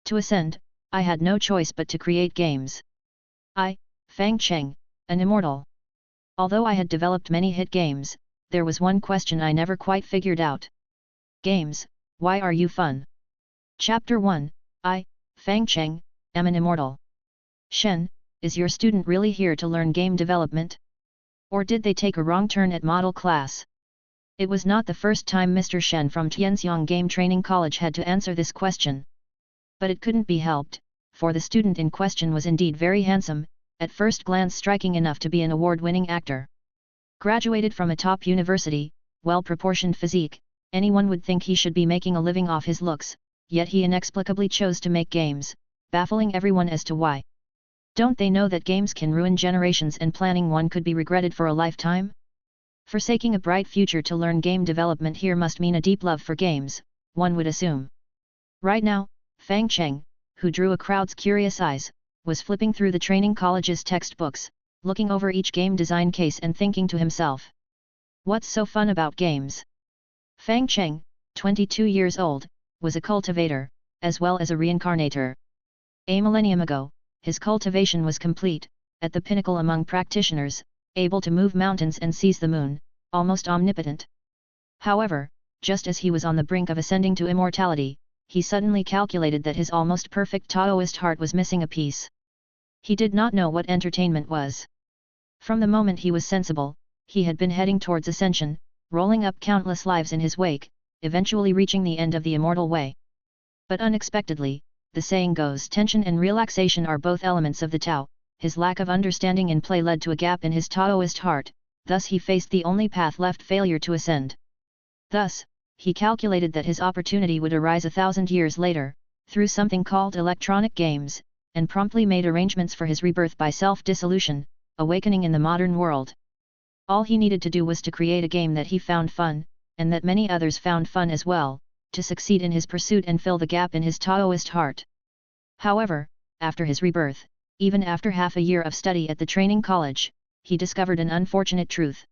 To ascend, I had no choice but to create games. I, Fang Cheng, an immortal. Although I had developed many hit games, there was one question I never quite figured out. Games, why are you fun? Chapter 1, I, Fang Cheng, am an immortal. Shen, is your student really here to learn game development? Or did they take a wrong turn at model class? It was not the first time Mr. Shen from Tianxiang Game Training College had to answer this question. But it couldn't be helped, for the student in question was indeed very handsome, at first glance striking enough to be an award-winning actor. Graduated from a top university, well-proportioned physique, anyone would think he should be making a living off his looks, yet he inexplicably chose to make games, baffling everyone as to why. Don't they know that games can ruin generations and planning one could be regretted for a lifetime? Forsaking a bright future to learn game development here must mean a deep love for games, one would assume. Right now, Fang Cheng, who drew a crowd's curious eyes, was flipping through the training college's textbooks, looking over each game design case and thinking to himself. What's so fun about games? Fang Cheng, 22 years old, was a cultivator, as well as a reincarnator. A millennium ago, his cultivation was complete, at the pinnacle among practitioners, able to move mountains and seize the moon, almost omnipotent. However, just as he was on the brink of ascending to immortality, he suddenly calculated that his almost perfect Taoist heart was missing a piece. He did not know what entertainment was. From the moment he was sensible, he had been heading towards ascension, rolling up countless lives in his wake, eventually reaching the end of the immortal way. But unexpectedly, the saying goes, tension and relaxation are both elements of the Tao. His lack of understanding in play led to a gap in his Taoist heart, thus he faced the only path left: failure to ascend. Thus, he calculated that his opportunity would arise 1,000 years later, through something called electronic games, and promptly made arrangements for his rebirth by self-dissolution, awakening in the modern world. All he needed to do was to create a game that he found fun, and that many others found fun as well, to succeed in his pursuit and fill the gap in his Taoist heart. However, after his rebirth, even after half a year of study at the training college, he discovered an unfortunate truth.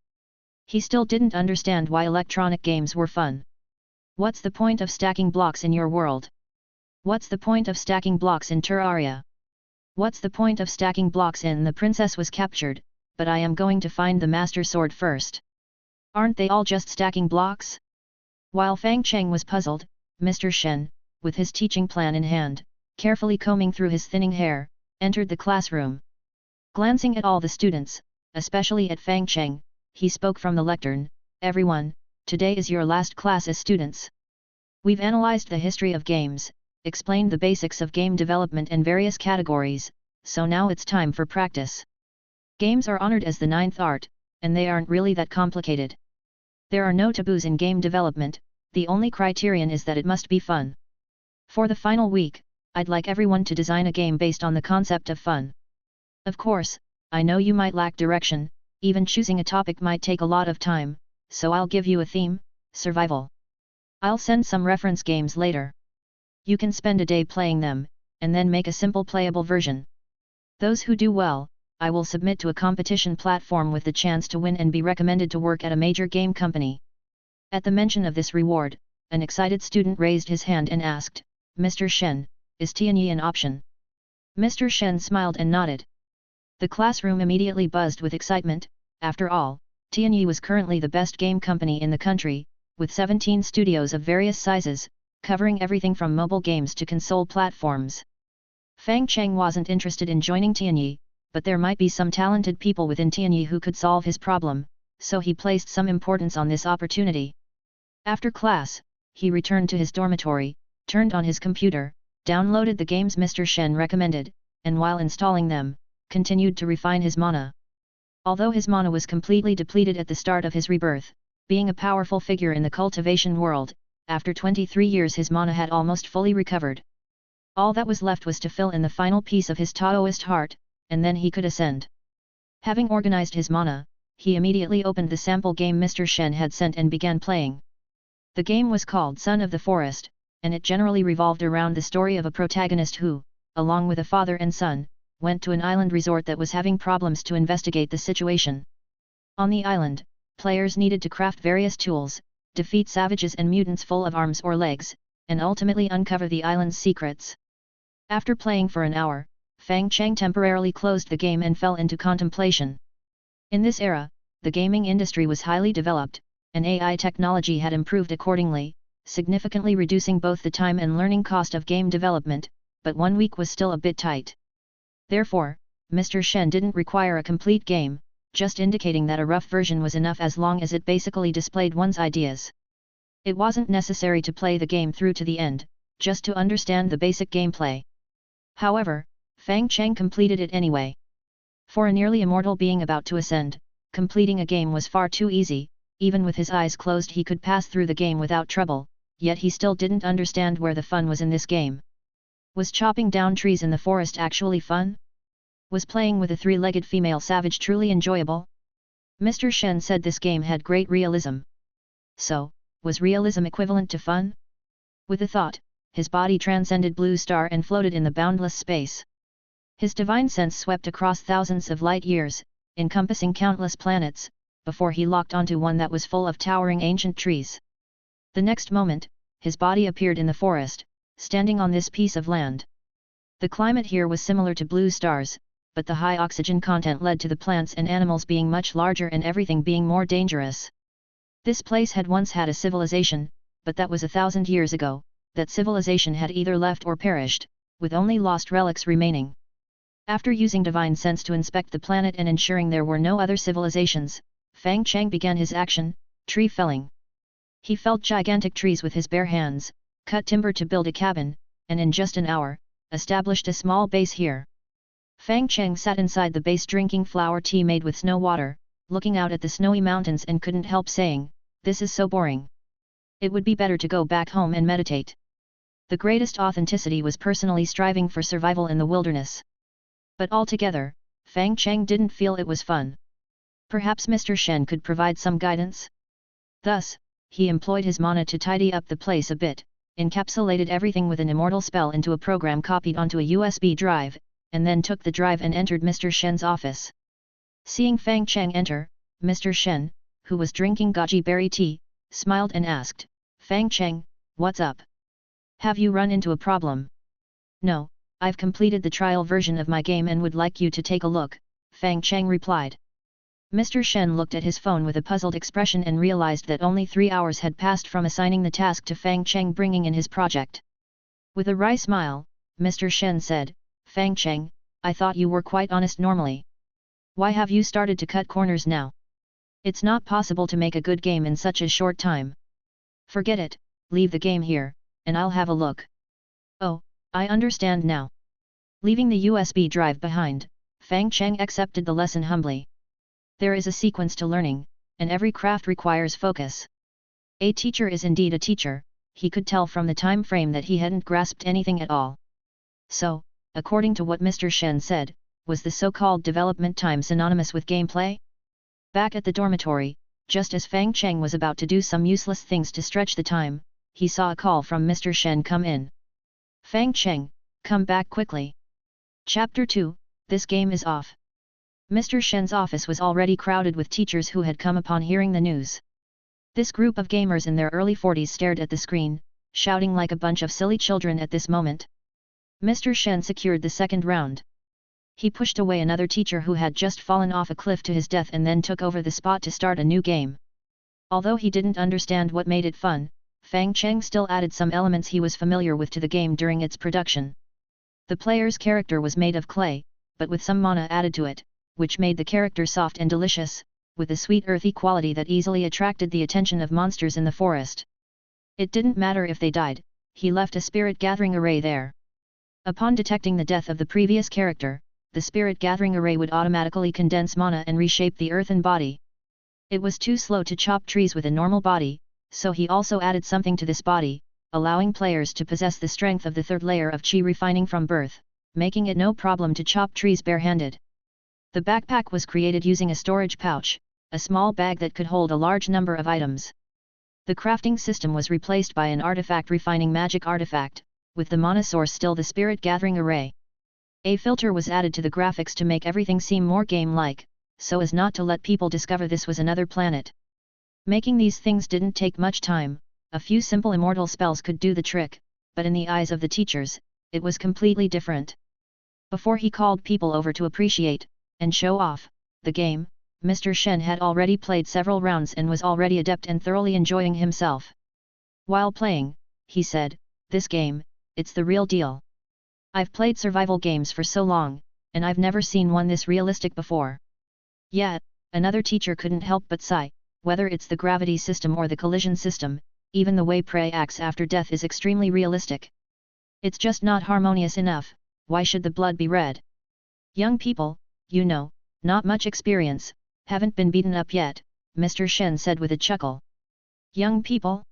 He still didn't understand why electronic games were fun. What's the point of stacking blocks in your world? What's the point of stacking blocks in Terraria? What's the point of stacking blocks in The Princess Was Captured, but I am going to find the Master Sword first? Aren't they all just stacking blocks? While Fang Cheng was puzzled, Mr. Shen, with his teaching plan in hand, carefully combing through his thinning hair, entered the classroom. Glancing at all the students, especially at Fang Cheng, he spoke from the lectern, "Everyone, today is your last class as students. We've analyzed the history of games, explained the basics of game development and various categories, so now it's time for practice. Games are honored as the ninth art, and they aren't really that complicated. There are no taboos in game development, the only criterion is that it must be fun. For the final week, I'd like everyone to design a game based on the concept of fun. Of course, I know you might lack direction, even choosing a topic might take a lot of time, so I'll give you a theme: survival. I'll send some reference games later. You can spend a day playing them, and then make a simple playable version. Those who do well, I will submit to a competition platform with the chance to win and be recommended to work at a major game company." At the mention of this reward, an excited student raised his hand and asked, "Mr. Shen, is Tianyi an option?" Mr. Shen smiled and nodded. The classroom immediately buzzed with excitement. After all, Tianyi was currently the best game company in the country, with 17 studios of various sizes, covering everything from mobile games to console platforms. Fang Cheng wasn't interested in joining Tianyi, but there might be some talented people within Tianyi who could solve his problem, so he placed some importance on this opportunity. After class, he returned to his dormitory, turned on his computer, downloaded the games Mr. Shen recommended, and while installing them, continued to refine his mana. Although his mana was completely depleted at the start of his rebirth, being a powerful figure in the cultivation world, after 23 years his mana had almost fully recovered. All that was left was to fill in the final piece of his Taoist heart, and then he could ascend. Having organized his mana, he immediately opened the sample game Mr. Shen had sent and began playing. The game was called Son of the Forest, and it generally revolved around the story of a protagonist who, along with a father and son, went to an island resort that was having problems to investigate the situation. On the island, players needed to craft various tools, defeat savages and mutants full of arms or legs, and ultimately uncover the island's secrets. After playing for an hour, Fang Cheng temporarily closed the game and fell into contemplation. In this era, the gaming industry was highly developed, and AI technology had improved accordingly, significantly reducing both the time and learning cost of game development, but 1 week was still a bit tight. Therefore, Mr. Shen didn't require a complete game, just indicating that a rough version was enough as long as it basically displayed one's ideas. It wasn't necessary to play the game through to the end, just to understand the basic gameplay. However, Fang Cheng completed it anyway. For a nearly immortal being about to ascend, completing a game was far too easy. Even with his eyes closed he could pass through the game without trouble, yet he still didn't understand where the fun was in this game. Was chopping down trees in the forest actually fun? Was playing with a three-legged female savage truly enjoyable? Mr. Shen said this game had great realism. So, was realism equivalent to fun? With a thought, his body transcended Blue Star and floated in the boundless space. His divine sense swept across thousands of light years, encompassing countless planets, before he locked onto one that was full of towering ancient trees. The next moment, his body appeared in the forest, standing on this piece of land. The climate here was similar to Blue Star's, but the high oxygen content led to the plants and animals being much larger and everything being more dangerous. This place had once had a civilization, but that was 1,000 years ago. That civilization had either left or perished, with only lost relics remaining. After using divine sense to inspect the planet and ensuring there were no other civilizations, Fang Cheng began his action, tree felling. He felled gigantic trees with his bare hands, cut timber to build a cabin, and in just an hour, established a small base here. Fang Cheng sat inside the base drinking flower tea made with snow water, looking out at the snowy mountains and couldn't help saying, "This is so boring. It would be better to go back home and meditate." The greatest authenticity was personally striving for survival in the wilderness. But altogether, Fang Cheng didn't feel it was fun. Perhaps Mr. Shen could provide some guidance? Thus, he employed his mana to tidy up the place a bit, encapsulated everything with an immortal spell into a program copied onto a USB drive, and then took the drive and entered Mr. Shen's office. Seeing Fang Cheng enter, Mr. Shen, who was drinking goji berry tea, smiled and asked, "Fang Cheng, what's up? Have you run into a problem?" "No, I've completed the trial version of my game and would like you to take a look," Fang Cheng replied. Mr. Shen looked at his phone with a puzzled expression and realized that only 3 hours had passed from assigning the task to Fang Cheng bringing in his project. With a wry smile, Mr. Shen said, "Fang Cheng, I thought you were quite honest normally. Why have you started to cut corners now? It's not possible to make a good game in such a short time. Forget it, leave the game here, and I'll have a look." "Oh, I understand now." Leaving the USB drive behind, Fang Cheng accepted the lesson humbly. There is a sequence to learning, and every craft requires focus. A teacher is indeed a teacher, he could tell from the time frame that he hadn't grasped anything at all. So, according to what Mr. Shen said, was the so-called development time synonymous with gameplay? Back at the dormitory, just as Fang Cheng was about to do some useless things to stretch the time, he saw a call from Mr. Shen come in. "Fang Cheng, come back quickly. Chapter 2, this game is off." Mr. Shen's office was already crowded with teachers who had come upon hearing the news. This group of gamers in their early 40s stared at the screen, shouting like a bunch of silly children at this moment. Mr. Shen secured the second round. He pushed away another teacher who had just fallen off a cliff to his death and then took over the spot to start a new game. Although he didn't understand what made it fun, Fang Cheng still added some elements he was familiar with to the game during its production. The player's character was made of clay, but with some mana added to it, which made the character soft and delicious, with a sweet earthy quality that easily attracted the attention of monsters in the forest. It didn't matter if they died, he left a spirit gathering array there. Upon detecting the death of the previous character, the spirit gathering array would automatically condense mana and reshape the earthen body. It was too slow to chop trees with a normal body, so he also added something to this body, allowing players to possess the strength of the third layer of chi refining from birth, making it no problem to chop trees barehanded. The backpack was created using a storage pouch, a small bag that could hold a large number of items. The crafting system was replaced by an artifact refining magic artifact, with the mana source still the spirit gathering array. A filter was added to the graphics to make everything seem more game-like, so as not to let people discover this was another planet. Making these things didn't take much time, a few simple immortal spells could do the trick, but in the eyes of the teachers, it was completely different. Before he called people over to appreciate, and show off, the game, Mr. Shen had already played several rounds and was already adept and thoroughly enjoying himself. While playing, he said, "This game, it's the real deal. I've played survival games for so long, and I've never seen one this realistic before." Yet, another teacher couldn't help but sigh, whether it's the gravity system or the collision system, even the way prey acts after death is extremely realistic. It's just not harmonious enough. Why should the blood be red? Young people, you know, not much experience, haven't been beaten up yet, Mr. Shen said with a chuckle. Young people?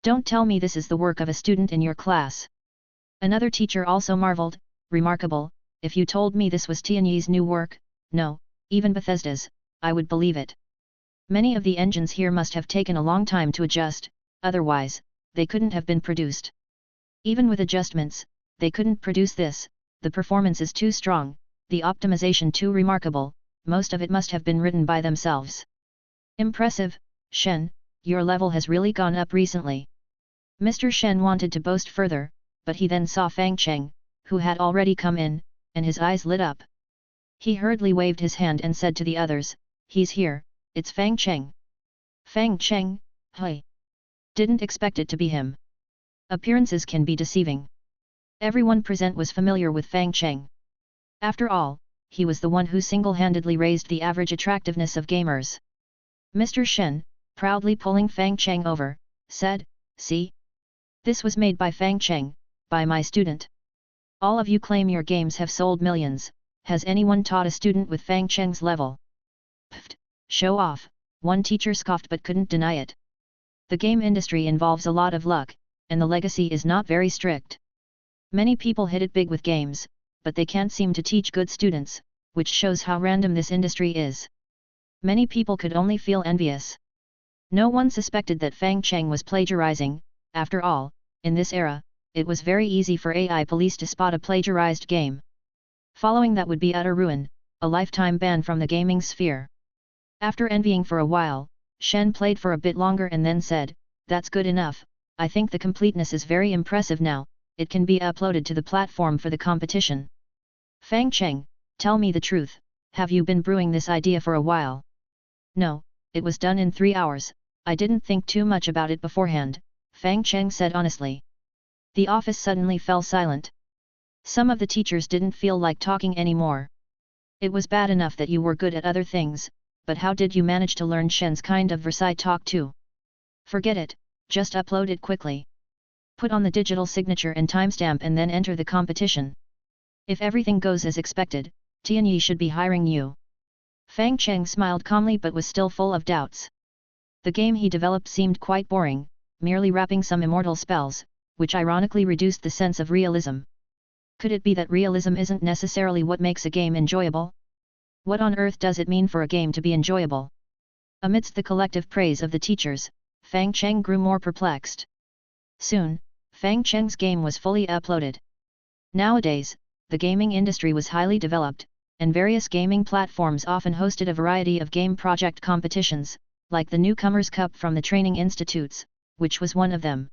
Don't tell me this is the work of a student in your class. Another teacher also marveled, remarkable, if you told me this was Tianyi's new work, no, even Bethesda's, I would believe it. Many of the engines here must have taken a long time to adjust, otherwise, they couldn't have been produced. Even with adjustments, they couldn't produce this, the performance is too strong, the optimization too remarkable, most of it must have been written by themselves. Impressive, Shen, your level has really gone up recently. Mr. Shen wanted to boast further, but he then saw Fang Cheng, who had already come in, and his eyes lit up. He hurriedly waved his hand and said to the others, "He's here, it's Fang Cheng." Fang Cheng, hey. Didn't expect it to be him. Appearances can be deceiving. Everyone present was familiar with Fang Cheng. After all, he was the one who single-handedly raised the average attractiveness of gamers. Mr. Shen, proudly pulling Fang Cheng over, said, "See? This was made by Fang Cheng, by my student. All of you claim your games have sold millions, has anyone taught a student with Fang Cheng's level?" "Pfft, show off," one teacher scoffed but couldn't deny it. The game industry involves a lot of luck, and the legacy is not very strict. Many people hit it big with games, but they can't seem to teach good students, which shows how random this industry is. Many people could only feel envious. No one suspected that Fang Cheng was plagiarizing. After all, in this era, it was very easy for AI police to spot a plagiarized game. Following that would be utter ruin, a lifetime ban from the gaming sphere. After envying for a while, Shen played for a bit longer and then said, "That's good enough, I think the completeness is very impressive now, it can be uploaded to the platform for the competition." "Fang Cheng, tell me the truth, have you been brewing this idea for a while?" "No, it was done in 3 hours, I didn't think too much about it beforehand," Fang Cheng said honestly. The office suddenly fell silent. Some of the teachers didn't feel like talking anymore. "It was bad enough that you were good at other things, but how did you manage to learn Shen's kind of Versailles talk too? Forget it, just upload it quickly. Put on the digital signature and timestamp and then enter the competition. If everything goes as expected, Tianyi should be hiring you." Fang Cheng smiled calmly but was still full of doubts. The game he developed seemed quite boring, merely wrapping some immortal spells, which ironically reduced the sense of realism. Could it be that realism isn't necessarily what makes a game enjoyable? What on earth does it mean for a game to be enjoyable? Amidst the collective praise of the teachers, Fang Cheng grew more perplexed. Soon, Fang Cheng's game was fully uploaded. Nowadays, the gaming industry was highly developed, and various gaming platforms often hosted a variety of game project competitions, like the Newcomers Cup from the training institutes, which was one of them.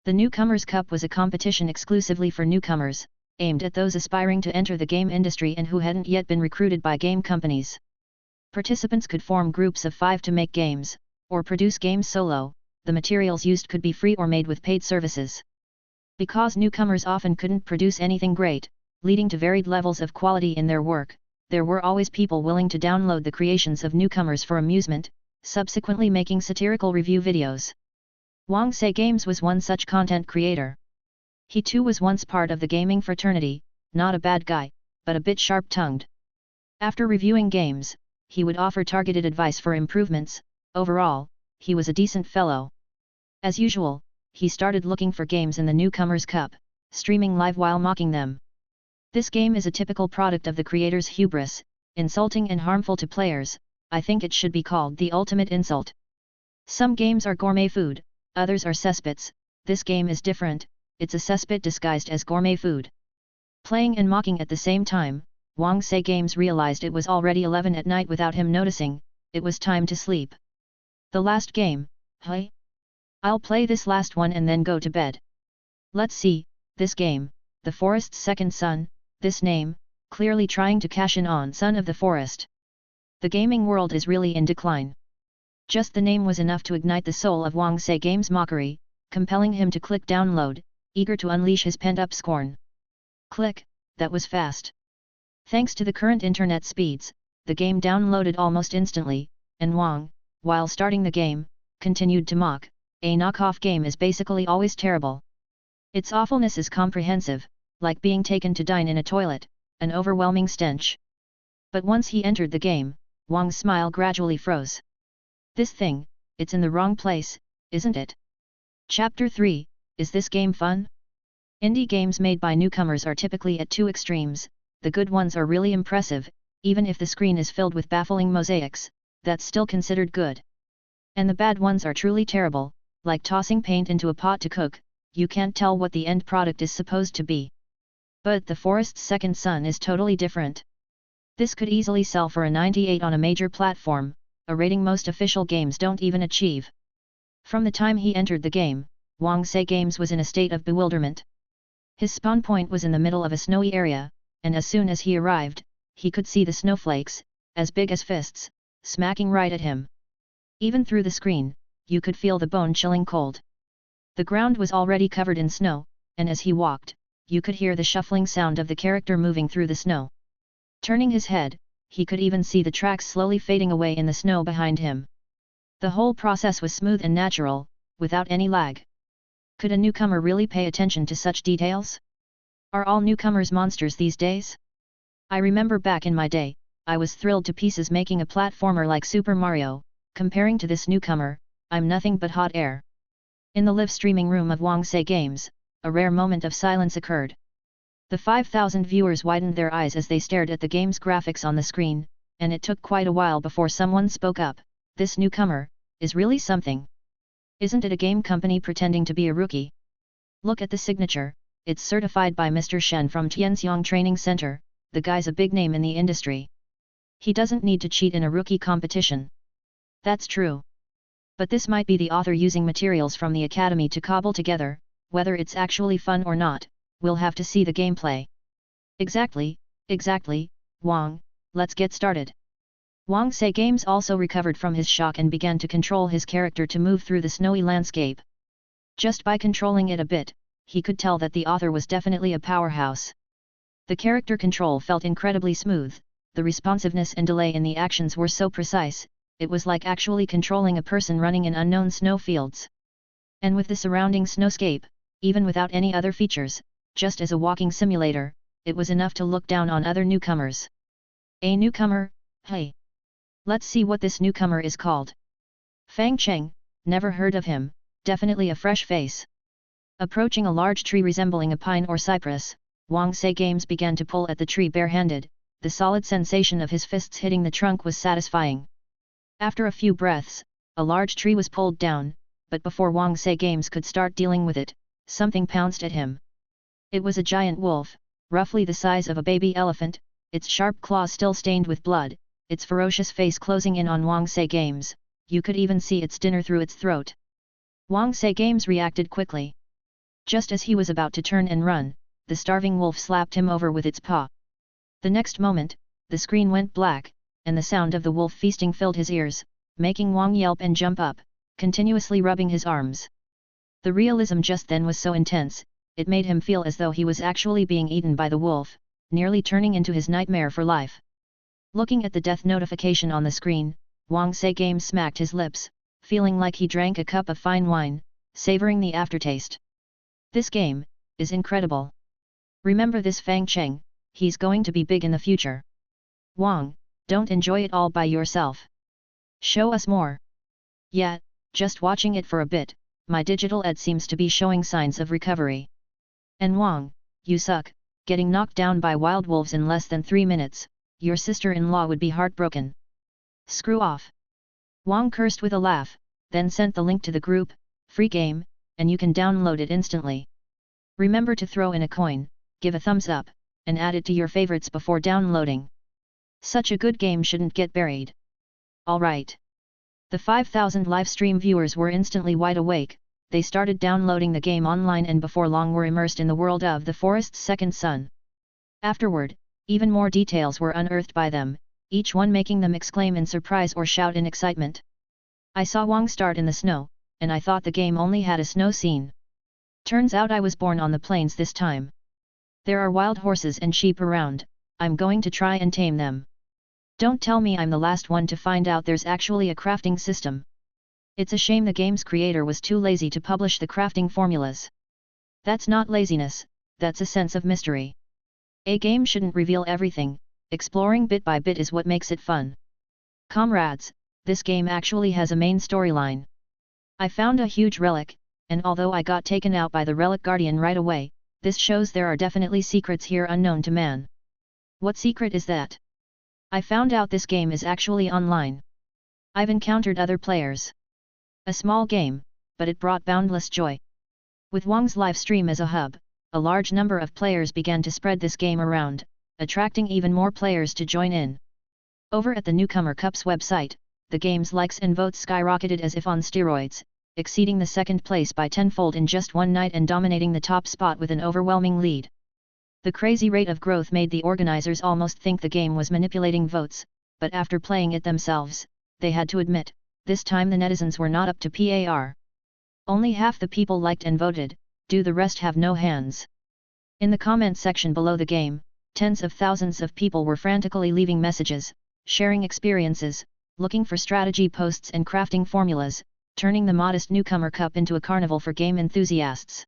The Newcomers Cup was a competition exclusively for newcomers, aimed at those aspiring to enter the game industry and who hadn't yet been recruited by game companies. Participants could form groups of 5 to make games, or produce games solo. The materials used could be free or made with paid services. Because newcomers often couldn't produce anything great, leading to varied levels of quality in their work, there were always people willing to download the creations of newcomers for amusement, subsequently making satirical review videos. Wang Sei Games was one such content creator. He too was once part of the gaming fraternity, not a bad guy, but a bit sharp-tongued. After reviewing games, he would offer targeted advice for improvements. Overall, he was a decent fellow. As usual, he started looking for games in the Newcomers Cup, streaming live while mocking them. This game is a typical product of the creator's hubris, insulting and harmful to players. I think it should be called the ultimate insult. Some games are gourmet food, others are cesspits. This game is different, it's a cesspit disguised as gourmet food. Playing and mocking at the same time, Wang Sei Games realized it was already 11 at night without him noticing. It was time to sleep. "The last game, hey? I'll play this last one and then go to bed. Let's see, this game, the forest's second son, this name, clearly trying to cash in on Son of the Forest. The gaming world is really in decline. Just the name was enough to ignite the soul of Wang Sei Games' mockery, compelling him to click download, eager to unleash his pent-up scorn. Click, that was fast. Thanks to the current internet speeds, the game downloaded almost instantly, and Wang, while starting the game, continued to mock, a knockoff game is basically always terrible. Its awfulness is comprehensive, like being taken to dine in a toilet, an overwhelming stench. But once he entered the game, Wang's smile gradually froze. This thing, it's in the wrong place, isn't it? Chapter 3, Is this game fun? Indie games made by newcomers are typically at two extremes. The good ones are really impressive, even if the screen is filled with baffling mosaics, that's still considered good. And the bad ones are truly terrible, like tossing paint into a pot to cook, you can't tell what the end product is supposed to be. But The Forest's Second Son is totally different. This could easily sell for a 98 on a major platform, a rating most official games don't even achieve. From the time he entered the game, Wang Sei Games was in a state of bewilderment. His spawn point was in the middle of a snowy area, and as soon as he arrived, he could see the snowflakes, as big as fists, smacking right at him. Even through the screen, you could feel the bone-chilling cold. The ground was already covered in snow, and as he walked, you could hear the shuffling sound of the character moving through the snow. Turning his head, he could even see the tracks slowly fading away in the snow behind him. The whole process was smooth and natural, without any lag. Could a newcomer really pay attention to such details? Are all newcomers monsters these days? I remember back in my day, I was thrilled to pieces making a platformer like Super Mario. Comparing to this newcomer, I'm nothing but hot air. In the live streaming room of Wang Sei Games, a rare moment of silence occurred. The 5,000 viewers widened their eyes as they stared at the game's graphics on the screen, and it took quite a while before someone spoke up. This newcomer is really something. Isn't it a game company pretending to be a rookie? Look at the signature, it's certified by Mr. Shen from Tianxiang Training Center, the guy's a big name in the industry. He doesn't need to cheat in a rookie competition. That's true. But this might be the author using materials from the academy to cobble together, whether it's actually fun or not, we'll have to see the gameplay. Exactly, Wang, let's get started. Wang Sei Games also recovered from his shock and began to control his character to move through the snowy landscape. Just by controlling it a bit, he could tell that the author was definitely a powerhouse. The character control felt incredibly smooth, the responsiveness and delay in the actions were so precise, it was like actually controlling a person running in unknown snow fields. And with the surrounding snowscape, even without any other features, just as a walking simulator, it was enough to look down on other newcomers. A newcomer? Hey! Let's see what this newcomer is called. Fang Cheng, never heard of him, definitely a fresh face. Approaching a large tree resembling a pine or cypress, Wang Sei Games began to pull at the tree barehanded, the solid sensation of his fists hitting the trunk was satisfying. After a few breaths, a large tree was pulled down, but before Wang Sei Games could start dealing with it, something pounced at him. It was a giant wolf, roughly the size of a baby elephant, its sharp claws still stained with blood, its ferocious face closing in on Wang Sei Games, you could even see its dinner through its throat. Wang Sei Games reacted quickly. Just as he was about to turn and run, the starving wolf slapped him over with its paw. The next moment, the screen went black, and the sound of the wolf feasting filled his ears, making Wang yelp and jump up, continuously rubbing his arms. The realism just then was so intense, it made him feel as though he was actually being eaten by the wolf, nearly turning into his nightmare for life. Looking at the death notification on the screen, Wang Sei Games smacked his lips, feeling like he drank a cup of fine wine, savoring the aftertaste. This game is incredible. Remember this Fang Cheng, he's going to be big in the future. Wang, don't enjoy it all by yourself. Show us more. Yeah, just watching it for a bit, my digital ed seems to be showing signs of recovery. And Wang, you suck, getting knocked down by wild wolves in less than 3 minutes, your sister-in-law would be heartbroken. Screw off. Wang cursed with a laugh, then sent the link to the group, free game, and you can download it instantly. Remember to throw in a coin, give a thumbs up, and add it to your favorites before downloading. Such a good game shouldn't get buried. Alright. The 5,000 live stream viewers were instantly wide awake, they started downloading the game online and before long were immersed in the world of the forest's second son. Afterward, even more details were unearthed by them, each one making them exclaim in surprise or shout in excitement. I saw Wang start in the snow, and I thought the game only had a snow scene. Turns out I was born on the plains this time. There are wild horses and sheep around, I'm going to try and tame them. Don't tell me I'm the last one to find out there's actually a crafting system. It's a shame the game's creator was too lazy to publish the crafting formulas. That's not laziness, that's a sense of mystery. A game shouldn't reveal everything, exploring bit by bit is what makes it fun. Comrades, this game actually has a main storyline. I found a huge relic, and although I got taken out by the relic guardian right away, this shows there are definitely secrets here unknown to man. What secret is that? I found out this game is actually online. I've encountered other players. A small game, but it brought boundless joy. With Wang's live stream as a hub, a large number of players began to spread this game around, attracting even more players to join in. Over at the Newcomer Cup's website, the game's likes and votes skyrocketed as if on steroids, exceeding the second place by tenfold in just one night and dominating the top spot with an overwhelming lead. The crazy rate of growth made the organizers almost think the game was manipulating votes, but after playing it themselves, they had to admit, this time the netizens were not up to par. Only half the people liked and voted, do the rest have no hands? In the comment section below the game, tens of thousands of people were frantically leaving messages, sharing experiences, looking for strategy posts and crafting formulas, turning the modest Newcomer Cup into a carnival for game enthusiasts.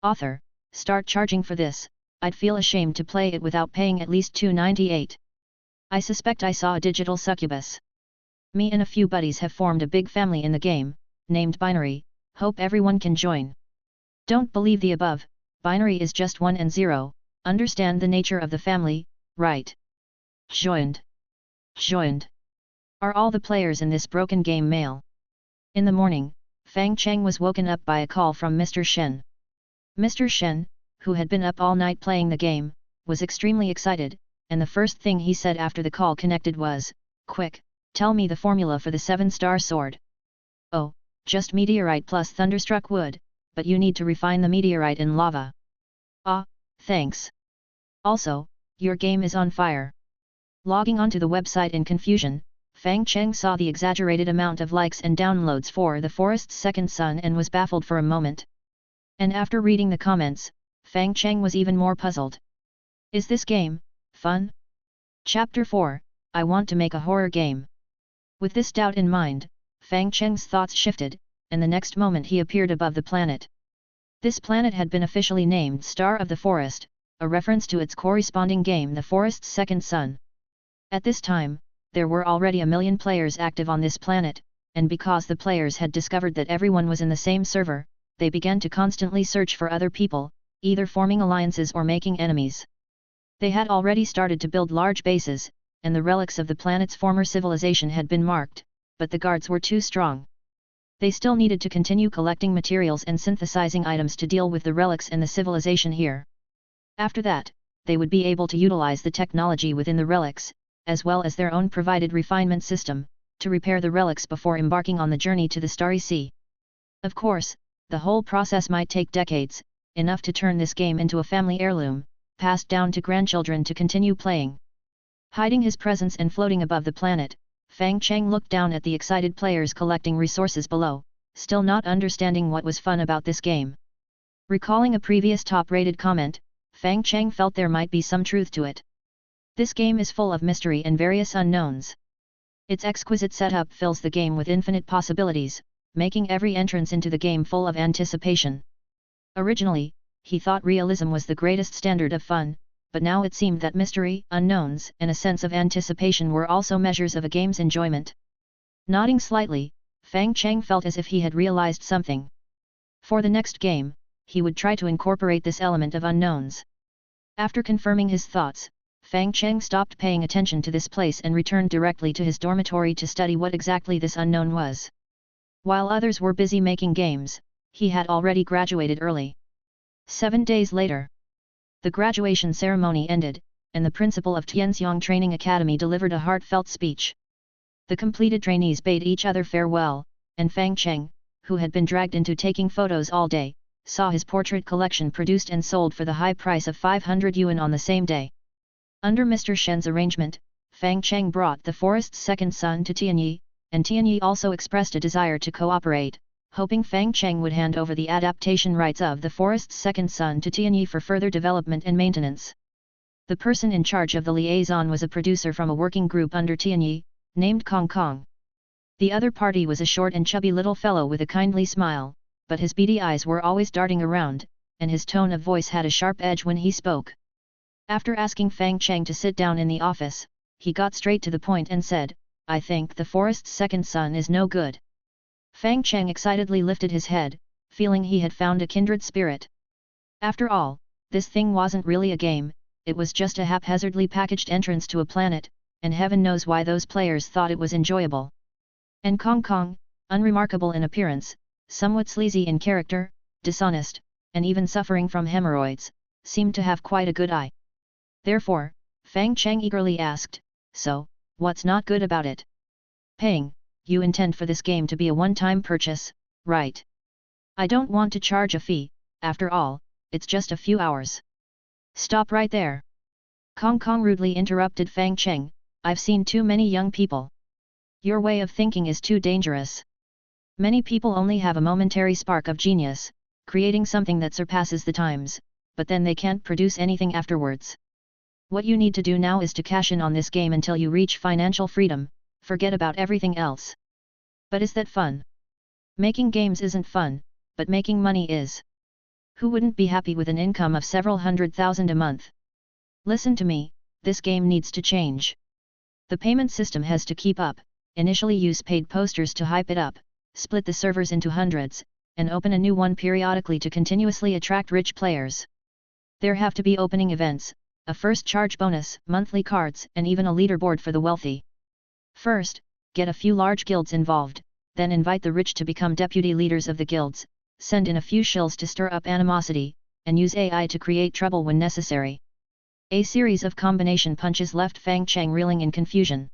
Author, start charging for this, I'd feel ashamed to play it without paying at least $2.98. I suspect I saw a digital succubus. Me and a few buddies have formed a big family in the game, named Binary, hope everyone can join. Don't believe the above, Binary is just 1 and 0, understand the nature of the family, right? Joined. Joined. Are all the players in this broken game male? In the morning, Fang Cheng was woken up by a call from Mr. Shen. Mr. Shen, who had been up all night playing the game, was extremely excited, and the first thing he said after the call connected was, "Quick, tell me the formula for the 7-star sword." "Oh, just meteorite plus thunderstruck wood, but you need to refine the meteorite in lava." "Ah, thanks. Also, your game is on fire." Logging onto the website in confusion, Fang Cheng saw the exaggerated amount of likes and downloads for The Forest's Second Son and was baffled for a moment. And after reading the comments, Fang Cheng was even more puzzled. Is this game fun? Chapter 4, I want to make a horror game. With this doubt in mind, Fang Cheng's thoughts shifted, and the next moment he appeared above the planet. This planet had been officially named Star of the Forest, a reference to its corresponding game The Forest's Second Son. At this time, there were already 1 million players active on this planet, and because the players had discovered that everyone was in the same server, they began to constantly search for other people, either forming alliances or making enemies. They had already started to build large bases, and the relics of the planet's former civilization had been marked, but the guards were too strong. They still needed to continue collecting materials and synthesizing items to deal with the relics and the civilization here. After that, they would be able to utilize the technology within the relics, as well as their own provided refinement system, to repair the relics before embarking on the journey to the Starry Sea. Of course, the whole process might take decades, enough to turn this game into a family heirloom, passed down to grandchildren to continue playing. Hiding his presence and floating above the planet, Fang Cheng looked down at the excited players collecting resources below, still not understanding what was fun about this game. Recalling a previous top-rated comment, Fang Cheng felt there might be some truth to it. This game is full of mystery and various unknowns. Its exquisite setup fills the game with infinite possibilities, making every entrance into the game full of anticipation. Originally, he thought realism was the greatest standard of fun, but now it seemed that mystery, unknowns, and a sense of anticipation were also measures of a game's enjoyment. Nodding slightly, Fang Cheng felt as if he had realized something. For the next game, he would try to incorporate this element of unknowns. After confirming his thoughts, Fang Cheng stopped paying attention to this place and returned directly to his dormitory to study what exactly this unknown was. While others were busy making games, he had already graduated early. 7 days later, the graduation ceremony ended, and the principal of Tianxiang Training Academy delivered a heartfelt speech. The completed trainees bade each other farewell, and Fang Cheng, who had been dragged into taking photos all day, saw his portrait collection produced and sold for the high price of 500 yuan on the same day. Under Mr. Shen's arrangement, Fang Cheng brought the forest's second son to Tianyi, and Tianyi also expressed a desire to cooperate, hoping Fang Cheng would hand over the adaptation rights of the forest's second son to Tianyi for further development and maintenance. The person in charge of the liaison was a producer from a working group under Tianyi, named Kong Kong. The other party was a short and chubby little fellow with a kindly smile, but his beady eyes were always darting around, and his tone of voice had a sharp edge when he spoke. After asking Fang Cheng to sit down in the office, he got straight to the point and said, "I think the forest's second son is no good." Fang Cheng excitedly lifted his head, feeling he had found a kindred spirit. After all, this thing wasn't really a game, it was just a haphazardly packaged entrance to a planet, and heaven knows why those players thought it was enjoyable. And Kong Kong, unremarkable in appearance, somewhat sleazy in character, dishonest, and even suffering from hemorrhoids, seemed to have quite a good eye. Therefore, Fang Cheng eagerly asked, "So, what's not good about it?" "Paying, you intend for this game to be a one-time purchase, right? I don't want to charge a fee, after all, it's just a few hours." "Stop right there!" Kong Kong rudely interrupted Fang Cheng, "I've seen too many young people. Your way of thinking is too dangerous. Many people only have a momentary spark of genius, creating something that surpasses the times, but then they can't produce anything afterwards. What you need to do now is to cash in on this game until you reach financial freedom, forget about everything else." "But is that fun?" "Making games isn't fun, but making money is. Who wouldn't be happy with an income of several 100,000 a month? Listen to me, this game needs to change. The payment system has to keep up. Initially use paid posters to hype it up, split the servers into hundreds, and open a new one periodically to continuously attract rich players. There have to be opening events, a first charge bonus, monthly cards, and even a leaderboard for the wealthy. First, get a few large guilds involved, then invite the rich to become deputy leaders of the guilds, send in a few shills to stir up animosity, and use AI to create trouble when necessary." A series of combination punches left Fang Cheng reeling in confusion.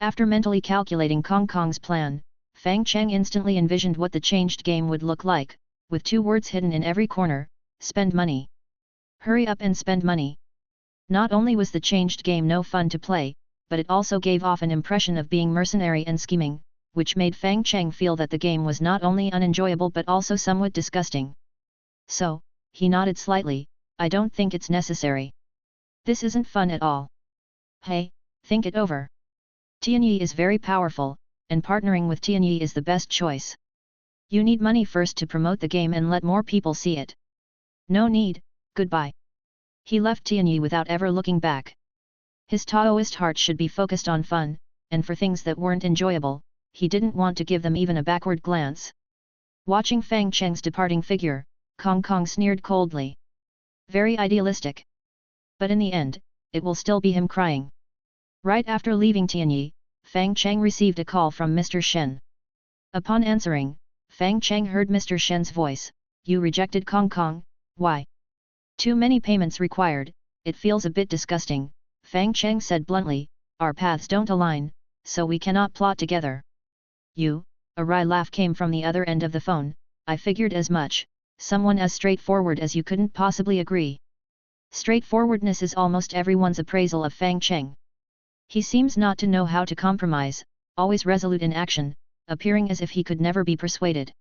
After mentally calculating Kong Kong's plan, Fang Cheng instantly envisioned what the changed game would look like, with two words hidden in every corner: spend money. Hurry up and spend money. Not only was the changed game no fun to play, but it also gave off an impression of being mercenary and scheming, which made Fang Cheng feel that the game was not only unenjoyable but also somewhat disgusting. So, he nodded slightly, "I don't think it's necessary. This isn't fun at all. Hey, think it over. Tianyi is very powerful, and partnering with Tianyi is the best choice. You need money first to promote the game and let more people see it. No need, goodbye." He left Tianyi without ever looking back. His Taoist heart should be focused on fun, and for things that weren't enjoyable, he didn't want to give them even a backward glance. Watching Fang Cheng's departing figure, Kong Kong sneered coldly. "Very idealistic. But in the end, it will still be him crying." Right after leaving Tianyi, Fang Cheng received a call from Mr. Shen. Upon answering, Fang Cheng heard Mr. Shen's voice, "You rejected Kong Kong, why?" "Too many payments required, it feels a bit disgusting," Fang Cheng said bluntly, "our paths don't align, so we cannot plot together." "You?" A wry laugh came from the other end of the phone, "I figured as much, someone as straightforward as you couldn't possibly agree." Straightforwardness is almost everyone's appraisal of Fang Cheng. He seems not to know how to compromise, always resolute in action, appearing as if he could never be persuaded.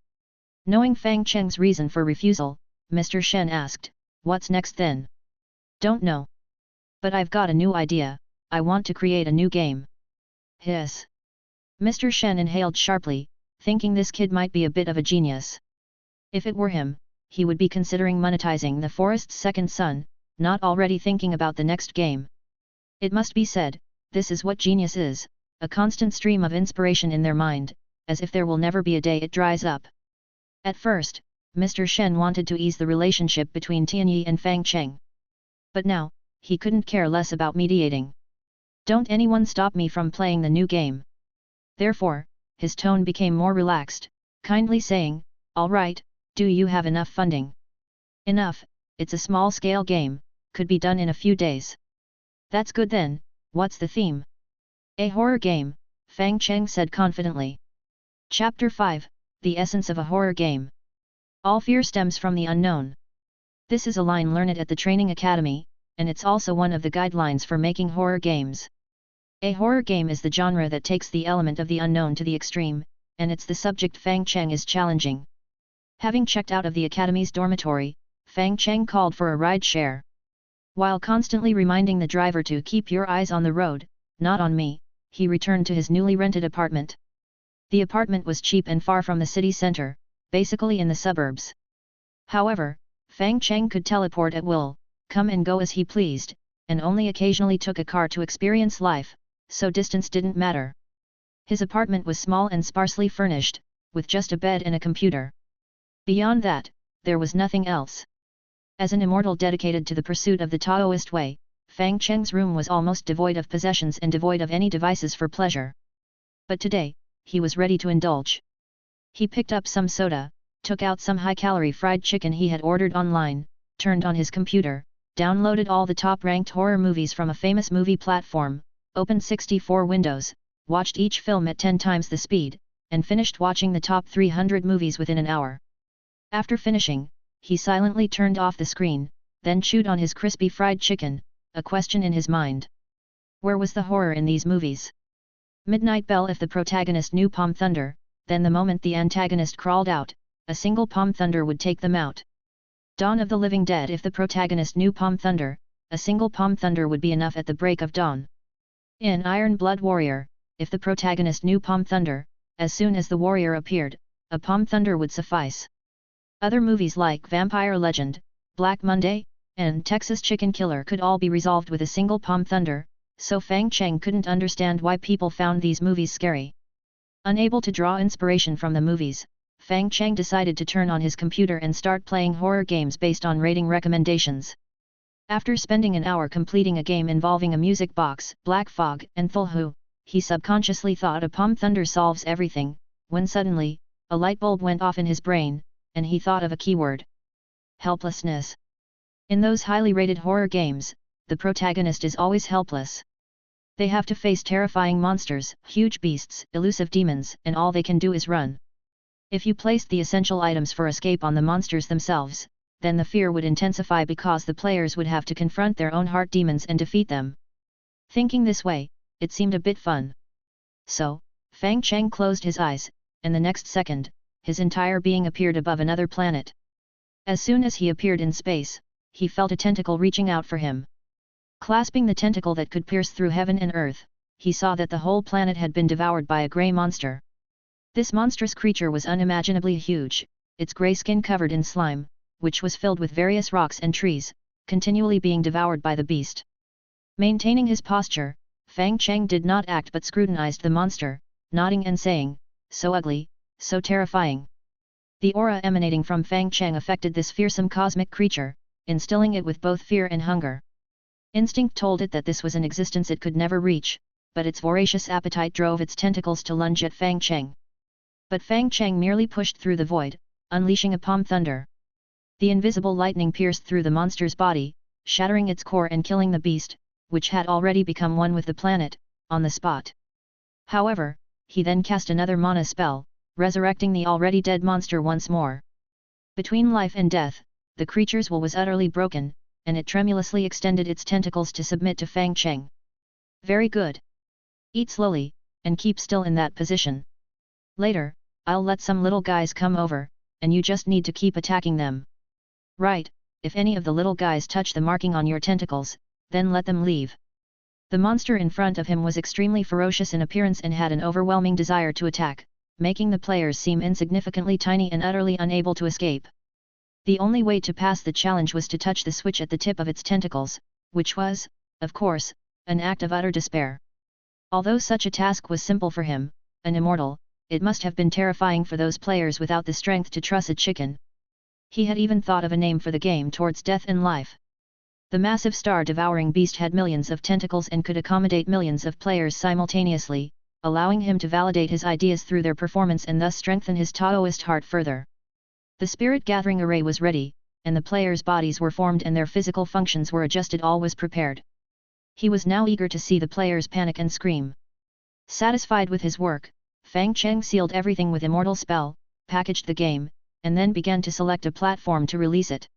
Knowing Fang Cheng's reason for refusal, Mr. Shen asked, "What's next then?" "Don't know. But I've got a new idea, I want to create a new game." "Hiss." Mr. Shen inhaled sharply, thinking this kid might be a bit of a genius. If it were him, he would be considering monetizing the forest's second son, not already thinking about the next game. It must be said, this is what genius is, a constant stream of inspiration in their mind, as if there will never be a day it dries up. At first, Mr. Shen wanted to ease the relationship between Tianyi and Fang Cheng. But now, he couldn't care less about mediating. "Don't anyone stop me from playing the new game." Therefore, his tone became more relaxed, kindly saying, "All right, do you have enough funding?" "Enough, it's a small-scale game, could be done in a few days." "That's good then, what's the theme?" "A horror game," Fang Cheng said confidently. Chapter 5, the essence of a horror game. All fear stems from the unknown. This is a line learned at the Training Academy, and it's also one of the guidelines for making horror games. A horror game is the genre that takes the element of the unknown to the extreme, and it's the subject Fang Cheng is challenging. Having checked out of the Academy's dormitory, Fang Cheng called for a ride share. While constantly reminding the driver to keep your eyes on the road, not on me, he returned to his newly rented apartment. The apartment was cheap and far from the city center, basically in the suburbs. However, Fang Cheng could teleport at will, come and go as he pleased, and only occasionally took a car to experience life, so distance didn't matter. His apartment was small and sparsely furnished, with just a bed and a computer. Beyond that, there was nothing else. As an immortal dedicated to the pursuit of the Taoist way, Fang Cheng's room was almost devoid of possessions and devoid of any devices for pleasure. But today, he was ready to indulge. He picked up some soda, took out some high-calorie fried chicken he had ordered online, turned on his computer, downloaded all the top-ranked horror movies from a famous movie platform, opened 64 windows, watched each film at 10 times the speed, and finished watching the top 300 movies within an hour. After finishing, he silently turned off the screen, then chewed on his crispy fried chicken, a question in his mind. Where was the horror in these movies? Midnight Bell if the protagonist knew Palm Thunder, then the moment the antagonist crawled out, a single Palm Thunder would take them out. Dawn of the Living Dead if the protagonist knew Palm Thunder, a single Palm Thunder would be enough at the break of dawn. In Iron Blood Warrior, if the protagonist knew Palm Thunder, as soon as the warrior appeared, a Palm Thunder would suffice. Other movies like Vampire Legend, Black Monday, and Texas Chicken Killer could all be resolved with a single Palm Thunder, so Fang Cheng couldn't understand why people found these movies scary. Unable to draw inspiration from the movies, Fang Cheng decided to turn on his computer and start playing horror games based on rating recommendations. After spending an hour completing a game involving a music box, Black Fog, and Full Who, he subconsciously thought a Palm Thunder solves everything, when suddenly, a light bulb went off in his brain, and he thought of a keyword. Helplessness. In those highly rated horror games, the protagonist is always helpless. They have to face terrifying monsters, huge beasts, elusive demons, and all they can do is run. If you placed the essential items for escape on the monsters themselves, then the fear would intensify because the players would have to confront their own heart demons and defeat them. Thinking this way, it seemed a bit fun. So, Fang Cheng closed his eyes, and the next second, his entire being appeared above another planet. As soon as he appeared in space, he felt a tentacle reaching out for him. Clasping the tentacle that could pierce through heaven and earth, he saw that the whole planet had been devoured by a grey monster. This monstrous creature was unimaginably huge, its grey skin covered in slime, which was filled with various rocks and trees, continually being devoured by the beast. Maintaining his posture, Fang Cheng did not act but scrutinized the monster, nodding and saying, "So ugly, so terrifying." The aura emanating from Fang Cheng affected this fearsome cosmic creature, instilling it with both fear and hunger. Instinct told it that this was an existence it could never reach, but its voracious appetite drove its tentacles to lunge at Fang Cheng. But Fang Cheng merely pushed through the void, unleashing a Palm Thunder. The invisible lightning pierced through the monster's body, shattering its core and killing the beast, which had already become one with the planet, on the spot. However, he then cast another mana spell, resurrecting the already dead monster once more. Between life and death, the creature's will was utterly broken, and it tremulously extended its tentacles to submit to Fang Cheng. "Very good. Eat slowly, and keep still in that position. Later, I'll let some little guys come over, and you just need to keep attacking them. Right, if any of the little guys touch the marking on your tentacles, then let them leave." The monster in front of him was extremely ferocious in appearance and had an overwhelming desire to attack, making the players seem insignificantly tiny and utterly unable to escape. The only way to pass the challenge was to touch the switch at the tip of its tentacles, which was, of course, an act of utter despair. Although such a task was simple for him, an immortal, it must have been terrifying for those players without the strength to truss a chicken. He had even thought of a name for the game towards death and life. The massive star-devouring beast had millions of tentacles and could accommodate millions of players simultaneously, allowing him to validate his ideas through their performance and thus strengthen his Taoist heart further. The spirit-gathering array was ready, and the players' bodies were formed and their physical functions were adjusted. All was prepared. He was now eager to see the players panic and scream. Satisfied with his work, Fang Cheng sealed everything with Immortal spell, packaged the game, and then began to select a platform to release it.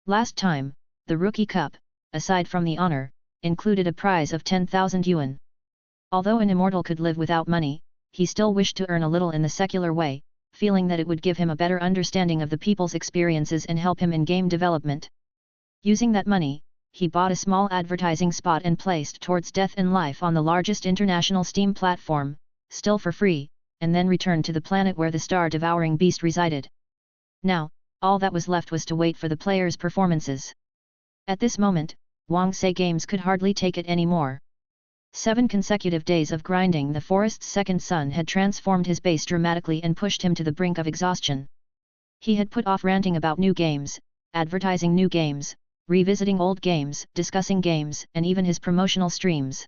Last time, the Rookie Cup, aside from the honor, included a prize of 10,000 yuan. Although an immortal could live without money, he still wished to earn a little in the secular way, feeling that it would give him a better understanding of the people's experiences and help him in game development. Using that money, he bought a small advertising spot and placed Towards Death in Life on the largest international Steam platform, still for free, and then returned to the planet where the star-devouring beast resided. Now, all that was left was to wait for the players' performances. At this moment, Wang Sei Games could hardly take it anymore. 7 consecutive days of grinding the forest's second son had transformed his base dramatically and pushed him to the brink of exhaustion. He had put off ranting about new games, advertising new games, revisiting old games, discussing games, and even his promotional streams.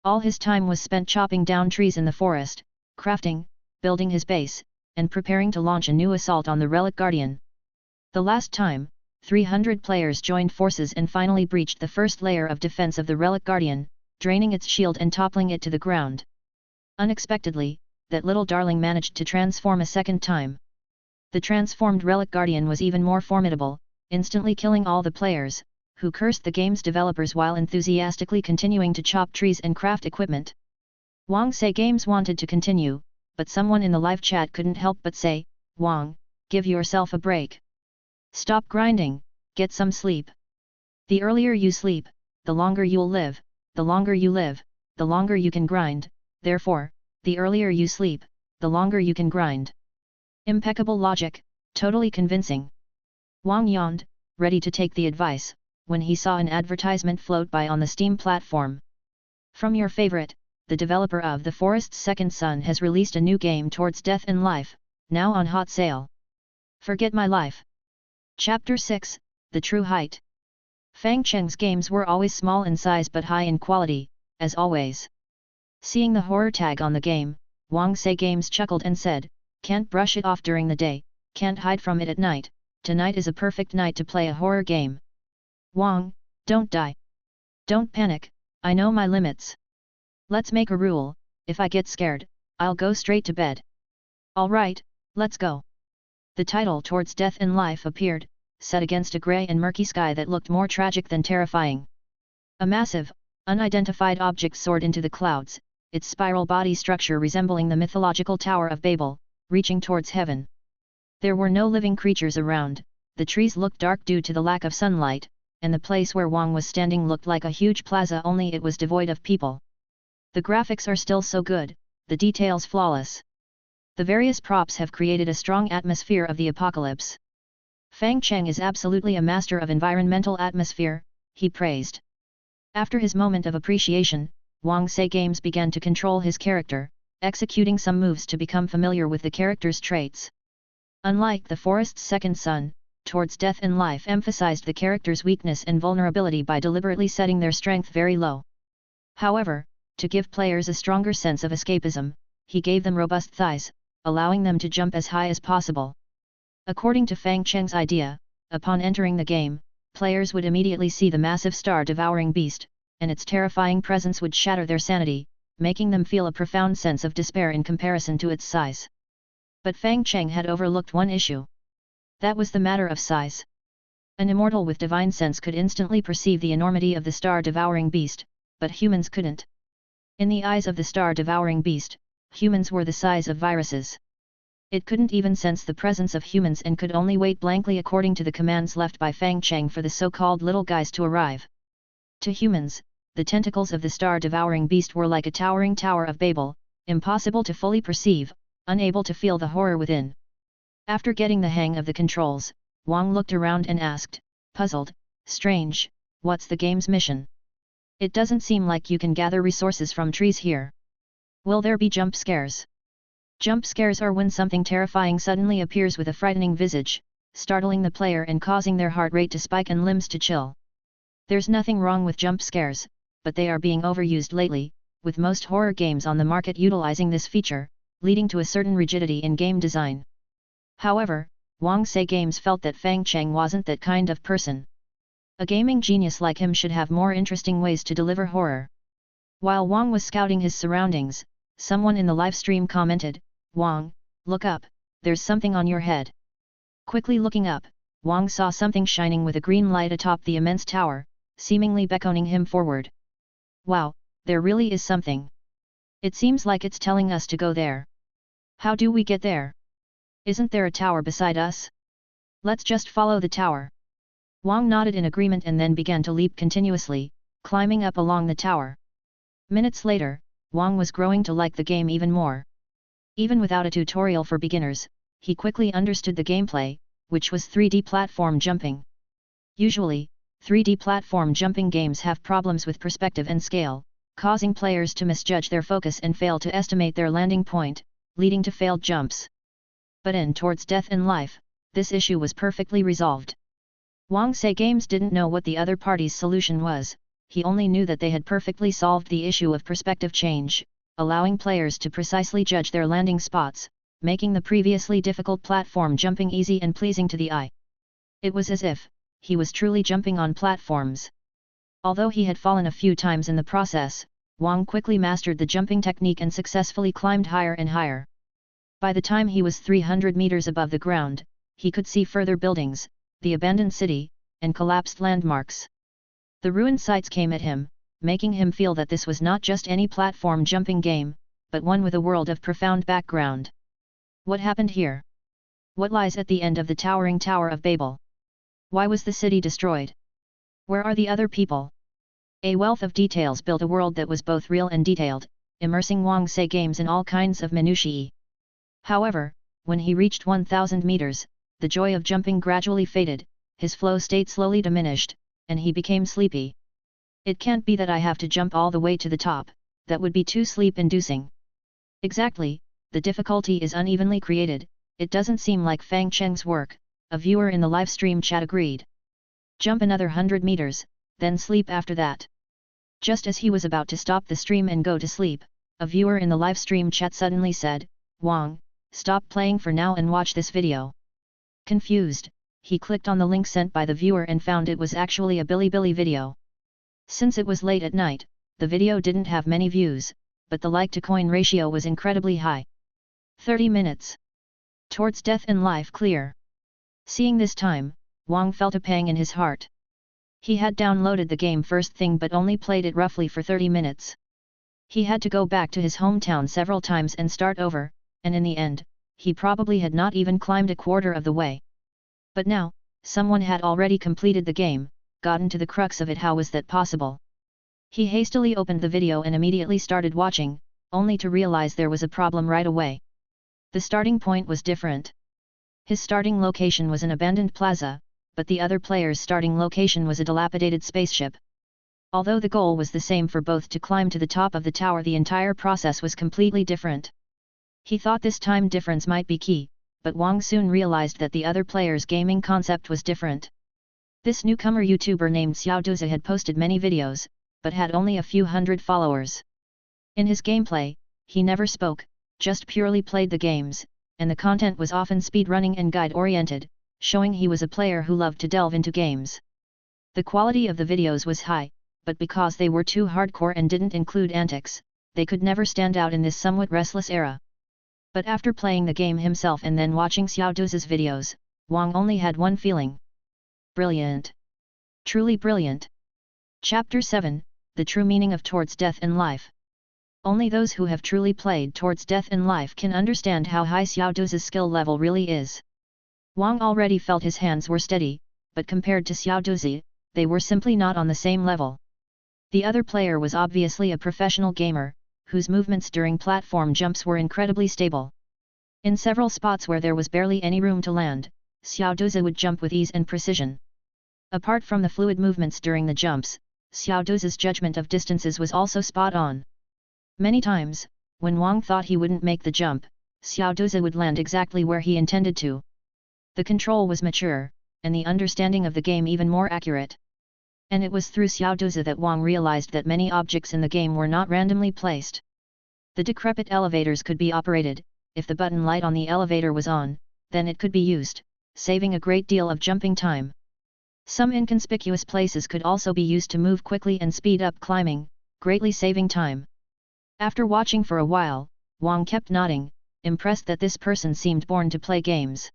All his time was spent chopping down trees in the forest, crafting, building his base, and preparing to launch a new assault on the Relic Guardian. The last time, 300 players joined forces and finally breached the first layer of defense of the Relic Guardian, draining its shield and toppling it to the ground. Unexpectedly, that little darling managed to transform a second time. The transformed Relic Guardian was even more formidable, instantly killing all the players, who cursed the game's developers while enthusiastically continuing to chop trees and craft equipment. Wang Sei Games wanted to continue, but someone in the live chat couldn't help but say, "Wang, give yourself a break. Stop grinding, get some sleep. The earlier you sleep, the longer you'll live, the longer you live, the longer you can grind, therefore, the earlier you sleep, the longer you can grind." Impeccable logic, totally convincing. Wang yawned, ready to take the advice, when he saw an advertisement float by on the Steam platform. From your favorite, the developer of The Forest's Second Son has released a new game Towards Death in Life, now on hot sale. Forget my life. Chapter 6, The True Height. Fang Cheng's games were always small in size but high in quality, as always. Seeing the horror tag on the game, Wang Sei Games chuckled and said, "Can't brush it off during the day, can't hide from it at night, tonight is a perfect night to play a horror game." "Wang, don't die. Don't panic, I know my limits. Let's make a rule, if I get scared, I'll go straight to bed." "Alright, let's go." The title Towards Death in Life appeared, set against a grey and murky sky that looked more tragic than terrifying. A massive, unidentified object soared into the clouds, its spiral body structure resembling the mythological Tower of Babel, reaching towards heaven. There were no living creatures around, the trees looked dark due to the lack of sunlight, and the place where Wang was standing looked like a huge plaza, only it was devoid of people. The graphics are still so good, the details flawless. The various props have created a strong atmosphere of the apocalypse. Fang Cheng is absolutely a master of environmental atmosphere, he praised. After his moment of appreciation, Wang Sei Games began to control his character, executing some moves to become familiar with the character's traits. Unlike The Forest's Second Son, Towards Death in Life emphasized the character's weakness and vulnerability by deliberately setting their strength very low. However, to give players a stronger sense of escapism, he gave them robust thighs, allowing them to jump as high as possible. According to Fang Cheng's idea, upon entering the game, players would immediately see the massive star-devouring beast, and its terrifying presence would shatter their sanity, making them feel a profound sense of despair in comparison to its size. But Fang Cheng had overlooked one issue. That was the matter of size. An immortal with divine sense could instantly perceive the enormity of the star-devouring beast, but humans couldn't. In the eyes of the star-devouring beast, humans were the size of viruses. It couldn't even sense the presence of humans and could only wait blankly according to the commands left by Fang Cheng for the so-called little guys to arrive. To humans, the tentacles of the star-devouring beast were like a towering Tower of Babel, impossible to fully perceive, unable to feel the horror within. After getting the hang of the controls, Wang looked around and asked, puzzled, "Strange, what's the game's mission? It doesn't seem like you can gather resources from trees here. Will there be jump scares?" Jump scares are when something terrifying suddenly appears with a frightening visage, startling the player and causing their heart rate to spike and limbs to chill. There's nothing wrong with jump scares, but they are being overused lately, with most horror games on the market utilizing this feature, leading to a certain rigidity in game design. However, Wang Sei Games felt that Fang Cheng wasn't that kind of person. A gaming genius like him should have more interesting ways to deliver horror. While Wang was scouting his surroundings, someone in the live stream commented, "Wang, look up, there's something on your head. Quickly looking up, Wang saw something shining with a green light atop the immense tower, seemingly beckoning him forward. Wow, there really is something. It seems like it's telling us to go there. How do we get there? Isn't there a tower beside us? Let's just follow the tower. Wang nodded in agreement and then began to leap continuously, climbing up along the tower. Minutes later, Wang was growing to like the game even more. Even without a tutorial for beginners, he quickly understood the gameplay, which was 3D platform jumping. Usually, 3D platform jumping games have problems with perspective and scale, causing players to misjudge their focus and fail to estimate their landing point, leading to failed jumps. But in Towards Death in Life, this issue was perfectly resolved. Wang Sei Games didn't know what the other party's solution was, he only knew that they had perfectly solved the issue of perspective change, allowing players to precisely judge their landing spots, making the previously difficult platform jumping easy and pleasing to the eye. It was as if he was truly jumping on platforms. Although he had fallen a few times in the process, Wang quickly mastered the jumping technique and successfully climbed higher and higher. By the time he was 300 meters above the ground, he could see further buildings, the abandoned city, and collapsed landmarks. The ruined sites came at him, making him feel that this was not just any platform jumping game, but one with a world of profound background. What happened here? What lies at the end of the towering Tower of Babel? Why was the city destroyed? Where are the other people? A wealth of details built a world that was both real and detailed, immersing Wang Sei Games in all kinds of minutiae. However, when he reached 1000 meters, the joy of jumping gradually faded, his flow state slowly diminished, and he became sleepy. It can't be that I have to jump all the way to the top, that would be too sleep-inducing. Exactly, the difficulty is unevenly created, it doesn't seem like Fang Cheng's work, a viewer in the live stream chat agreed. Jump another 100 meters, then sleep after that. Just as he was about to stop the stream and go to sleep, a viewer in the live stream chat suddenly said, "Wang, stop playing for now and watch this video." Confused, he clicked on the link sent by the viewer and found it was actually a Bilibili video. Since it was late at night, the video didn't have many views, but the like-to-coin ratio was incredibly high. 30 minutes. Towards Death in Life clear. Seeing this time, Wang felt a pang in his heart. He had downloaded the game first thing but only played it roughly for 30 minutes. He had to go back to his hometown several times and start over, and in the end, he probably had not even climbed a quarter of the way. But now, someone had already completed the game, gotten to the crux of it. How was that possible? He hastily opened the video and immediately started watching, only to realize there was a problem right away. The starting point was different. His starting location was an abandoned plaza, but the other player's starting location was a dilapidated spaceship. Although the goal was the same for both, to climb to the top of the tower, the entire process was completely different. He thought this time difference might be key, but Wang soon realized that the other player's gaming concept was different. This newcomer YouTuber named Xiao Duzi had posted many videos, but had only a few hundred followers. In his gameplay, he never spoke, just purely played the games, and the content was often speedrunning and guide-oriented, showing he was a player who loved to delve into games. The quality of the videos was high, but because they were too hardcore and didn't include antics, they could never stand out in this somewhat restless era. But after playing the game himself and then watching Xiao Duzi's videos, Wang only had one feeling. Brilliant. Truly brilliant. Chapter 7, The True Meaning of Towards Death in Life. Only those who have truly played Towards Death in Life can understand how high Xiao Duzi's skill level really is. Wang already felt his hands were steady, but compared to Xiao Duzi, they were simply not on the same level. The other player was obviously a professional gamer, whose movements during platform jumps were incredibly stable. In several spots where there was barely any room to land, Xiao Duzi would jump with ease and precision. Apart from the fluid movements during the jumps, Xiao Duzi's judgment of distances was also spot on. Many times, when Wang thought he wouldn't make the jump, Xiao Duzi would land exactly where he intended to. The control was mature, and the understanding of the game even more accurate. And it was through Xiao Duzi that Wang realized that many objects in the game were not randomly placed. The decrepit elevators could be operated. If the button light on the elevator was on, then it could be used, saving a great deal of jumping time. Some inconspicuous places could also be used to move quickly and speed up climbing, greatly saving time. After watching for a while, Wang kept nodding, impressed that this person seemed born to play games.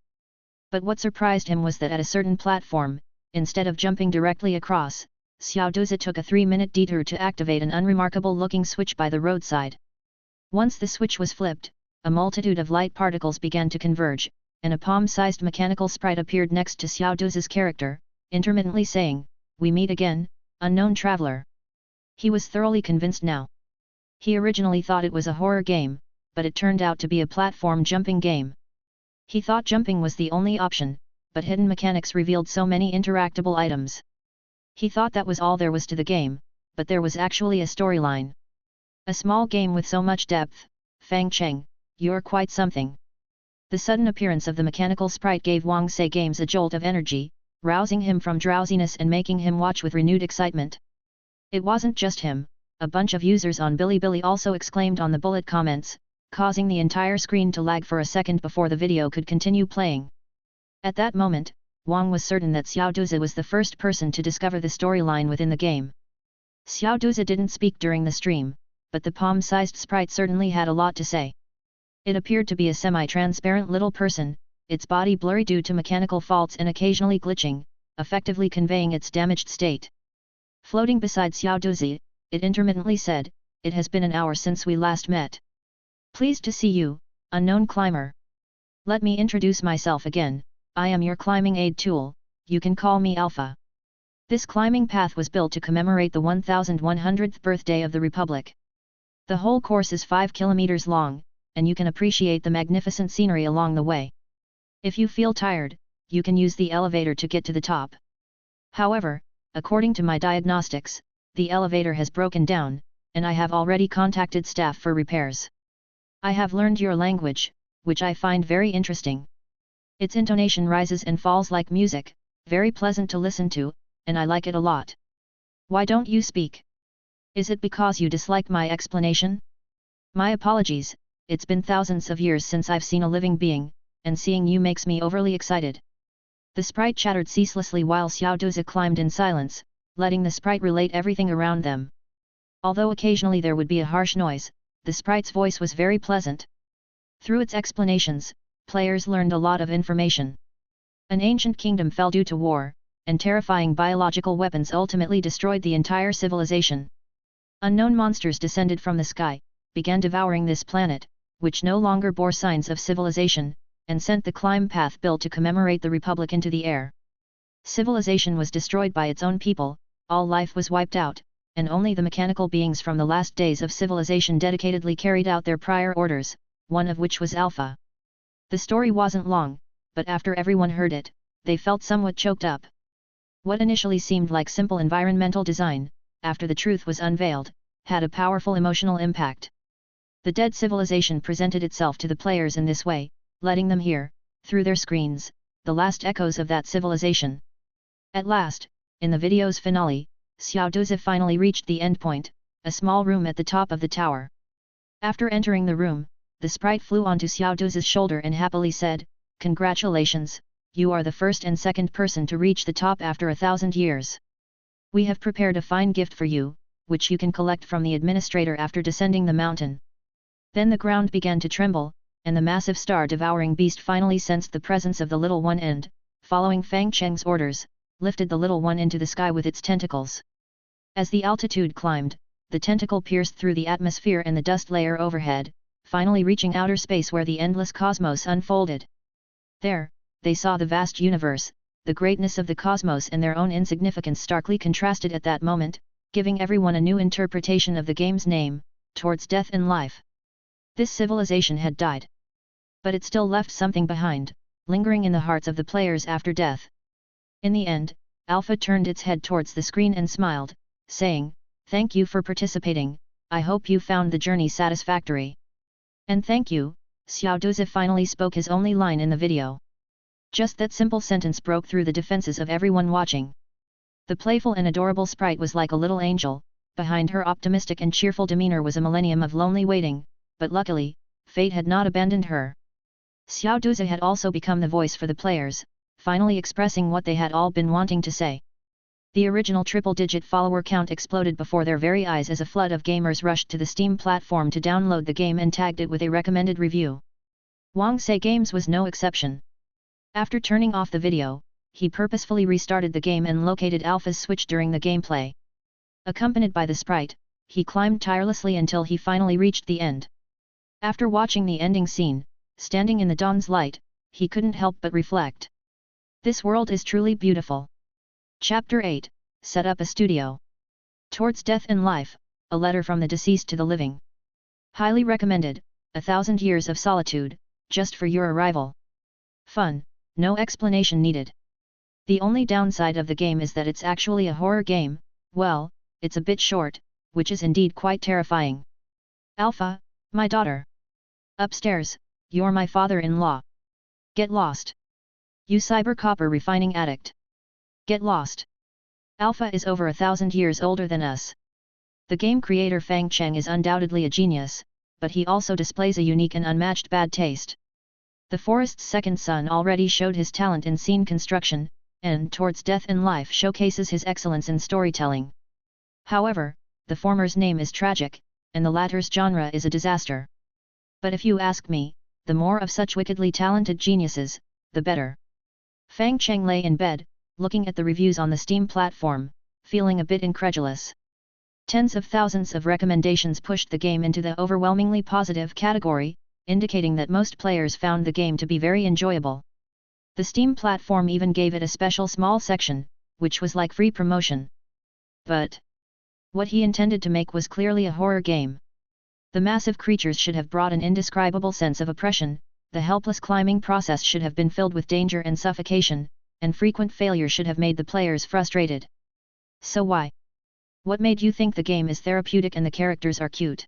But what surprised him was that at a certain platform, instead of jumping directly across, Xiao Duzi took a 3-minute detour to activate an unremarkable-looking switch by the roadside. Once the switch was flipped, a multitude of light particles began to converge, and a palm-sized mechanical sprite appeared next to Xiao Duzi's character, intermittently saying, "We meet again, unknown traveler." He was thoroughly convinced now. He originally thought it was a horror game, but it turned out to be a platform jumping game. He thought jumping was the only option, but hidden mechanics revealed so many interactable items. He thought that was all there was to the game, but there was actually a storyline. A small game with so much depth. Fang Cheng, you're quite something. The sudden appearance of the mechanical sprite gave Wang Sei Games a jolt of energy, rousing him from drowsiness and making him watch with renewed excitement. It wasn't just him, a bunch of users on Bilibili also exclaimed on the bullet comments, causing the entire screen to lag for a second before the video could continue playing. At that moment, Wang was certain that Xiao Duzi was the first person to discover the storyline within the game. Xiao Duzi didn't speak during the stream, but the palm-sized sprite certainly had a lot to say. It appeared to be a semi-transparent little person, its body blurry due to mechanical faults and occasionally glitching, effectively conveying its damaged state. Floating beside Xiao Duzi, it intermittently said, "It has been an hour since we last met. Pleased to see you, unknown climber. Let me introduce myself again, I am your climbing aid tool, you can call me Alpha." This climbing path was built to commemorate the 1100th birthday of the Republic. The whole course is 5 kilometers long, and you can appreciate the magnificent scenery along the way. If you feel tired, you can use the elevator to get to the top. However, according to my diagnostics, the elevator has broken down, and I have already contacted staff for repairs. I have learned your language, which I find very interesting. Its intonation rises and falls like music, very pleasant to listen to, and I like it a lot. Why don't you speak? Is it because you dislike my explanation? My apologies, it's been thousands of years since I've seen a living being, and seeing you makes me overly excited. The sprite chattered ceaselessly while Xiao Duzi climbed in silence, letting the sprite relate everything around them. Although occasionally there would be a harsh noise, the sprite's voice was very pleasant. Through its explanations, players learned a lot of information. An ancient kingdom fell due to war, and terrifying biological weapons ultimately destroyed the entire civilization. Unknown monsters descended from the sky, began devouring this planet, which no longer bore signs of civilization, and sent the climb path built to commemorate the Republic into the air. Civilization was destroyed by its own people, all life was wiped out, and only the mechanical beings from the last days of civilization dedicatedly carried out their prior orders, one of which was Alpha. The story wasn't long, but after everyone heard it, they felt somewhat choked up. What initially seemed like simple environmental design, after the truth was unveiled, had a powerful emotional impact. The dead civilization presented itself to the players in this way, letting them hear, through their screens, the last echoes of that civilization. At last, in the video's finale, Xiao Duzi finally reached the endpoint, a small room at the top of the tower. After entering the room, the sprite flew onto Xiao Duzi's shoulder and happily said, "Congratulations, you are the first and second person to reach the top after 1,000 years. We have prepared a fine gift for you, which you can collect from the administrator after descending the mountain." Then the ground began to tremble, and the massive star-devouring beast finally sensed the presence of the little one and, following Fang Cheng's orders, lifted the little one into the sky with its tentacles. As the altitude climbed, the tentacle pierced through the atmosphere and the dust layer overhead, finally reaching outer space where the endless cosmos unfolded. There, they saw the vast universe, the greatness of the cosmos and their own insignificance starkly contrasted at that moment, giving everyone a new interpretation of the game's name, Towards Death and Life. This civilization had died. But it still left something behind, lingering in the hearts of the players after death. In the end, Alpha turned its head towards the screen and smiled, saying, "Thank you for participating, I hope you found the journey satisfactory." "And thank you," Xiao Duzi finally spoke his only line in the video. Just that simple sentence broke through the defenses of everyone watching. The playful and adorable sprite was like a little angel, behind her optimistic and cheerful demeanor was a millennium of lonely waiting, but luckily, fate had not abandoned her. Xiao Duzi had also become the voice for the players, finally expressing what they had all been wanting to say. The original triple-digit follower count exploded before their very eyes as a flood of gamers rushed to the Steam platform to download the game and tagged it with a recommended review. Wang Sei Games was no exception. After turning off the video, he purposefully restarted the game and located Alpha's switch during the gameplay. Accompanied by the sprite, he climbed tirelessly until he finally reached the end. After watching the ending scene, standing in the dawn's light, he couldn't help but reflect. This world is truly beautiful. Chapter 8, Set up a studio. Towards Death and Life, a letter from the deceased to the living. Highly recommended, 1,000 years of solitude, just for your arrival. Fun, no explanation needed. The only downside of the game is that it's actually a horror game. Well, it's a bit short, which is indeed quite terrifying. Alpha, my daughter. Upstairs, you're my father-in-law. Get lost. You cyber copper refining addict. Get lost. Alpha is over 1,000 years older than us. The game creator Fang Cheng is undoubtedly a genius, but he also displays a unique and unmatched bad taste. The Forest's second son already showed his talent in scene construction, and Towards Death and Life showcases his excellence in storytelling. However, the former's name is tragic, and the latter's genre is a disaster. But if you ask me, the more of such wickedly talented geniuses, the better. Fang Cheng lay in bed, looking at the reviews on the Steam platform, feeling a bit incredulous. Tens of thousands of recommendations pushed the game into the overwhelmingly positive category, indicating that most players found the game to be very enjoyable. The Steam platform even gave it a special small section, which was like free promotion. But what he intended to make was clearly a horror game. The massive creatures should have brought an indescribable sense of oppression, the helpless climbing process should have been filled with danger and suffocation, and frequent failure should have made the players frustrated. So why? What made you think the game is therapeutic and the characters are cute?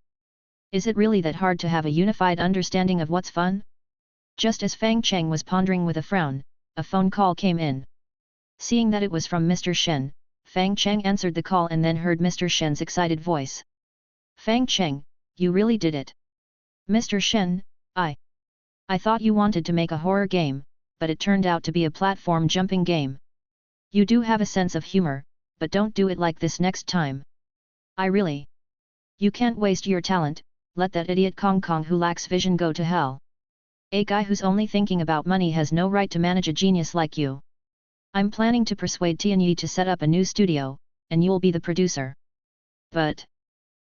Is it really that hard to have a unified understanding of what's fun? Just as Fang Cheng was pondering with a frown, a phone call came in. Seeing that it was from Mr. Shen, Fang Cheng answered the call and then heard Mr. Shen's excited voice. Fang Cheng, you really did it. Mr. Shen, I thought you wanted to make a horror game, but it turned out to be a platform jumping game. You do have a sense of humor, but don't do it like this next time. You can't waste your talent, let that idiot Kong Kong who lacks vision go to hell. A guy who's only thinking about money has no right to manage a genius like you. I'm planning to persuade Tianyi to set up a new studio, and you'll be the producer. But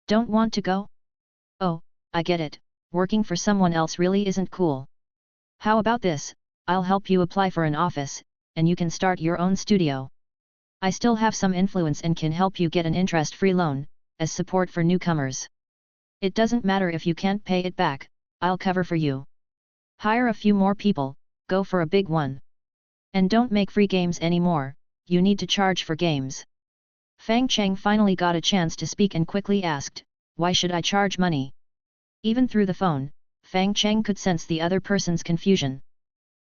don't want to go? Oh, I get it, working for someone else really isn't cool. How about this, I'll help you apply for an office, and you can start your own studio. I still have some influence and can help you get an interest-free loan, as support for newcomers. It doesn't matter if you can't pay it back, I'll cover for you. Hire a few more people, go for a big one. And don't make free games anymore, you need to charge for games. Fang Cheng finally got a chance to speak and quickly asked, why should I charge money? Even through the phone, Fang Cheng could sense the other person's confusion.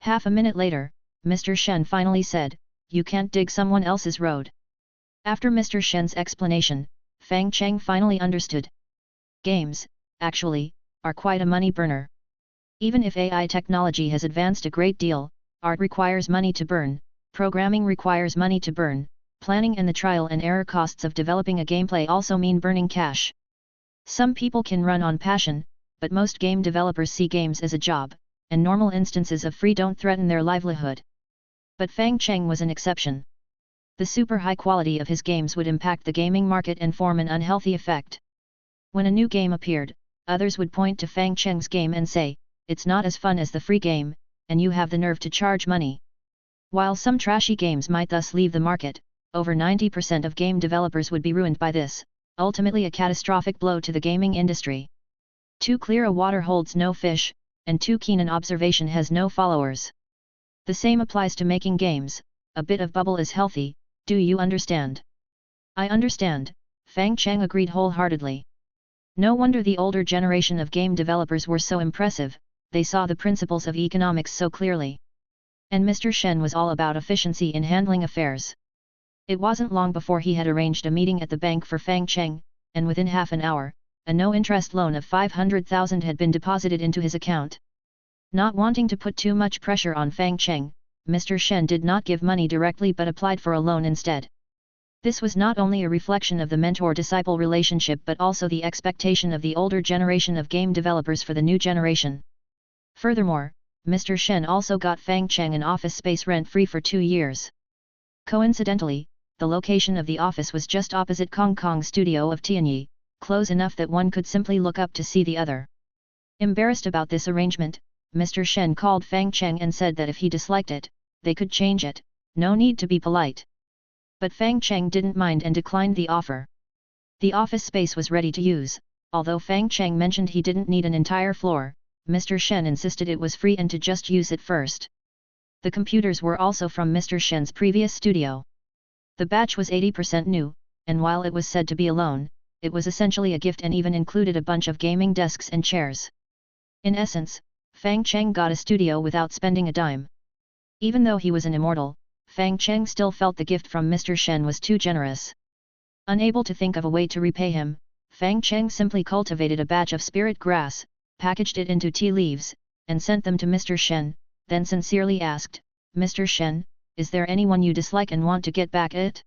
Half a minute later, Mr. Shen finally said, you can't dig someone else's road. After Mr. Shen's explanation, Fang Cheng finally understood. Games, actually, are quite a money burner. Even if AI technology has advanced a great deal, art requires money to burn, programming requires money to burn, planning and the trial and error costs of developing a gameplay also mean burning cash. Some people can run on passion, but most game developers see games as a job, and normal instances of free don't threaten their livelihood. But Fang Cheng was an exception. The super high quality of his games would impact the gaming market and form an unhealthy effect. When a new game appeared, others would point to Fang Cheng's game and say, it's not as fun as the free game, and you have the nerve to charge money. While some trashy games might thus leave the market, over 90% of game developers would be ruined by this, ultimately a catastrophic blow to the gaming industry. Too clear a water holds no fish, and too keen an observation has no followers. The same applies to making games, a bit of bubble is healthy, do you understand? I understand, Fang Cheng agreed wholeheartedly. No wonder the older generation of game developers were so impressive, they saw the principles of economics so clearly. And Mr. Shen was all about efficiency in handling affairs. It wasn't long before he had arranged a meeting at the bank for Fang Cheng, and within half an hour, a no-interest loan of 500,000 had been deposited into his account. Not wanting to put too much pressure on Fang Cheng, Mr. Shen did not give money directly but applied for a loan instead. This was not only a reflection of the mentor-disciple relationship but also the expectation of the older generation of game developers for the new generation. Furthermore, Mr. Shen also got Fang Cheng an office space rent-free for 2 years. Coincidentally, the location of the office was just opposite Kong Kong studio of Tianyi, close enough that one could simply look up to see the other. Embarrassed about this arrangement, Mr. Shen called Fang Cheng and said that if he disliked it, they could change it, no need to be polite. But Fang Cheng didn't mind and declined the offer. The office space was ready to use, although Fang Cheng mentioned he didn't need an entire floor, Mr. Shen insisted it was free and to just use it first. The computers were also from Mr. Shen's previous studio. The batch was 80% new, and while it was said to be a loan, it was essentially a gift and even included a bunch of gaming desks and chairs. In essence, Fang Cheng got a studio without spending a dime. Even though he was an immortal, Fang Cheng still felt the gift from Mr. Shen was too generous. Unable to think of a way to repay him, Fang Cheng simply cultivated a batch of spirit grass, packaged it into tea leaves, and sent them to Mr. Shen, then sincerely asked, "Mr. Shen, is there anyone you dislike and want to get back at?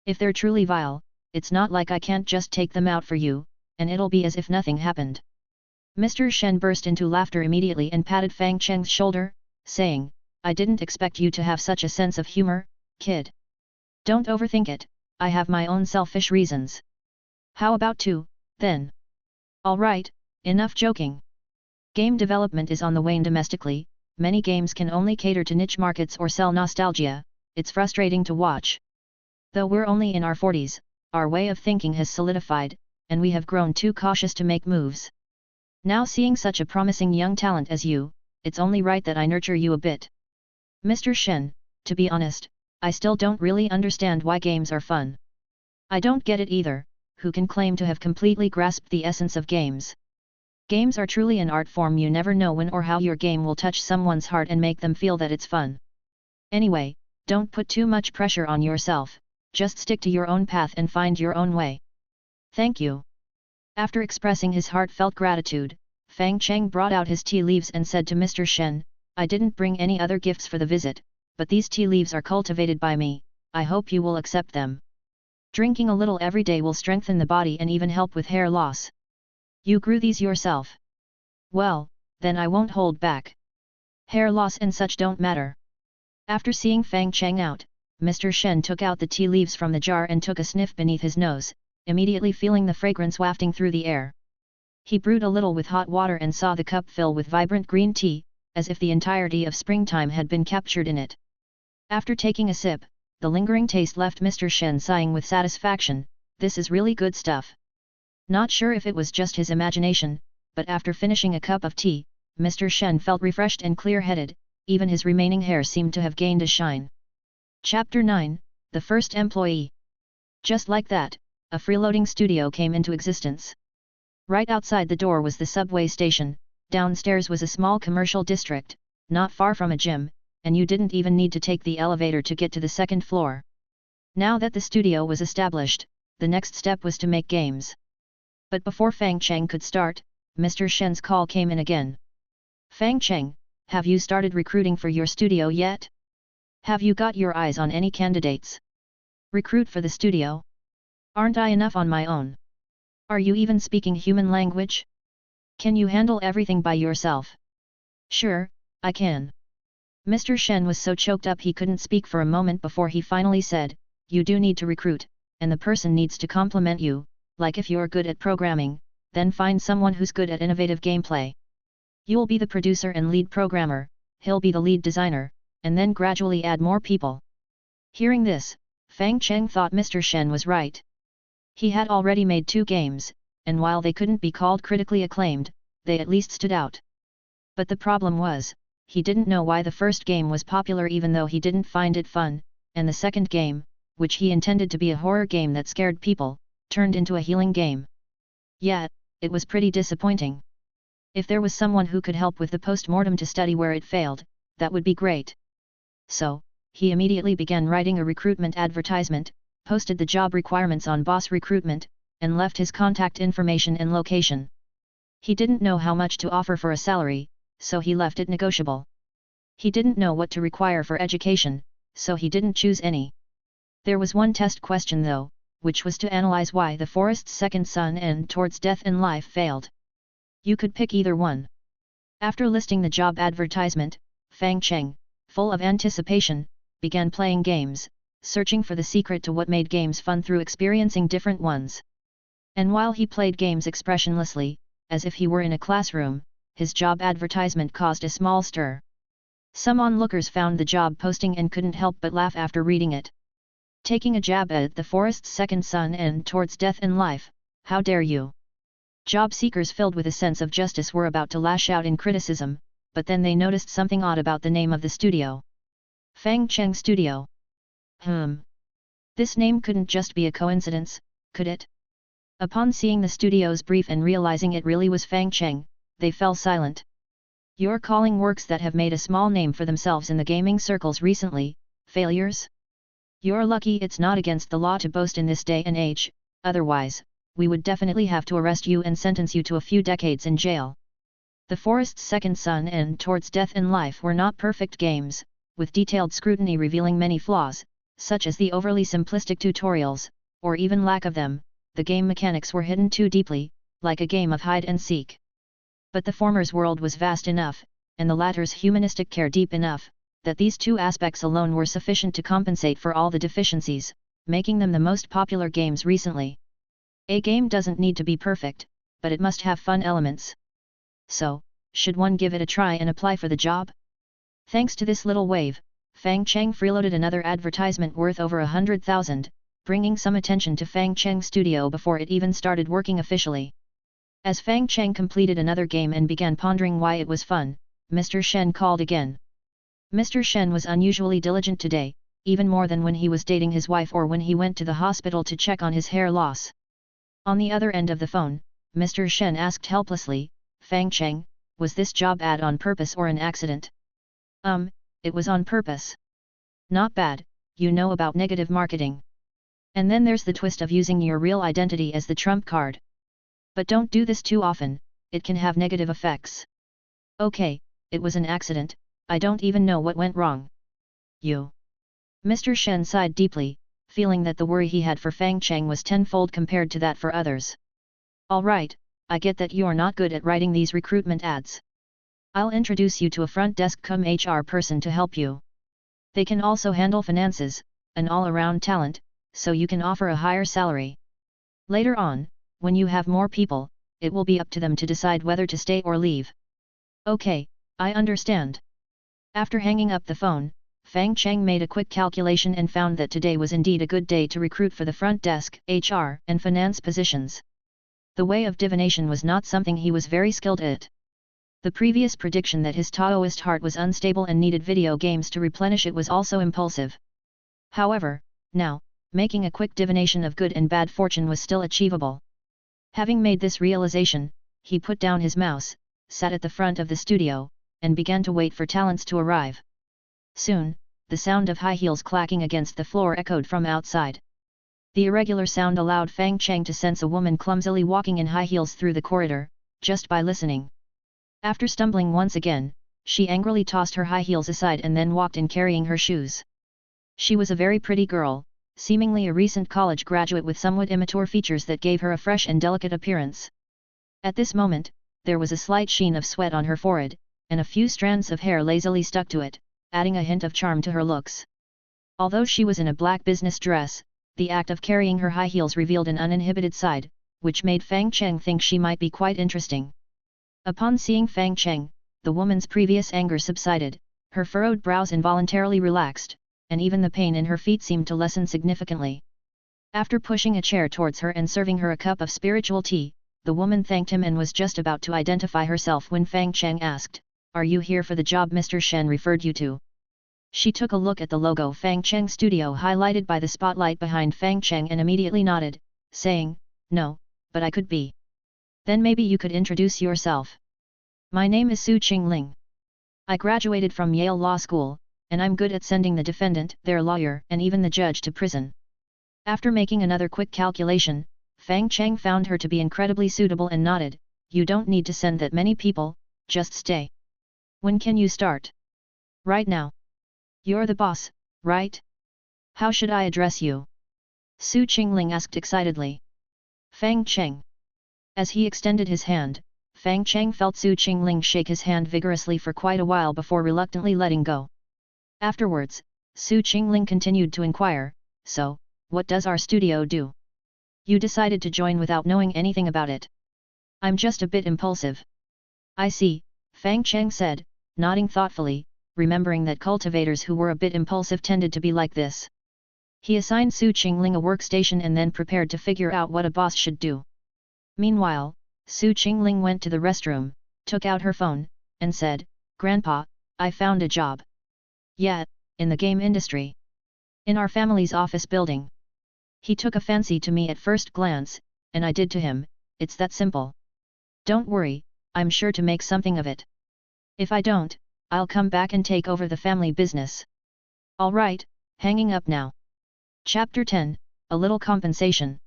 If they're truly vile, it's not like I can't just take them out for you, and it'll be as if nothing happened." Mr. Shen burst into laughter immediately and patted Fang Cheng's shoulder, saying, "I didn't expect you to have such a sense of humor, kid. Don't overthink it, I have my own selfish reasons. How about 2, then? Alright, enough joking. Game development is on the wane domestically, many games can only cater to niche markets or sell nostalgia, it's frustrating to watch. Though we're only in our 40s, our way of thinking has solidified, and we have grown too cautious to make moves. Now seeing such a promising young talent as you, it's only right that I nurture you a bit. Mr. Shen, to be honest, I still don't really understand why games are fun. I don't get it either, who can claim to have completely grasped the essence of games? Games are truly an art form, you never know when or how your game will touch someone's heart and make them feel that it's fun. Anyway, don't put too much pressure on yourself, just stick to your own path and find your own way. Thank you." After expressing his heartfelt gratitude, Fang Cheng brought out his tea leaves and said to Mr. Shen, "I didn't bring any other gifts for the visit, but these tea leaves are cultivated by me, I hope you will accept them. Drinking a little every day will strengthen the body and even help with hair loss. You grew these yourself? Well, then I won't hold back. Hair loss and such don't matter." After seeing Fang Cheng out, Mr. Shen took out the tea leaves from the jar and took a sniff beneath his nose, immediately feeling the fragrance wafting through the air. He brewed a little with hot water and saw the cup fill with vibrant green tea, as if the entirety of springtime had been captured in it. After taking a sip, the lingering taste left Mr. Shen sighing with satisfaction, "This is really good stuff." Not sure if it was just his imagination, but after finishing a cup of tea, Mr. Shen felt refreshed and clear-headed, even his remaining hair seemed to have gained a shine. Chapter 9, The First Employee. Just like that, a freeloading studio came into existence. Right outside the door was the subway station, downstairs was a small commercial district, not far from a gym, and you didn't even need to take the elevator to get to the second floor. Now that the studio was established, the next step was to make games. But before Fang Cheng could start, Mr. Shen's call came in again. "Fang Cheng, have you started recruiting for your studio yet? Have you got your eyes on any candidates? Recruit for the studio? Aren't I enough on my own? Are you even speaking human language? Can you handle everything by yourself?" "Sure, I can." Mr. Shen was so choked up he couldn't speak for a moment before he finally said, "You do need to recruit, and the person needs to complement you, like if you're good at programming, then find someone who's good at innovative gameplay. You'll be the producer and lead programmer, he'll be the lead designer, and then gradually add more people." Hearing this, Fang Cheng thought Mr. Shen was right. He had already made 2 games, and while they couldn't be called critically acclaimed, they at least stood out. But the problem was, he didn't know why the first game was popular even though he didn't find it fun, and the second game, which he intended to be a horror game that scared people, turned into a healing game. Yet, it was pretty disappointing. If there was someone who could help with the post-mortem to study where it failed, that would be great. So, he immediately began writing a recruitment advertisement, posted the job requirements on Boss Recruitment, and left his contact information and location. He didn't know how much to offer for a salary, so he left it negotiable. He didn't know what to require for education, so he didn't choose any. There was one test question though, which was to analyze why the forest's second son and towards death in life failed. You could pick either one. After listing the job advertisement, Fang Cheng, full of anticipation, began playing games, searching for the secret to what made games fun through experiencing different ones. And while he played games expressionlessly, as if he were in a classroom, his job advertisement caused a small stir. Some onlookers found the job posting and couldn't help but laugh after reading it. Taking a jab at the forest's second son and towards death in life, how dare you? Job seekers filled with a sense of justice were about to lash out in criticism, but then they noticed something odd about the name of the studio. Fang Cheng Studio. This name couldn't just be a coincidence, could it? Upon seeing the studio's brief and realizing it really was Fang Cheng, they fell silent. You're calling works that have made a small name for themselves in the gaming circles recently, failures? You're lucky it's not against the law to boast in this day and age, otherwise, we would definitely have to arrest you and sentence you to a few decades in jail. The Forest's Second Son and Towards Death in Life were not perfect games, with detailed scrutiny revealing many flaws, such as the overly simplistic tutorials, or even lack of them. The game mechanics were hidden too deeply, like a game of hide and seek. But the former's world was vast enough, and the latter's humanistic care deep enough, that these two aspects alone were sufficient to compensate for all the deficiencies, making them the most popular games recently. A game doesn't need to be perfect, but it must have fun elements. So, should one give it a try and apply for the job? Thanks to this little wave, Fang Cheng freeloaded another advertisement worth over 100,000, bringing some attention to Fang Cheng Studio before it even started working officially. As Fang Cheng completed another game and began pondering why it was fun, Mr. Shen called again. Mr. Shen was unusually diligent today, even more than when he was dating his wife or when he went to the hospital to check on his hair loss. On the other end of the phone, Mr. Shen asked helplessly, Fang Cheng, was this job ad on purpose or an accident? It was on purpose. Not bad, you know about negative marketing. And then there's the twist of using your real identity as the trump card. But don't do this too often, it can have negative effects. Okay, it was an accident, I don't even know what went wrong. You. Mr. Shen sighed deeply, feeling that the worry he had for Fang Cheng was tenfold compared to that for others. Alright, I get that you're not good at writing these recruitment ads. I'll introduce you to a front desk cum HR person to help you. They can also handle finances, an all-around talent, so you can offer a higher salary. Later on, when you have more people, it will be up to them to decide whether to stay or leave. Okay, I understand. After hanging up the phone, Fang Cheng made a quick calculation and found that today was indeed a good day to recruit for the front desk, HR, and finance positions. The way of divination was not something he was very skilled at. The previous prediction that his Taoist heart was unstable and needed video games to replenish it was also impulsive. However, now, making a quick divination of good and bad fortune was still achievable. Having made this realization, he put down his mouse, sat at the front of the studio, and began to wait for talents to arrive. Soon, the sound of high heels clacking against the floor echoed from outside. The irregular sound allowed Fang Cheng to sense a woman clumsily walking in high heels through the corridor, just by listening. After stumbling once again, she angrily tossed her high heels aside and then walked in carrying her shoes. She was a very pretty girl, seemingly a recent college graduate with somewhat immature features that gave her a fresh and delicate appearance. At this moment, there was a slight sheen of sweat on her forehead, and a few strands of hair lazily stuck to it, adding a hint of charm to her looks. Although she was in a black business dress, the act of carrying her high heels revealed an uninhibited side, which made Fang Cheng think she might be quite interesting. Upon seeing Fang Cheng, the woman's previous anger subsided, her furrowed brows involuntarily relaxed, and even the pain in her feet seemed to lessen significantly. After pushing a chair towards her and serving her a cup of spiritual tea, the woman thanked him and was just about to identify herself when Fang Cheng asked, "Are you here for the job Mr. Shen referred you to?" She took a look at the logo Fang Cheng Studio highlighted by the spotlight behind Fang Cheng and immediately nodded, saying, "No, but I could be." "Then maybe you could introduce yourself." "My name is Su Qingling. I graduated from Yale Law School, and I'm good at sending the defendant, their lawyer, and even the judge to prison." After making another quick calculation, Fang Cheng found her to be incredibly suitable and nodded, "You don't need to send that many people, just stay." "When can you start?" "Right now." "You're the boss, right? How should I address you?" Su Qingling asked excitedly. "Fang Cheng." As he extended his hand, Fang Cheng felt Su Qingling shake his hand vigorously for quite a while before reluctantly letting go. Afterwards, Su Qingling continued to inquire, "So, what does our studio do? You decided to join without knowing anything about it." "I'm just a bit impulsive." "I see," Fang Cheng said, nodding thoughtfully, remembering that cultivators who were a bit impulsive tended to be like this. He assigned Su Qingling a workstation and then prepared to figure out what a boss should do. Meanwhile, Su Qingling went to the restroom, took out her phone, and said, "Grandpa, I found a job." "Yeah, in the game industry. In our family's office building. He took a fancy to me at first glance, and I did to him, it's that simple. Don't worry, I'm sure to make something of it. If I don't, I'll come back and take over the family business." "Alright, hanging up now." Chapter 10, A Little Compensation.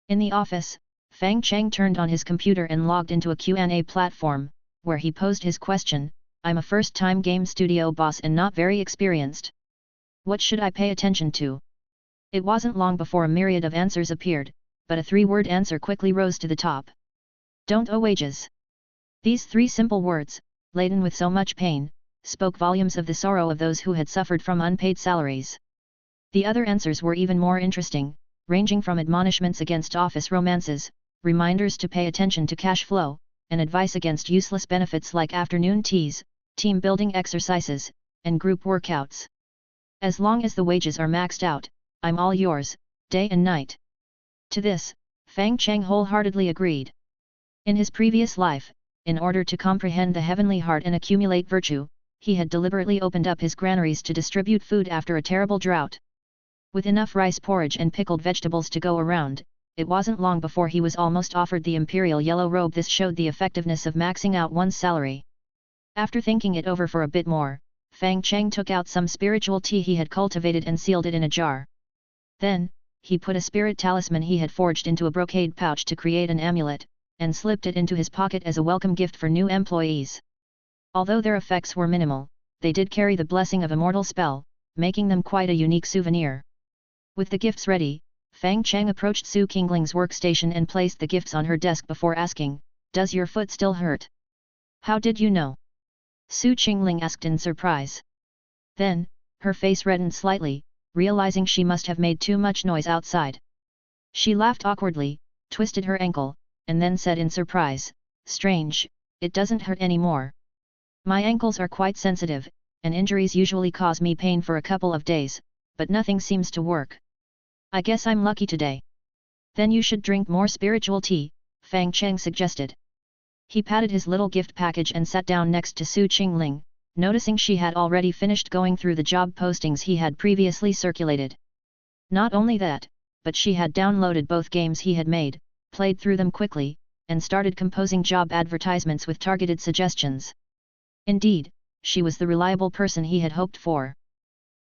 In the office, Fang Cheng turned on his computer and logged into a Q&A platform, where he posed his question, "I'm a first-time game studio boss and not very experienced. What should I pay attention to?" It wasn't long before a myriad of answers appeared, but a 3-word answer quickly rose to the top. "Don't owe wages." These 3 simple words, laden with so much pain, spoke volumes of the sorrow of those who had suffered from unpaid salaries. The other answers were even more interesting, ranging from admonishments against office romances, reminders to pay attention to cash flow, and advice against useless benefits like afternoon teas, team-building exercises, and group workouts. "As long as the wages are maxed out, I'm all yours, day and night." To this, Fang Cheng wholeheartedly agreed. In his previous life, in order to comprehend the heavenly heart and accumulate virtue, he had deliberately opened up his granaries to distribute food after a terrible drought. With enough rice porridge and pickled vegetables to go around, it wasn't long before he was almost offered the imperial yellow robe. This showed the effectiveness of maxing out one's salary. After thinking it over for a bit more, Fang Cheng took out some spiritual tea he had cultivated and sealed it in a jar. Then, he put a spirit talisman he had forged into a brocade pouch to create an amulet, and slipped it into his pocket as a welcome gift for new employees. Although their effects were minimal, they did carry the blessing of Immortal spell, making them quite a unique souvenir. With the gifts ready, Fang Cheng approached Su Qingling's workstation and placed the gifts on her desk before asking, "Does your foot still hurt?" "How did you know?" Su Qingling asked in surprise. Then, her face reddened slightly, realizing she must have made too much noise outside. She laughed awkwardly, twisted her ankle, and then said in surprise, "Strange, it doesn't hurt anymore. My ankles are quite sensitive, and injuries usually cause me pain for a couple of days, but nothing seems to work. I guess I'm lucky today." "Then you should drink more spiritual tea," Fang Cheng suggested. He patted his little gift package and sat down next to Su Qingling, noticing she had already finished going through the job postings he had previously circulated. Not only that, but she had downloaded both games he had made, played through them quickly, and started composing job advertisements with targeted suggestions. Indeed, she was the reliable person he had hoped for.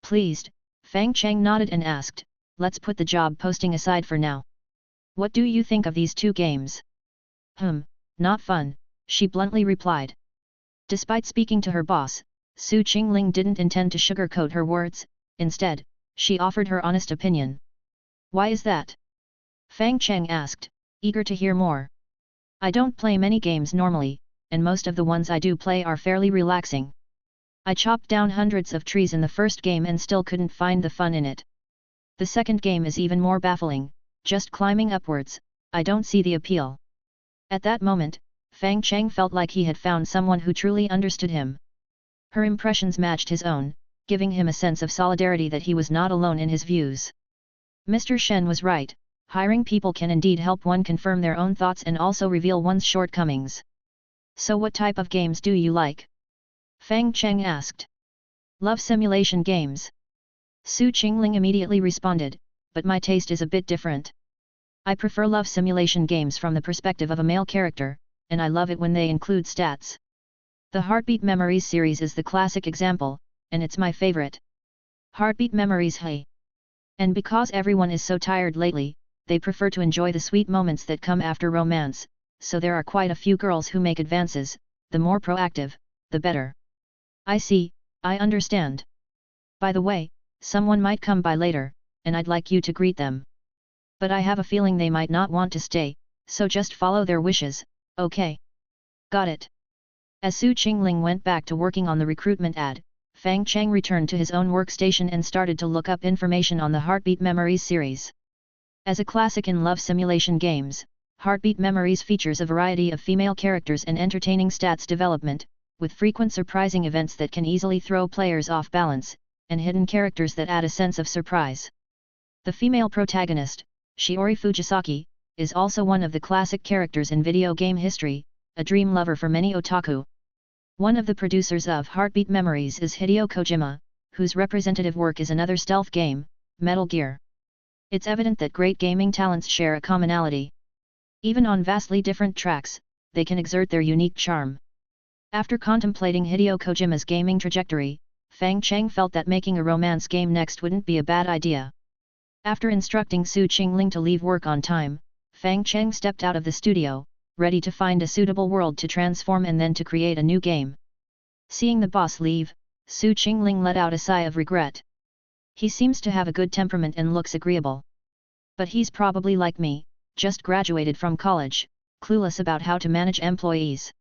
Pleased, Fang Cheng nodded and asked, "Let's put the job posting aside for now. What do you think of these 2 games?" Not fun," she bluntly replied. Despite speaking to her boss, Su Qingling didn't intend to sugarcoat her words. Instead, she offered her honest opinion. "Why is that?" Fang Cheng asked, eager to hear more. "I don't play many games normally, and most of the ones I do play are fairly relaxing. I chopped down hundreds of trees in the first game and still couldn't find the fun in it. The second game is even more baffling, just climbing upwards, I don't see the appeal." At that moment, Fang Cheng felt like he had found someone who truly understood him. Her impressions matched his own, giving him a sense of solidarity that he was not alone in his views. Mr. Shen was right, hiring people can indeed help one confirm their own thoughts and also reveal one's shortcomings. "So what type of games do you like?" Fang Cheng asked. "Love simulation games." Su Qingling immediately responded, "But my taste is a bit different. I prefer love simulation games from the perspective of a male character, and I love it when they include stats. The Heartbeat Memories series is the classic example, and it's my favorite. Heartbeat Memories, hey. And because everyone is so tired lately, they prefer to enjoy the sweet moments that come after romance, so there are quite a few girls who make advances, the more proactive, the better." "I see, I understand. By the way, someone might come by later, and I'd like you to greet them. But I have a feeling they might not want to stay, so just follow their wishes, okay?" Got it. As Su Qingling went back to working on the recruitment ad, Fang Cheng returned to his own workstation and started to look up information on the Heartbeat Memories series. As a classic in love simulation games, Heartbeat Memories features a variety of female characters and entertaining stats development, with frequent surprising events that can easily throw players off balance, and hidden characters that add a sense of surprise. The female protagonist, Shiori Fujisaki, is also one of the classic characters in video game history, a dream lover for many otaku. One of the producers of Heartbeat Memories is Hideo Kojima, whose representative work is another stealth game, Metal Gear. It's evident that great gaming talents share a commonality. Even on vastly different tracks, they can exert their unique charm. After contemplating Hideo Kojima's gaming trajectory, Fang Cheng felt that making a romance game next wouldn't be a bad idea. After instructing Su Qingling to leave work on time, Fang Cheng stepped out of the studio, ready to find a suitable world to transform and then to create a new game. Seeing the boss leave, Su Qingling let out a sigh of regret. He seems to have a good temperament and looks agreeable. But he's probably like me, just graduated from college, clueless about how to manage employees.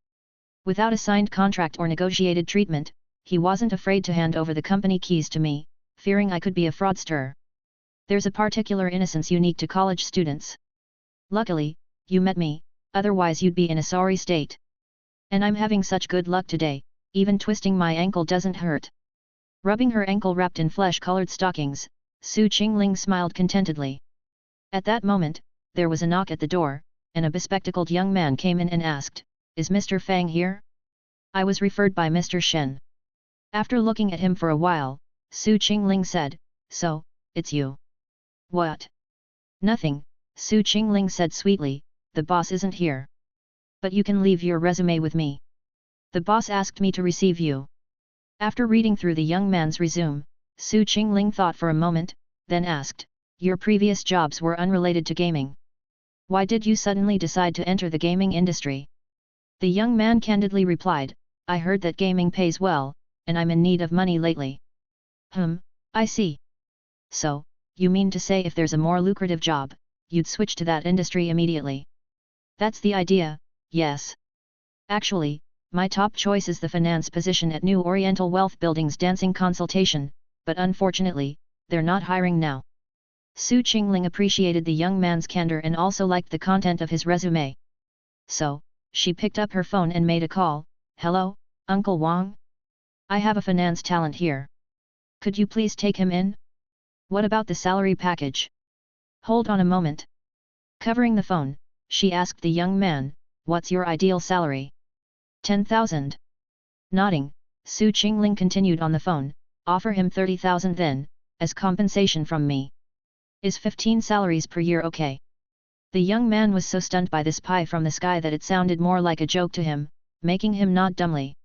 Without a signed contract or negotiated treatment, he wasn't afraid to hand over the company keys to me, fearing I could be a fraudster. There's a particular innocence unique to college students. Luckily, you met me, otherwise you'd be in a sorry state. And I'm having such good luck today, even twisting my ankle doesn't hurt. Rubbing her ankle wrapped in flesh-colored stockings, Su Qingling smiled contentedly. At that moment, there was a knock at the door, and a bespectacled young man came in and asked, "Is Mr. Fang here?" "I was referred by Mr. Shen." After looking at him for a while, Su Qingling said, "So, it's you." "What?" "Nothing," Su Qingling said sweetly, "the boss isn't here. But you can leave your resume with me. The boss asked me to receive you." After reading through the young man's resume, Su Qingling thought for a moment, then asked, "Your previous jobs were unrelated to gaming. Why did you suddenly decide to enter the gaming industry?" The young man candidly replied, "I heard that gaming pays well, and I'm in need of money lately." I see. So, you mean to say if there's a more lucrative job, you'd switch to that industry immediately? That's the idea, yes. Actually, my top choice is the finance position at New Oriental Wealth Building's dancing consultation, but unfortunately, they're not hiring now. Su Qingling appreciated the young man's candor and also liked the content of his resume. So, she picked up her phone and made a call. "Hello, Uncle Wang? I have a finance talent here. Could you please take him in? What about the salary package?" "Hold on a moment." Covering the phone, she asked the young man, "What's your ideal salary?" 10,000. Nodding, Su Qingling continued on the phone, "Offer him 30,000 then, as compensation from me. Is 15 salaries per year okay?" The young man was so stunned by this pie from the sky that it sounded more like a joke to him, making him nod dumbly.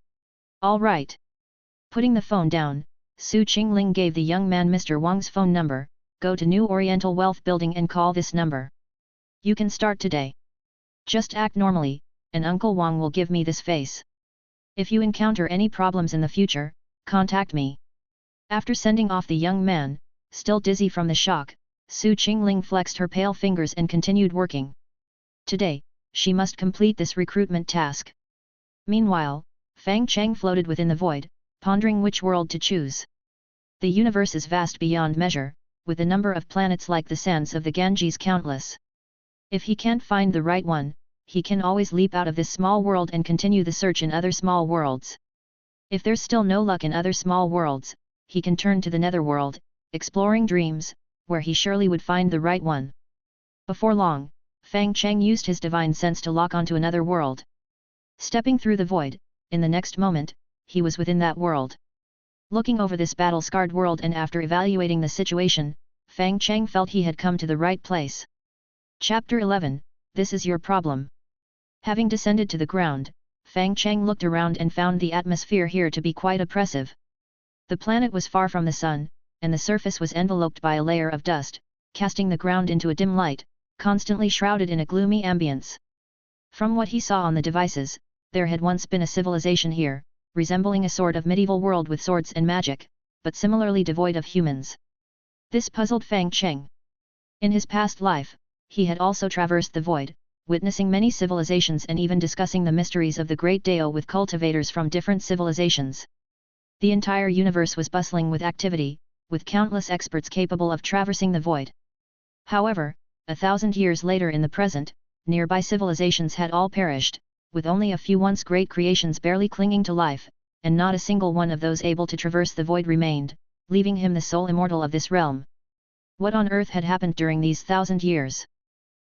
"All right." Putting the phone down, Su Qingling gave the young man Mr. Wang's phone number. "Go to New Oriental Wealth Building and call this number. You can start today. Just act normally, and Uncle Wang will give me this face. If you encounter any problems in the future, contact me." After sending off the young man, still dizzy from the shock, Su Qingling flexed her pale fingers and continued working. Today, she must complete this recruitment task. Meanwhile, Fang Cheng floated within the void, pondering which world to choose. The universe is vast beyond measure, with a number of planets like the sands of the Ganges countless. If he can't find the right one, he can always leap out of this small world and continue the search in other small worlds. If there's still no luck in other small worlds, he can turn to the netherworld, exploring dreams, where he surely would find the right one. Before long, Fang Cheng used his divine sense to lock onto another world. Stepping through the void, in the next moment, he was within that world. Looking over this battle-scarred world and after evaluating the situation, Fang Cheng felt he had come to the right place. Chapter 11, This is Your Problem. Having descended to the ground, Fang Cheng looked around and found the atmosphere here to be quite oppressive. The planet was far from the sun, and the surface was enveloped by a layer of dust, casting the ground into a dim light, constantly shrouded in a gloomy ambience. From what he saw on the devices, there had once been a civilization here, resembling a sort of medieval world with swords and magic, but similarly devoid of humans. This puzzled Fang Cheng. In his past life, he had also traversed the void, witnessing many civilizations and even discussing the mysteries of the Great Dao with cultivators from different civilizations. The entire universe was bustling with activity, with countless experts capable of traversing the void. However, 1,000 years later in the present, nearby civilizations had all perished, with only a few once great creations barely clinging to life, and not a single one of those able to traverse the void remained, leaving him the sole immortal of this realm. What on earth had happened during these 1,000 years?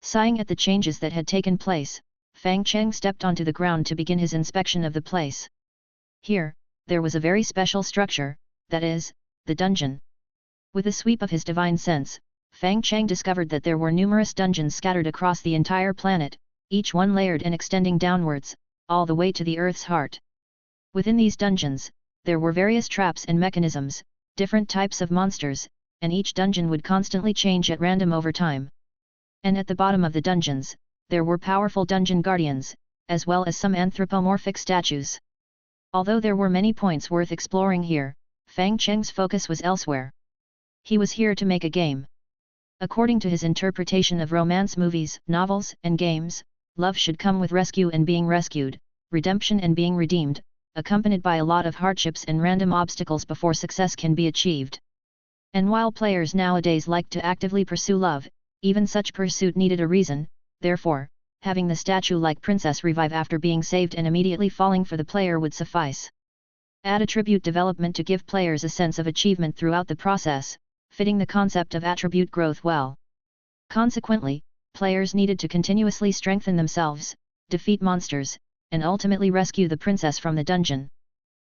Sighing at the changes that had taken place, Fang Cheng stepped onto the ground to begin his inspection of the place. Here, there was a very special structure, that is, the dungeon. With a sweep of his divine sense, Fang Cheng discovered that there were numerous dungeons scattered across the entire planet, each one layered and extending downwards, all the way to the Earth's heart. Within these dungeons, there were various traps and mechanisms, different types of monsters, and each dungeon would constantly change at random over time. And at the bottom of the dungeons, there were powerful dungeon guardians, as well as some anthropomorphic statues. Although there were many points worth exploring here, Fang Cheng's focus was elsewhere. He was here to make a game. According to his interpretation of romance movies, novels, and games, love should come with rescue and being rescued, redemption and being redeemed, accompanied by a lot of hardships and random obstacles before success can be achieved. And while players nowadays like to actively pursue love, even such pursuit needed a reason, therefore, having the statue-like princess revive after being saved and immediately falling for the player would suffice. Add attribute development to give players a sense of achievement throughout the process, fitting the concept of attribute growth well. Consequently, players needed to continuously strengthen themselves, defeat monsters, and ultimately rescue the princess from the dungeon.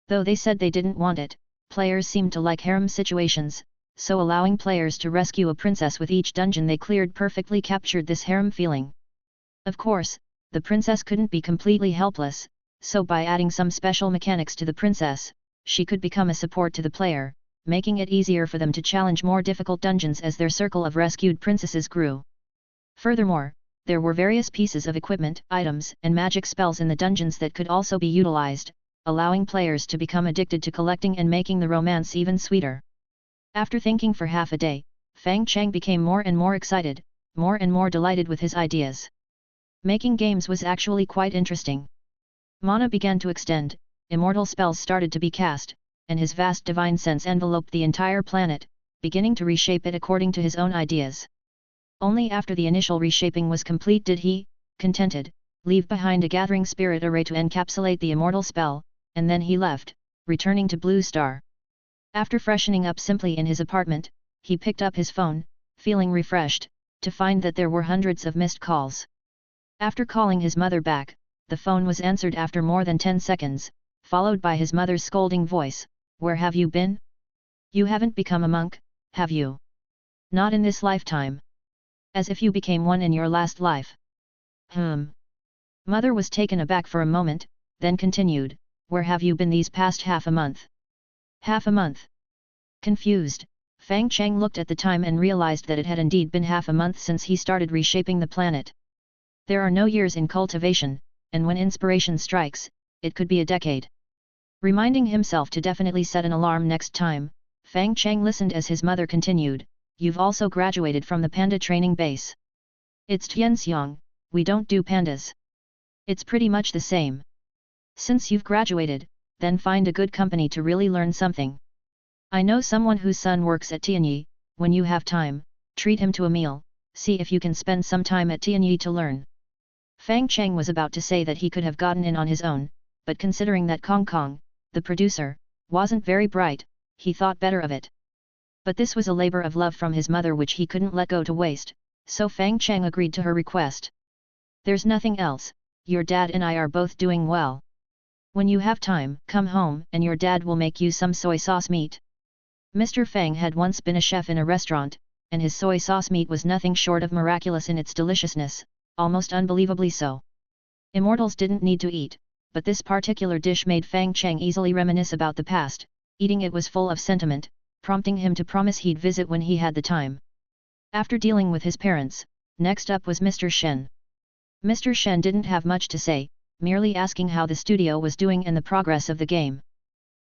Though they said they didn't want it, players seemed to like harem situations, so allowing players to rescue a princess with each dungeon they cleared perfectly captured this harem feeling. Of course, the princess couldn't be completely helpless, so by adding some special mechanics to the princess, she could become a support to the player, making it easier for them to challenge more difficult dungeons as their circle of rescued princesses grew. Furthermore, there were various pieces of equipment, items, and magic spells in the dungeons that could also be utilized, allowing players to become addicted to collecting and making the romance even sweeter. After thinking for half a day, Fang Cheng became more and more excited, more and more delighted with his ideas. Making games was actually quite interesting. Mana began to extend, immortal spells started to be cast, and his vast divine sense enveloped the entire planet, beginning to reshape it according to his own ideas. Only after the initial reshaping was complete did he, contented, leave behind a gathering spirit array to encapsulate the immortal spell, and then he left, returning to Blue Star. After freshening up simply in his apartment, he picked up his phone, feeling refreshed, to find that there were hundreds of missed calls. After calling his mother back, the phone was answered after more than 10 seconds, followed by his mother's scolding voice, "Where have you been? You haven't become a monk, have you? Not in this lifetime. As if you became one in your last life." Mother was taken aback for a moment, then continued, "Where have you been these past half a month?" Half a month? Confused, Fang Cheng looked at the time and realized that it had indeed been half a month since he started reshaping the planet. There are no years in cultivation, and when inspiration strikes, it could be a decade. Reminding himself to definitely set an alarm next time, Fang Cheng listened as his mother continued, "You've also graduated from the panda training base. It's Tianxiang, we don't do pandas. It's pretty much the same. Since you've graduated, then find a good company to really learn something. I know someone whose son works at Tianyi, when you have time, treat him to a meal, see if you can spend some time at Tianyi to learn." Fang Cheng was about to say that he could have gotten in on his own, but considering that Kong Kong, the producer, wasn't very bright, he thought better of it. But this was a labor of love from his mother which he couldn't let go to waste, so Fang Cheng agreed to her request. "There's nothing else, your dad and I are both doing well. When you have time, come home and your dad will make you some soy sauce meat." Mr. Fang had once been a chef in a restaurant, and his soy sauce meat was nothing short of miraculous in its deliciousness, almost unbelievably so. Immortals didn't need to eat, but this particular dish made Fang Cheng easily reminisce about the past. Eating it was full of sentiment, prompting him to promise he'd visit when he had the time. After dealing with his parents, next up was Mr. Shen. Mr. Shen didn't have much to say, merely asking how the studio was doing and the progress of the game.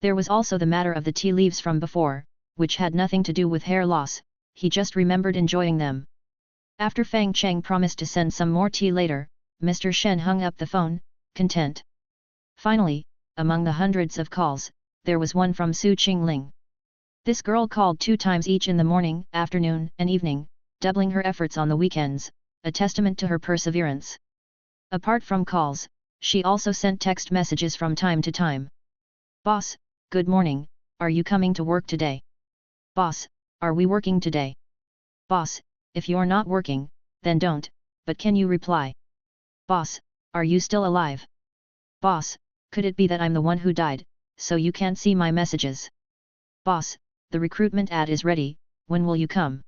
There was also the matter of the tea leaves from before, which had nothing to do with hair loss, he just remembered enjoying them. After Fang Cheng promised to send some more tea later, Mr. Shen hung up the phone, content. Finally, among the hundreds of calls, there was one from Su Qingling. This girl called 2 times each in the morning, afternoon, and evening, doubling her efforts on the weekends, a testament to her perseverance. Apart from calls, she also sent text messages from time to time. Boss, good morning, are you coming to work today? Boss, are we working today? Boss, if you're not working, then don't, but can you reply? Boss, are you still alive? Boss, could it be that I'm the one who died, so you can't see my messages? Boss, the recruitment ad is ready, when will you come?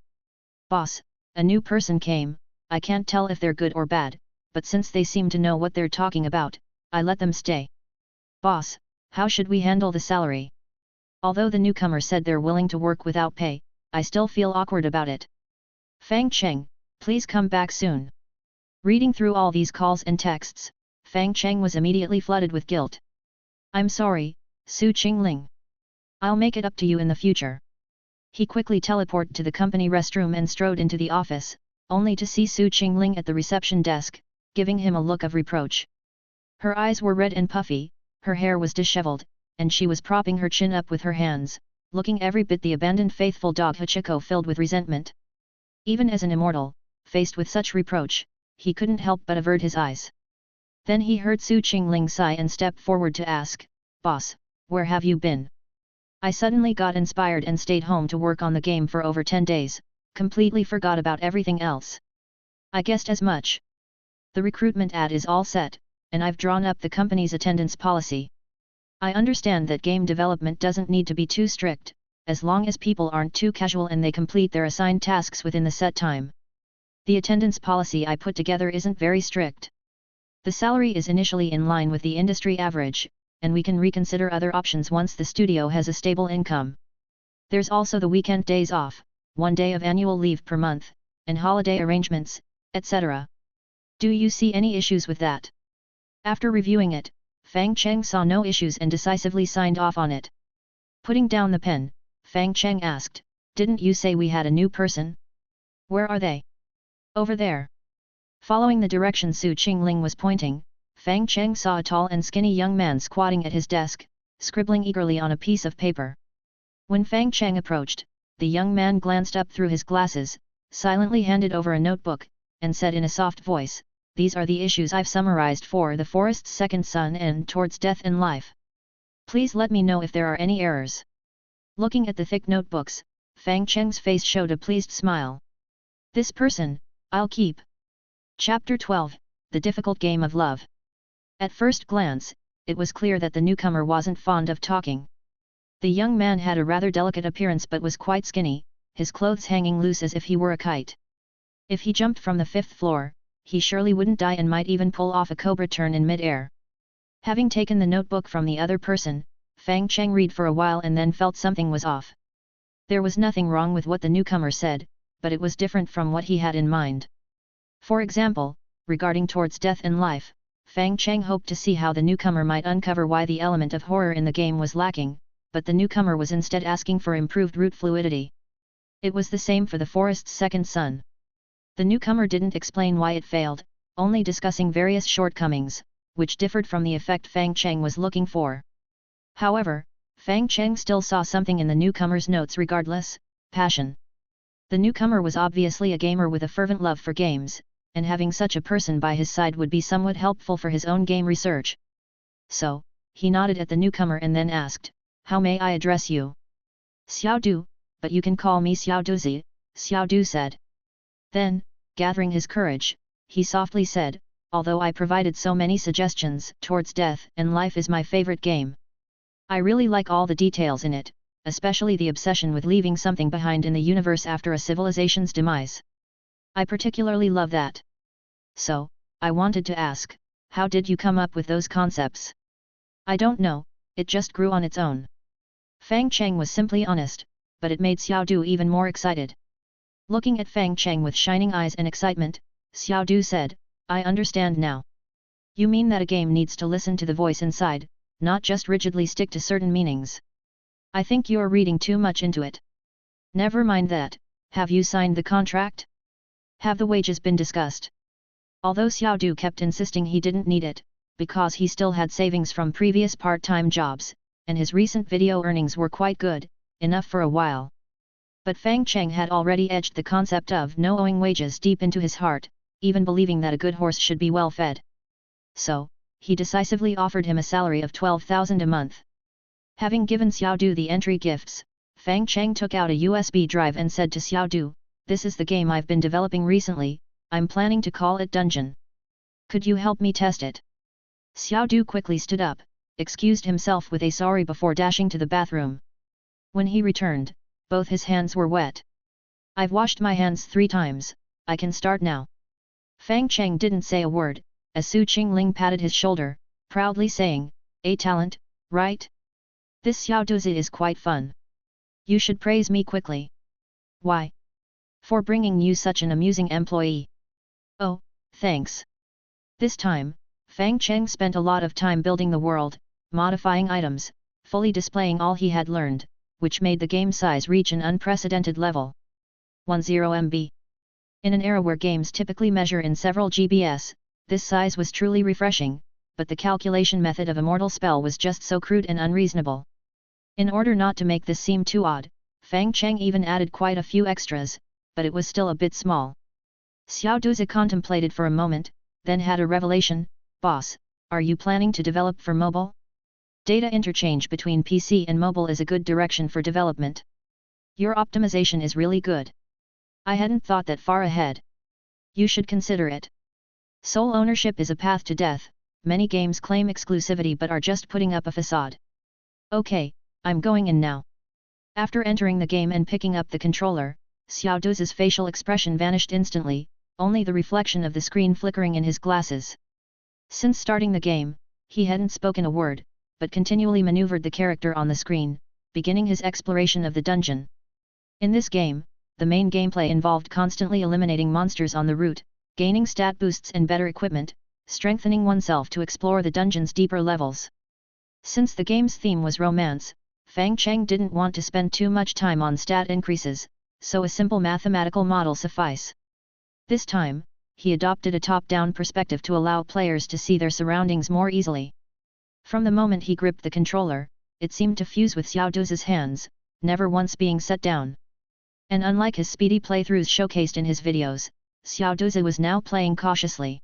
Boss, a new person came, I can't tell if they're good or bad, but since they seem to know what they're talking about, I let them stay. Boss, how should we handle the salary? Although the newcomer said they're willing to work without pay, I still feel awkward about it. Fang Cheng, please come back soon. Reading through all these calls and texts, Fang Cheng was immediately flooded with guilt. I'm sorry, Su Qingling. I'll make it up to you in the future. He quickly teleported to the company restroom and strode into the office, only to see Su Qingling at the reception desk, giving him a look of reproach. Her eyes were red and puffy, her hair was disheveled, and she was propping her chin up with her hands, looking every bit the abandoned faithful dog Hachiko filled with resentment. Even as an immortal, faced with such reproach, he couldn't help but avert his eyes. Then he heard Su Qingling sigh and stepped forward to ask, Boss, where have you been? I suddenly got inspired and stayed home to work on the game for over 10 days, completely forgot about everything else. I guessed as much. The recruitment ad is all set, and I've drawn up the company's attendance policy. I understand that game development doesn't need to be too strict, as long as people aren't too casual and they complete their assigned tasks within the set time. The attendance policy I put together isn't very strict. The salary is initially in line with the industry average, and we can reconsider other options once the studio has a stable income. There's also the weekend days off, 1 day of annual leave per month, and holiday arrangements, etc. Do you see any issues with that? After reviewing it, Fang Cheng saw no issues and decisively signed off on it. Putting down the pen, Fang Cheng asked, Didn't you say we had a new person? Where are they? Over there. Following the direction Su Qingling was pointing, Fang Cheng saw a tall and skinny young man squatting at his desk, scribbling eagerly on a piece of paper. When Fang Cheng approached, the young man glanced up through his glasses, silently handed over a notebook, and said in a soft voice, These are the issues I've summarized for The Forest's Second Son and Towards Death in Life. Please let me know if there are any errors. Looking at the thick notebooks, Fang Cheng's face showed a pleased smile. This person, I'll keep. Chapter 12, The Difficult Game of Love. At first glance, it was clear that the newcomer wasn't fond of talking. The young man had a rather delicate appearance but was quite skinny, his clothes hanging loose as if he were a kite. If he jumped from the 5th floor, he surely wouldn't die and might even pull off a cobra turn in mid-air. Having taken the notebook from the other person, Fang Cheng read for a while and then felt something was off. There was nothing wrong with what the newcomer said, but it was different from what he had in mind. For example, regarding Towards Death in Life, Fang Cheng hoped to see how the newcomer might uncover why the element of horror in the game was lacking, but the newcomer was instead asking for improved root fluidity. It was the same for The Forest's Second Son. The newcomer didn't explain why it failed, only discussing various shortcomings, which differed from the effect Fang Cheng was looking for. However, Fang Cheng still saw something in the newcomer's notes regardless: passion. The newcomer was obviously a gamer with a fervent love for games, and having such a person by his side would be somewhat helpful for his own game research. So, he nodded at the newcomer and then asked, How may I address you? Xiao Du, but you can call me Xiao Duzi, Xiao Du said. Then, gathering his courage, he softly said, Although I provided so many suggestions, Towards Death and Life is my favorite game. I really like all the details in it, especially the obsession with leaving something behind in the universe after a civilization's demise. I particularly love that. So, I wanted to ask, how did you come up with those concepts? I don't know, it just grew on its own. Fang Cheng was simply honest, but it made Xiao Du even more excited. Looking at Fang Cheng with shining eyes and excitement, Xiao Du said, I understand now. You mean that a game needs to listen to the voice inside, not just rigidly stick to certain meanings. I think you're reading too much into it. Never mind that, have you signed the contract? Have the wages been discussed? Although Xiao Du kept insisting he didn't need it, because he still had savings from previous part-time jobs, and his recent video earnings were quite good, enough for a while. But Fang Cheng had already edged the concept of no owing wages deep into his heart, even believing that a good horse should be well fed. So, he decisively offered him a salary of 12,000 a month. Having given Xiao Du the entry gifts, Fang Cheng took out a USB drive and said to Xiao Du, "This is the game I've been developing recently, I'm planning to call it Dungeon. Could you help me test it?" Xiao Du quickly stood up, excused himself with a sorry before dashing to the bathroom. When he returned, both his hands were wet. "I've washed my hands 3 times, I can start now." Fang Cheng didn't say a word, as Su Qingling patted his shoulder, proudly saying, "A talent, right? This Xiao Duzi is quite fun. You should praise me quickly." "Why?" "For bringing you such an amusing employee." "Oh, thanks." This time, Fang Cheng spent a lot of time building the world, modifying items, fully displaying all he had learned, which made the game size reach an unprecedented level. 10 MB. In an era where games typically measure in several GBs, this size was truly refreshing, but the calculation method of Immortal spell was just so crude and unreasonable. In order not to make this seem too odd, Fang Cheng even added quite a few extras, but it was still a bit small. Xiao Duzi contemplated for a moment, then had a revelation. "Boss, are you planning to develop for mobile? Data interchange between PC and mobile is a good direction for development. Your optimization is really good. I hadn't thought that far ahead. You should consider it. Sole ownership is a path to death, many games claim exclusivity but are just putting up a facade." "Okay, I'm going in now." After entering the game and picking up the controller, Xiao Duzi's facial expression vanished instantly, only the reflection of the screen flickering in his glasses. Since starting the game, he hadn't spoken a word, but continually maneuvered the character on the screen, beginning his exploration of the dungeon. In this game, the main gameplay involved constantly eliminating monsters on the route, gaining stat boosts and better equipment, strengthening oneself to explore the dungeon's deeper levels. Since the game's theme was romance, Fang Cheng didn't want to spend too much time on stat increases, so a simple mathematical model suffice. This time, he adopted a top-down perspective to allow players to see their surroundings more easily. From the moment he gripped the controller, it seemed to fuse with Xiao Duzi's hands, never once being set down. And unlike his speedy playthroughs showcased in his videos, Xiao Duzi was now playing cautiously.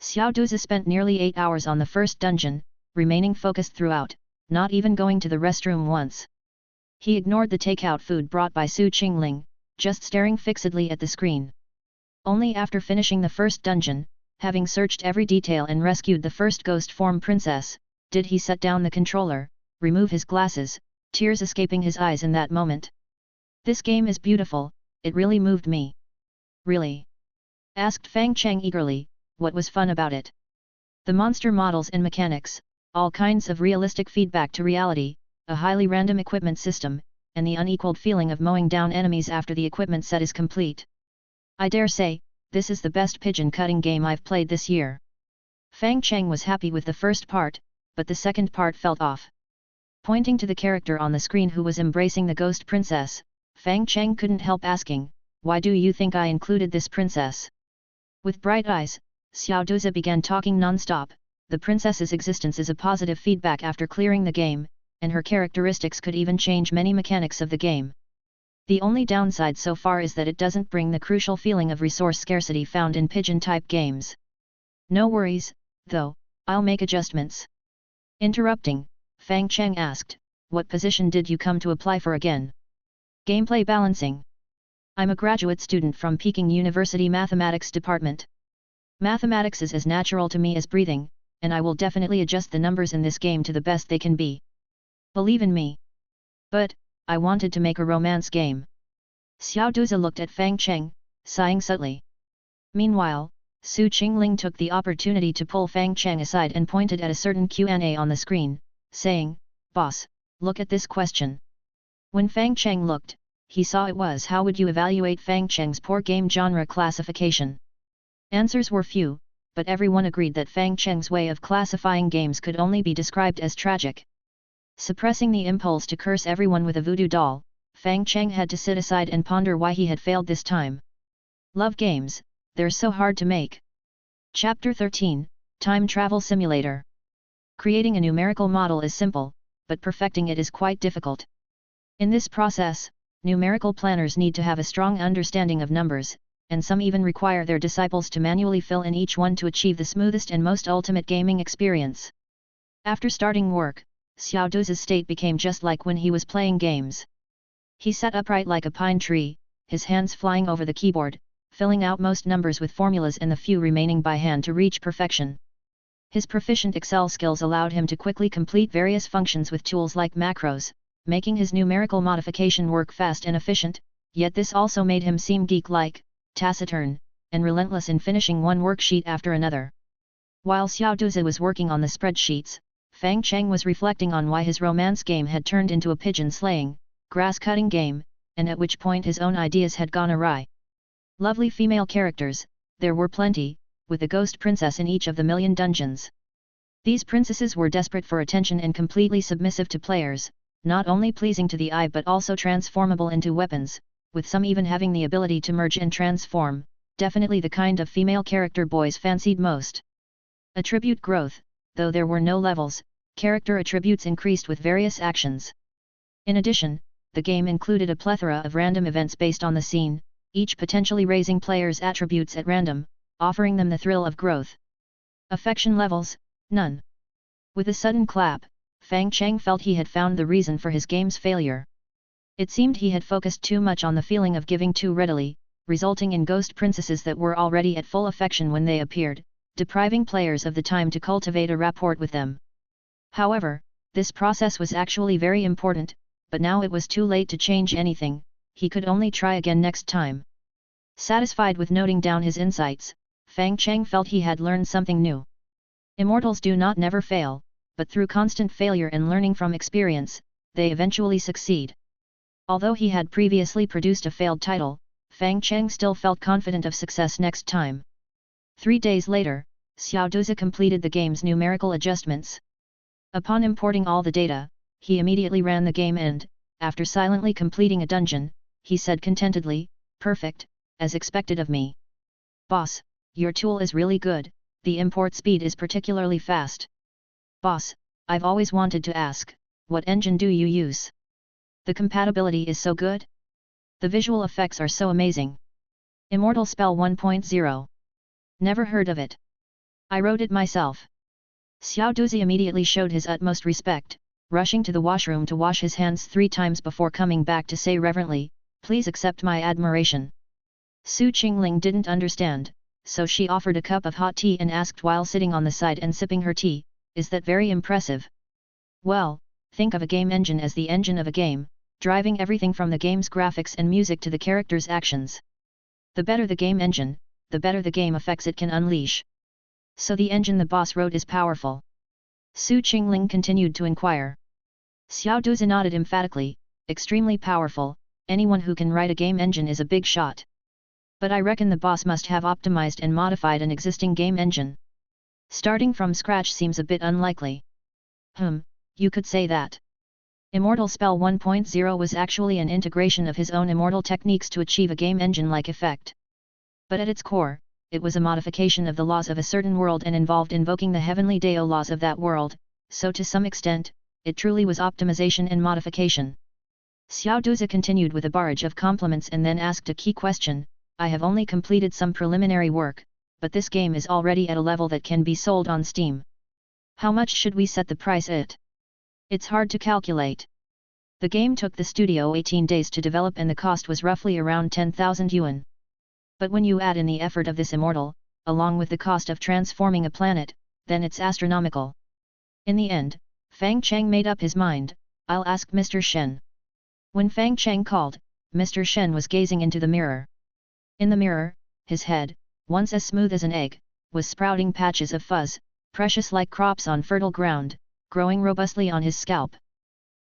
Xiao Duzi spent nearly 8 hours on the first dungeon, remaining focused throughout, not even going to the restroom once. He ignored the takeout food brought by Su Qingling, just staring fixedly at the screen. Only after finishing the first dungeon, having searched every detail and rescued the first ghost form princess, did he set down the controller, remove his glasses, tears escaping his eyes in that moment. "This game is beautiful, it really moved me." "Really?" asked Fang Cheng eagerly, "what was fun about it?" "The monster models and mechanics, all kinds of realistic feedback to reality, a highly random equipment system, and the unequaled feeling of mowing down enemies after the equipment set is complete. I dare say, this is the best pigeon-cutting game I've played this year." Fang Cheng was happy with the first part, but the second part felt off. Pointing to the character on the screen who was embracing the ghost princess, Fang Cheng couldn't help asking, "Why do you think I included this princess?" With bright eyes, Xiao Duzi began talking non-stop. "The princess's existence is a positive feedback after clearing the game, and her characteristics could even change many mechanics of the game. The only downside so far is that it doesn't bring the crucial feeling of resource scarcity found in pigeon-type games. No worries, though, I'll make adjustments." Interrupting, Fang Cheng asked, "What position did you come to apply for again?" "Gameplay balancing. I'm a graduate student from Peking University Mathematics Department. Mathematics is as natural to me as breathing, and I will definitely adjust the numbers in this game to the best they can be. Believe in me." "But, I wanted to make a romance game." Xiao Duzi looked at Fang Cheng, sighing subtly. Meanwhile, Su Qingling took the opportunity to pull Fang Cheng aside and pointed at a certain Q&A on the screen, saying, "Boss, look at this question." When Fang Cheng looked, he saw it was "How would you evaluate Fang Cheng's poor game genre classification?" Answers were few, but everyone agreed that Fang Cheng's way of classifying games could only be described as tragic. Suppressing the impulse to curse everyone with a voodoo doll, Fang Cheng had to sit aside and ponder why he had failed this time. Love games, they're so hard to make. Chapter 13, Time Travel Simulator. Creating a numerical model is simple, but perfecting it is quite difficult. In this process, numerical planners need to have a strong understanding of numbers, and some even require their disciples to manually fill in each one to achieve the smoothest and most ultimate gaming experience. After starting work, Xiao Du's state became just like when he was playing games. He sat upright like a pine tree, his hands flying over the keyboard, filling out most numbers with formulas and the few remaining by hand to reach perfection. His proficient Excel skills allowed him to quickly complete various functions with tools like macros, making his numerical modification work fast and efficient, yet this also made him seem geek-like, taciturn, and relentless in finishing one worksheet after another. While Xiao Duzi was working on the spreadsheets, Fang Cheng was reflecting on why his romance game had turned into a pigeon-slaying, grass-cutting game, and at which point his own ideas had gone awry. Lovely female characters, there were plenty, with a ghost princess in each of the million dungeons. These princesses were desperate for attention and completely submissive to players, not only pleasing to the eye but also transformable into weapons, with some even having the ability to merge and transform, definitely the kind of female character boys fancied most. Attribute growth, though there were no levels, character attributes increased with various actions. In addition, the game included a plethora of random events based on the scene, each potentially raising players' attributes at random, offering them the thrill of growth. Affection levels, none. With a sudden clap, Fang Cheng felt he had found the reason for his game's failure. It seemed he had focused too much on the feeling of giving too readily, resulting in ghost princesses that were already at full affection when they appeared, depriving players of the time to cultivate a rapport with them. However, this process was actually very important, but now it was too late to change anything, he could only try again next time. Satisfied with noting down his insights, Fang Cheng felt he had learned something new. Immortals do not never fail, but through constant failure and learning from experience, they eventually succeed. Although he had previously produced a failed title, Fang Cheng still felt confident of success next time. 3 days later, Xiao Duzi completed the game's numerical adjustments. Upon importing all the data, he immediately ran the game and, after silently completing a dungeon, he said contentedly, "Perfect, as expected of me. Boss, your tool is really good, the import speed is particularly fast. Boss, I've always wanted to ask, what engine do you use? The compatibility is so good? The visual effects are so amazing. Immortal Spell 1.0. Never heard of it. I wrote it myself." Xiao Duzi immediately showed his utmost respect, rushing to the washroom to wash his hands 3 times before coming back to say reverently, "Please accept my admiration." Su Qingling didn't understand, so she offered a cup of hot tea and asked while sitting on the side and sipping her tea, "Is that very impressive?" "Well, think of a game engine as the engine of a game, driving everything from the game's graphics and music to the character's actions. The better the game engine, the better the game effects it can unleash. So the engine the boss wrote is powerful?" Su Qingling continued to inquire. Xiao Duzi nodded emphatically, "Extremely powerful, anyone who can write a game engine is a big shot. But I reckon the boss must have optimized and modified an existing game engine. Starting from scratch seems a bit unlikely." You could say that. Immortal Spell 1.0 was actually an integration of his own immortal techniques to achieve a game engine-like effect. But at its core, it was a modification of the laws of a certain world and involved invoking the heavenly Dao laws of that world, so to some extent, it truly was optimization and modification. Xiao Duzi continued with a barrage of compliments and then asked a key question, "I have only completed some preliminary work, but this game is already at a level that can be sold on Steam. How much should we set the price at?" "It's hard to calculate. The game took the studio 18 days to develop and the cost was roughly around 10,000 yuan. But when you add in the effort of this immortal, along with the cost of transforming a planet, then it's astronomical." In the end, Fang Cheng made up his mind, "I'll ask Mr. Shen." When Fang Cheng called, Mr. Shen was gazing into the mirror. In the mirror, his head, once as smooth as an egg, was sprouting patches of fuzz, precious like crops on fertile ground, growing robustly on his scalp.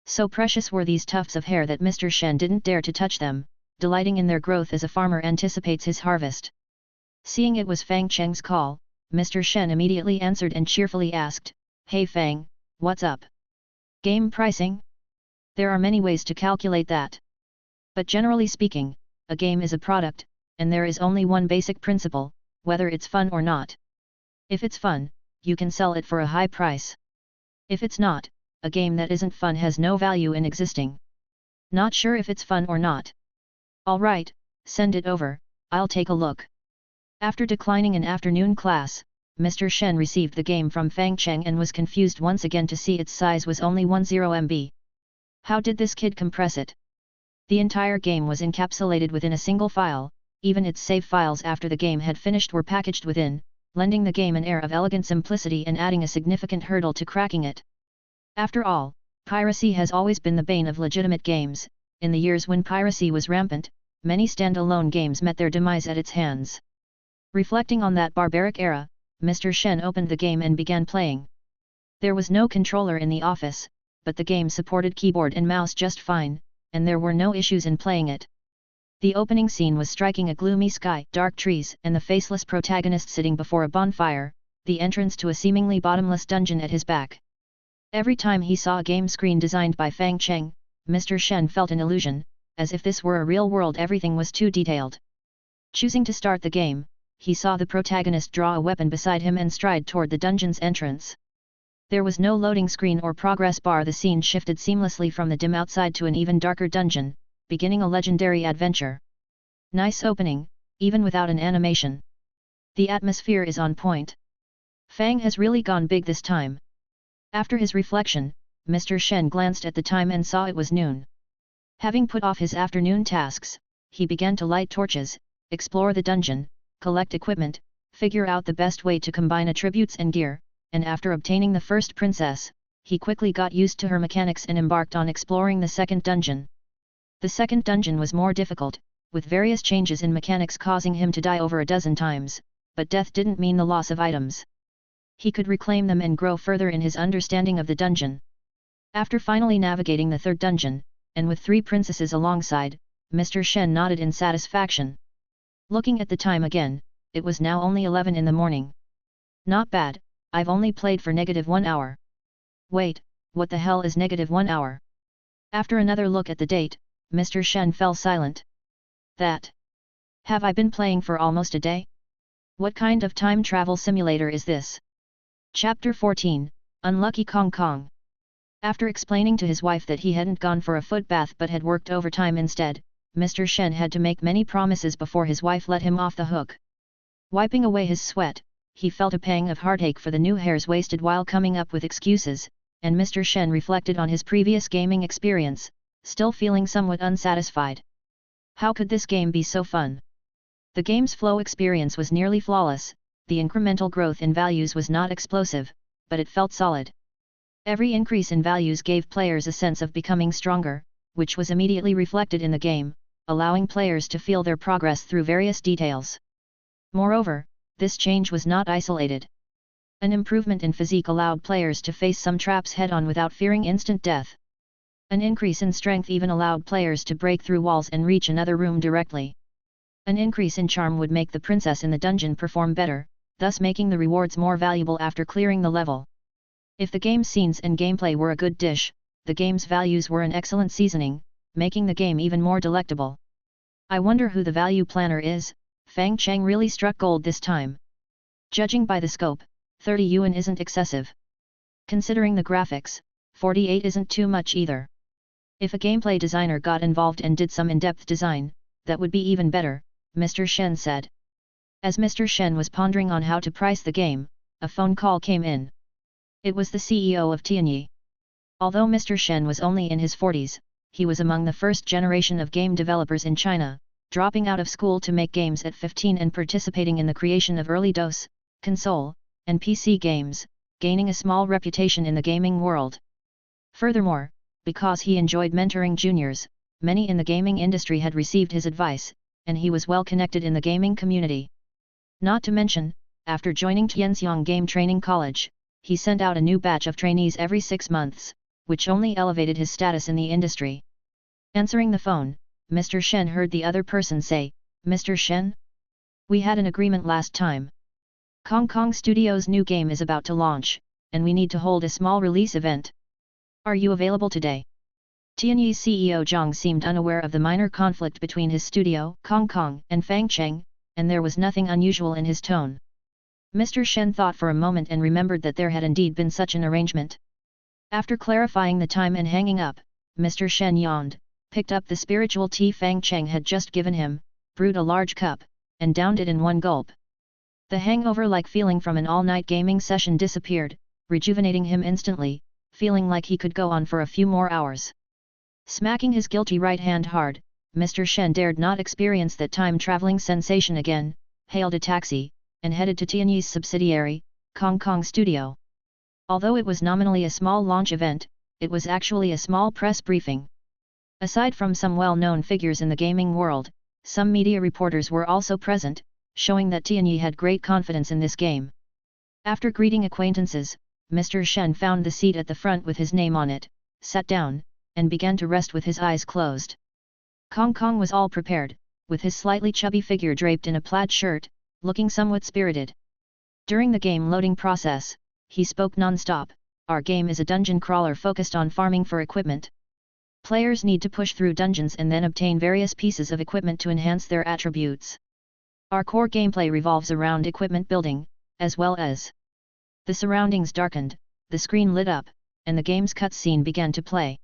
So precious were these tufts of hair that Mr. Shen didn't dare to touch them, delighting in their growth as a farmer anticipates his harvest. Seeing it was Fang Cheng's call, Mr. Shen immediately answered and cheerfully asked, "Hey Fang, what's up? Game pricing? There are many ways to calculate that. But generally speaking, a game is a product, and there is only one basic principle, whether it's fun or not. If it's fun, you can sell it for a high price. If it's not, a game that isn't fun has no value in existing. Not sure if it's fun or not? Alright, send it over, I'll take a look. After declining an afternoon class, Mr. Shen received the game from Fang Cheng and was confused once again to see its size was only 10 MB. How did this kid compress it? The entire game was encapsulated within a single file, even its save files after the game had finished were packaged within, lending the game an air of elegant simplicity and adding a significant hurdle to cracking it. After all, piracy has always been the bane of legitimate games. In the years when piracy was rampant, many standalone games met their demise at its hands. Reflecting on that barbaric era, Mr. Shen opened the game and began playing. There was no controller in the office, but the game supported keyboard and mouse just fine, and there were no issues in playing it. The opening scene was striking a gloomy sky, dark trees and the faceless protagonist sitting before a bonfire, the entrance to a seemingly bottomless dungeon at his back. Every time he saw a game screen designed by Fang Cheng, Mr. Shen felt an illusion, as if this were a real world everything was too detailed. Choosing to start the game, he saw the protagonist draw a weapon beside him and stride toward the dungeon's entrance. There was no loading screen or progress bar. The scene shifted seamlessly from the dim outside to an even darker dungeon, beginning a legendary adventure. Nice opening, even without an animation. The atmosphere is on point. Fang has really gone big this time. After his reflection, Mr. Shen glanced at the time and saw it was noon. Having put off his afternoon tasks, he began to light torches, explore the dungeon, collect equipment, figure out the best way to combine attributes and gear, and after obtaining the first princess, he quickly got used to her mechanics and embarked on exploring the second dungeon. The second dungeon was more difficult, with various changes in mechanics causing him to die over a dozen times, but death didn't mean the loss of items. He could reclaim them and grow further in his understanding of the dungeon. After finally navigating the third dungeon, and with 3 princesses alongside, Mr. Shen nodded in satisfaction. Looking at the time again, it was now only 11 in the morning. Not bad, I've only played for -1 hour. Wait, what the hell is -1 hour? After another look at the date, Mr. Shen fell silent. That. Have I been playing for almost a day? What kind of time travel simulator is this? Chapter 14, Unlucky Kong Kong. After explaining to his wife that he hadn't gone for a foot bath but had worked overtime instead, Mr. Shen had to make many promises before his wife let him off the hook. Wiping away his sweat, he felt a pang of heartache for the new hairs wasted while coming up with excuses, and Mr. Shen reflected on his previous gaming experience, still feeling somewhat unsatisfied. How could this game be so fun? The game's flow experience was nearly flawless, the incremental growth in values was not explosive, but it felt solid. Every increase in values gave players a sense of becoming stronger, which was immediately reflected in the game, allowing players to feel their progress through various details. Moreover, this change was not isolated. An improvement in physique allowed players to face some traps head-on without fearing instant death. An increase in strength even allowed players to break through walls and reach another room directly. An increase in charm would make the princess in the dungeon perform better, thus making the rewards more valuable after clearing the level. If the game scenes and gameplay were a good dish, the game's values were an excellent seasoning, making the game even more delectable. I wonder who the value planner is. Fang Cheng really struck gold this time. Judging by the scope, 30 yuan isn't excessive. Considering the graphics, 48 isn't too much either. If a gameplay designer got involved and did some in-depth design, that would be even better, Mr. Shen said. As Mr. Shen was pondering on how to price the game, a phone call came in. It was the CEO of Tianyi. Although Mr. Shen was only in his 40s, he was among the first generation of game developers in China, dropping out of school to make games at 15 and participating in the creation of early DOS, console, and PC games, gaining a small reputation in the gaming world. Furthermore, because he enjoyed mentoring juniors, many in the gaming industry had received his advice, and he was well connected in the gaming community. Not to mention, after joining Tianxiang Game Training College, he sent out a new batch of trainees every 6 months, which only elevated his status in the industry. Answering the phone, Mr. Shen heard the other person say, "Mr. Shen? We had an agreement last time. Kong Kong Studios' new game is about to launch, and we need to hold a small release event. Are you available today?" Tianyi's CEO Zhang seemed unaware of the minor conflict between his studio, Kong, and Fang Cheng, and there was nothing unusual in his tone. Mr. Shen thought for a moment and remembered that there had indeed been such an arrangement. After clarifying the time and hanging up, Mr. Shen yawned, picked up the spiritual tea Fang Cheng had just given him, brewed a large cup, and downed it in one gulp. The hangover-like feeling from an all-night gaming session disappeared, rejuvenating him instantly, feeling like he could go on for a few more hours. Smacking his guilty right hand hard, Mr. Shen dared not experience that time-traveling sensation again, hailed a taxi, and headed to Tianyi's subsidiary, Kong Studio. Although it was nominally a small launch event, it was actually a small press briefing. Aside from some well-known figures in the gaming world, some media reporters were also present, showing that Tianyi had great confidence in this game. After greeting acquaintances, Mr. Shen found the seat at the front with his name on it, sat down, and began to rest with his eyes closed. Kong was all prepared, with his slightly chubby figure draped in a plaid shirt, looking somewhat spirited. During the game loading process, he spoke non-stop. Our game is a dungeon crawler focused on farming for equipment. Players need to push through dungeons and then obtain various pieces of equipment to enhance their attributes. Our core gameplay revolves around equipment building, as well as the surroundings darkened, the screen lit up, and the game's cutscene began to play.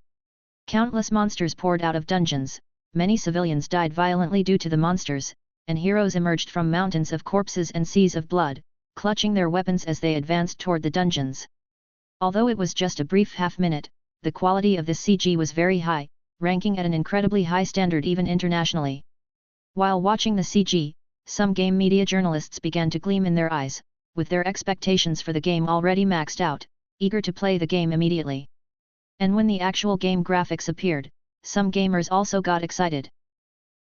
Countless monsters poured out of dungeons, many civilians died violently due to the monsters, and heroes emerged from mountains of corpses and seas of blood, clutching their weapons as they advanced toward the dungeons. Although it was just a brief half-minute, the quality of this CG was very high, ranking at an incredibly high standard even internationally. While watching the CG, some game media journalists began to gleam in their eyes, with their expectations for the game already maxed out, eager to play the game immediately. And when the actual game graphics appeared, some gamers also got excited.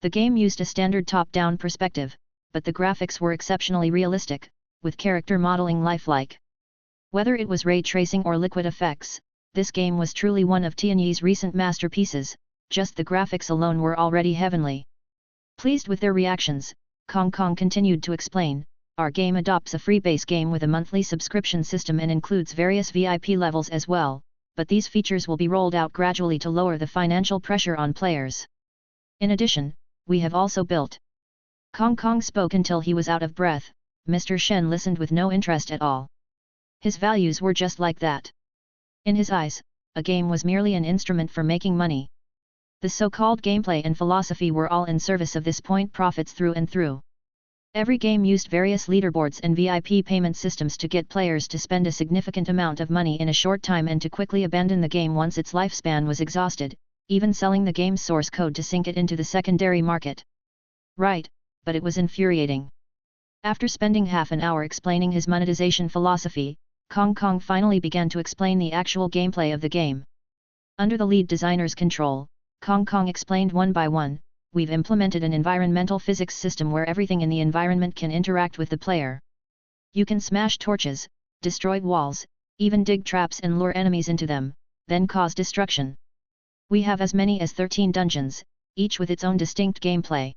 The game used a standard top-down perspective, but the graphics were exceptionally realistic, with character modeling lifelike. Whether it was ray tracing or liquid effects, this game was truly one of Tianyi's recent masterpieces, just the graphics alone were already heavenly. Pleased with their reactions, Kong continued to explain, our game adopts a free base game with a monthly subscription system and includes various VIP levels as well, but these features will be rolled out gradually to lower the financial pressure on players. In addition, we have also built. Kong spoke until he was out of breath. Mr. Shen listened with no interest at all. His values were just like that. In his eyes, a game was merely an instrument for making money. The so-called gameplay and philosophy were all in service of this point profits through and through. Every game used various leaderboards and VIP payment systems to get players to spend a significant amount of money in a short time and to quickly abandon the game once its lifespan was exhausted, even selling the game's source code to sink it into the secondary market. Right, but it was infuriating. After spending half an hour explaining his monetization philosophy, Kong finally began to explain the actual gameplay of the game. Under the lead designer's control, Kong explained one by one, we've implemented an environmental physics system where everything in the environment can interact with the player. You can smash torches, destroy walls, even dig traps and lure enemies into them, then cause destruction. We have as many as 13 dungeons, each with its own distinct gameplay.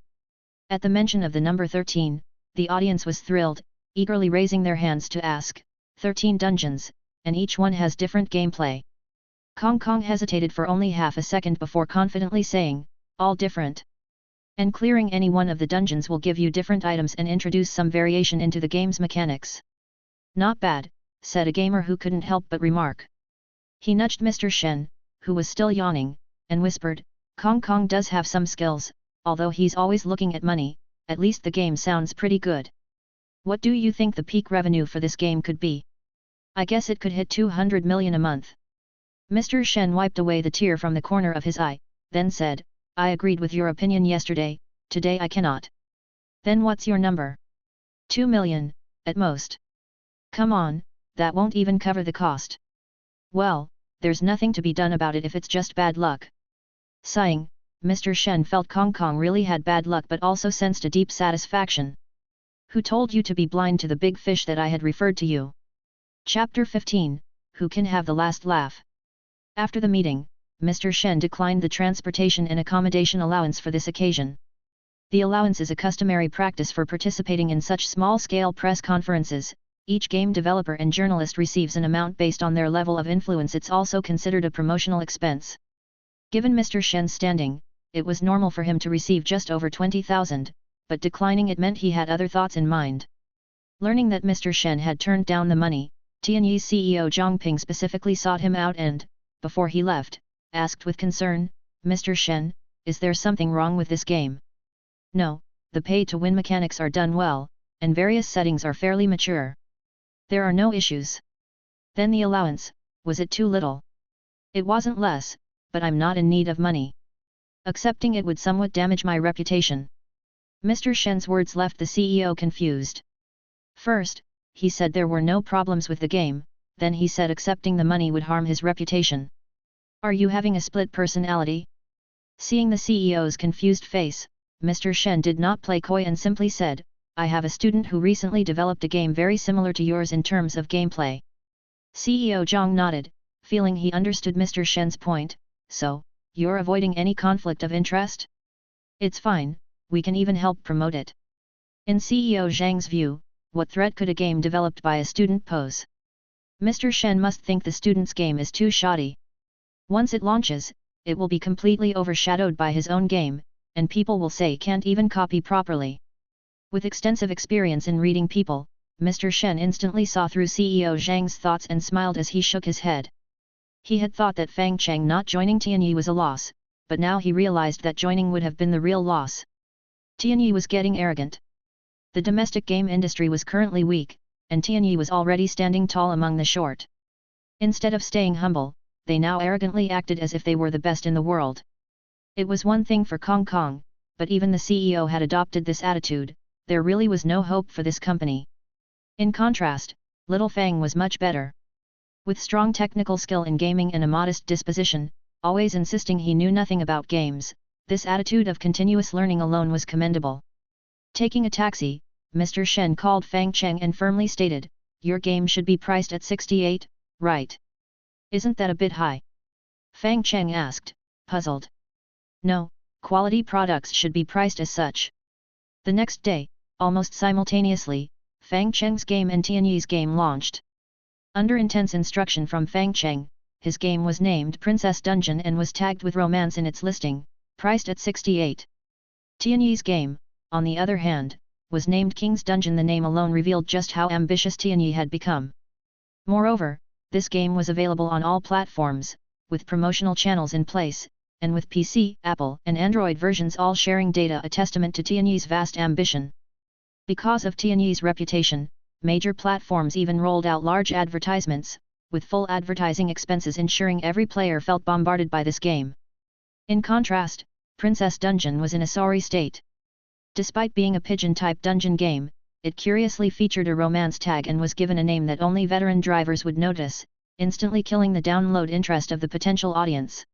At the mention of the number 13, the audience was thrilled, eagerly raising their hands to ask, 13 dungeons, and each one has different gameplay. Kong hesitated for only half a second before confidently saying, all different. And clearing any one of the dungeons will give you different items and introduce some variation into the game's mechanics. Not bad, said a gamer who couldn't help but remark. He nudged Mr. Shen, who was still yawning, and whispered, Kong does have some skills, although he's always looking at money, at least the game sounds pretty good. What do you think the peak revenue for this game could be? I guess it could hit 200 million a month. Mr. Shen wiped away the tear from the corner of his eye, then said, I agreed with your opinion yesterday, today I cannot. Then what's your number? 2 million, at most. Come on, that won't even cover the cost. Well, there's nothing to be done about it if it's just bad luck. Sighing, Mr. Shen felt Kong really had bad luck but also sensed a deep satisfaction. Who told you to be blind to the big fish that I had referred to you? Chapter 15, Who can have the last laugh? After the meeting, Mr. Shen declined the transportation and accommodation allowance for this occasion. The allowance is a customary practice for participating in such small-scale press conferences. Each game developer and journalist receives an amount based on their level of influence. It's also considered a promotional expense. Given Mr. Shen's standing, it was normal for him to receive just over 20,000, but declining it meant he had other thoughts in mind. Learning that Mr. Shen had turned down the money, Tianyi's CEO Zhang Ping specifically sought him out and, before he left, asked with concern, "Mr. Shen, is there something wrong with this game?" "No, the pay-to-win mechanics are done well, and various settings are fairly mature. There are no issues." "Then the allowance, was it too little?" "It wasn't less, but I'm not in need of money. Accepting it would somewhat damage my reputation." Mr. Shen's words left the CEO confused. First, he said there were no problems with the game, then he said accepting the money would harm his reputation. "Are you having a split personality?" Seeing the CEO's confused face, Mr. Shen did not play coy and simply said, "I have a student who recently developed a game very similar to yours in terms of gameplay." CEO Zhang nodded, feeling he understood Mr. Shen's point, "So, you're avoiding any conflict of interest? It's fine, we can even help promote it." In CEO Zhang's view, what threat could a game developed by a student pose? Mr. Shen must think the student's game is too shoddy. Once it launches, it will be completely overshadowed by his own game, and people will say can't even copy properly. With extensive experience in reading people, Mr. Shen instantly saw through CEO Zhang's thoughts and smiled as he shook his head. He had thought that Fang Cheng not joining Tianyi was a loss, but now he realized that joining would have been the real loss. Tianyi was getting arrogant. The domestic game industry was currently weak, and Tianyi was already standing tall among the short. Instead of staying humble, they now arrogantly acted as if they were the best in the world. It was one thing for Hong Kong, but even the CEO had adopted this attitude. There really was no hope for this company. In contrast, little Fang was much better. With strong technical skill in gaming and a modest disposition, always insisting he knew nothing about games, this attitude of continuous learning alone was commendable. Taking a taxi, Mr. Shen called Fang Cheng and firmly stated, "Your game should be priced at 68, right? Isn't that a bit high?" Fang Cheng asked, puzzled. "No, quality products should be priced as such." The next day, almost simultaneously, Fang Cheng's game and Tianyi's game launched. Under intense instruction from Fang Cheng, his game was named Princess Dungeon and was tagged with romance in its listing, priced at 68. Tianyi's game, on the other hand, was named King's Dungeon. The name alone revealed just how ambitious Tianyi had become. Moreover, this game was available on all platforms, with promotional channels in place, and with PC, Apple and Android versions all sharing data, a testament to Tianyi's vast ambition. Because of Tianyi's reputation, major platforms even rolled out large advertisements, with full advertising expenses ensuring every player felt bombarded by this game. In contrast, Princess Dungeon was in a sorry state. Despite being a pigeon-type dungeon game, it curiously featured a romance tag and was given a name that only veteran drivers would notice, instantly killing the download interest of the potential audience.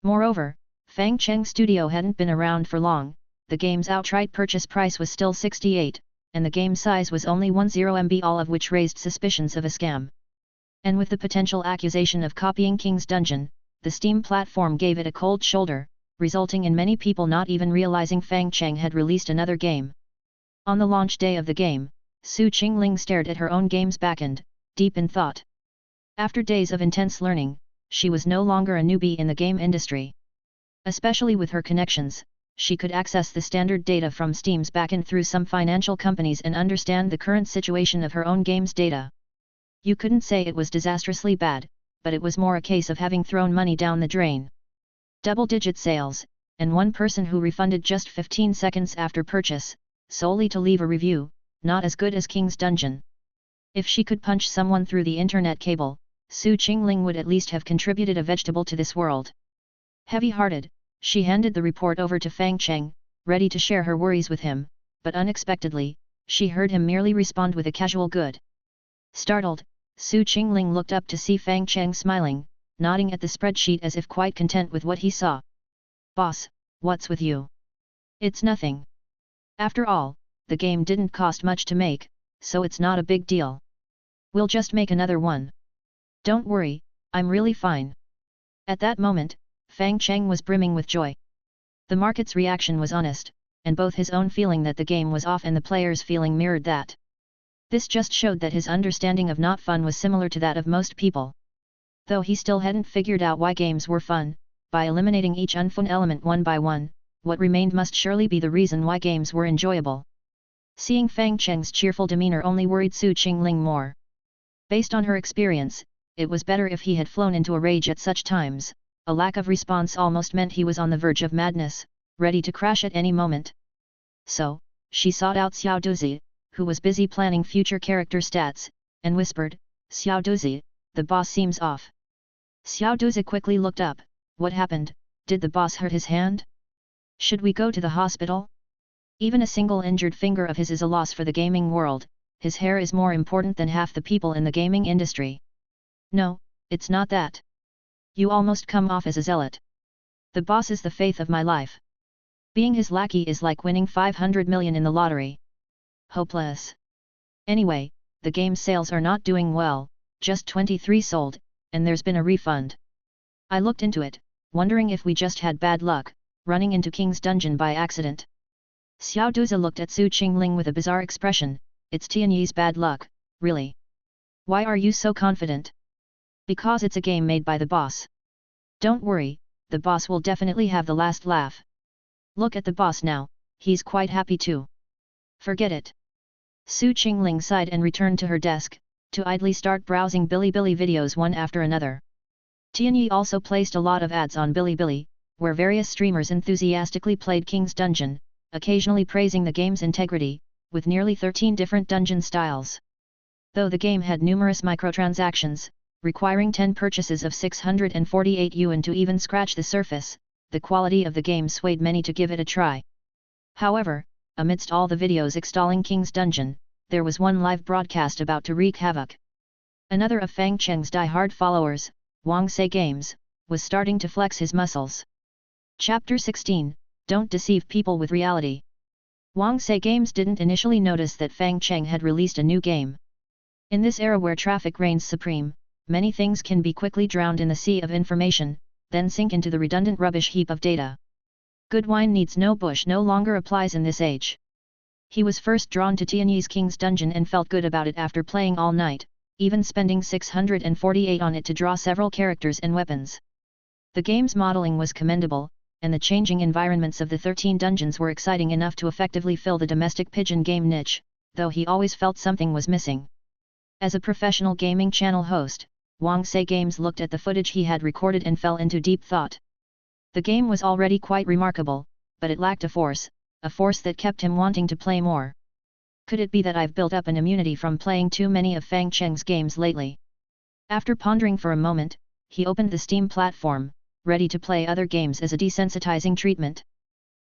Moreover, Fang Cheng's studio hadn't been around for long, the game's outright purchase price was still 68, and the game size was only 10 MB, all of which raised suspicions of a scam. And with the potential accusation of copying King's Dungeon, the Steam platform gave it a cold shoulder, resulting in many people not even realizing Fang Cheng had released another game. On the launch day of the game, Su Qingling stared at her own game's backend, deep in thought. After days of intense learning, she was no longer a newbie in the game industry. Especially with her connections, she could access the standard data from Steam's backend through some financial companies and understand the current situation of her own game's data. You couldn't say it was disastrously bad, but it was more a case of having thrown money down the drain. Double-digit sales, and one person who refunded just 15 seconds after purchase, solely to leave a review, not as good as King's Dungeon. If she could punch someone through the internet cable, Su Qingling would at least have contributed a vegetable to this world. Heavy-hearted, she handed the report over to Fang Cheng, ready to share her worries with him, but unexpectedly, she heard him merely respond with a casual good. Startled, Su Qingling looked up to see Fang Cheng smiling, nodding at the spreadsheet as if quite content with what he saw. "Boss, what's with you?" "It's nothing. After all, the game didn't cost much to make, so it's not a big deal. We'll just make another one. Don't worry, I'm really fine." At that moment, Fang Cheng was brimming with joy. The market's reaction was honest, and both his own feeling that the game was off and the players' feeling mirrored that. This just showed that his understanding of not fun was similar to that of most people. Though he still hadn't figured out why games were fun, by eliminating each unfun element one by one, what remained must surely be the reason why games were enjoyable. Seeing Fang Cheng's cheerful demeanor only worried Su Qingling more. Based on her experience, it was better if he had flown into a rage at such times. A lack of response almost meant he was on the verge of madness, ready to crash at any moment. So, she sought out Xiao Duzi, who was busy planning future character stats, and whispered, "Xiao Duzi, the boss seems off." Xiao Duzi quickly looked up. "What happened? Did the boss hurt his hand? Should we go to the hospital?" Even a single injured finger of his is a loss for the gaming world. His hair is more important than half the people in the gaming industry. "No, it's not that. You almost come off as a zealot. The boss is the faith of my life. Being his lackey is like winning 500 million in the lottery. Hopeless. Anyway, the game sales are not doing well, just 23 sold, and there's been a refund. I looked into it, wondering if we just had bad luck, running into King's Dungeon by accident." Xiao Duzi looked at Su Qingling with a bizarre expression. "It's Tianyi's bad luck, really? Why are you so confident?" "Because it's a game made by the boss. Don't worry, the boss will definitely have the last laugh. Look at the boss now, he's quite happy too." "Forget it." Su Qingling sighed and returned to her desk, to idly start browsing Bilibili videos one after another. Tianyi also placed a lot of ads on Bilibili, where various streamers enthusiastically played King's Dungeon, occasionally praising the game's integrity, with nearly 13 different dungeon styles. Though the game had numerous microtransactions, requiring 10 purchases of 648 yuan to even scratch the surface, the quality of the game swayed many to give it a try. However, amidst all the videos extolling King's Dungeon, there was one live broadcast about to wreak havoc. Another of Fang Cheng's die-hard followers, Wang Sei Games, was starting to flex his muscles. Chapter 16, Don't Deceive People with Reality. Wang Sei Games didn't initially notice that Fang Cheng had released a new game. In this era where traffic reigns supreme, many things can be quickly drowned in the sea of information, then sink into the redundant rubbish heap of data. "Good wine needs no bush" no longer applies in this age. He was first drawn to Tianyi's King's Dungeon and felt good about it after playing all night, even spending 648 on it to draw several characters and weapons. The game's modeling was commendable, and the changing environments of the 13 dungeons were exciting enough to effectively fill the domestic pigeon game niche, though he always felt something was missing. As a professional gaming channel host, Wang Sei Games looked at the footage he had recorded and fell into deep thought. The game was already quite remarkable, but it lacked a force that kept him wanting to play more. Could it be that I've built up an immunity from playing too many of Fang Cheng's games lately? After pondering for a moment, he opened the Steam platform, ready to play other games as a desensitizing treatment.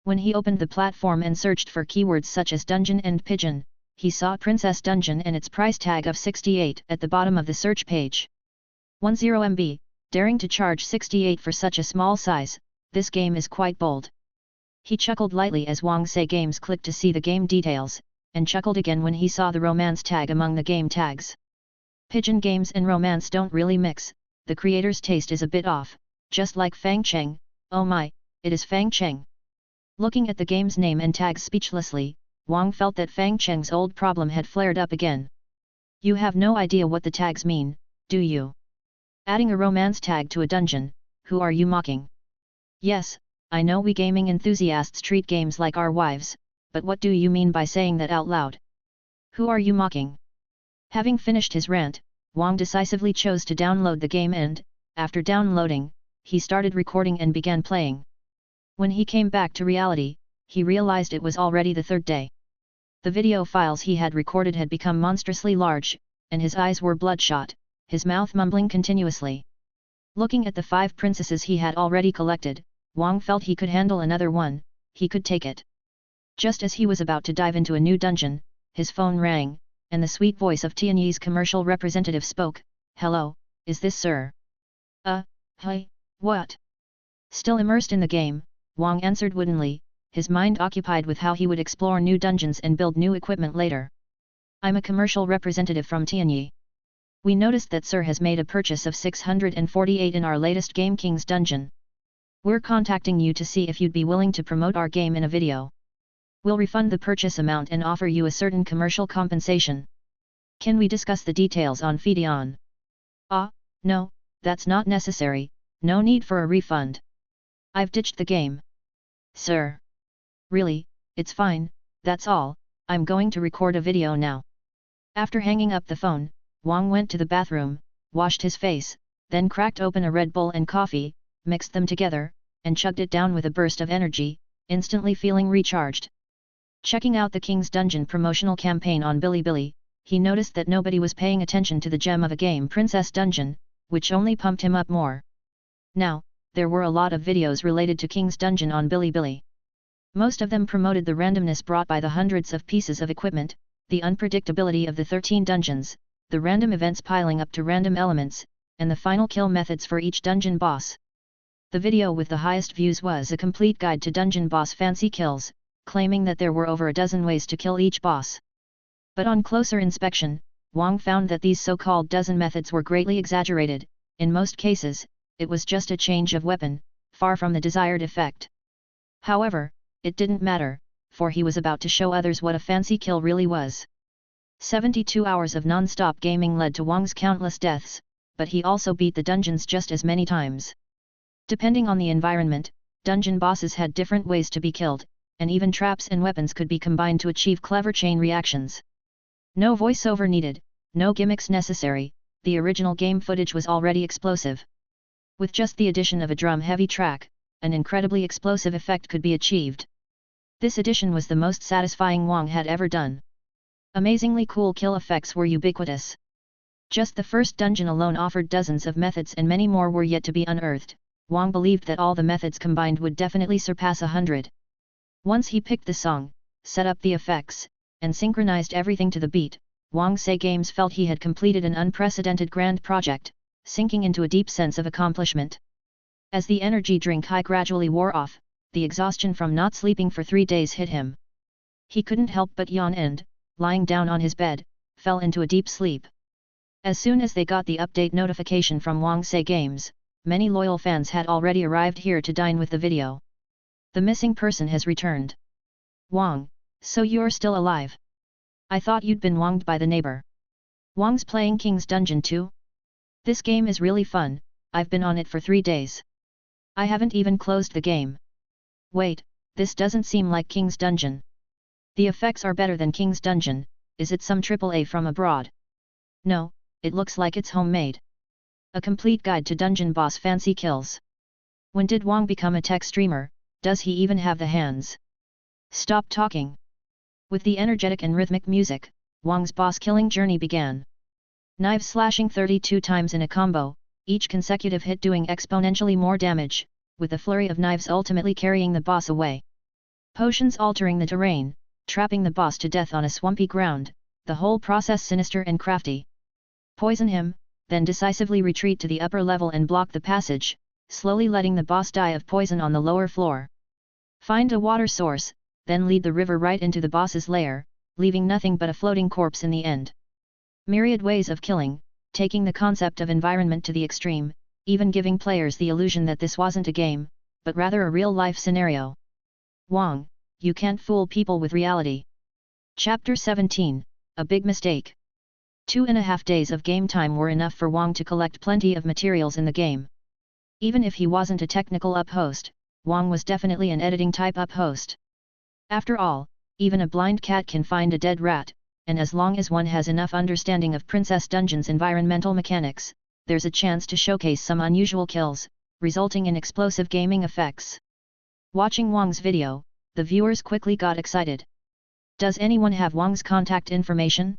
When he opened the platform and searched for keywords such as dungeon and pigeon, he saw Princess Dungeon and its price tag of 68 at the bottom of the search page. 10 MB, daring to charge 68 for such a small size, this game is quite bold. He chuckled lightly as Wang Sei Games clicked to see the game details, and chuckled again when he saw the romance tag among the game tags. Pigeon games and romance don't really mix, the creator's taste is a bit off, just like Fang Cheng. Oh my, it is Fang Cheng. Looking at the game's name and tags speechlessly, Wang felt that Fang Cheng's old problem had flared up again. "You have no idea what the tags mean, do you? Adding a romance tag to a dungeon, who are you mocking?" "Yes, I know we gaming enthusiasts treat games like our wives, but what do you mean by saying that out loud? Who are you mocking?" Having finished his rant, Wang decisively chose to download the game and, after downloading, he started recording and began playing. When he came back to reality, he realized it was already the third day. The video files he had recorded had become monstrously large, and his eyes were bloodshot, his mouth mumbling continuously. Looking at the 5 princesses he had already collected, Wang felt he could handle another one, he could take it. Just as he was about to dive into a new dungeon, his phone rang, and the sweet voice of Tianyi's commercial representative spoke. "Hello, is this Sir?" Hi, what?" Still immersed in the game, Wang answered woodenly, his mind occupied with how he would explore new dungeons and build new equipment later. "I'm a commercial representative from Tianyi. We noticed that Sir has made a purchase of 648 in our latest game King's Dungeon. We're contacting you to see if you'd be willing to promote our game in a video. We'll refund the purchase amount and offer you a certain commercial compensation. Can we discuss the details on Fidion?" "No, that's not necessary, no need for a refund. I've ditched the game. Sir. Really, it's fine, that's all, I'm going to record a video now. After hanging up the phone, Wang went to the bathroom, washed his face, then cracked open a Red Bull and coffee, mixed them together, and chugged it down with a burst of energy, instantly feeling recharged. Checking out the King's Dungeon promotional campaign on Bilibili, he noticed that nobody was paying attention to the gem of a game Princess Dungeon, which only pumped him up more. Now, there were a lot of videos related to King's Dungeon on Bilibili. Most of them promoted the randomness brought by the hundreds of pieces of equipment, the unpredictability of the 13 dungeons, the random events piling up to random elements, and the final kill methods for each dungeon boss. The video with the highest views was a complete guide to dungeon boss fancy kills, claiming that there were over a dozen ways to kill each boss. But on closer inspection, Wang found that these so-called dozen methods were greatly exaggerated. In most cases, it was just a change of weapon, far from the desired effect. However, it didn't matter, for he was about to show others what a fancy kill really was. 72 hours of non-stop gaming led to Wang's countless deaths, but he also beat the dungeons just as many times. Depending on the environment, dungeon bosses had different ways to be killed, and even traps and weapons could be combined to achieve clever chain reactions. No voiceover needed, no gimmicks necessary, the original game footage was already explosive. With just the addition of a drum-heavy track, an incredibly explosive effect could be achieved. This addition was the most satisfying Wang had ever done. Amazingly cool kill effects were ubiquitous. Just the first dungeon alone offered dozens of methods and many more were yet to be unearthed. Wang believed that all the methods combined would definitely surpass 100. Once he picked the song, set up the effects, and synchronized everything to the beat, Wang Say Games felt he had completed an unprecedented grand project, sinking into a deep sense of accomplishment. As the energy drink high gradually wore off, the exhaustion from not sleeping for 3 days hit him. He couldn't help but yawn and, lying down on his bed, fell into a deep sleep. As soon as they got the update notification from Wang Say Games, many loyal fans had already arrived here to dine with the video. The missing person has returned. Wang, so you're still alive? I thought you'd been wanged by the neighbor. Wang's playing King's Dungeon too? This game is really fun, I've been on it for 3 days. I haven't even closed the game. Wait, this doesn't seem like King's Dungeon. The effects are better than King's Dungeon, is it some AAA from abroad? No, it looks like it's homemade. A complete guide to dungeon boss fancy kills. When did Wang become a tech streamer, does he even have the hands? Stop talking. With the energetic and rhythmic music, Wang's boss killing journey began. Knives slashing 32 times in a combo, each consecutive hit doing exponentially more damage, with a flurry of knives ultimately carrying the boss away. Potions altering the terrain, trapping the boss to death on a swampy ground, the whole process sinister and crafty. Poison him, then decisively retreat to the upper level and block the passage, slowly letting the boss die of poison on the lower floor. Find a water source, then lead the river right into the boss's lair, leaving nothing but a floating corpse in the end. Myriad ways of killing, taking the concept of environment to the extreme, even giving players the illusion that this wasn't a game, but rather a real-life scenario. Wang, you can't fool people with reality. Chapter 17, A Big Mistake. 2.5 days of game time were enough for Wang to collect plenty of materials in the game. Even if he wasn't a technical up-host, Wang was definitely an editing-type up-host. After all, even a blind cat can find a dead rat, and as long as one has enough understanding of Princess Dungeon's environmental mechanics, there's a chance to showcase some unusual kills, resulting in explosive gaming effects. Watching Wang's video, the viewers quickly got excited. Does anyone have Wang's contact information?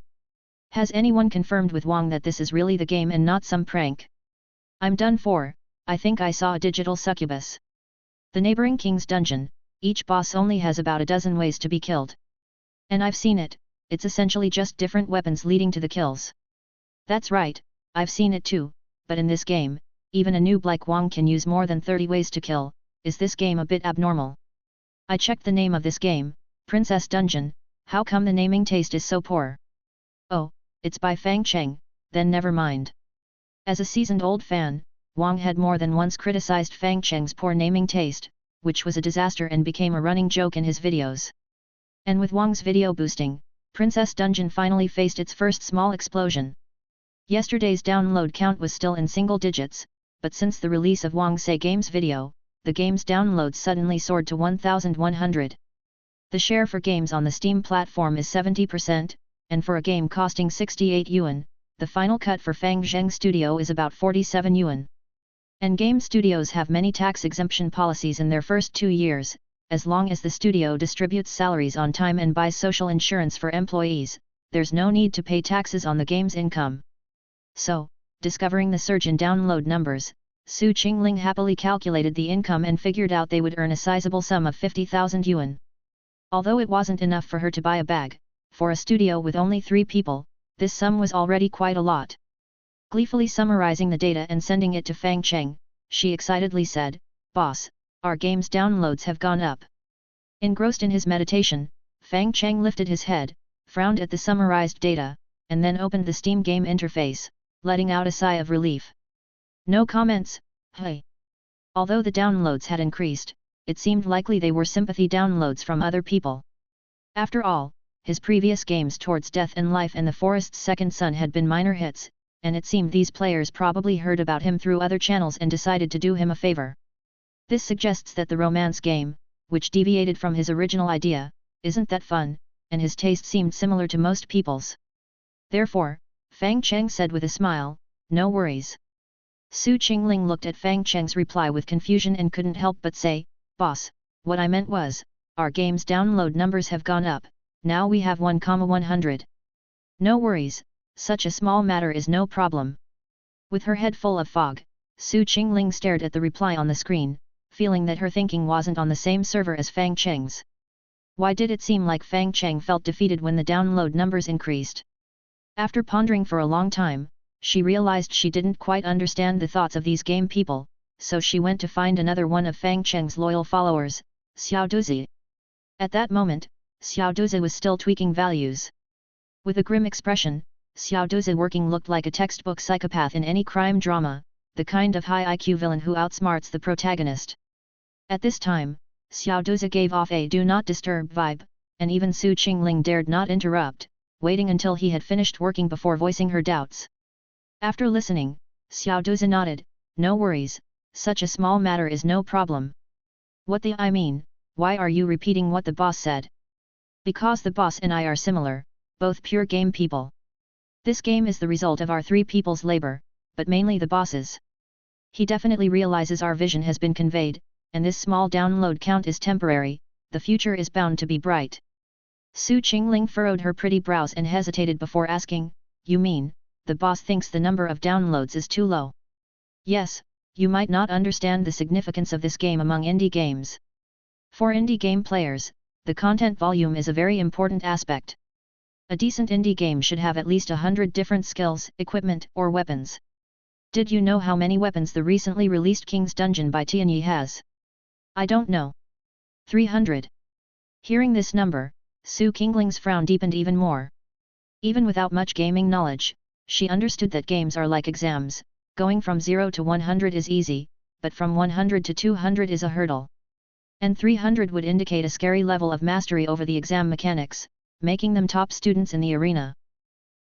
Has anyone confirmed with Wang that this is really the game and not some prank? I'm done for, I think I saw a digital succubus. The neighboring King's Dungeon, each boss only has about a dozen ways to be killed. And I've seen it, it's essentially just different weapons leading to the kills. That's right, I've seen it too, but in this game, even a noob like Wang can use more than 30 ways to kill. Is this game a bit abnormal? I checked the name of this game, Princess Dungeon, how come the naming taste is so poor? Oh, it's by Fang Cheng, then never mind. As a seasoned old fan, Wang had more than once criticized Fang Cheng's poor naming taste, which was a disaster and became a running joke in his videos. And with Wang's video boosting, Princess Dungeon finally faced its first small explosion. Yesterday's download count was still in single digits, but since the release of Wang Say Games video, the game's downloads suddenly soared to 1,100. The share for games on the Steam platform is 70%, and for a game costing 68 yuan, the final cut for Fang Studio is about 47 yuan. And game studios have many tax exemption policies in their first 2 years, as long as the studio distributes salaries on time and buys social insurance for employees, there's no need to pay taxes on the game's income. So, discovering the surge in download numbers, Su Qingling happily calculated the income and figured out they would earn a sizable sum of 50,000 yuan. Although it wasn't enough for her to buy a bag, for a studio with only 3 people, this sum was already quite a lot. Gleefully summarizing the data and sending it to Fang Cheng, she excitedly said, "Boss, our game's downloads have gone up." Engrossed in his meditation, Fang Cheng lifted his head, frowned at the summarized data, and then opened the Steam game interface, letting out a sigh of relief. No comments, hey. Although the downloads had increased, it seemed likely they were sympathy downloads from other people. After all, his previous games Towards Death and Life and The Forest's Second Son had been minor hits, and it seemed these players probably heard about him through other channels and decided to do him a favor. This suggests that the romance game, which deviated from his original idea, isn't that fun, and his taste seemed similar to most people's. Therefore, Fang Cheng said with a smile, "No worries." Su Qingling looked at Fang Cheng's reply with confusion and couldn't help but say, "Boss, what I meant was, our game's download numbers have gone up, now we have 1,100. No worries, such a small matter is no problem." With her head full of fog, Su Qingling stared at the reply on the screen, feeling that her thinking wasn't on the same server as Fang Cheng's. Why did it seem like Fang Cheng felt defeated when the download numbers increased? After pondering for a long time, she realized she didn't quite understand the thoughts of these game people, so she went to find another one of Fang Cheng's loyal followers, Xiao Duzi. At that moment, Xiao Duzi was still tweaking values. With a grim expression, Xiao Duzi working looked like a textbook psychopath in any crime drama, the kind of high IQ villain who outsmarts the protagonist. At this time, Xiao Duzi gave off a do not disturb vibe, and even Su Qingling dared not interrupt, waiting until he had finished working before voicing her doubts. After listening, Xiao Duzi nodded, "No worries, such a small matter is no problem." "What the I mean, why are you repeating what the boss said?" "Because the boss and I are similar, both pure game people. This game is the result of our 3 people's labor, but mainly the boss's. He definitely realizes our vision has been conveyed, and this small download count is temporary, the future is bound to be bright." Su Qingling furrowed her pretty brows and hesitated before asking, "You mean, the boss thinks the number of downloads is too low?" "Yes, you might not understand the significance of this game among indie games. For indie game players, the content volume is a very important aspect. A decent indie game should have at least 100 different skills, equipment, or weapons. Did you know how many weapons the recently released King's Dungeon by Tianyi has?" "I don't know." 300. Hearing this number, Su Qingling's frown deepened even more. Even without much gaming knowledge, she understood that games are like exams, going from 0 to 100 is easy, but from 100 to 200 is a hurdle. And 300 would indicate a scary level of mastery over the exam mechanics, making them top students in the arena.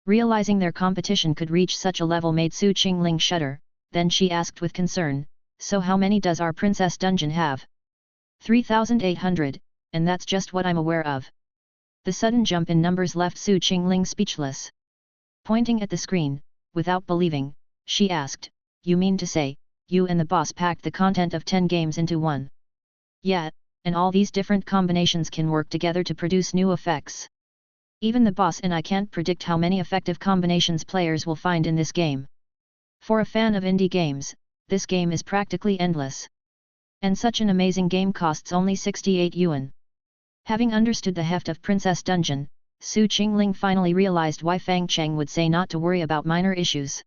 Realizing their competition could reach such a level made Su Qingling shudder, then she asked with concern, "So how many does our princess dungeon have?" 3,800, and that's just what I'm aware of." The sudden jump in numbers left Su Qingling speechless. Pointing at the screen, without believing, she asked, "You mean to say, you and the boss packed the content of 10 games into one?" "Yeah, and all these different combinations can work together to produce new effects. Even the boss and I can't predict how many effective combinations players will find in this game. For a fan of indie games, this game is practically endless. And such an amazing game costs only 68 yuan. Having understood the heft of Princess Dungeon, Su Qingling finally realized why Fang Cheng would say not to worry about minor issues.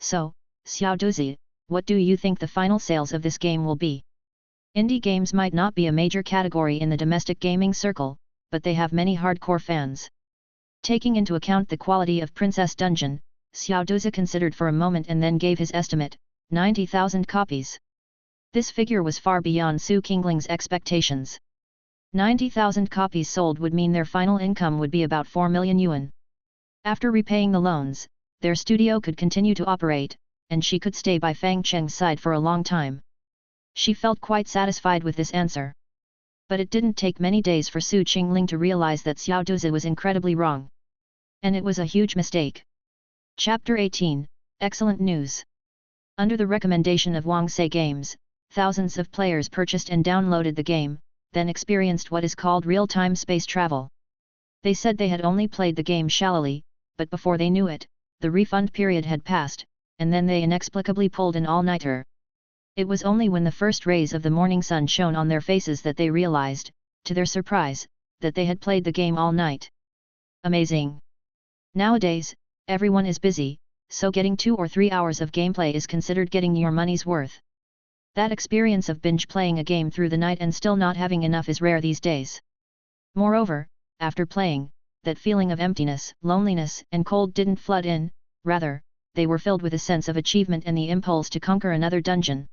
"So, Xiao Duzi, what do you think the final sales of this game will be?" Indie games might not be a major category in the domestic gaming circle, but they have many hardcore fans. Taking into account the quality of Princess Dungeon, Xiao Duzi considered for a moment and then gave his estimate, 90,000 copies. This figure was far beyond Su Qingling's expectations. 90,000 copies sold would mean their final income would be about 4 million yuan. After repaying the loans, their studio could continue to operate, and she could stay by Fang Cheng's side for a long time. She felt quite satisfied with this answer. But it didn't take many days for Su Qingling to realize that Xiao Duzi was incredibly wrong. And it was a huge mistake. Chapter 18, Excellent News. Under the recommendation of Wang Sei Games, thousands of players purchased and downloaded the game, then experienced what is called real-time space travel. They said they had only played the game shallowly, but before they knew it, the refund period had passed, and then they inexplicably pulled an all-nighter. It was only when the first rays of the morning sun shone on their faces that they realized, to their surprise, that they had played the game all night. Amazing! Nowadays, everyone is busy, so getting 2 or 3 hours of gameplay is considered getting your money's worth. That experience of binge playing a game through the night and still not having enough is rare these days. Moreover, after playing, that feeling of emptiness, loneliness and cold didn't flood in, rather, they were filled with a sense of achievement and the impulse to conquer another dungeon.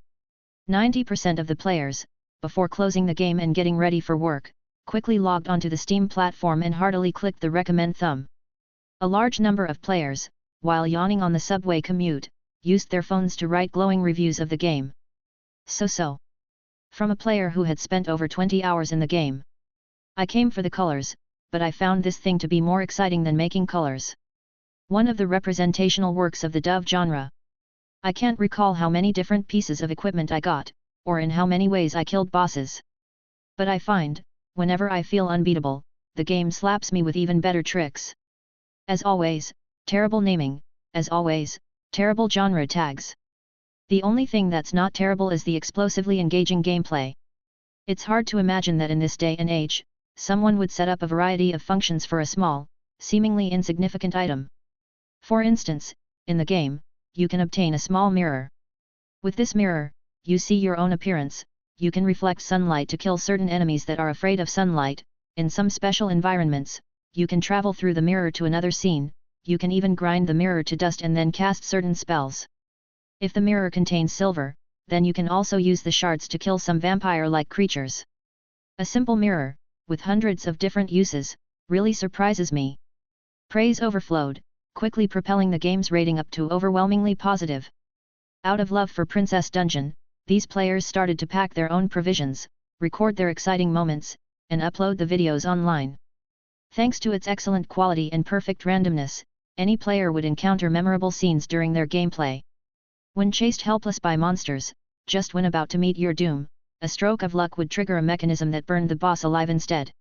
90% of the players, before closing the game and getting ready for work, quickly logged onto the Steam platform and heartily clicked the recommend thumb. A large number of players, while yawning on the subway commute, used their phones to write glowing reviews of the game. So. From a player who had spent over 20 hours in the game. I came for the colors, but I found this thing to be more exciting than making colors. One of the representational works of the Dove genre. I can't recall how many different pieces of equipment I got, or in how many ways I killed bosses. But I find, whenever I feel unbeatable, the game slaps me with even better tricks. As always, terrible naming, as always, terrible genre tags. The only thing that's not terrible is the explosively engaging gameplay. It's hard to imagine that in this day and age, someone would set up a variety of functions for a small, seemingly insignificant item. For instance, in the game, you can obtain a small mirror. With this mirror, you see your own appearance, you can reflect sunlight to kill certain enemies that are afraid of sunlight, in some special environments, you can travel through the mirror to another scene, you can even grind the mirror to dust and then cast certain spells. If the mirror contains silver, then you can also use the shards to kill some vampire-like creatures. A simple mirror, with hundreds of different uses, really surprises me. Praise overflowed, quickly propelling the game's rating up to overwhelmingly positive. Out of love for Princess Dungeon, these players started to pack their own provisions, record their exciting moments, and upload the videos online. Thanks to its excellent quality and perfect randomness, any player would encounter memorable scenes during their gameplay. When chased helpless by monsters, just when about to meet your doom, a stroke of luck would trigger a mechanism that burned the boss alive instead.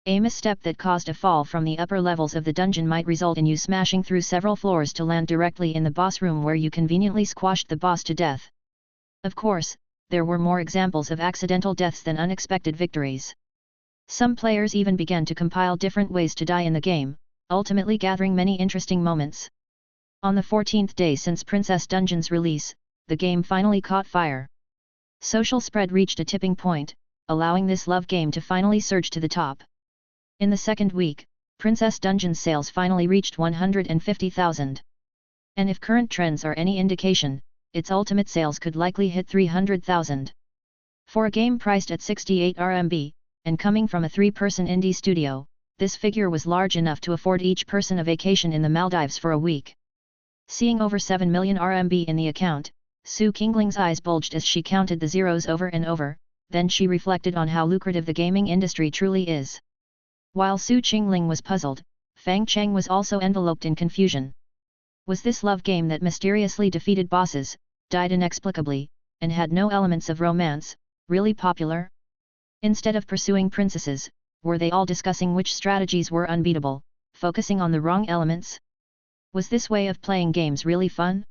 A misstep that caused a fall from the upper levels of the dungeon might result in you smashing through several floors to land directly in the boss room where you conveniently squashed the boss to death. Of course, there were more examples of accidental deaths than unexpected victories. Some players even began to compile different ways to die in the game, ultimately gathering many interesting moments. On the 14th day since Princess Dungeon's release, the game finally caught fire. Social spread reached a tipping point, allowing this love game to finally surge to the top. In the second week, Princess Dungeon's sales finally reached 150,000. And if current trends are any indication, its ultimate sales could likely hit 300,000. For a game priced at 68 RMB, and coming from a 3-person indie studio, this figure was large enough to afford each person a vacation in the Maldives for a week. Seeing over 7 million RMB in the account, Su Qingling's eyes bulged as she counted the zeros over and over, then she reflected on how lucrative the gaming industry truly is. While Su Qingling was puzzled, Fang Cheng was also enveloped in confusion. Was this love game that mysteriously defeated bosses, died inexplicably, and had no elements of romance, really popular? Instead of pursuing princesses, were they all discussing which strategies were unbeatable, focusing on the wrong elements? Was this way of playing games really fun?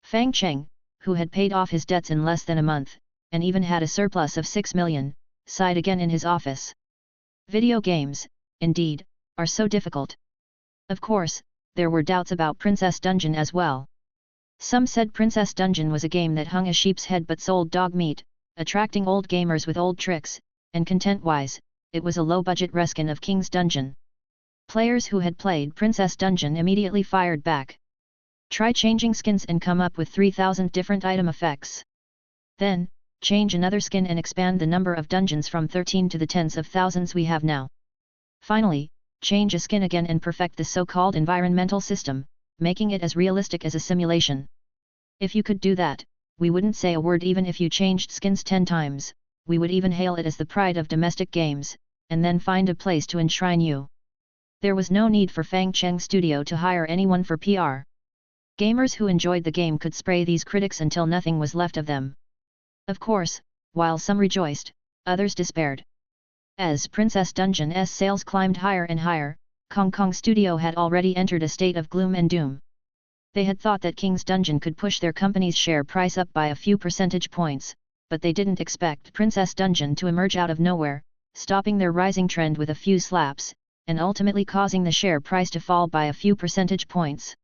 Fang Cheng, who had paid off his debts in less than a month, and even had a surplus of 6 million, sighed again in his office. Video games, indeed, are so difficult. Of course, there were doubts about Princess Dungeon as well. Some said Princess Dungeon was a game that hung a sheep's head but sold dog meat, attracting old gamers with old tricks, and content-wise, it was a low-budget reskin of King's Dungeon. Players who had played Princess Dungeon immediately fired back. Try changing skins and come up with 3,000 different item effects. Then, change another skin and expand the number of dungeons from 13 to the tens of thousands we have now. Finally, change a skin again and perfect the so-called environmental system, making it as realistic as a simulation. If you could do that, we wouldn't say a word even if you changed skins 10 times, we would even hail it as the pride of domestic games, and then find a place to enshrine you. There was no need for Fang Cheng Studio to hire anyone for PR. Gamers who enjoyed the game could spray these critics until nothing was left of them. Of course, while some rejoiced, others despaired. As Princess Dungeon's sales climbed higher and higher, Kong Kong Studio had already entered a state of gloom and doom. They had thought that King's Dungeon could push their company's share price up by a few percentage points, but they didn't expect Princess Dungeon to emerge out of nowhere, stopping their rising trend with a few slaps, and ultimately causing the share price to fall by a few percentage points.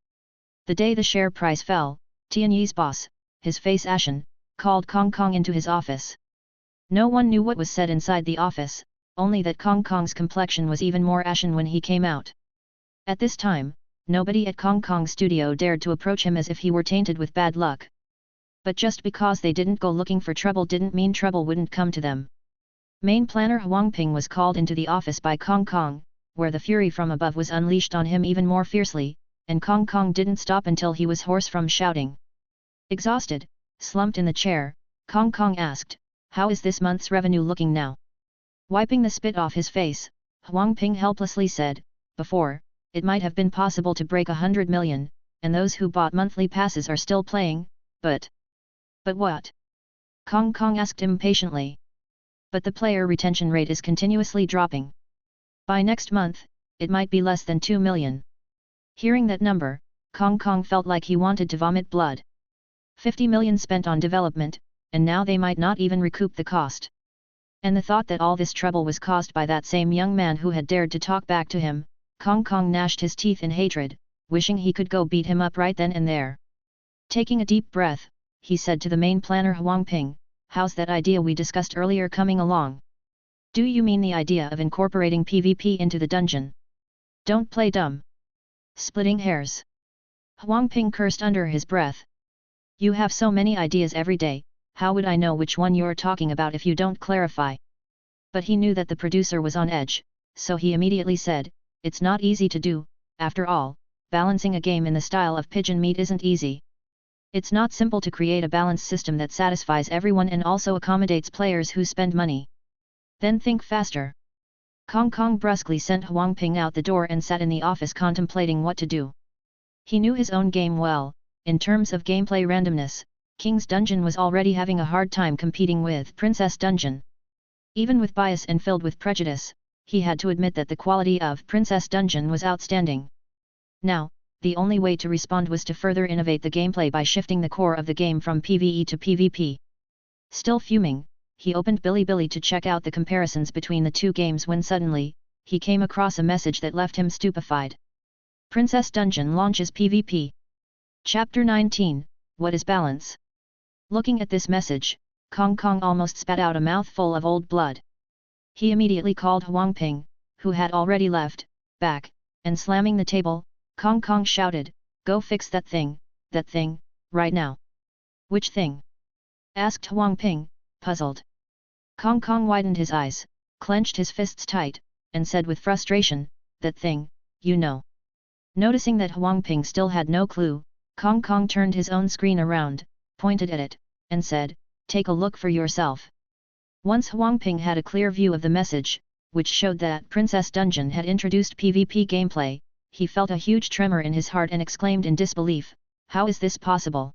The day the share price fell, Tianyi's boss, his face ashen, called Kong Kong into his office. No one knew what was said inside the office, only that Kong Kong's complexion was even more ashen when he came out. At this time, nobody at Kong Kong Studio dared to approach him as if he were tainted with bad luck. But just because they didn't go looking for trouble didn't mean trouble wouldn't come to them. Main planner Huang Ping was called into the office by Kong Kong, where the fury from above was unleashed on him even more fiercely, and Kong Kong didn't stop until he was hoarse from shouting. Exhausted, slumped in the chair, Kong Kong asked, "How is this month's revenue looking now?" Wiping the spit off his face, Huang Ping helplessly said, "Before, it might have been possible to break 100 million, and those who bought monthly passes are still playing, but..." "But what?" Kong Kong asked impatiently. "But the player retention rate is continuously dropping. By next month, it might be less than 2 million. Hearing that number, Kong Kong felt like he wanted to vomit blood. 50 million spent on development, and now they might not even recoup the cost. And the thought that all this trouble was caused by that same young man who had dared to talk back to him, Kong Kong gnashed his teeth in hatred, wishing he could go beat him up right then and there. Taking a deep breath, he said to the main planner Huang Ping, "How's that idea we discussed earlier coming along? Do you mean the idea of incorporating PvP into the dungeon? Don't play dumb." Splitting hairs. Huang Ping cursed under his breath. "You have so many ideas every day, how would I know which one you're talking about if you don't clarify?" But he knew that the producer was on edge, so he immediately said, "It's not easy to do, after all, balancing a game in the style of pigeon meat isn't easy. It's not simple to create a balanced system that satisfies everyone and also accommodates players who spend money. Then think faster." Kong Kong brusquely sent Huang Ping out the door and sat in the office contemplating what to do. He knew his own game well. In terms of gameplay randomness, King's Dungeon was already having a hard time competing with Princess Dungeon. Even with bias and filled with prejudice, he had to admit that the quality of Princess Dungeon was outstanding. Now, the only way to respond was to further innovate the gameplay by shifting the core of the game from PvE to PvP. Still fuming, he opened Bilibili to check out the comparisons between the two games when suddenly, he came across a message that left him stupefied. Princess Dungeon launches PvP. Chapter 19, What is Balance? Looking at this message, Kong Kong almost spat out a mouthful of old blood. He immediately called Huang Ping, who had already left, back, and slamming the table, Kong Kong shouted, "Go fix that thing, right now." "Which thing?" asked Huang Ping, puzzled. Kong Kong widened his eyes, clenched his fists tight, and said with frustration, "That thing, you know." Noticing that Huang Ping still had no clue, Kong Kong turned his own screen around, pointed at it, and said, "Take a look for yourself." Once Huang Ping had a clear view of the message, which showed that Princess Dungeon had introduced PvP gameplay, he felt a huge tremor in his heart and exclaimed in disbelief, "How is this possible?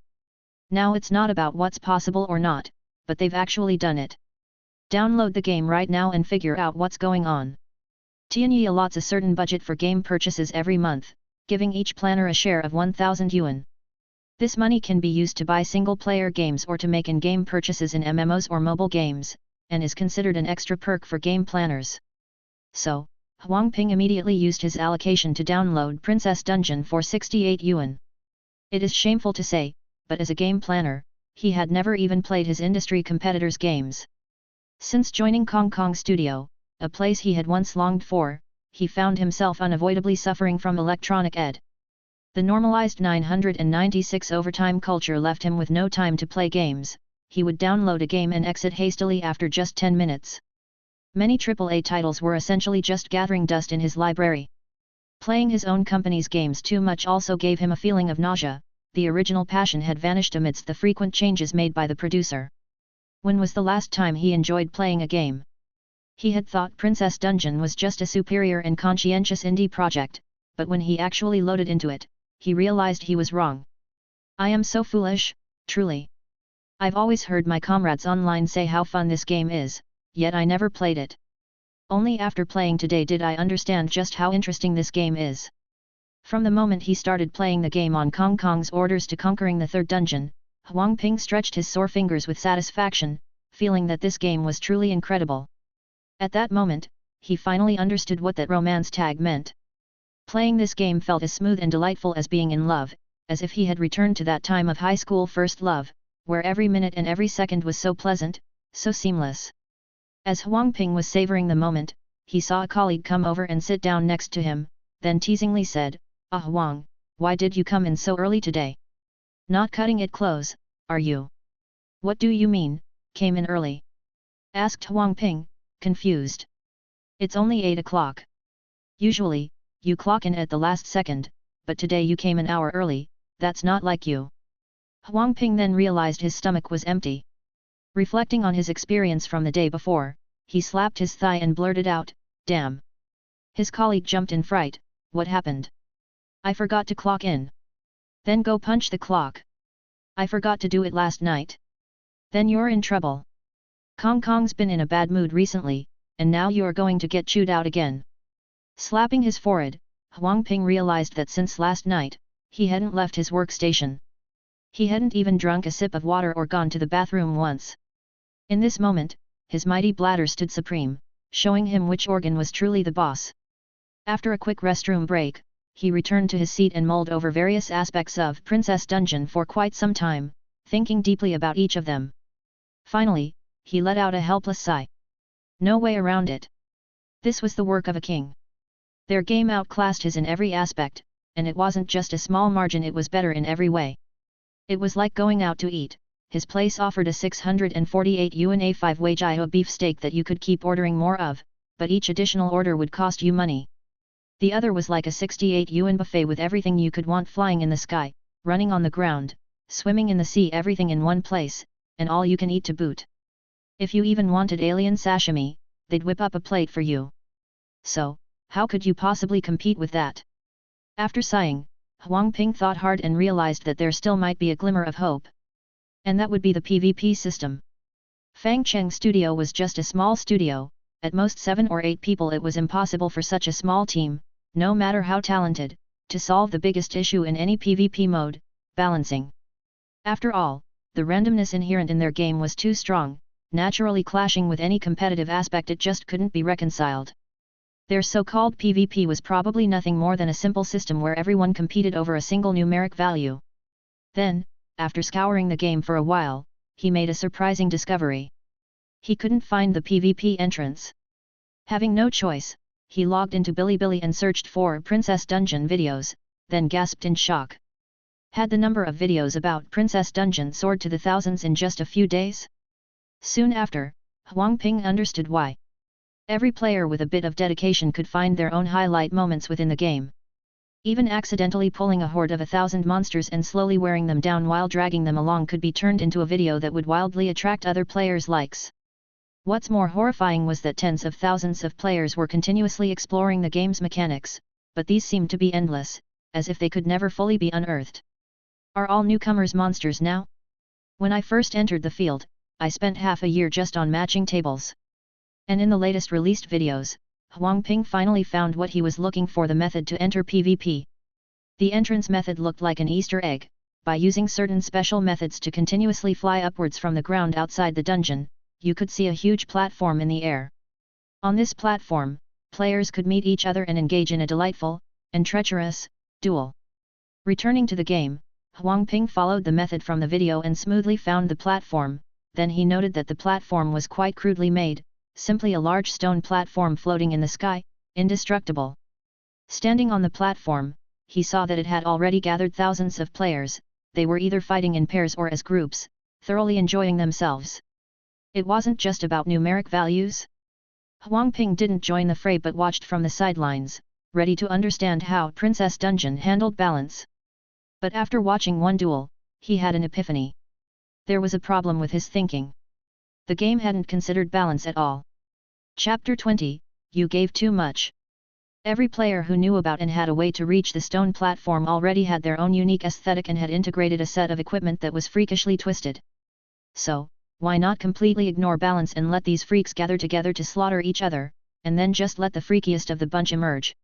Now it's not about what's possible or not, but they've actually done it. Download the game right now and figure out what's going on." Tianyi allots a certain budget for game purchases every month, giving each planner a share of 1,000 yuan. This money can be used to buy single-player games or to make in-game purchases in MMOs or mobile games, and is considered an extra perk for game planners. So, Huang Ping immediately used his allocation to download Princess Dungeon for 68 yuan. It is shameful to say, but as a game planner, he had never even played his industry competitors' games. Since joining Kong Kong Studio, a place he had once longed for, he found himself unavoidably suffering from electronic ed. The normalized 996 overtime culture left him with no time to play games. He would download a game and exit hastily after just 10 minutes. Many AAA titles were essentially just gathering dust in his library. Playing his own company's games too much also gave him a feeling of nausea, the original passion had vanished amidst the frequent changes made by the producer. When was the last time he enjoyed playing a game? He had thought Princess Dungeon was just a superior and conscientious indie project, but when he actually loaded into it, he realized he was wrong. I am so foolish, truly. I've always heard my comrades online say how fun this game is, yet I never played it. Only after playing today did I understand just how interesting this game is. From the moment he started playing the game on Kong Kong's orders to conquering the third dungeon, Huang Ping stretched his sore fingers with satisfaction, feeling that this game was truly incredible. At that moment, he finally understood what that romance tag meant. Playing this game felt as smooth and delightful as being in love, as if he had returned to that time of high school first love, where every minute and every second was so pleasant, so seamless. As Huang Ping was savoring the moment, he saw a colleague come over and sit down next to him, then teasingly said, "Ah Huang, why did you come in so early today? Not cutting it close, are you?" "What do you mean, came in early?" asked Huang Ping, confused. "It's only 8 o'clock. Usually, you clock in at the last second, but today you came an hour early, that's not like you." Huang Ping then realized his stomach was empty. Reflecting on his experience from the day before, he slapped his thigh and blurted out, "Damn!" His colleague jumped in fright, "What happened?" "I forgot to clock in." "Then go punch the clock." "I forgot to do it last night." "Then you're in trouble. Kong Kong's been in a bad mood recently, and now you're going to get chewed out again." Slapping his forehead, Huang Ping realized that since last night, he hadn't left his workstation. He hadn't even drunk a sip of water or gone to the bathroom once. In this moment, his mighty bladder stood supreme, showing him which organ was truly the boss. After a quick restroom break, he returned to his seat and mulled over various aspects of Princess Dungeon for quite some time, thinking deeply about each of them. Finally, he let out a helpless sigh. No way around it. This was the work of a king. Their game outclassed his in every aspect, and it wasn't just a small margin, it was better in every way. It was like going out to eat. His place offered a 648 yuan a 5-way jiao beef steak that you could keep ordering more of, but each additional order would cost you money. The other was like a 68 yuan buffet with everything you could want, flying in the sky, running on the ground, swimming in the sea, everything in one place, and all you can eat to boot. If you even wanted alien sashimi, they'd whip up a plate for you. So, how could you possibly compete with that? After sighing, Huang Ping thought hard and realized that there still might be a glimmer of hope. And that would be the PvP system. Fang Cheng Studio was just a small studio, at most 7 or 8 people. It was impossible for such a small team, no matter how talented, to solve the biggest issue in any PvP mode, balancing. After all, the randomness inherent in their game was too strong, naturally clashing with any competitive aspect. It just couldn't be reconciled. Their so-called PvP was probably nothing more than a simple system where everyone competed over a single numeric value. Then, after scouring the game for a while, he made a surprising discovery. He couldn't find the PvP entrance. Having no choice, he logged into Bilibili and searched for Princess Dungeon videos, then gasped in shock. Had the number of videos about Princess Dungeon soared to the thousands in just a few days? Soon after, Huang Ping understood why. Every player with a bit of dedication could find their own highlight moments within the game. Even accidentally pulling a horde of 1,000 monsters and slowly wearing them down while dragging them along could be turned into a video that would wildly attract other players' likes. What's more horrifying was that tens of thousands of players were continuously exploring the game's mechanics, but these seemed to be endless, as if they could never fully be unearthed. Are all newcomers monsters now? When I first entered the field, I spent half a year just on matching tables. And in the latest released videos, Huang Ping finally found what he was looking for: the method to enter PvP. The entrance method looked like an Easter egg. By using certain special methods to continuously fly upwards from the ground outside the dungeon, you could see a huge platform in the air. On this platform, players could meet each other and engage in a delightful, and treacherous, duel. Returning to the game, Huang Ping followed the method from the video and smoothly found the platform. Then he noted that the platform was quite crudely made, simply a large stone platform floating in the sky, indestructible. Standing on the platform, he saw that it had already gathered thousands of players. They were either fighting in pairs or as groups, thoroughly enjoying themselves. It wasn't just about numeric values. Huang Ping didn't join the fray but watched from the sidelines, ready to understand how Princess Dungeon handled balance. But after watching one duel, he had an epiphany. There was a problem with his thinking. The game hadn't considered balance at all. Chapter 20, You Gave Too Much. Every player who knew about and had a way to reach the stone platform already had their own unique aesthetic and had integrated a set of equipment that was freakishly twisted. So, why not completely ignore balance and let these freaks gather together to slaughter each other, and then just let the freakiest of the bunch emerge?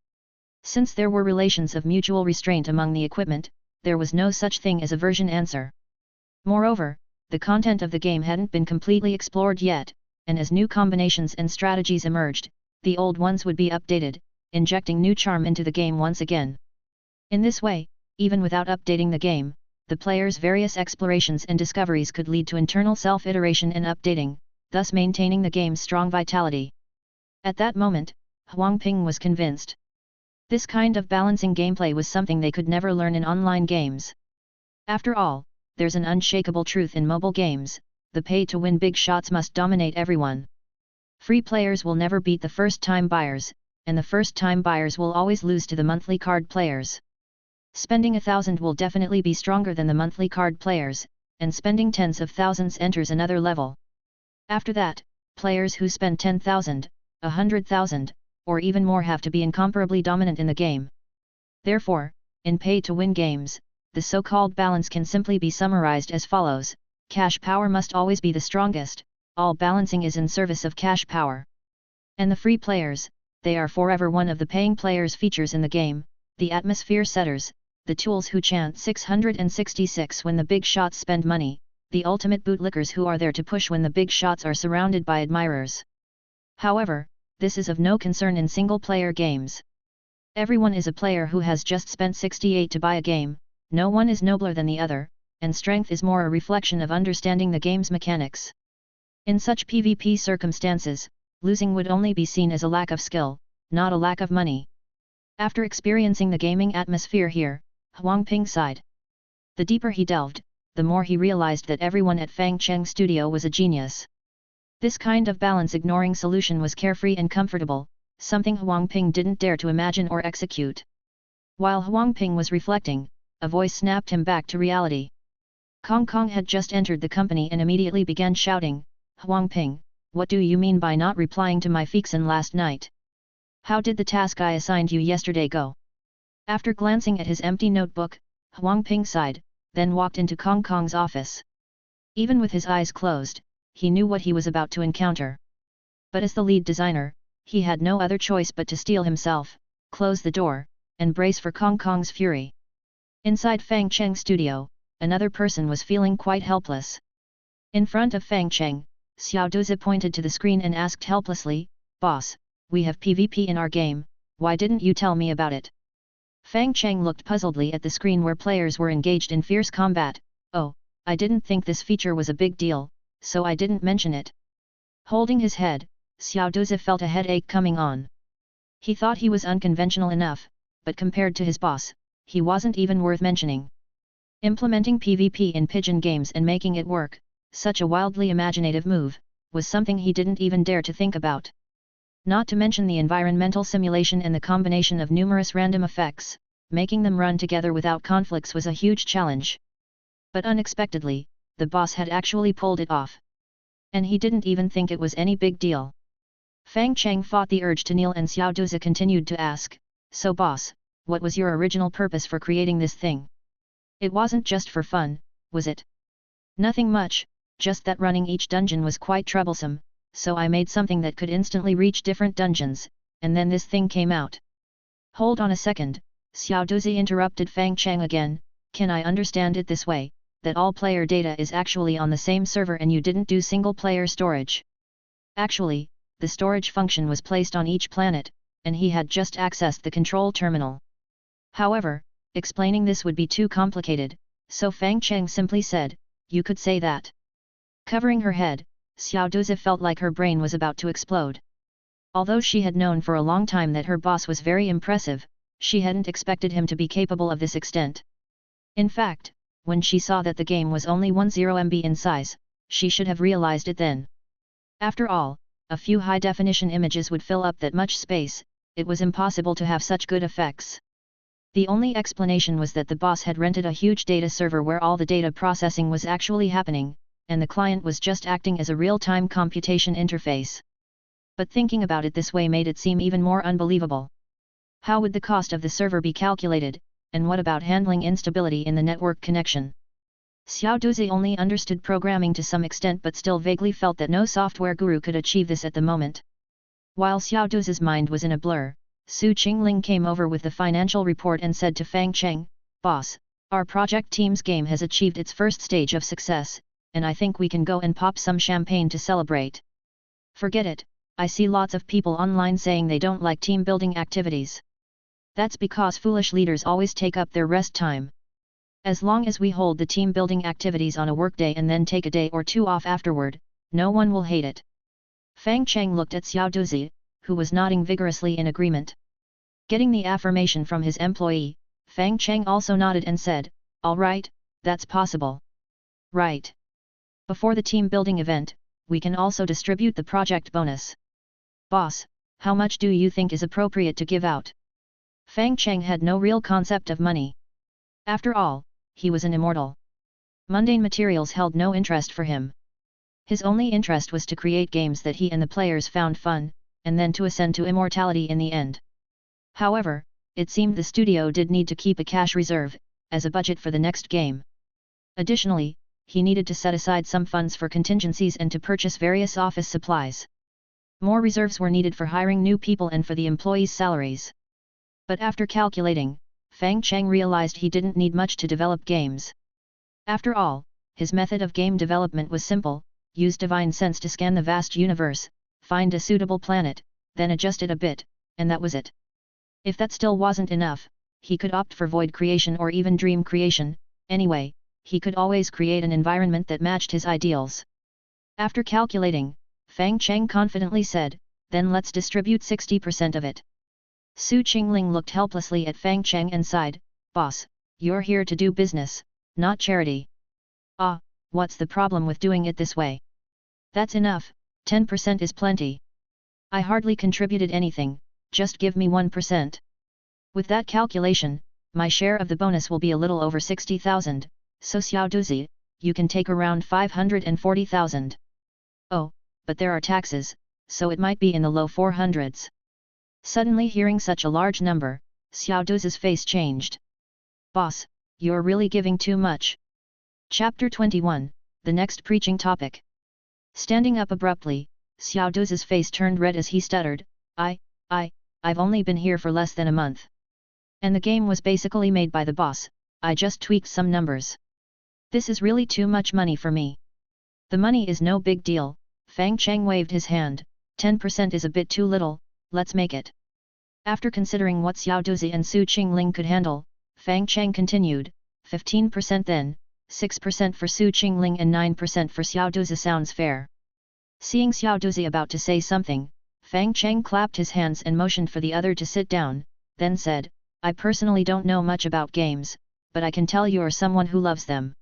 Since there were relations of mutual restraint among the equipment, there was no such thing as a version answer. Moreover, the content of the game hadn't been completely explored yet, and as new combinations and strategies emerged, the old ones would be updated, injecting new charm into the game once again. In this way, even without updating the game, the player's various explorations and discoveries could lead to internal self-iteration and updating, thus maintaining the game's strong vitality. At that moment, Huang Ping was convinced. This kind of balancing gameplay was something they could never learn in online games. After all, there's an unshakable truth in mobile games: the pay-to-win big shots must dominate everyone. Free players will never beat the first-time buyers, and the first-time buyers will always lose to the monthly card players. Spending 1,000 will definitely be stronger than the monthly card players, and spending tens of thousands enters another level. After that, players who spend 10,000, 100,000, or even more have to be incomparably dominant in the game. Therefore, in pay-to-win games, the so-called balance can simply be summarized as follows: cash power must always be the strongest, all balancing is in service of cash power. And the free players, they are forever one of the paying players' features in the game, the atmosphere setters, the tools who chant 666 when the big shots spend money, the ultimate bootlickers who are there to push when the big shots are surrounded by admirers. However, this is of no concern in single-player games. Everyone is a player who has just spent 68 to buy a game, no one is nobler than the other, and strength is more a reflection of understanding the game's mechanics. In such PvP circumstances, losing would only be seen as a lack of skill, not a lack of money. After experiencing the gaming atmosphere here, Huang Ping sighed. The deeper he delved, the more he realized that everyone at Fang Cheng Studio was a genius. This kind of balance-ignoring solution was carefree and comfortable, something Huang Ping didn't dare to imagine or execute. While Huang Ping was reflecting, a voice snapped him back to reality. Kong Kong had just entered the company and immediately began shouting, "Huang Ping, what do you mean by not replying to my fiction last night? How did the task I assigned you yesterday go?" After glancing at his empty notebook, Huang Ping sighed, then walked into Kong Kong's office. Even with his eyes closed, he knew what he was about to encounter. But as the lead designer, he had no other choice but to steel himself, close the door, and brace for Kong Kong's fury. Inside Fang Cheng Studio, another person was feeling quite helpless. In front of Fang Cheng, Xiao Duzi pointed to the screen and asked helplessly, "Boss, we have PvP in our game, why didn't you tell me about it?" Fang Cheng looked puzzledly at the screen where players were engaged in fierce combat. "Oh, I didn't think this feature was a big deal, so I didn't mention it." Holding his head, Xiao Duzi felt a headache coming on. He thought he was unconventional enough, but compared to his boss, he wasn't even worth mentioning. Implementing PvP in pigeon games and making it work, such a wildly imaginative move, was something he didn't even dare to think about. Not to mention the environmental simulation and the combination of numerous random effects, making them run together without conflicts was a huge challenge. But unexpectedly, the boss had actually pulled it off. And he didn't even think it was any big deal. Fang Cheng fought the urge to kneel and Xiao Duzi continued to ask, "So boss, what was your original purpose for creating this thing? It wasn't just for fun, was it?" "Nothing much, just that running each dungeon was quite troublesome, so I made something that could instantly reach different dungeons, and then this thing came out." "Hold on a second," Xiao Duzi interrupted Fang Cheng again, "can I understand it this way, that all player data is actually on the same server and you didn't do single-player storage?" Actually, the storage function was placed on each planet, and he had just accessed the control terminal. However, explaining this would be too complicated, so Fang Cheng simply said, "You could say that." Covering her head, Xiao Duzi felt like her brain was about to explode. Although she had known for a long time that her boss was very impressive, she hadn't expected him to be capable of this extent. In fact, when she saw that the game was only 10 MB in size, she should have realized it then. After all, a few high-definition images would fill up that much space, it was impossible to have such good effects. The only explanation was that the boss had rented a huge data server where all the data processing was actually happening, and the client was just acting as a real-time computation interface. But thinking about it this way made it seem even more unbelievable. How would the cost of the server be calculated, and what about handling instability in the network connection? Xiao Duzi only understood programming to some extent but still vaguely felt that no software guru could achieve this at the moment. While Xiao Duzi's mind was in a blur, Su Qingling came over with the financial report and said to Fang Cheng, "Boss, our project team's game has achieved its first stage of success, and I think we can go and pop some champagne to celebrate." "Forget it, I see lots of people online saying they don't like team building activities. That's because foolish leaders always take up their rest time. As long as we hold the team building activities on a workday and then take a day or two off afterward, no one will hate it." Fang Cheng looked at Xiao Duzi, who was nodding vigorously in agreement. Getting the affirmation from his employee, Fang Cheng also nodded and said, "All right, that's possible." "Right. Before the team building event, we can also distribute the project bonus." "Boss, how much do you think is appropriate to give out?" Fang Cheng had no real concept of money. After all, he was an immortal. Mundane materials held no interest for him. His only interest was to create games that he and the players found fun, and then to ascend to immortality in the end. However, it seemed the studio did need to keep a cash reserve, as a budget for the next game. Additionally, he needed to set aside some funds for contingencies and to purchase various office supplies. More reserves were needed for hiring new people and for the employees' salaries. But after calculating, Fang Cheng realized he didn't need much to develop games. After all, his method of game development was simple: use divine sense to scan the vast universe, find a suitable planet, then adjust it a bit, and that was it. If that still wasn't enough, he could opt for void creation or even dream creation. Anyway, he could always create an environment that matched his ideals. After calculating, Fang Cheng confidently said, "Then let's distribute 60% of it." Su Qingling looked helplessly at Fang Cheng and sighed, "Boss, you're here to do business, not charity." "Ah, what's the problem with doing it this way?" "That's enough, 10% is plenty. I hardly contributed anything, just give me 1%. With that calculation, my share of the bonus will be a little over 60,000, so Xiao Duzi, you can take around 540,000. "Oh, but there are taxes, so it might be in the low 400s. Suddenly hearing such a large number, Xiao Duzi's face changed. "Boss, you're really giving too much." Chapter 21, the next preaching topic. Standing up abruptly, Xiao Duzi's face turned red as he stuttered, I've only been here for less than a month. And the game was basically made by the boss, I just tweaked some numbers. This is really too much money for me." "The money is no big deal," Fang Cheng waved his hand, 10% is a bit too little, let's make it." After considering what Xiao Duzi and Su Qingling could handle, Fang Cheng continued, 15% then, 6% for Su Qingling and 9% for Xiao Duzi sounds fair." Seeing Xiao Duzi about to say something, Fang Cheng clapped his hands and motioned for the other to sit down, then said, "I personally don't know much about games, but I can tell you're someone who loves them.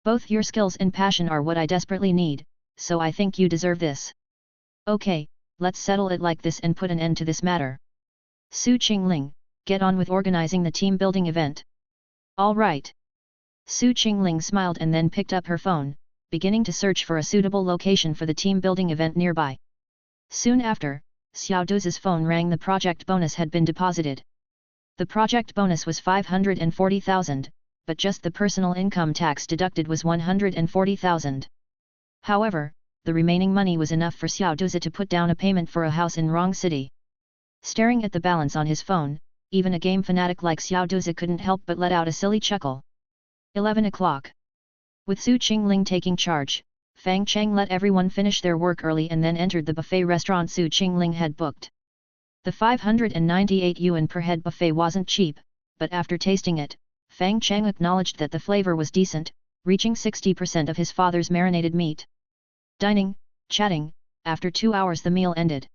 Both your skills and passion are what I desperately need, so I think you deserve this. Okay, let's settle it like this and put an end to this matter. Su Qingling, get on with organizing the team building event." "All right." Su Qingling smiled and then picked up her phone, beginning to search for a suitable location for the team building event nearby. Soon after, Xiao Duzi's phone rang. The project bonus had been deposited. The project bonus was 540,000, but just the personal income tax deducted was 140,000. However, the remaining money was enough for Xiao Duzi to put down a payment for a house in Rong City. Staring at the balance on his phone, even a game fanatic like Xiao Duzi couldn't help but let out a silly chuckle. 11 o'clock. With Su Qingling taking charge, Fang Cheng let everyone finish their work early and then entered the buffet restaurant Su Qingling had booked. The 598 yuan per head buffet wasn't cheap, but after tasting it, Fang Cheng acknowledged that the flavor was decent, reaching 60% of his father's marinated meat. Dining, chatting, after 2 hours the meal ended.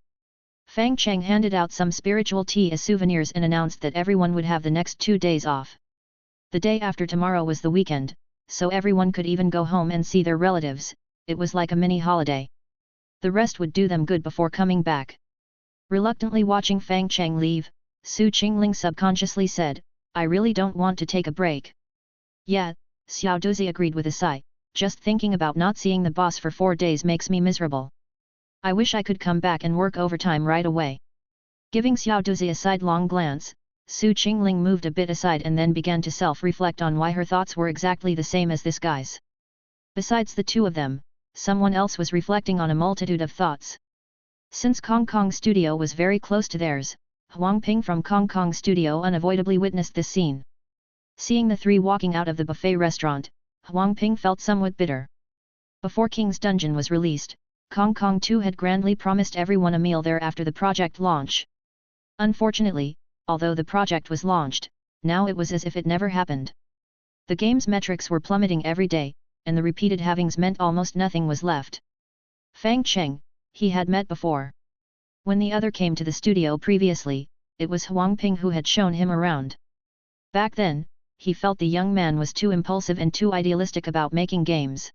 Fang Cheng handed out some spiritual tea as souvenirs and announced that everyone would have the next 2 days off. The day after tomorrow was the weekend, so everyone could even go home and see their relatives. It was like a mini holiday. The rest would do them good before coming back. Reluctantly watching Fang Cheng leave, Su Qingling subconsciously said, I really don't want to take a break. Yeah, Xiao Duzi agreed with a sigh, just thinking about not seeing the boss for 4 days makes me miserable. I wish I could come back and work overtime right away. Giving Xiao Duzi a sidelong glance, Su Qingling moved a bit aside and then began to self-reflect on why her thoughts were exactly the same as this guy's. Besides the two of them, someone else was reflecting on a multitude of thoughts. Since Kong Kong Studio was very close to theirs, Huang Ping from Kong Kong Studio unavoidably witnessed this scene. Seeing the three walking out of the buffet restaurant, Huang Ping felt somewhat bitter. Before King's Dungeon was released, Kong Kong 2 had grandly promised everyone a meal there after the project launch. Unfortunately, although the project was launched, now it was as if it never happened. The game's metrics were plummeting every day, and the repeated havings meant almost nothing was left. Fang Cheng, he had met before. When the other came to the studio previously, it was Huang Ping who had shown him around. Back then, he felt the young man was too impulsive and too idealistic about making games.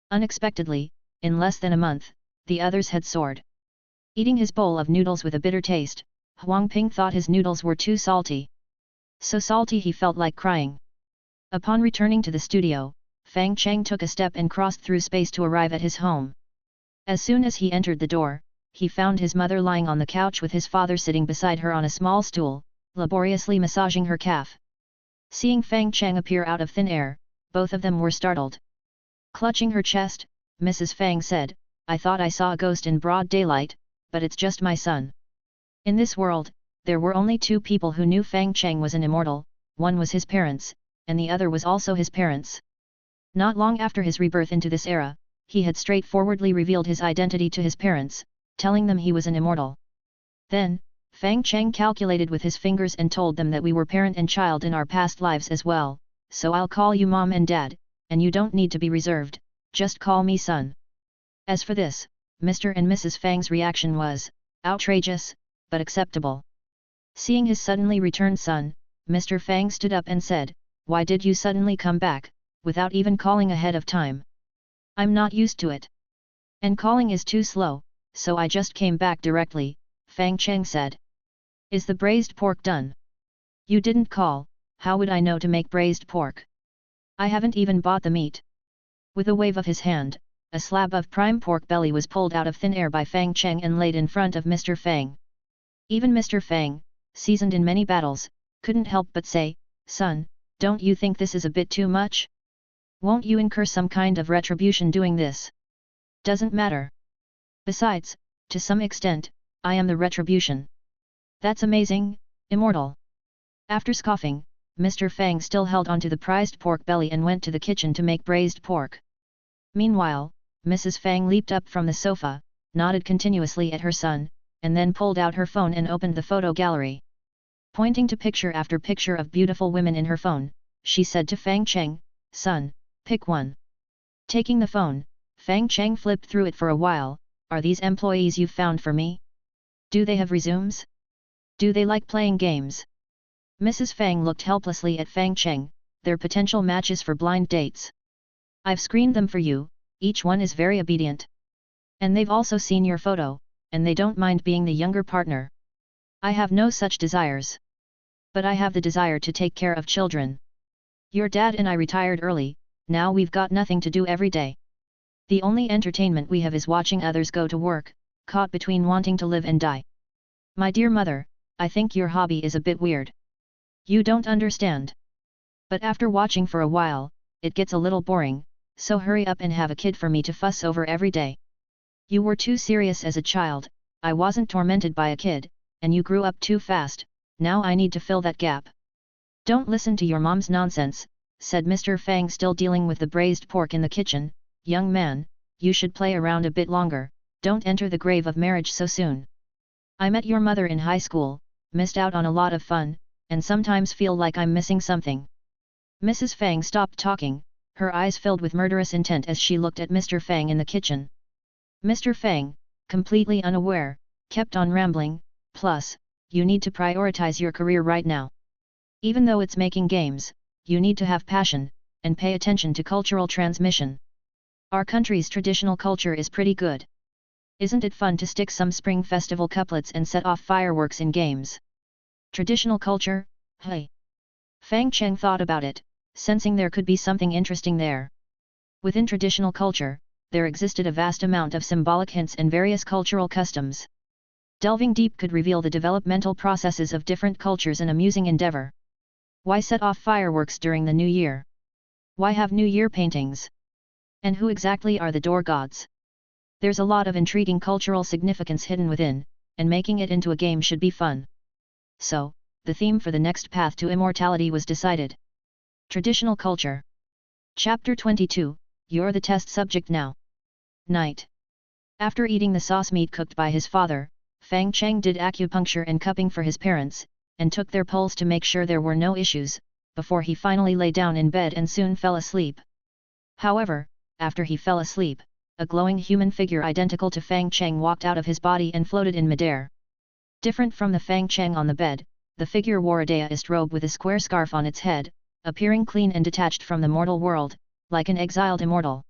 Unexpectedly, in less than a month, the others had soared. Eating his bowl of noodles with a bitter taste, Huang Ping thought his noodles were too salty. So salty he felt like crying. Upon returning to the studio, Fang Cheng took a step and crossed through space to arrive at his home. As soon as he entered the door, he found his mother lying on the couch with his father sitting beside her on a small stool, laboriously massaging her calf. Seeing Fang Cheng appear out of thin air, both of them were startled. Clutching her chest, Mrs. Fang said, "I thought I saw a ghost in broad daylight, but it's just my son." In this world, there were only two people who knew Fang Cheng was an immortal, one was his parents, and the other was also his parents. Not long after his rebirth into this era, he had straightforwardly revealed his identity to his parents, telling them he was an immortal. Then, Fang Cheng calculated with his fingers and told them that we were parent and child in our past lives as well, so I'll call you mom and dad, and you don't need to be reserved, just call me son. As for this, Mr. and Mrs. Fang's reaction was outrageous, but acceptable. Seeing his suddenly returned son, Mr. Fang stood up and said, "Why did you suddenly come back, without even calling ahead of time? I'm not used to it. And calling is too slow, so I just came back directly," Fang Cheng said. "Is the braised pork done?" "You didn't call, how would I know to make braised pork? I haven't even bought the meat." With a wave of his hand, a slab of prime pork belly was pulled out of thin air by Fang Cheng and laid in front of Mr. Fang. Even Mr. Fang, seasoned in many battles, couldn't help but say, "Son, don't you think this is a bit too much? Won't you incur some kind of retribution doing this?" "Doesn't matter. Besides, to some extent, I am the retribution." "That's amazing, Immortal." After scoffing, Mr. Fang still held onto the prized pork belly and went to the kitchen to make braised pork. Meanwhile, Mrs. Fang leaped up from the sofa, nodded continuously at her son, and then pulled out her phone and opened the photo gallery. Pointing to picture after picture of beautiful women in her phone, she said to Fang Cheng, "Son, pick one." Taking the phone, Fang Cheng flipped through it for a while. "Are these employees you found for me? Do they have resumes? Do they like playing games?" Mrs. Fang looked helplessly at Fang Cheng, "They're potential matches for blind dates. I've screened them for you, each one is very obedient. And they've also seen your photo, and they don't mind being the younger partner. I have no such desires. But I have the desire to take care of children. Your dad and I retired early, now we've got nothing to do every day. The only entertainment we have is watching others go to work, caught between wanting to live and die. My dear mother, I think your hobby is a bit weird. You don't understand. But after watching for a while, it gets a little boring, so hurry up and have a kid for me to fuss over every day. You were too serious as a child, I wasn't tormented by a kid, and you grew up too fast, now I need to fill that gap." "Don't listen to your mom's nonsense," said Mr. Fang, still dealing with the braised pork in the kitchen. "Young man, you should play around a bit longer, don't enter the grave of marriage so soon. I met your mother in high school, missed out on a lot of fun, and sometimes feel like I'm missing something." Mrs. Fang stopped talking, her eyes filled with murderous intent as she looked at Mr. Fang in the kitchen. Mr. Fang, completely unaware, kept on rambling, "Plus, you need to prioritize your career right now. Even though it's making games, you need to have passion, and pay attention to cultural transmission. Our country's traditional culture is pretty good. Isn't it fun to stick some spring festival couplets and set off fireworks in games? Traditional culture, hey. Fang Cheng thought about it, sensing there could be something interesting there. Within traditional culture, there existed a vast amount of symbolic hints and various cultural customs. Delving deep could reveal the developmental processes of different cultures, an amusing endeavor. Why set off fireworks during the New Year? Why have New Year paintings? And who exactly are the door gods? There's a lot of intriguing cultural significance hidden within, and making it into a game should be fun. So, the theme for the next path to immortality was decided. Traditional culture. Chapter 22, You're the test subject now. Night. After eating the sauce meat cooked by his father, Fang Cheng did acupuncture and cupping for his parents, and took their pulse to make sure there were no issues, before he finally lay down in bed and soon fell asleep. However, after he fell asleep, a glowing human figure identical to Fang Cheng walked out of his body and floated in midair. Different from the Fang Cheng on the bed, the figure wore a daoist robe with a square scarf on its head, appearing clean and detached from the mortal world, like an exiled immortal.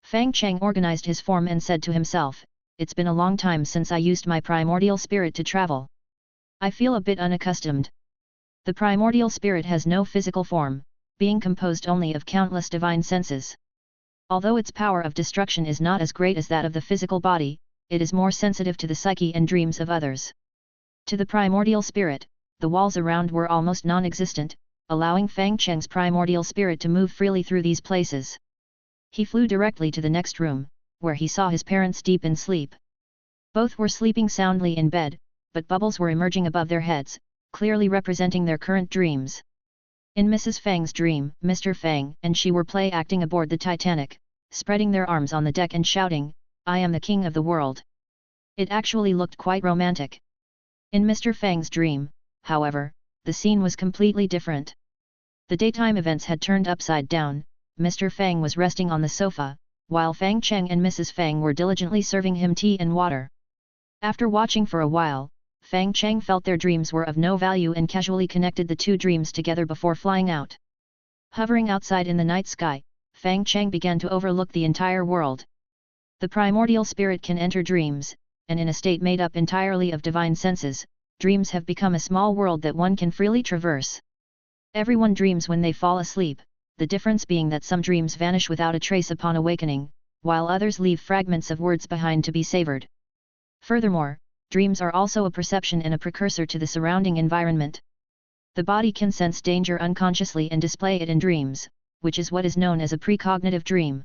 Fang Cheng organized his form and said to himself, "It's been a long time since I used my primordial spirit to travel. I feel a bit unaccustomed." The primordial spirit has no physical form, being composed only of countless divine senses. Although its power of destruction is not as great as that of the physical body, it is more sensitive to the psyche and dreams of others. To the primordial spirit, the walls around were almost non-existent, allowing Fang Cheng's primordial spirit to move freely through these places. He flew directly to the next room, where he saw his parents deep in sleep. Both were sleeping soundly in bed, but bubbles were emerging above their heads, clearly representing their current dreams. In Mrs. Fang's dream, Mr. Fang and she were play acting aboard the Titanic, spreading their arms on the deck and shouting, "I am the king of the world." It actually looked quite romantic. In Mr. Fang's dream, however, the scene was completely different. The daytime events had turned upside down. Mr. Fang was resting on the sofa, while Fang Cheng and Mrs. Fang were diligently serving him tea and water. After watching for a while, Fang Cheng felt their dreams were of no value and casually connected the two dreams together before flying out. Hovering outside in the night sky, Fang Cheng began to overlook the entire world. The primordial spirit can enter dreams, and in a state made up entirely of divine senses, dreams have become a small world that one can freely traverse. Everyone dreams when they fall asleep, the difference being that some dreams vanish without a trace upon awakening, while others leave fragments of words behind to be savored. Furthermore, dreams are also a perception and a precursor to the surrounding environment. The body can sense danger unconsciously and display it in dreams, which is what is known as a precognitive dream.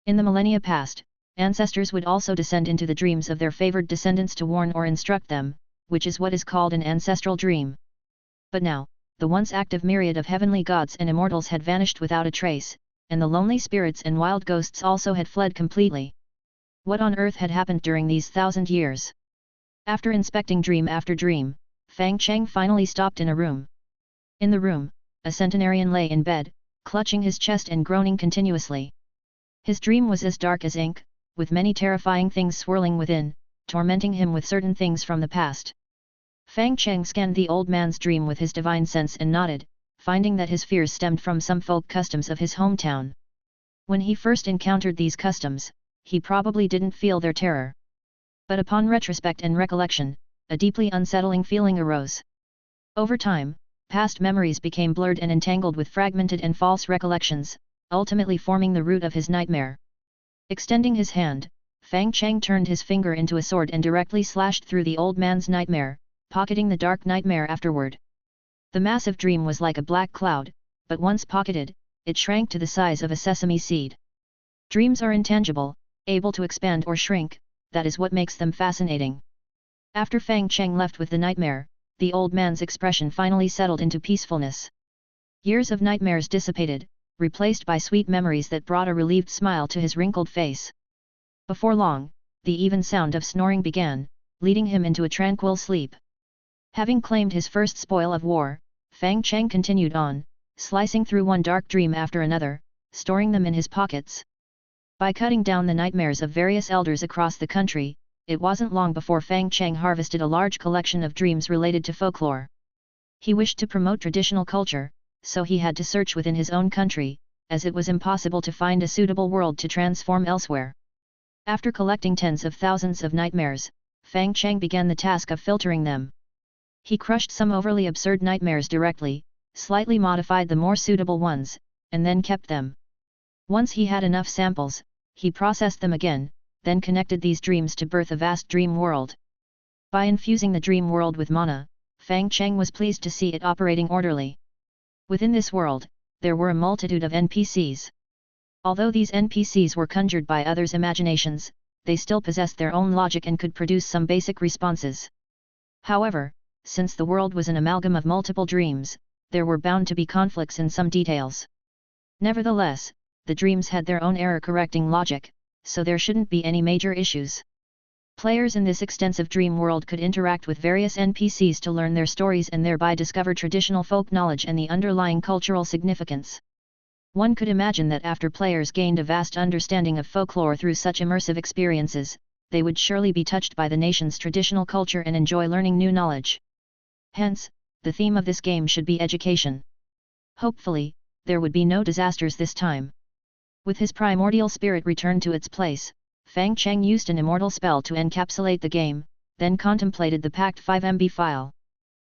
In the millennia past, ancestors would also descend into the dreams of their favored descendants to warn or instruct them, which is what is called an ancestral dream. But now, the once active myriad of heavenly gods and immortals had vanished without a trace, and the lonely spirits and wild ghosts also had fled completely. What on earth had happened during these 1,000 years? After inspecting dream after dream, Fang Cheng finally stopped in a room. In the room, a centenarian lay in bed, clutching his chest and groaning continuously. His dream was as dark as ink, with many terrifying things swirling within, tormenting him with certain things from the past. Fang Cheng scanned the old man's dream with his divine sense and nodded, finding that his fears stemmed from some folk customs of his hometown. When he first encountered these customs, he probably didn't feel their terror. But upon retrospect and recollection, a deeply unsettling feeling arose. Over time, past memories became blurred and entangled with fragmented and false recollections, ultimately forming the root of his nightmare. Extending his hand, Fang Cheng turned his finger into a sword and directly slashed through the old man's nightmare, pocketing the dark nightmare afterward. The massive dream was like a black cloud, but once pocketed, it shrank to the size of a sesame seed. Dreams are intangible, able to expand or shrink, that is what makes them fascinating. After Fang Cheng left with the nightmare, the old man's expression finally settled into peacefulness. Years of nightmares dissipated, replaced by sweet memories that brought a relieved smile to his wrinkled face. Before long, the even sound of snoring began, leading him into a tranquil sleep. Having claimed his first spoil of war, Fang Cheng continued on, slicing through one dark dream after another, storing them in his pockets. By cutting down the nightmares of various elders across the country, it wasn't long before Fang Cheng harvested a large collection of dreams related to folklore. He wished to promote traditional culture, so he had to search within his own country, as it was impossible to find a suitable world to transform elsewhere. After collecting tens of thousands of nightmares, Fang Cheng began the task of filtering them. He crushed some overly absurd nightmares directly, slightly modified the more suitable ones, and then kept them. Once he had enough samples, he processed them again, then connected these dreams to birth a vast dream world. By infusing the dream world with mana, Fang Cheng was pleased to see it operating orderly. Within this world, there were a multitude of NPCs. Although these NPCs were conjured by others' imaginations, they still possessed their own logic and could produce some basic responses. However, since the world was an amalgam of multiple dreams, there were bound to be conflicts in some details. Nevertheless, the dreams had their own error-correcting logic, so there shouldn't be any major issues. Players in this extensive dream world could interact with various NPCs to learn their stories and thereby discover traditional folk knowledge and the underlying cultural significance. One could imagine that after players gained a vast understanding of folklore through such immersive experiences, they would surely be touched by the nation's traditional culture and enjoy learning new knowledge. Hence, the theme of this game should be education. Hopefully, there would be no disasters this time. With his primordial spirit returned to its place, Fang Cheng used an immortal spell to encapsulate the game, then contemplated the packed 5 MB file.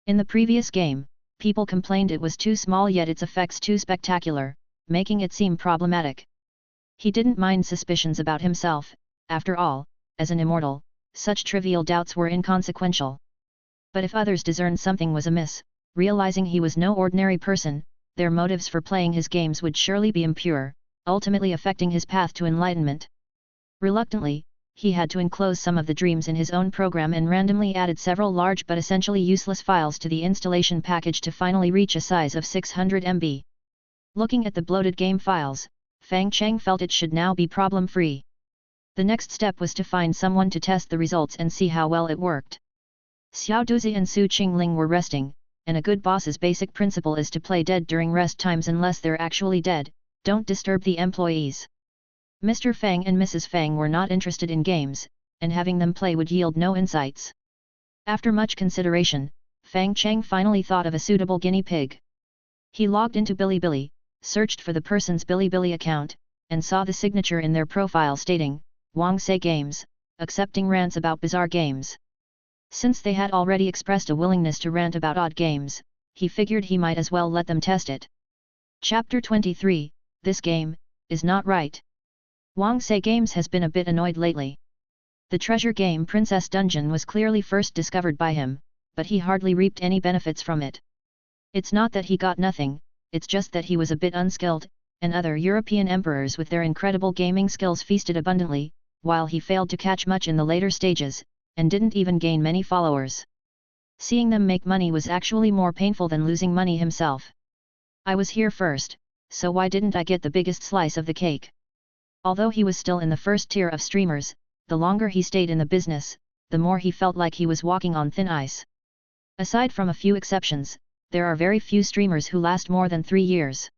In the previous game, people complained it was too small yet its effects too spectacular, making it seem problematic. He didn't mind suspicions about himself, after all, as an immortal, such trivial doubts were inconsequential. But if others discerned something was amiss, realizing he was no ordinary person, their motives for playing his games would surely be impure, ultimately affecting his path to enlightenment. Reluctantly, he had to enclose some of the dreams in his own program and randomly added several large but essentially useless files to the installation package to finally reach a size of 600 MB. Looking at the bloated game files, Fang Cheng felt it should now be problem-free. The next step was to find someone to test the results and see how well it worked. Xiao Duzi and Su Qingling were resting, and a good boss's basic principle is to play dead during rest times unless they're actually dead, don't disturb the employees. Mr. Fang and Mrs. Fang were not interested in games, and having them play would yield no insights. After much consideration, Fang Cheng finally thought of a suitable guinea pig. He logged into Bilibili, searched for the person's Bilibili account, and saw the signature in their profile stating, Wang Say Games, accepting rants about bizarre games. Since they had already expressed a willingness to rant about odd games, he figured he might as well let them test it. Chapter 23, This Game, is Not Right. Wang Say Games has been a bit annoyed lately. The treasure game Princess Dungeon was clearly first discovered by him, but he hardly reaped any benefits from it. It's not that he got nothing, it's just that he was a bit unskilled, and other European emperors with their incredible gaming skills feasted abundantly, while he failed to catch much in the later stages, and didn't even gain many followers. Seeing them make money was actually more painful than losing money himself. I was here first, so why didn't I get the biggest slice of the cake? Although he was still in the first tier of streamers, the longer he stayed in the business, the more he felt like he was walking on thin ice. Aside from a few exceptions, there are very few streamers who last more than 3 years.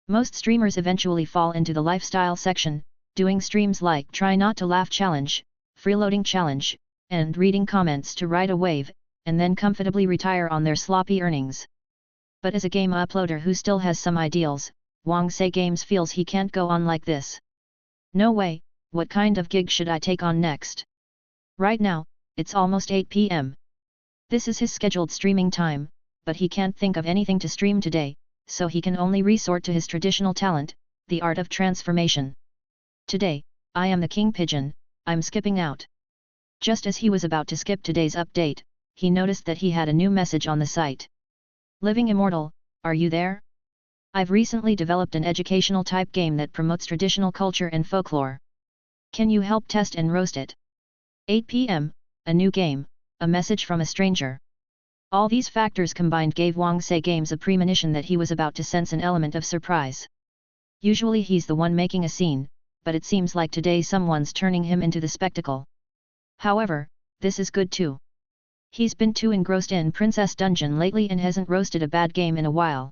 Most streamers eventually fall into the lifestyle section, doing streams like Try Not to Laugh Challenge, Freeloading Challenge, and reading comments to ride a wave, and then comfortably retire on their sloppy earnings. But as a game uploader who still has some ideals, Wang Say Games feels he can't go on like this. No way, what kind of gig should I take on next? Right now, it's almost 8 PM. This is his scheduled streaming time, but he can't think of anything to stream today, so he can only resort to his traditional talent, the art of transformation. Today, I am the king pigeon, I'm skipping out. Just as he was about to skip today's update, he noticed that he had a new message on the site. Living Immortal, are you there? I've recently developed an educational type game that promotes traditional culture and folklore. Can you help test and roast it? 8 PM, a new game, a message from a stranger. All these factors combined gave Wang Say Games a premonition that he was about to sense an element of surprise. Usually he's the one making a scene, but it seems like today someone's turning him into the spectacle. However, this is good too. He's been too engrossed in Princess Dungeon lately and hasn't roasted a bad game in a while.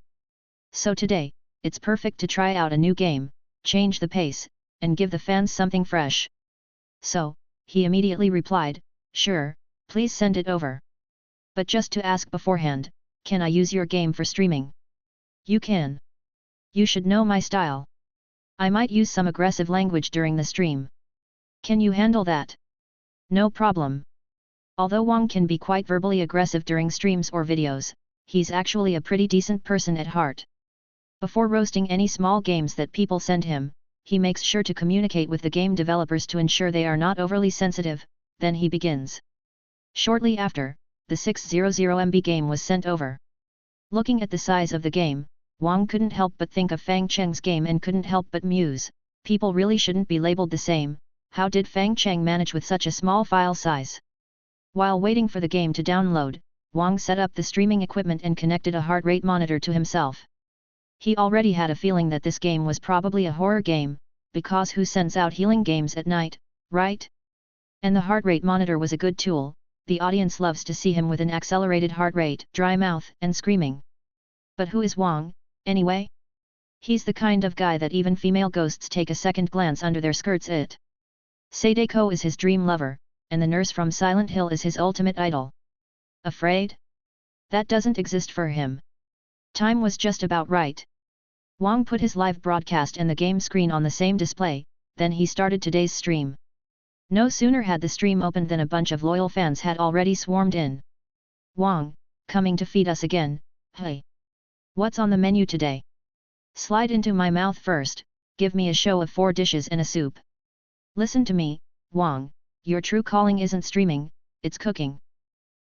So today, it's perfect to try out a new game, change the pace, and give the fans something fresh. So, he immediately replied, sure, please send it over. But just to ask beforehand, can I use your game for streaming? You can. You should know my style. I might use some aggressive language during the stream. Can you handle that? No problem. Although Wang can be quite verbally aggressive during streams or videos, he's actually a pretty decent person at heart. Before roasting any small games that people send him, he makes sure to communicate with the game developers to ensure they are not overly sensitive, then he begins. Shortly after, the 600 MB game was sent over. Looking at the size of the game, Wang couldn't help but think of Fang Cheng's game and couldn't help but muse, people really shouldn't be labeled the same, how did Fang Cheng manage with such a small file size? While waiting for the game to download, Wang set up the streaming equipment and connected a heart rate monitor to himself. He already had a feeling that this game was probably a horror game, because who sends out healing games at night, right? And the heart rate monitor was a good tool, the audience loves to see him with an accelerated heart rate, dry mouth and screaming. But who is Wang, anyway? He's the kind of guy that even female ghosts take a second glance under their skirts at. Sadako is his dream lover, and the nurse from Silent Hill is his ultimate idol. Afraid? That doesn't exist for him. Time was just about right. Wang put his live broadcast and the game screen on the same display, then he started today's stream. No sooner had the stream opened than a bunch of loyal fans had already swarmed in. Wang, coming to feed us again, hey! What's on the menu today? Slide into my mouth first, give me a show of 4 dishes and a soup. Listen to me, Wang, your true calling isn't streaming, it's cooking.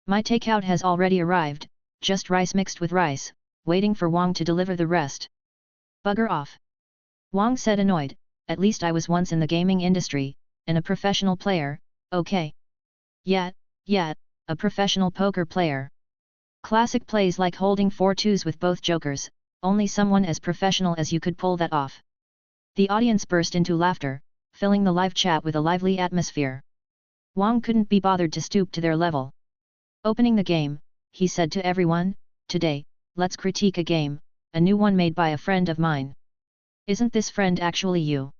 My takeout has already arrived, just rice mixed with rice, waiting for Wang to deliver the rest. Bugger off. Wang said annoyed, at least I was once in the gaming industry, and a professional player, okay. Yeah, a professional poker player. Classic plays like holding 4 twos with both jokers, only someone as professional as you could pull that off. The audience burst into laughter, filling the live chat with a lively atmosphere. Wang couldn't be bothered to stoop to their level. Opening the game, he said to everyone, today, let's critique a game, a new one made by a friend of mine. Isn't this friend actually you?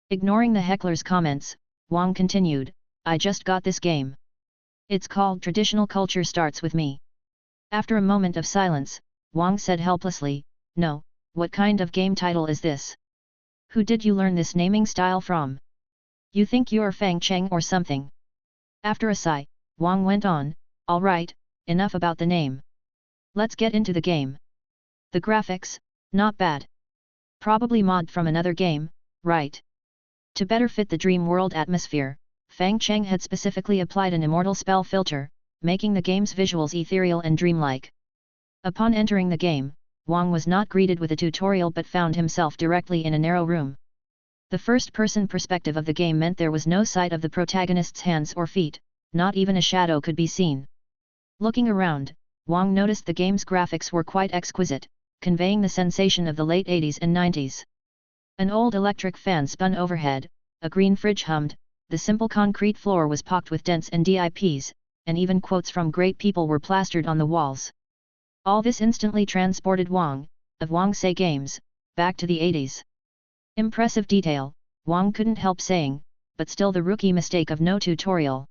Ignoring the heckler's comments, Wang continued, I just got this game. It's called Traditional Culture Starts With Me. After a moment of silence, Wang said helplessly, no, what kind of game title is this? Who did you learn this naming style from? You think you're Fang Cheng or something? After a sigh, Wang went on, alright, enough about the name. Let's get into the game. The graphics, not bad. Probably mod from another game, right? To better fit the dream world atmosphere, Fang Cheng had specifically applied an Immortal spell filter, making the game's visuals ethereal and dreamlike. Upon entering the game, Wang was not greeted with a tutorial but found himself directly in a narrow room. The first-person perspective of the game meant there was no sight of the protagonist's hands or feet, not even a shadow could be seen. Looking around, Wang noticed the game's graphics were quite exquisite, conveying the sensation of the late 80s and 90s. An old electric fan spun overhead, a green fridge hummed, the simple concrete floor was pocked with dents and dips, and even quotes from great people were plastered on the walls. All this instantly transported Wang, of Wang Say Games, back to the 80s. Impressive detail, Wang couldn't help saying, but still the rookie mistake of no tutorial.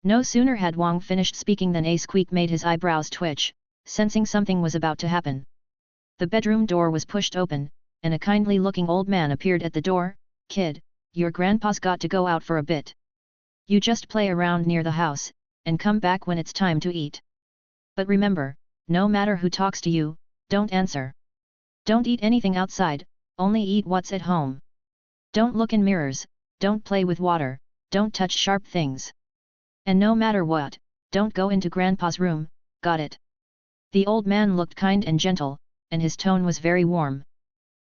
No sooner had Wang finished speaking than a squeak made his eyebrows twitch, sensing something was about to happen. The bedroom door was pushed open, and a kindly-looking old man appeared at the door. Kid, your grandpa's got to go out for a bit. You just play around near the house, and come back when it's time to eat. But remember, no matter who talks to you, don't answer. Don't eat anything outside, only eat what's at home. Don't look in mirrors, don't play with water, don't touch sharp things. And no matter what, don't go into grandpa's room, got it? The old man looked kind and gentle, and his tone was very warm.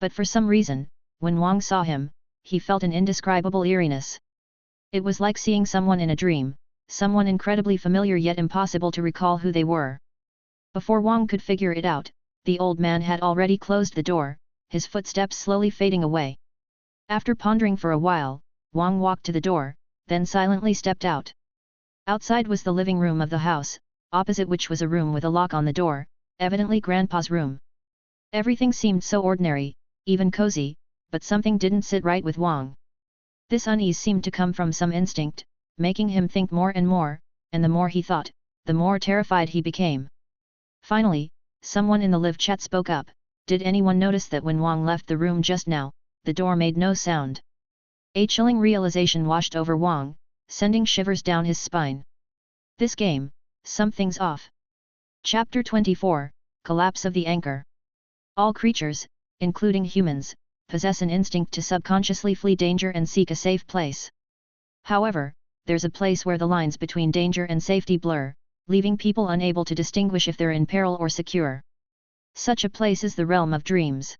But for some reason, when Wang saw him, he felt an indescribable eeriness. It was like seeing someone in a dream, someone incredibly familiar yet impossible to recall who they were. Before Wang could figure it out, the old man had already closed the door, his footsteps slowly fading away. After pondering for a while, Wang walked to the door, then silently stepped out. Outside was the living room of the house, opposite which was a room with a lock on the door, evidently Grandpa's room. Everything seemed so ordinary, even cozy, but something didn't sit right with Wang. This unease seemed to come from some instinct, making him think more and the more he thought, the more terrified he became. Finally, someone in the live chat spoke up, did anyone notice that when Wang left the room just now, the door made no sound? A chilling realization washed over Wang, sending shivers down his spine. This game, something's off. Chapter 24, collapse of the anchor. All creatures, including humans, possess an instinct to subconsciously flee danger and seek a safe place. However, there's a place where the lines between danger and safety blur, leaving people unable to distinguish if they're in peril or secure. Such a place is the realm of dreams.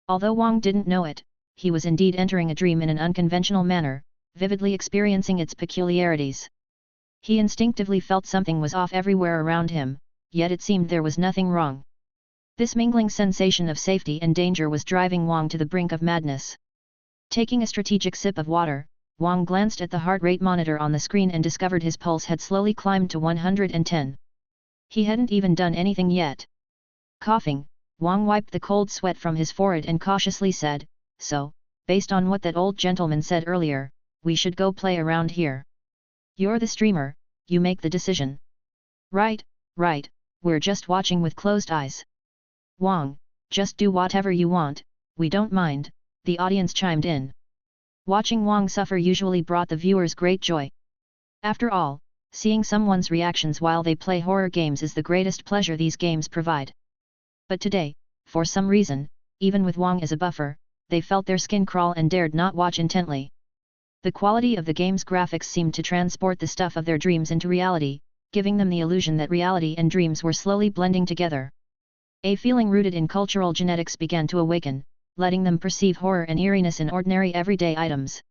Although Wang didn't know it, he was indeed entering a dream in an unconventional manner, vividly experiencing its peculiarities. He instinctively felt something was off everywhere around him, yet it seemed there was nothing wrong. This mingling sensation of safety and danger was driving Wang to the brink of madness. Taking a strategic sip of water, Wang glanced at the heart rate monitor on the screen and discovered his pulse had slowly climbed to 110. He hadn't even done anything yet. Coughing, Wang wiped the cold sweat from his forehead and cautiously said, "So, based on what that old gentleman said earlier, we should go play around here. You're the streamer, you make the decision." Right, we're just watching with closed eyes." "Wang, just do whatever you want, we don't mind," the audience chimed in. Watching Wang suffer usually brought the viewers great joy. After all, seeing someone's reactions while they play horror games is the greatest pleasure these games provide. But today, for some reason, even with Wang as a buffer, they felt their skin crawl and dared not watch intently. The quality of the game's graphics seemed to transport the stuff of their dreams into reality, giving them the illusion that reality and dreams were slowly blending together. A feeling rooted in cultural genetics began to awaken, letting them perceive horror and eeriness in ordinary everyday items.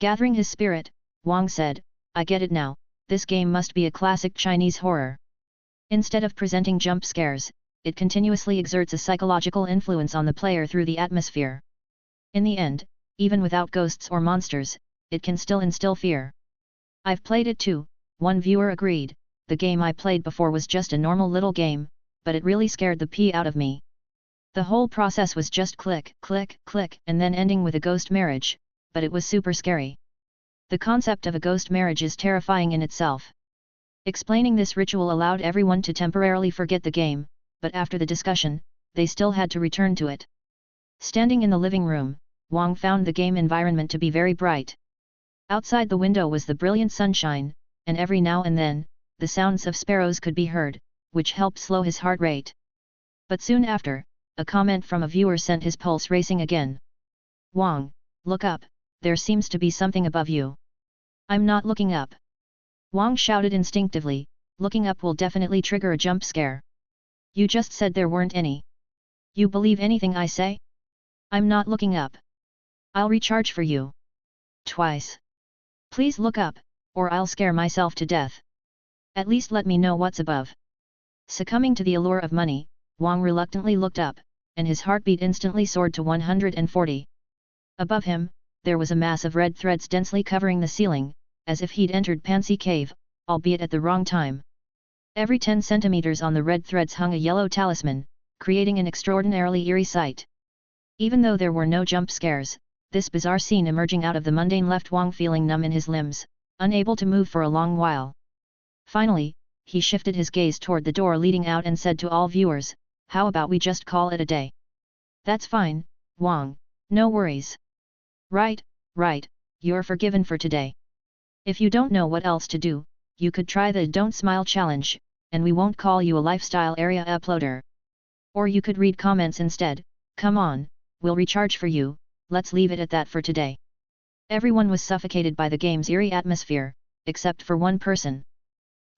Gathering his spirit, Wang said, "I get it now, this game must be a classic Chinese horror. Instead of presenting jump scares, it continuously exerts a psychological influence on the player through the atmosphere. In the end, even without ghosts or monsters, it can still instill fear." "I've played it too," one viewer agreed. "The game I played before was just a normal little game, but it really scared the pee out of me. The whole process was just click, click, click, and then ending with a ghost marriage, but it was super scary. The concept of a ghost marriage is terrifying in itself." Explaining this ritual allowed everyone to temporarily forget the game, but after the discussion, they still had to return to it. Standing in the living room, Wang found the game environment to be very bright. Outside the window was the brilliant sunshine, and every now and then, the sounds of sparrows could be heard, which helped slow his heart rate. But soon after, a comment from a viewer sent his pulse racing again. "Wang, look up, there seems to be something above you." "I'm not looking up." Wang shouted instinctively, "Looking up will definitely trigger a jump scare." "You just said there weren't any. You believe anything I say?" "I'm not looking up. I'll recharge for you." "Twice. Please look up, or I'll scare myself to death. At least let me know what's above." Succumbing to the allure of money, Wang reluctantly looked up, and his heartbeat instantly soared to 140. Above him, there was a mass of red threads densely covering the ceiling, as if he'd entered Pansy Cave, albeit at the wrong time. Every 10 centimeters on the red threads hung a yellow talisman, creating an extraordinarily eerie sight. Even though there were no jump scares, this bizarre scene emerging out of the mundane left Wang feeling numb in his limbs, unable to move for a long while. Finally, he shifted his gaze toward the door leading out and said to all viewers, "How about we just call it a day?" "That's fine, Wang, no worries." Right, you're forgiven for today. If you don't know what else to do, you could try the Don't Smile challenge, and we won't call you a lifestyle area uploader. Or you could read comments instead. Come on, we'll recharge for you, let's leave it at that for today." Everyone was suffocated by the game's eerie atmosphere, except for one person.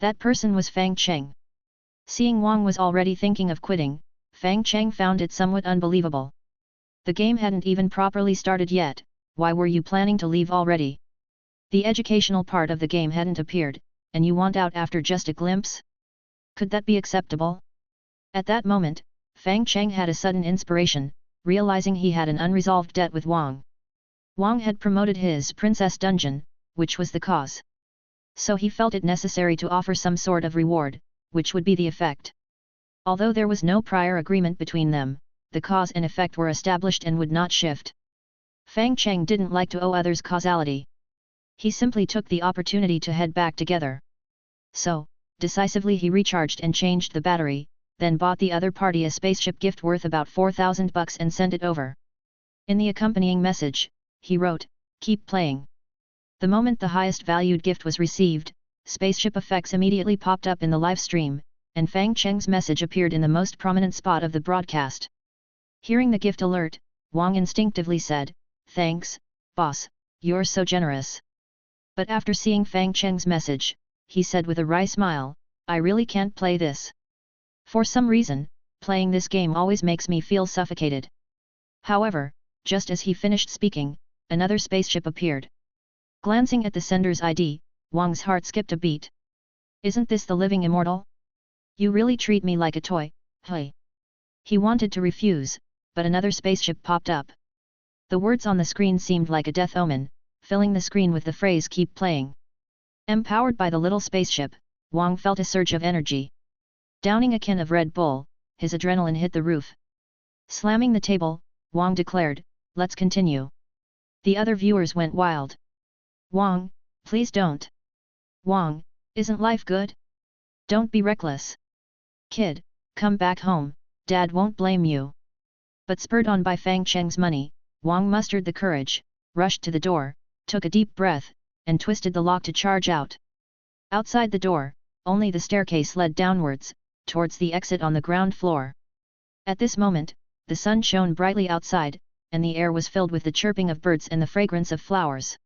That person was Fang Cheng. Seeing Wang was already thinking of quitting, Fang Cheng found it somewhat unbelievable. "The game hadn't even properly started yet, why were you planning to leave already? The educational part of the game hadn't appeared, and you want out after just a glimpse? Could that be acceptable?" At that moment, Fang Cheng had a sudden inspiration, realizing he had an unresolved debt with Wang. Wang had promoted his princess dungeon, which was the cause. So he felt it necessary to offer some sort of reward, which would be the effect. Although there was no prior agreement between them, the cause and effect were established and would not shift. Fang Cheng didn't like to owe others causality. He simply took the opportunity to head back together. So, decisively he recharged and changed the battery, then bought the other party a spaceship gift worth about $4,000 and sent it over. In the accompanying message, he wrote, "Keep playing." The moment the highest valued gift was received, spaceship effects immediately popped up in the live stream, and Fang Cheng's message appeared in the most prominent spot of the broadcast. Hearing the gift alert, Wang instinctively said, "Thanks, boss, you're so generous." But after seeing Fang Cheng's message, he said with a wry smile, "I really can't play this. For some reason, playing this game always makes me feel suffocated." However, just as he finished speaking, another spaceship appeared. Glancing at the sender's ID, Wang's heart skipped a beat. "Isn't this the living Immortal? You really treat me like a toy, hey?" He wanted to refuse, but another spaceship popped up. The words on the screen seemed like a death omen, filling the screen with the phrase "keep playing." Empowered by the little spaceship, Wang felt a surge of energy. Downing a can of Red Bull, his adrenaline hit the roof. Slamming the table, Wang declared, "Let's continue." The other viewers went wild. "Wang, please don't. Wang, isn't life good? Don't be reckless. Kid, come back home, Dad won't blame you." But spurred on by Fang Cheng's money, Wang mustered the courage, rushed to the door, took a deep breath, and twisted the lock to charge out. Outside the door, only the staircase led downwards, towards the exit on the ground floor. At this moment, the sun shone brightly outside, and the air was filled with the chirping of birds and the fragrance of flowers.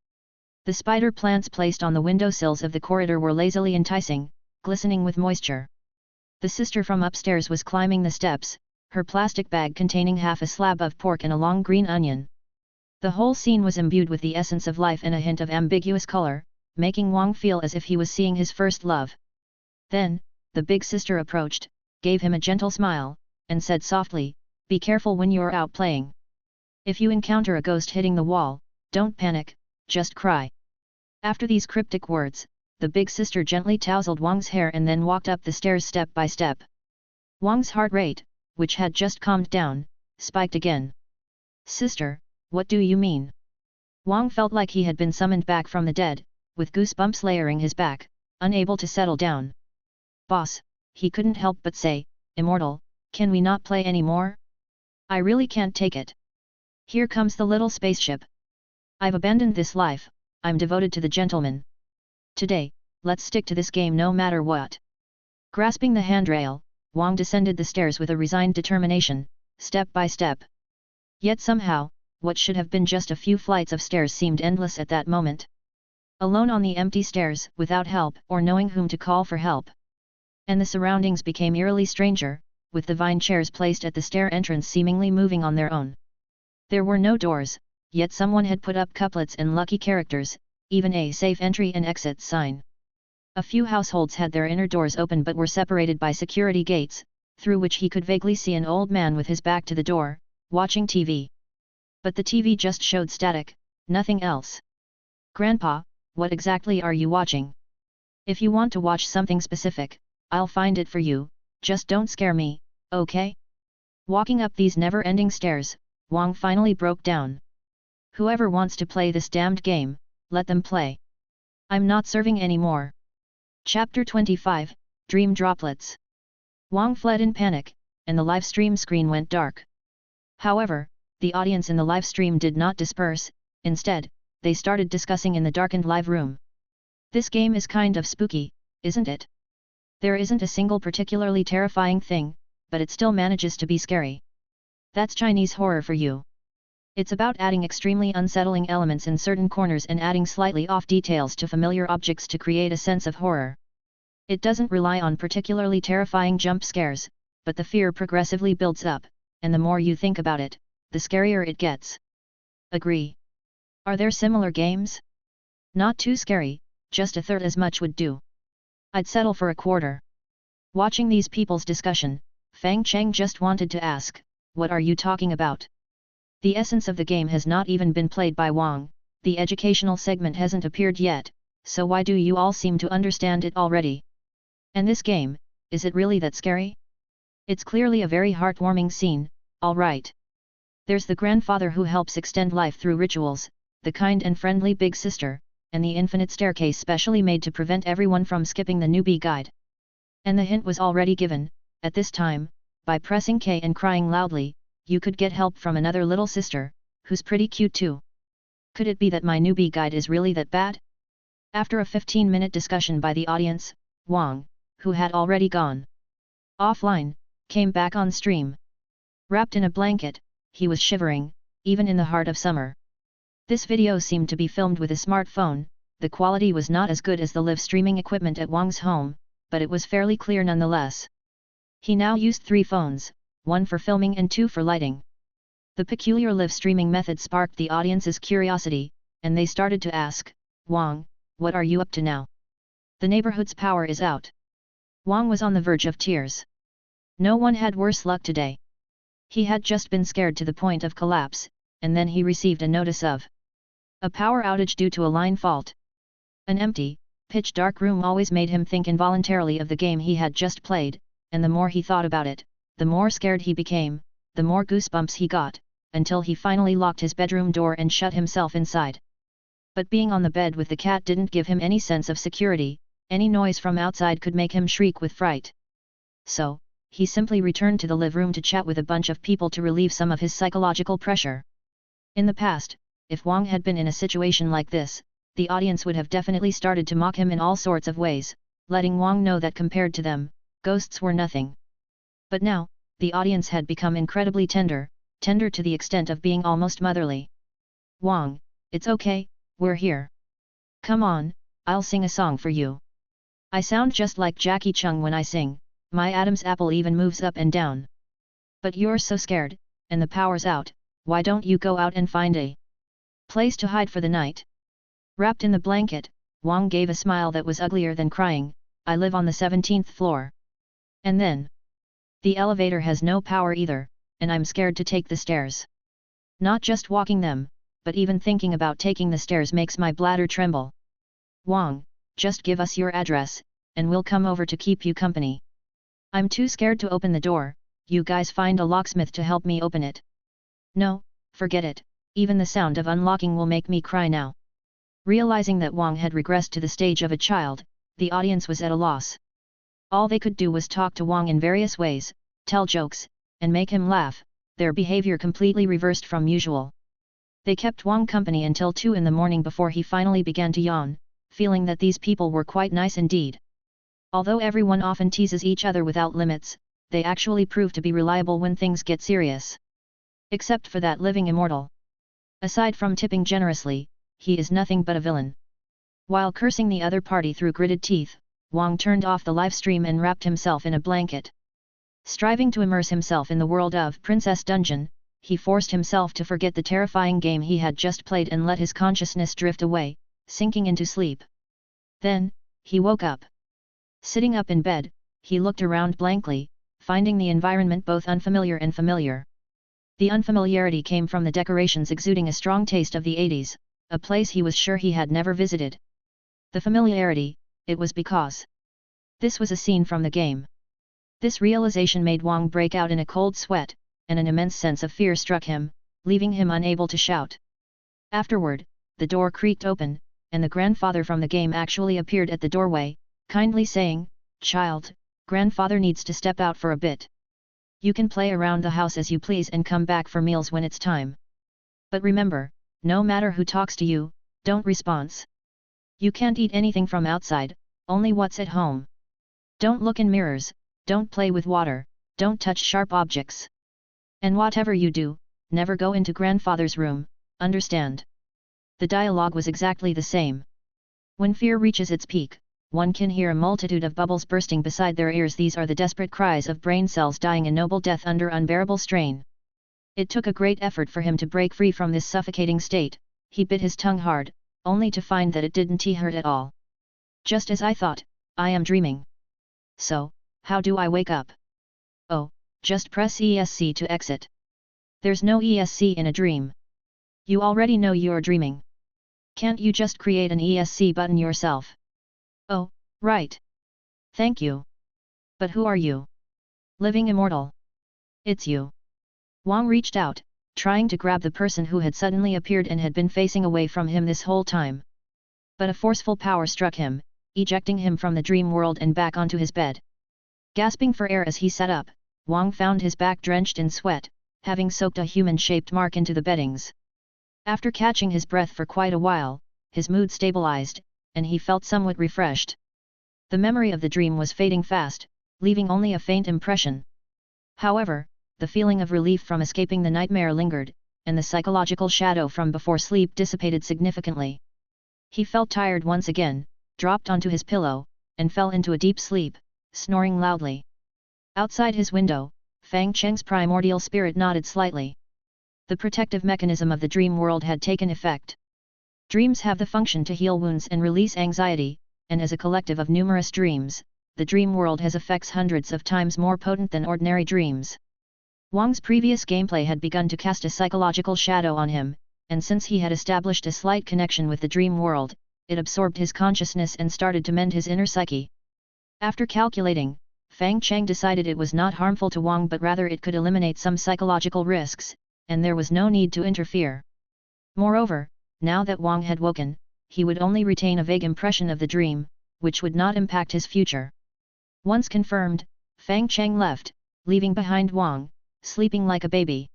The spider plants placed on the windowsills of the corridor were lazily enticing, glistening with moisture. The sister from upstairs was climbing the steps, her plastic bag containing half a slab of pork and a long green onion. The whole scene was imbued with the essence of life and a hint of ambiguous color, making Wang feel as if he was seeing his first love. Then, the big sister approached, gave him a gentle smile, and said softly, "Be careful when you're out playing. If you encounter a ghost hitting the wall, don't panic, just cry." After these cryptic words, the big sister gently tousled Wang's hair and then walked up the stairs step by step. Wang's heart rate, which had just calmed down, spiked again. "Sister, what do you mean?" Wang felt like he had been summoned back from the dead, with goosebumps layering his back, unable to settle down. "Boss," he couldn't help but say, "Immortal, can we not play anymore? I really can't take it. Here comes the little spaceship. I've abandoned this life, I'm devoted to the gentleman. Today, let's stick to this game no matter what." Grasping the handrail, Wang descended the stairs with a resigned determination, step by step. Yet somehow, what should have been just a few flights of stairs seemed endless at that moment. Alone on the empty stairs, without help or knowing whom to call for help. And the surroundings became eerily stranger, with the vine chairs placed at the stair entrance seemingly moving on their own. There were no doors, yet someone had put up couplets and lucky characters, even a safe entry and exit sign. A few households had their inner doors open but were separated by security gates, through which he could vaguely see an old man with his back to the door, watching TV. But the TV just showed static, nothing else. "Grandpa, what exactly are you watching? If you want to watch something specific, I'll find it for you, just don't scare me, okay?" Walking up these never-ending stairs, Wang finally broke down. "Whoever wants to play this damned game, let them play. I'm not serving anymore." Chapter 25, Dream Droplets. Wang fled in panic, and the live stream screen went dark. However, the audience in the live stream did not disperse, instead, they started discussing in the darkened live room. "This game is kind of spooky, isn't it? There isn't a single particularly terrifying thing, but it still manages to be scary. That's Chinese horror for you. It's about adding extremely unsettling elements in certain corners and adding slightly off details to familiar objects to create a sense of horror. It doesn't rely on particularly terrifying jump scares, but the fear progressively builds up, and the more you think about it, the scarier it gets. Agree? Are there similar games? Not too scary, just a third as much would do. I'd settle for a quarter." Watching these people's discussion, Fang Cheng just wanted to ask, "What are you talking about? The essence of the game has not even been played by Wang, the educational segment hasn't appeared yet, so why do you all seem to understand it already? And this game, is it really that scary? It's clearly a very heartwarming scene, all right. There's the grandfather who helps extend life through rituals, the kind and friendly big sister, and the infinite staircase specially made to prevent everyone from skipping the newbie guide. And the hint was already given, at this time, by pressing K and crying loudly, you could get help from another little sister, who's pretty cute too. Could it be that my newbie guide is really that bad?" After a 15-minute discussion by the audience, Wang, who had already gone Offline, came back on stream. Wrapped in a blanket, he was shivering, even in the heart of summer. This video seemed to be filmed with a smartphone. The quality was not as good as the live streaming equipment at Wang's home, but it was fairly clear nonetheless. He now used 3 phones, 1 for filming and 2 for lighting. The peculiar live streaming method sparked the audience's curiosity, and they started to ask, "Wang, what are you up to now? The neighborhood's power is out." Wang was on the verge of tears. No one had worse luck today. He had just been scared to the point of collapse, and then he received a notice of a power outage due to a line fault. An empty, pitch-dark room always made him think involuntarily of the game he had just played, and the more he thought about it, the more scared he became, the more goosebumps he got, until he finally locked his bedroom door and shut himself inside. But being on the bed with the cat didn't give him any sense of security. Any noise from outside could make him shriek with fright. So, he simply returned to the live room to chat with a bunch of people to relieve some of his psychological pressure. In the past, if Wang had been in a situation like this, the audience would have definitely started to mock him in all sorts of ways, letting Wang know that compared to them, ghosts were nothing. But now, the audience had become incredibly tender to the extent of being almost motherly. "Wang, it's okay, we're here. Come on, I'll sing a song for you. I sound just like Jackie Chung when I sing, my Adam's apple even moves up and down. But you're so scared, and the power's out, why don't you go out and find a place to hide for the night?" Wrapped in the blanket, Wang gave a smile that was uglier than crying. "I live on the 17th floor. And then, the elevator has no power either, and I'm scared to take the stairs. Not just walking them, but even thinking about taking the stairs makes my bladder tremble. Wang, just give us your address, and we'll come over to keep you company. I'm too scared to open the door, you guys find a locksmith to help me open it." "No, forget it, even the sound of unlocking will make me cry now." Realizing that Wang had regressed to the stage of a child, the audience was at a loss. All they could do was talk to Wang in various ways, tell jokes, and make him laugh, their behavior completely reversed from usual. They kept Wang company until 2 in the morning before he finally began to yawn, feeling that these people were quite nice indeed. Although everyone often teases each other without limits, they actually prove to be reliable when things get serious. Except for that living immortal. Aside from tipping generously, he is nothing but a villain. While cursing the other party through gritted teeth, Wang turned off the live stream and wrapped himself in a blanket. Striving to immerse himself in the world of Princess Dungeon, he forced himself to forget the terrifying game he had just played and let his consciousness drift away, sinking into sleep. Then, he woke up. Sitting up in bed, he looked around blankly, finding the environment both unfamiliar and familiar. The unfamiliarity came from the decorations exuding a strong taste of the 80s, a place he was sure he had never visited. The familiarity, it was because this was a scene from the game. This realization made Wang break out in a cold sweat, and an immense sense of fear struck him, leaving him unable to shout. Afterward, the door creaked open, and the grandfather from the game actually appeared at the doorway, kindly saying, "Child, grandfather needs to step out for a bit. You can play around the house as you please and come back for meals when it's time. But remember, no matter who talks to you, don't respond. You can't eat anything from outside, only what's at home. Don't look in mirrors, don't play with water, don't touch sharp objects. And whatever you do, never go into grandfather's room, understand?" The dialogue was exactly the same. When fear reaches its peak, one can hear a multitude of bubbles bursting beside their ears. These are the desperate cries of brain cells dying a noble death under unbearable strain. It took a great effort for him to break free from this suffocating state. He bit his tongue hard, only to find that it didn't hurt at all. "Just as I thought, I am dreaming. So, how do I wake up? Oh, just press ESC to exit. There's no ESC in a dream. You already know you're dreaming. Can't you just create an ESC button yourself?" "Oh, right. Thank you. But who are you? Living Immortal? It's you." Wang reached out, trying to grab the person who had suddenly appeared and had been facing away from him this whole time. But a forceful power struck him, ejecting him from the dream world and back onto his bed. Gasping for air as he sat up, Wang found his back drenched in sweat, having soaked a human-shaped mark into the beddings. After catching his breath for quite a while, his mood stabilized, and he felt somewhat refreshed. The memory of the dream was fading fast, leaving only a faint impression. However, the feeling of relief from escaping the nightmare lingered, and the psychological shadow from before sleep dissipated significantly. He felt tired once again, dropped onto his pillow, and fell into a deep sleep, snoring loudly. Outside his window, Fang Cheng's primordial spirit nodded slightly. The protective mechanism of the dream world had taken effect. Dreams have the function to heal wounds and release anxiety, and as a collective of numerous dreams, the dream world has effects hundreds of times more potent than ordinary dreams. Wang's previous gameplay had begun to cast a psychological shadow on him, and since he had established a slight connection with the dream world, it absorbed his consciousness and started to mend his inner psyche. After calculating, Fang Cheng decided it was not harmful to Wang but rather it could eliminate some psychological risks, and there was no need to interfere. Moreover, now that Wang had woken, he would only retain a vague impression of the dream, which would not impact his future. Once confirmed, Fang Cheng left, leaving behind Wang, sleeping like a baby.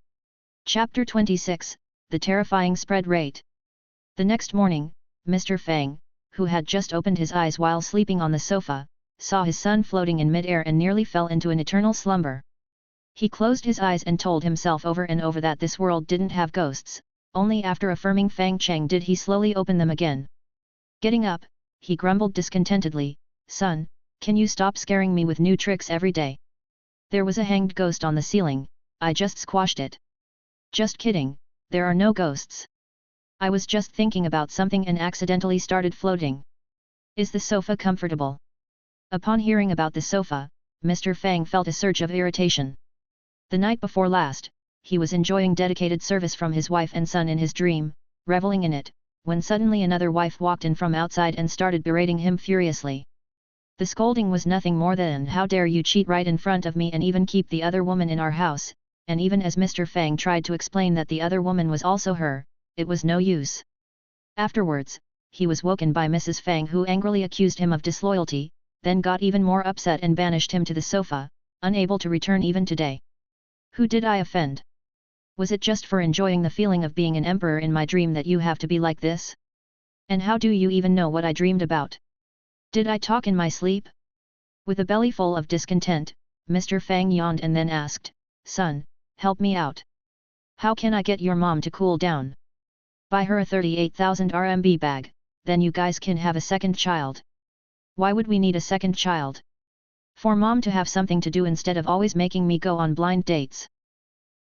Chapter 26, The Terrifying Spread Rate. The next morning, Mr. Fang, who had just opened his eyes while sleeping on the sofa, saw his son floating in mid-air and nearly fell into an eternal slumber. He closed his eyes and told himself over and over that this world didn't have ghosts, only after affirming Fang Cheng did he slowly open them again. Getting up, he grumbled discontentedly, "Son, can you stop scaring me with new tricks every day? There was a hanged ghost on the ceiling, I just squashed it." "Just kidding, there are no ghosts. I was just thinking about something and accidentally started floating. Is the sofa comfortable?" Upon hearing about the sofa, Mr. Fang felt a surge of irritation. The night before last, he was enjoying dedicated service from his wife and son in his dream, reveling in it, when suddenly another wife walked in from outside and started berating him furiously. The scolding was nothing more than, "How dare you cheat right in front of me and even keep the other woman in our house," and even as Mr. Fang tried to explain that the other woman was also her, it was no use. Afterwards, he was woken by Mrs. Fang who angrily accused him of disloyalty, then got even more upset and banished him to the sofa, unable to return even today. "Who did I offend? Was it just for enjoying the feeling of being an emperor in my dream that you have to be like this? And how do you even know what I dreamed about? Did I talk in my sleep?" With a belly full of discontent, Mr. Fang yawned and then asked, "Son, help me out. How can I get your mom to cool down? Buy her a 38,000 RMB bag, then you guys can have a second child." "Why would we need a second child?" "For mom to have something to do instead of always making me go on blind dates."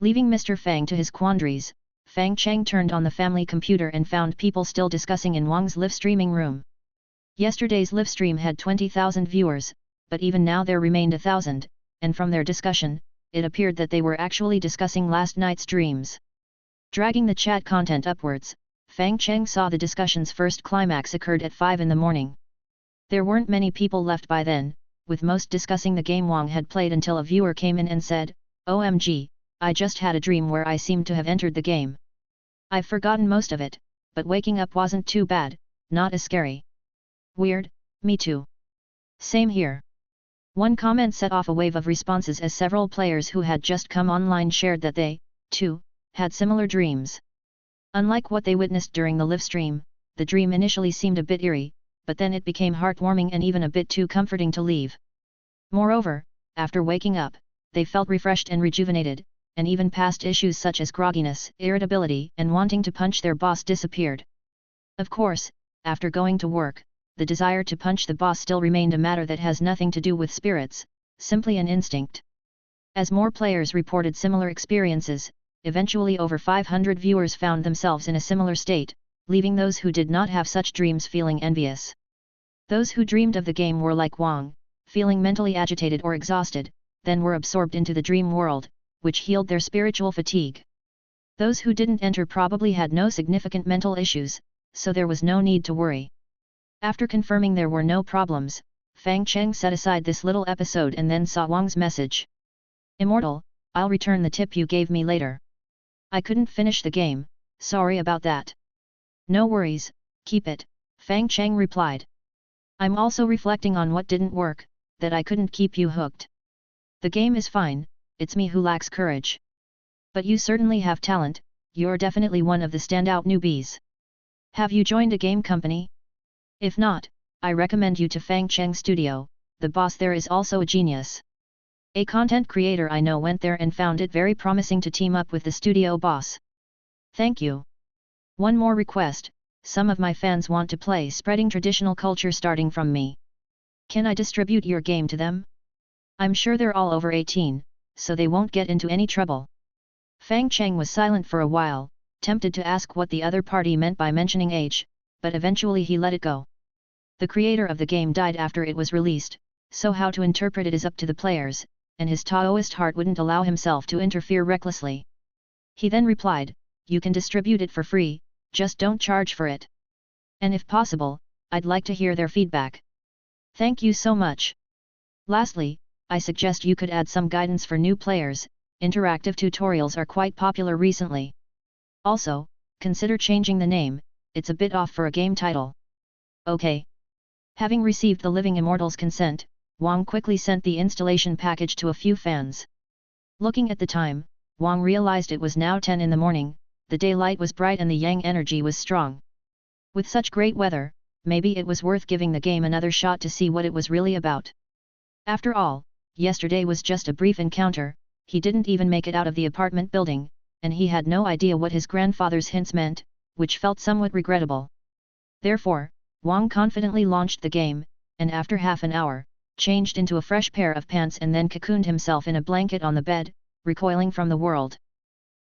Leaving Mr. Fang to his quandaries, Fang Cheng turned on the family computer and found people still discussing in Wang's live streaming room. Yesterday's live stream had 20,000 viewers, but even now there remained 1,000, and from their discussion, it appeared that they were actually discussing last night's dreams. Dragging the chat content upwards, Fang Cheng saw the discussion's first climax occurred at 5 in the morning. There weren't many people left by then, with most discussing the game Wang had played until a viewer came in and said, "OMG, I just had a dream where I seemed to have entered the game. I've forgotten most of it, but waking up wasn't too bad, not as scary." "Weird, me too. Same here." One comment set off a wave of responses as several players who had just come online shared that they, too, had similar dreams. Unlike what they witnessed during the live stream, the dream initially seemed a bit eerie, but then it became heartwarming and even a bit too comforting to leave. Moreover, after waking up, they felt refreshed and rejuvenated, and even past issues such as grogginess, irritability, and wanting to punch their boss disappeared. Of course, after going to work, the desire to punch the boss still remained a matter that has nothing to do with spirits, simply an instinct. As more players reported similar experiences, eventually over 500 viewers found themselves in a similar state, leaving those who did not have such dreams feeling envious. Those who dreamed of the game were like Wang, feeling mentally agitated or exhausted, then were absorbed into the dream world, which healed their spiritual fatigue. Those who didn't enter probably had no significant mental issues, so there was no need to worry. After confirming there were no problems, Fang Cheng set aside this little episode and then saw Wang's message. "Immortal, I'll return the tip you gave me later. I couldn't finish the game, sorry about that." "No worries, keep it," Fang Cheng replied. "I'm also reflecting on what didn't work, that I couldn't keep you hooked. The game is fine, it's me who lacks courage. But you certainly have talent, you're definitely one of the standout newbies. Have you joined a game company? If not, I recommend you to Fang Cheng Studio, the boss there is also a genius." A content creator I know went there and found it very promising to team up with the studio boss. Thank you. One more request, some of my fans want to play spreading traditional culture starting from me. Can I distribute your game to them? I'm sure they're all over 18, so they won't get into any trouble. Fang Cheng was silent for a while, tempted to ask what the other party meant by mentioning age, but eventually he let it go. The creator of the game died after it was released, so how to interpret it is up to the players, and his Taoist heart wouldn't allow himself to interfere recklessly. He then replied, "You can distribute it for free, just don't charge for it. And if possible, I'd like to hear their feedback. Thank you so much. Lastly, I suggest you could add some guidance for new players, interactive tutorials are quite popular recently. Also, consider changing the name, it's a bit off for a game title." Okay. Having received the Living Immortal's consent, Wang quickly sent the installation package to a few fans. Looking at the time, Wang realized it was now 10 in the morning, the daylight was bright and the yang energy was strong. With such great weather, maybe it was worth giving the game another shot to see what it was really about. After all, yesterday was just a brief encounter, he didn't even make it out of the apartment building, and he had no idea what his grandfather's hints meant, which felt somewhat regrettable. Therefore, Wang confidently launched the game, and after half an hour, changed into a fresh pair of pants and then cocooned himself in a blanket on the bed, recoiling from the world.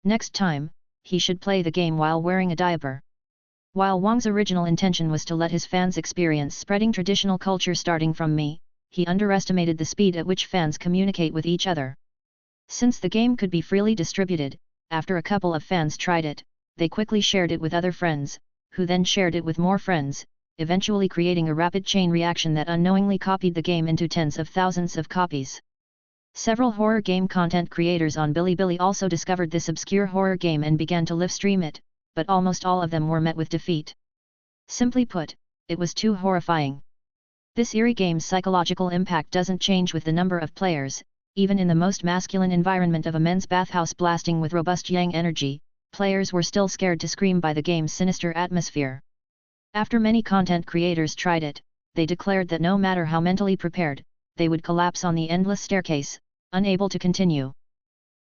Next time, he should play the game while wearing a diaper. While Wang's original intention was to let his fans experience spreading traditional culture starting from me, he underestimated the speed at which fans communicate with each other. Since the game could be freely distributed, after a couple of fans tried it, they quickly shared it with other friends, who then shared it with more friends, eventually creating a rapid chain reaction that unknowingly copied the game into tens of thousands of copies. Several horror game content creators on Bilibili also discovered this obscure horror game and began to live stream it, but almost all of them were met with defeat. Simply put, it was too horrifying. This eerie game's psychological impact doesn't change with the number of players, even in the most masculine environment of a men's bathhouse blasting with robust yang energy, players were still scared to scream by the game's sinister atmosphere. After many content creators tried it, they declared that no matter how mentally prepared, they would collapse on the endless staircase, unable to continue.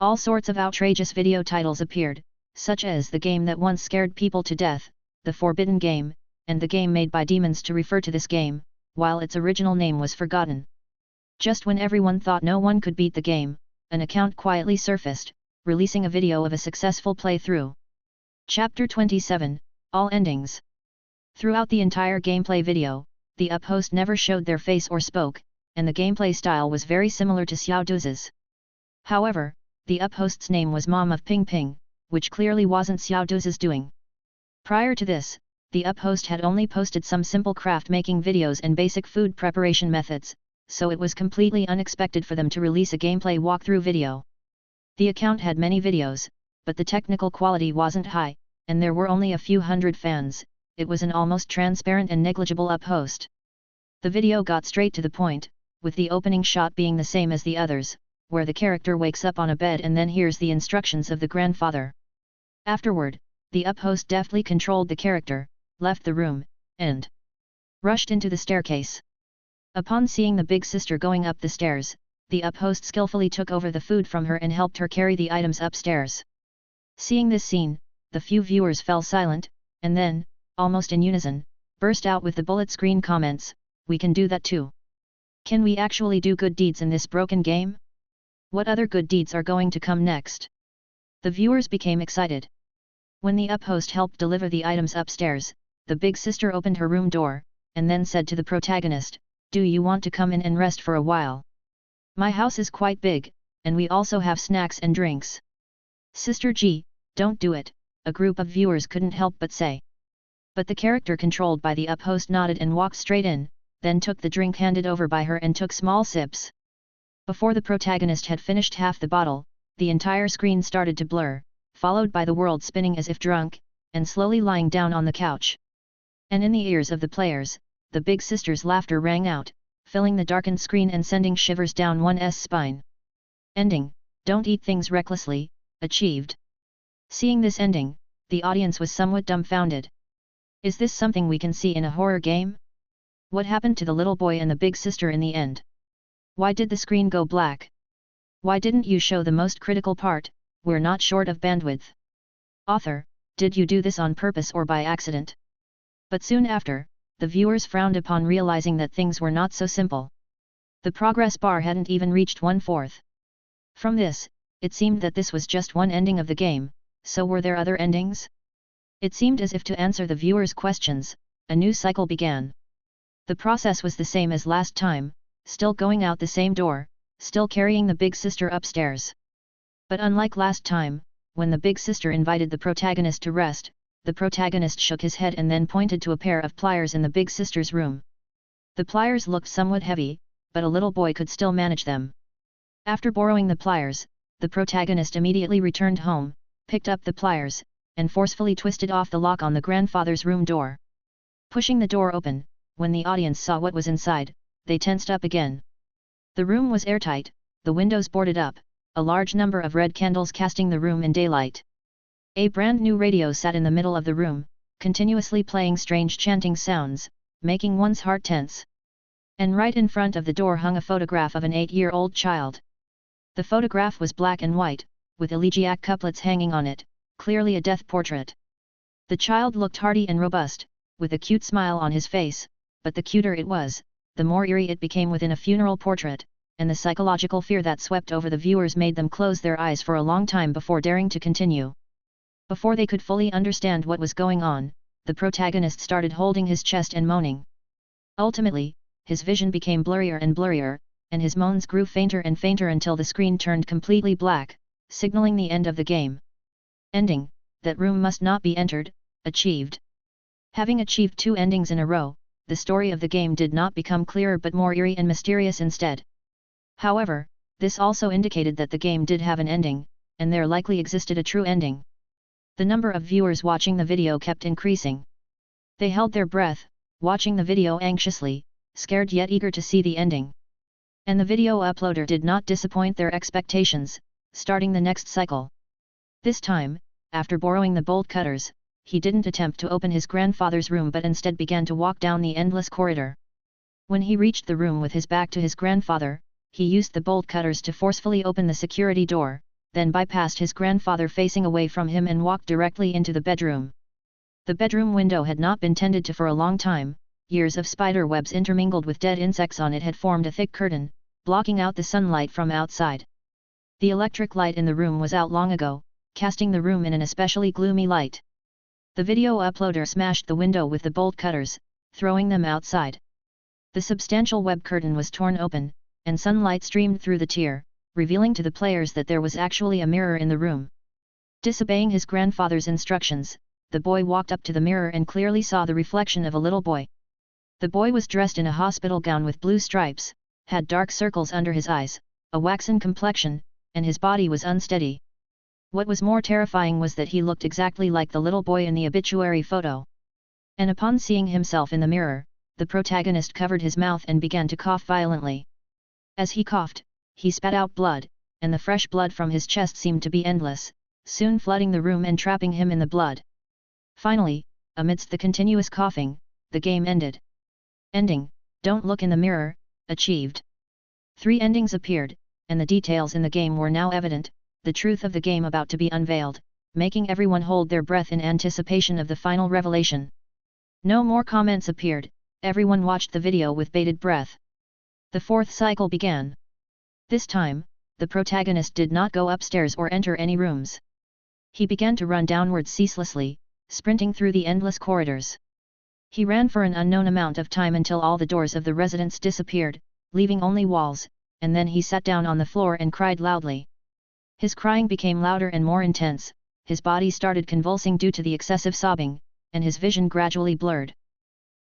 All sorts of outrageous video titles appeared, such as the game that once scared people to death, the Forbidden Game, and the game made by demons to refer to this game, while its original name was forgotten. Just when everyone thought no one could beat the game, an account quietly surfaced, releasing a video of a successful playthrough. Chapter 27, All Endings. Throughout the entire gameplay video, the up-host never showed their face or spoke, and the gameplay style was very similar to Xiao Duzi's. However, the up-host's name was Mom of Ping Ping, which clearly wasn't Xiao Duzi's doing. Prior to this, the up-host had only posted some simple craft-making videos and basic food preparation methods, so it was completely unexpected for them to release a gameplay walkthrough video. The account had many videos, but the technical quality wasn't high, and there were only a few hundred fans. It was an almost transparent and negligible up-host. The video got straight to the point, with the opening shot being the same as the others, where the character wakes up on a bed and then hears the instructions of the grandfather. Afterward, the up-host deftly controlled the character, left the room, and rushed into the staircase. Upon seeing the big sister going up the stairs, the up-host skillfully took over the food from her and helped her carry the items upstairs. Seeing this scene, the few viewers fell silent, and then, almost in unison, burst out with the bullet screen comments, "We can do that too. Can we actually do good deeds in this broken game? What other good deeds are going to come next?" The viewers became excited. When the up-host helped deliver the items upstairs, the big sister opened her room door, and then said to the protagonist, "Do you want to come in and rest for a while? My house is quite big, and we also have snacks and drinks." "Sister G, don't do it," a group of viewers couldn't help but say. But the character controlled by the up-host nodded and walked straight in, then took the drink handed over by her and took small sips. Before the protagonist had finished half the bottle, the entire screen started to blur, followed by the world spinning as if drunk, and slowly lying down on the couch. And in the ears of the players, the big sister's laughter rang out, filling the darkened screen and sending shivers down one's spine. Ending, "Don't eat things recklessly," achieved. Seeing this ending, the audience was somewhat dumbfounded. Is this something we can see in a horror game? What happened to the little boy and the big sister in the end? Why did the screen go black? Why didn't you show the most critical part? We're not short of bandwidth. Author, did you do this on purpose or by accident? But soon after, the viewers frowned upon realizing that things were not so simple. The progress bar hadn't even reached 1/4. From this, it seemed that this was just one ending of the game, so were there other endings? It seemed as if to answer the viewers' questions, a new cycle began. The process was the same as last time, still going out the same door, still carrying the big sister upstairs. But unlike last time, when the big sister invited the protagonist to rest, the protagonist shook his head and then pointed to a pair of pliers in the big sister's room. The pliers looked somewhat heavy, but a little boy could still manage them. After borrowing the pliers, the protagonist immediately returned home, picked up the pliers, and forcefully twisted off the lock on the grandfather's room door. Pushing the door open, when the audience saw what was inside, they tensed up again. The room was airtight, the windows boarded up, a large number of red candles casting the room in daylight. A brand new radio sat in the middle of the room, continuously playing strange chanting sounds, making one's heart tense. And right in front of the door hung a photograph of an 8-year-old child. The photograph was black and white, with elegiac couplets hanging on it, clearly a death portrait. The child looked hearty and robust, with a cute smile on his face, but the cuter it was, the more eerie it became within a funeral portrait, and the psychological fear that swept over the viewers made them close their eyes for a long time before daring to continue. Before they could fully understand what was going on, the protagonist started holding his chest and moaning. Ultimately, his vision became blurrier and blurrier, and his moans grew fainter and fainter until the screen turned completely black, signaling the end of the game. Ending, that room must not be entered, achieved. Having achieved 2 endings in a row, the story of the game did not become clearer but more eerie and mysterious instead. However, this also indicated that the game did have an ending, and there likely existed a true ending. The number of viewers watching the video kept increasing. They held their breath, watching the video anxiously, scared yet eager to see the ending. And the video uploader did not disappoint their expectations, starting the next cycle. This time, after borrowing the bolt cutters, he didn't attempt to open his grandfather's room but instead began to walk down the endless corridor. When he reached the room with his back to his grandfather, he used the bolt cutters to forcefully open the security door, then bypassed his grandfather facing away from him and walked directly into the bedroom. The bedroom window had not been tended to for a long time, years of spider webs intermingled with dead insects on it had formed a thick curtain, blocking out the sunlight from outside. The electric light in the room was out long ago, casting the room in an especially gloomy light. The video uploader smashed the window with the bolt cutters, throwing them outside. The substantial web curtain was torn open, and sunlight streamed through the tier, revealing to the players that there was actually a mirror in the room. Disobeying his grandfather's instructions, the boy walked up to the mirror and clearly saw the reflection of a little boy. The boy was dressed in a hospital gown with blue stripes, had dark circles under his eyes, a waxen complexion, and his body was unsteady. What was more terrifying was that he looked exactly like the little boy in the obituary photo. And upon seeing himself in the mirror, the protagonist covered his mouth and began to cough violently. As he coughed, he spat out blood, and the fresh blood from his chest seemed to be endless, soon flooding the room and trapping him in the blood. Finally, amidst the continuous coughing, the game ended. Ending, don't look in the mirror, achieved. 3 endings appeared, and the details in the game were now evident, the truth of the game about to be unveiled, making everyone hold their breath in anticipation of the final revelation. No more comments appeared, everyone watched the video with bated breath. The 4th cycle began. This time, the protagonist did not go upstairs or enter any rooms. He began to run downwards ceaselessly, sprinting through the endless corridors. He ran for an unknown amount of time until all the doors of the residence disappeared, leaving only walls, and then he sat down on the floor and cried loudly. His crying became louder and more intense, his body started convulsing due to the excessive sobbing, and his vision gradually blurred.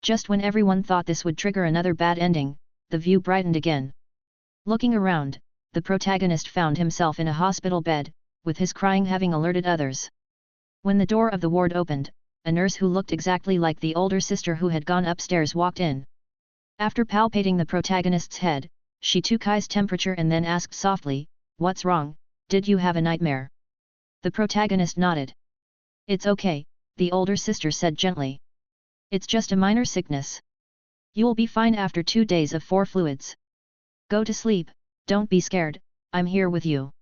Just when everyone thought this would trigger another bad ending, the view brightened again. Looking around, the protagonist found himself in a hospital bed, with his crying having alerted others. When the door of the ward opened, a nurse who looked exactly like the older sister who had gone upstairs walked in. After palpating the protagonist's head, she took his temperature and then asked softly, "What's wrong? Did you have a nightmare?" The protagonist nodded. "It's okay," the older sister said gently. "It's just a minor sickness. You'll be fine after 2 days of 4 fluids. Go to sleep, don't be scared, I'm here with you.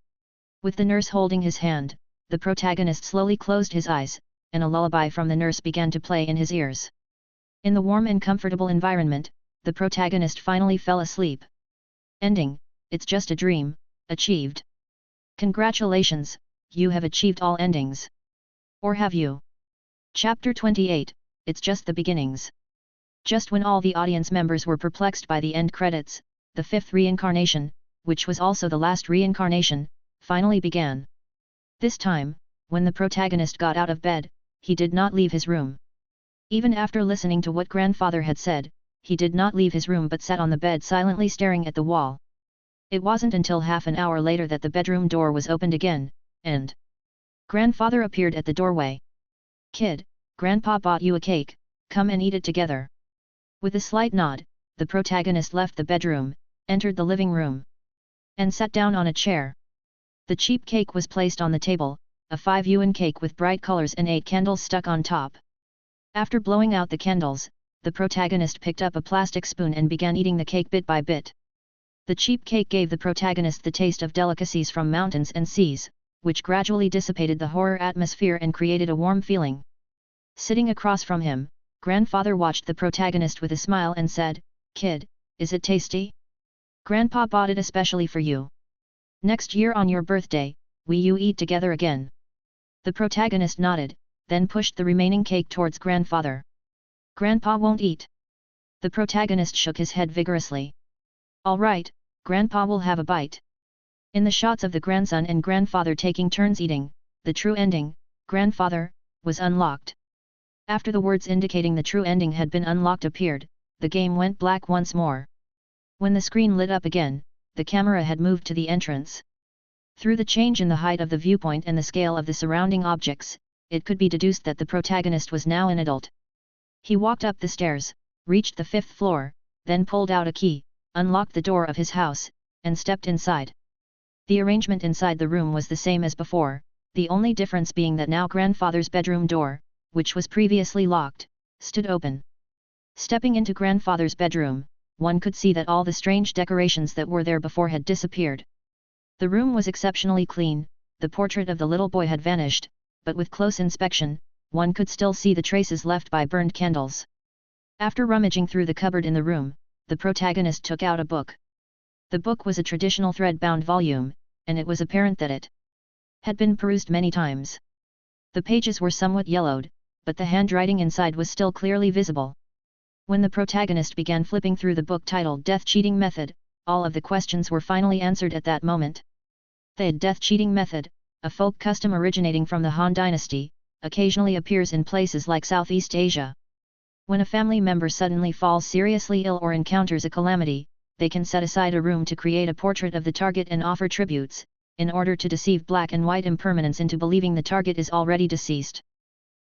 With the nurse holding his hand, the protagonist slowly closed his eyes, and a lullaby from the nurse began to play in his ears. In the warm and comfortable environment, the protagonist finally fell asleep. Ending, it's just a dream, achieved. Congratulations, you have achieved all endings. Or have you? Chapter 28, It's just the beginnings. Just when all the audience members were perplexed by the end credits, the fifth reincarnation, which was also the last reincarnation, finally began. This time, when the protagonist got out of bed, he did not leave his room. Even after listening to what grandfather had said, he did not leave his room but sat on the bed silently staring at the wall. It wasn't until half an hour later that the bedroom door was opened again, and grandfather appeared at the doorway. "Kid, Grandpa bought you a cake, come and eat it together." With a slight nod, the protagonist left the bedroom, entered the living room, and sat down on a chair. The cheap cake was placed on the table, a 5 yuan cake with bright colors and 8 candles stuck on top. After blowing out the candles, the protagonist picked up a plastic spoon and began eating the cake bit by bit. The cheap cake gave the protagonist the taste of delicacies from mountains and seas, which gradually dissipated the horror atmosphere and created a warm feeling. Sitting across from him, grandfather watched the protagonist with a smile and said, "Kid, is it tasty? Grandpa bought it especially for you. Next year on your birthday, will you eat together again?" The protagonist nodded, then pushed the remaining cake towards grandfather. "Grandpa won't eat." The protagonist shook his head vigorously. "All right, Grandpa will have a bite." In the shots of the grandson and grandfather taking turns eating, the true ending, grandfather, was unlocked. After the words indicating the true ending had been unlocked appeared, the game went black once more. When the screen lit up again, the camera had moved to the entrance. Through the change in the height of the viewpoint and the scale of the surrounding objects, it could be deduced that the protagonist was now an adult. He walked up the stairs, reached the 5th floor, then pulled out a key, unlocked the door of his house, and stepped inside. The arrangement inside the room was the same as before, the only difference being that now grandfather's bedroom door, which was previously locked, stood open. Stepping into grandfather's bedroom, one could see that all the strange decorations that were there before had disappeared. The room was exceptionally clean, the portrait of the little boy had vanished, but with close inspection, one could still see the traces left by burned candles. After rummaging through the cupboard in the room, the protagonist took out a book. The book was a traditional thread-bound volume, and it was apparent that it had been perused many times. The pages were somewhat yellowed, but the handwriting inside was still clearly visible. When the protagonist began flipping through the book titled Death Cheating Method, all of the questions were finally answered at that moment. The death cheating method, a folk custom originating from the Han Dynasty, occasionally appears in places like Southeast Asia. When a family member suddenly falls seriously ill or encounters a calamity, they can set aside a room to create a portrait of the target and offer tributes, in order to deceive black and white impermanence into believing the target is already deceased.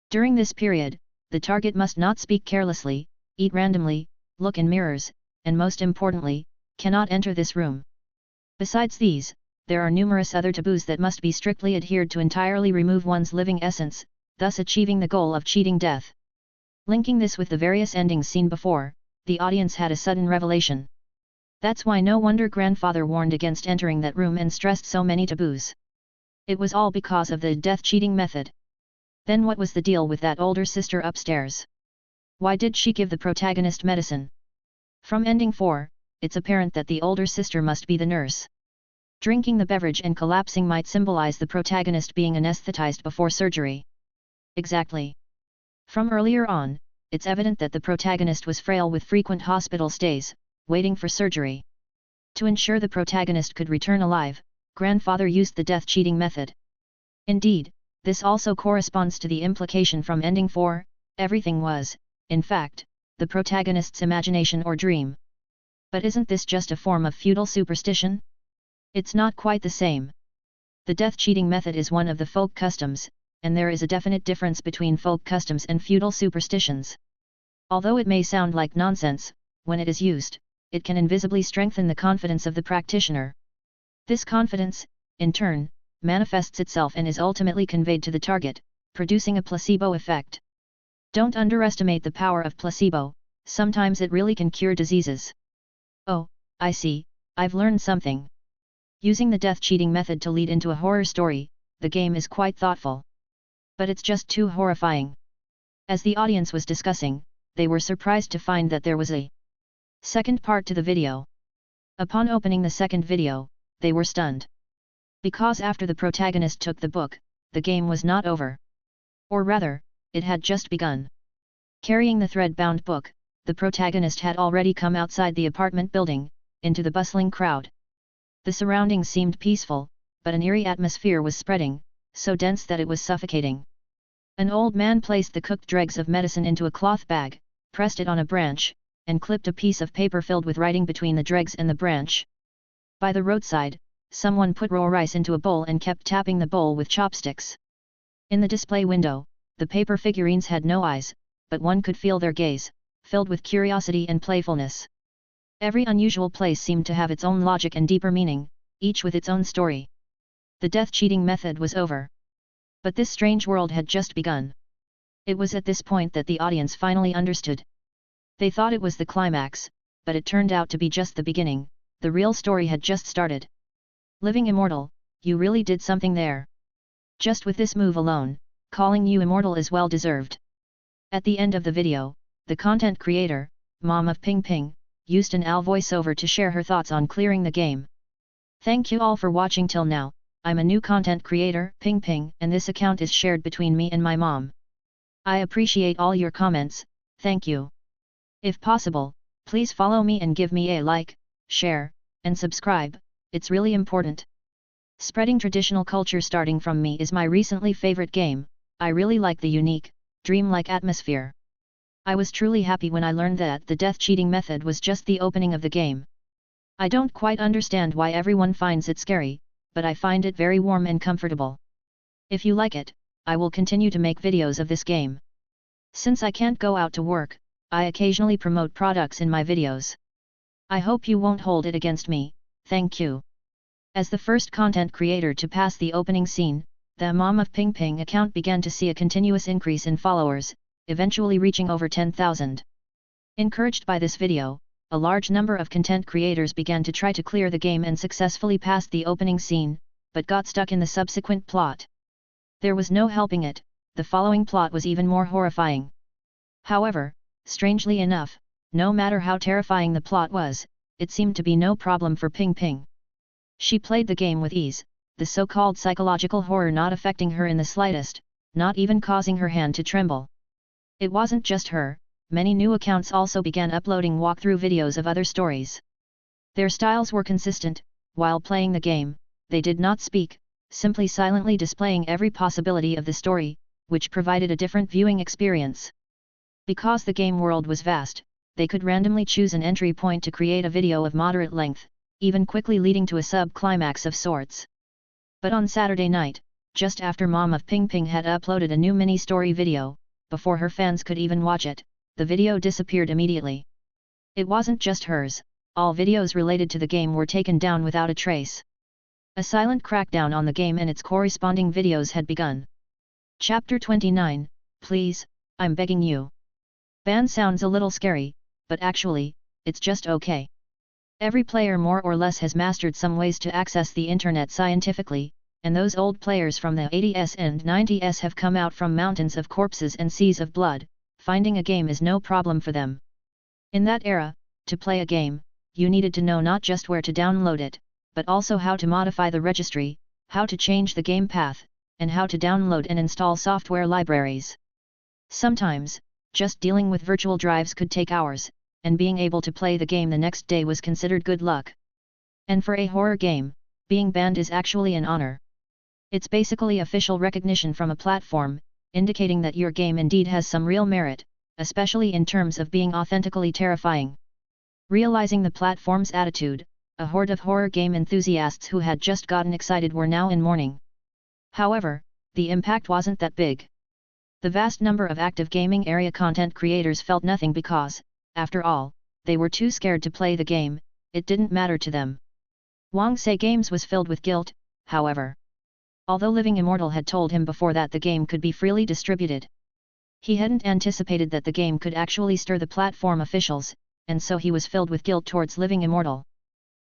During this period, the target must not speak carelessly, eat randomly, look in mirrors, and most importantly, cannot enter this room. Besides these, there are numerous other taboos that must be strictly adhered to entirely remove one's living essence, thus achieving the goal of cheating death. Linking this with the various endings seen before, the audience had a sudden revelation. That's why no wonder grandfather warned against entering that room and stressed so many taboos. It was all because of the death cheating method. Then what was the deal with that older sister upstairs? Why did she give the protagonist medicine? From ending 4, it's apparent that the older sister must be the nurse. Drinking the beverage and collapsing might symbolize the protagonist being anesthetized before surgery. Exactly. From earlier on, it's evident that the protagonist was frail with frequent hospital stays, waiting for surgery. To ensure the protagonist could return alive, grandfather used the death cheating method. Indeed, this also corresponds to the implication from ending 4, everything was, in fact, the protagonist's imagination or dream. But isn't this just a form of feudal superstition? It's not quite the same. The death cheating method is one of the folk customs, and there is a definite difference between folk customs and feudal superstitions. Although it may sound like nonsense, when it is used, it can invisibly strengthen the confidence of the practitioner. This confidence, in turn, manifests itself and is ultimately conveyed to the target, producing a placebo effect. Don't underestimate the power of placebo, sometimes it really can cure diseases. Oh, I see, I've learned something. Using the death cheating method to lead into a horror story, the game is quite thoughtful. But it's just too horrifying. As the audience was discussing, they were surprised to find that there was a second part to the video. Upon opening the second video, they were stunned. Because after the protagonist took the book, the game was not over. Or rather, it had just begun. Carrying the thread-bound book, the protagonist had already come outside the apartment building, into the bustling crowd. The surroundings seemed peaceful, but an eerie atmosphere was spreading, so dense that it was suffocating. An old man placed the cooked dregs of medicine into a cloth bag, pressed it on a branch, and clipped a piece of paper filled with writing between the dregs and the branch. By the roadside, someone put raw rice into a bowl and kept tapping the bowl with chopsticks. In the display window, the paper figurines had no eyes, but one could feel their gaze, filled with curiosity and playfulness. Every unusual place seemed to have its own logic and deeper meaning, each with its own story. The death cheating method was over. But this strange world had just begun. It was at this point that the audience finally understood. They thought it was the climax, but it turned out to be just the beginning. The real story had just started. Living Immortal, you really did something there. Just with this move alone, calling you immortal is well deserved. At the end of the video, the content creator, Mom of Ping Ping, used an AL voiceover to share her thoughts on clearing the game. Thank you all for watching till now. I'm a new content creator, Ping Ping, and this account is shared between me and my mom. I appreciate all your comments, thank you. If possible, please follow me and give me a like, share, and subscribe, it's really important. Spreading traditional culture starting from me is my recently favorite game. I really like the unique, dreamlike atmosphere. I was truly happy when I learned that the death cheating method was just the opening of the game. I don't quite understand why everyone finds it scary, but I find it very warm and comfortable. If you like it, I will continue to make videos of this game. Since I can't go out to work, I occasionally promote products in my videos. I hope you won't hold it against me, thank you. As the first content creator to pass the opening scene, the Mom of Ping Ping account began to see a continuous increase in followers, eventually reaching over 10,000. Encouraged by this video, a large number of content creators began to try to clear the game and successfully passed the opening scene, but got stuck in the subsequent plot. There was no helping it, the following plot was even more horrifying. However, strangely enough, no matter how terrifying the plot was, it seemed to be no problem for Ping Ping. She played the game with ease, the so-called psychological horror not affecting her in the slightest, not even causing her hand to tremble. It wasn't just her. Many new accounts also began uploading walkthrough videos of other stories. Their styles were consistent. While playing the game, they did not speak, simply silently displaying every possibility of the story, which provided a different viewing experience. Because the game world was vast, they could randomly choose an entry point to create a video of moderate length, even quickly leading to a sub-climax of sorts. But on Saturday night, just after Mom of Ping Ping had uploaded a new mini-story video, before her fans could even watch it, the video disappeared immediately. It wasn't just hers, all videos related to the game were taken down without a trace. A silent crackdown on the game and its corresponding videos had begun. Chapter 29, Please, I'm begging you. Ban sounds a little scary, but actually, it's just okay. Every player more or less has mastered some ways to access the internet scientifically, and those old players from the 80s and 90s have come out from mountains of corpses and seas of blood. Finding a game is no problem for them. In that era, to play a game, you needed to know not just where to download it, but also how to modify the registry, how to change the game path, and how to download and install software libraries. Sometimes, just dealing with virtual drives could take hours, and being able to play the game the next day was considered good luck. And for a horror game, being banned is actually an honor. It's basically official recognition from a platform, indicating that your game indeed has some real merit, especially in terms of being authentically terrifying. Realizing the platform's attitude, a horde of horror game enthusiasts who had just gotten excited were now in mourning. However, the impact wasn't that big. The vast number of active gaming area content creators felt nothing because, after all, they were too scared to play the game, it didn't matter to them. Wang Say Games was filled with guilt, however. Although Living Immortal had told him before that the game could be freely distributed. He hadn't anticipated that the game could actually stir the platform officials, and so he was filled with guilt towards Living Immortal.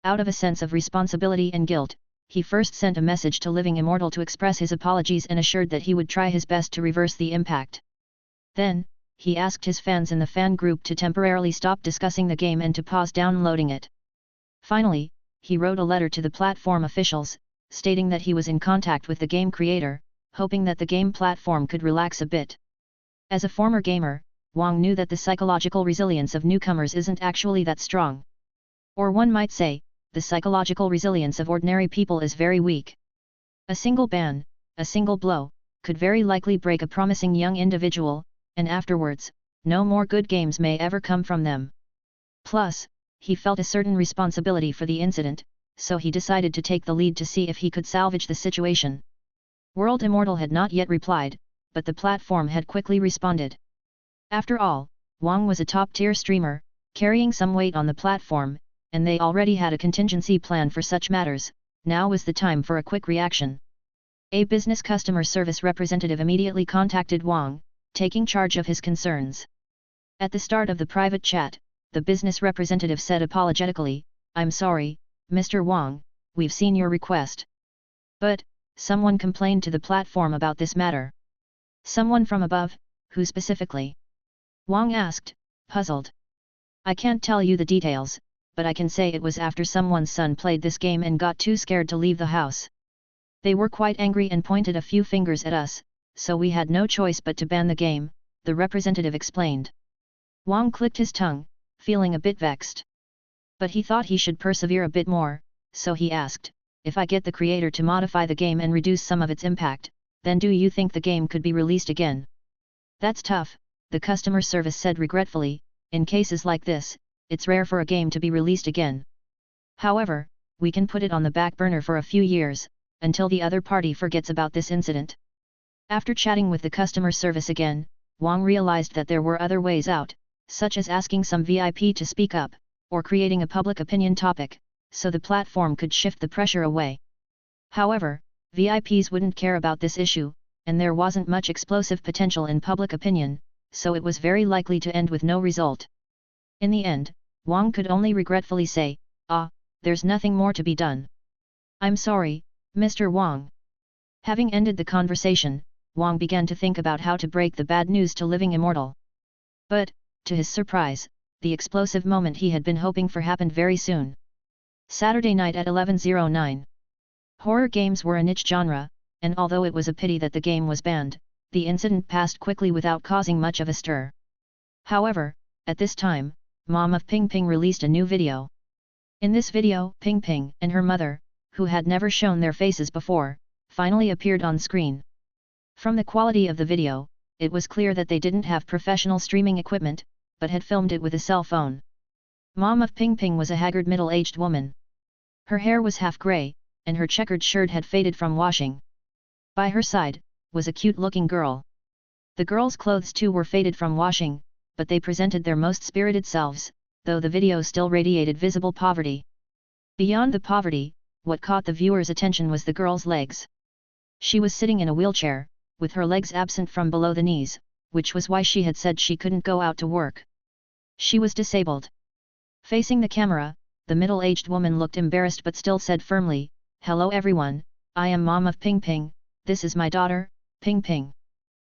Out of a sense of responsibility and guilt, he first sent a message to Living Immortal to express his apologies and assured that he would try his best to reverse the impact. Then, he asked his fans in the fan group to temporarily stop discussing the game and to pause downloading it. Finally, he wrote a letter to the platform officials, stating that he was in contact with the game creator, hoping that the game platform could relax a bit. As a former gamer, Wang knew that the psychological resilience of newcomers isn't actually that strong. Or one might say, the psychological resilience of ordinary people is very weak. A single ban, a single blow, could very likely break a promising young individual, and afterwards, no more good games may ever come from them. Plus, he felt a certain responsibility for the incident, so he decided to take the lead to see if he could salvage the situation. World Immortal had not yet replied, but the platform had quickly responded. After all, Wang was a top-tier streamer, carrying some weight on the platform, and they already had a contingency plan for such matters. Now was the time for a quick reaction. A business customer service representative immediately contacted Wang, taking charge of his concerns. At the start of the private chat, the business representative said apologetically, "I'm sorry, Mr. Wang, we've seen your request. But, someone complained to the platform about this matter." "Someone from above, who specifically?" Wang asked, puzzled. "I can't tell you the details, but I can say it was after someone's son played this game and got too scared to leave the house. They were quite angry and pointed a few fingers at us, so we had no choice but to ban the game," the representative explained. Wang clicked his tongue, feeling a bit vexed. But he thought he should persevere a bit more, so he asked, "If I get the creator to modify the game and reduce some of its impact, then do you think the game could be released again?" "That's tough," the customer service said regretfully. "In cases like this, it's rare for a game to be released again. However, we can put it on the back burner for a few years, until the other party forgets about this incident." After chatting with the customer service again, Wang realized that there were other ways out, such as asking some VIP to speak up, or creating a public opinion topic, so the platform could shift the pressure away. However, VIPs wouldn't care about this issue, and there wasn't much explosive potential in public opinion, so it was very likely to end with no result. In the end, Wang could only regretfully say, "There's nothing more to be done. I'm sorry, Mr. Wang." Having ended the conversation, Wang began to think about how to break the bad news to Living Immortal. But, to his surprise, the explosive moment he had been hoping for happened very soon. Saturday night at 11:09. Horror games were a niche genre, and although it was a pity that the game was banned, the incident passed quickly without causing much of a stir. However, at this time, Mom of Ping Ping released a new video. In this video, Ping Ping and her mother, who had never shown their faces before, finally appeared on screen. From the quality of the video, it was clear that they didn't have professional streaming equipment, but had filmed it with a cell phone. Mom of Ping Ping was a haggard middle-aged woman. Her hair was half grey, and her checkered shirt had faded from washing. By her side, was a cute-looking girl. The girl's clothes too were faded from washing, but they presented their most spirited selves, though the video still radiated visible poverty. Beyond the poverty, what caught the viewer's attention was the girl's legs. She was sitting in a wheelchair, with her legs absent from below the knees, which was why she had said she couldn't go out to work. She was disabled. Facing the camera, the middle-aged woman looked embarrassed but still said firmly, "Hello everyone, I am Mom of Ping Ping, this is my daughter, Ping Ping."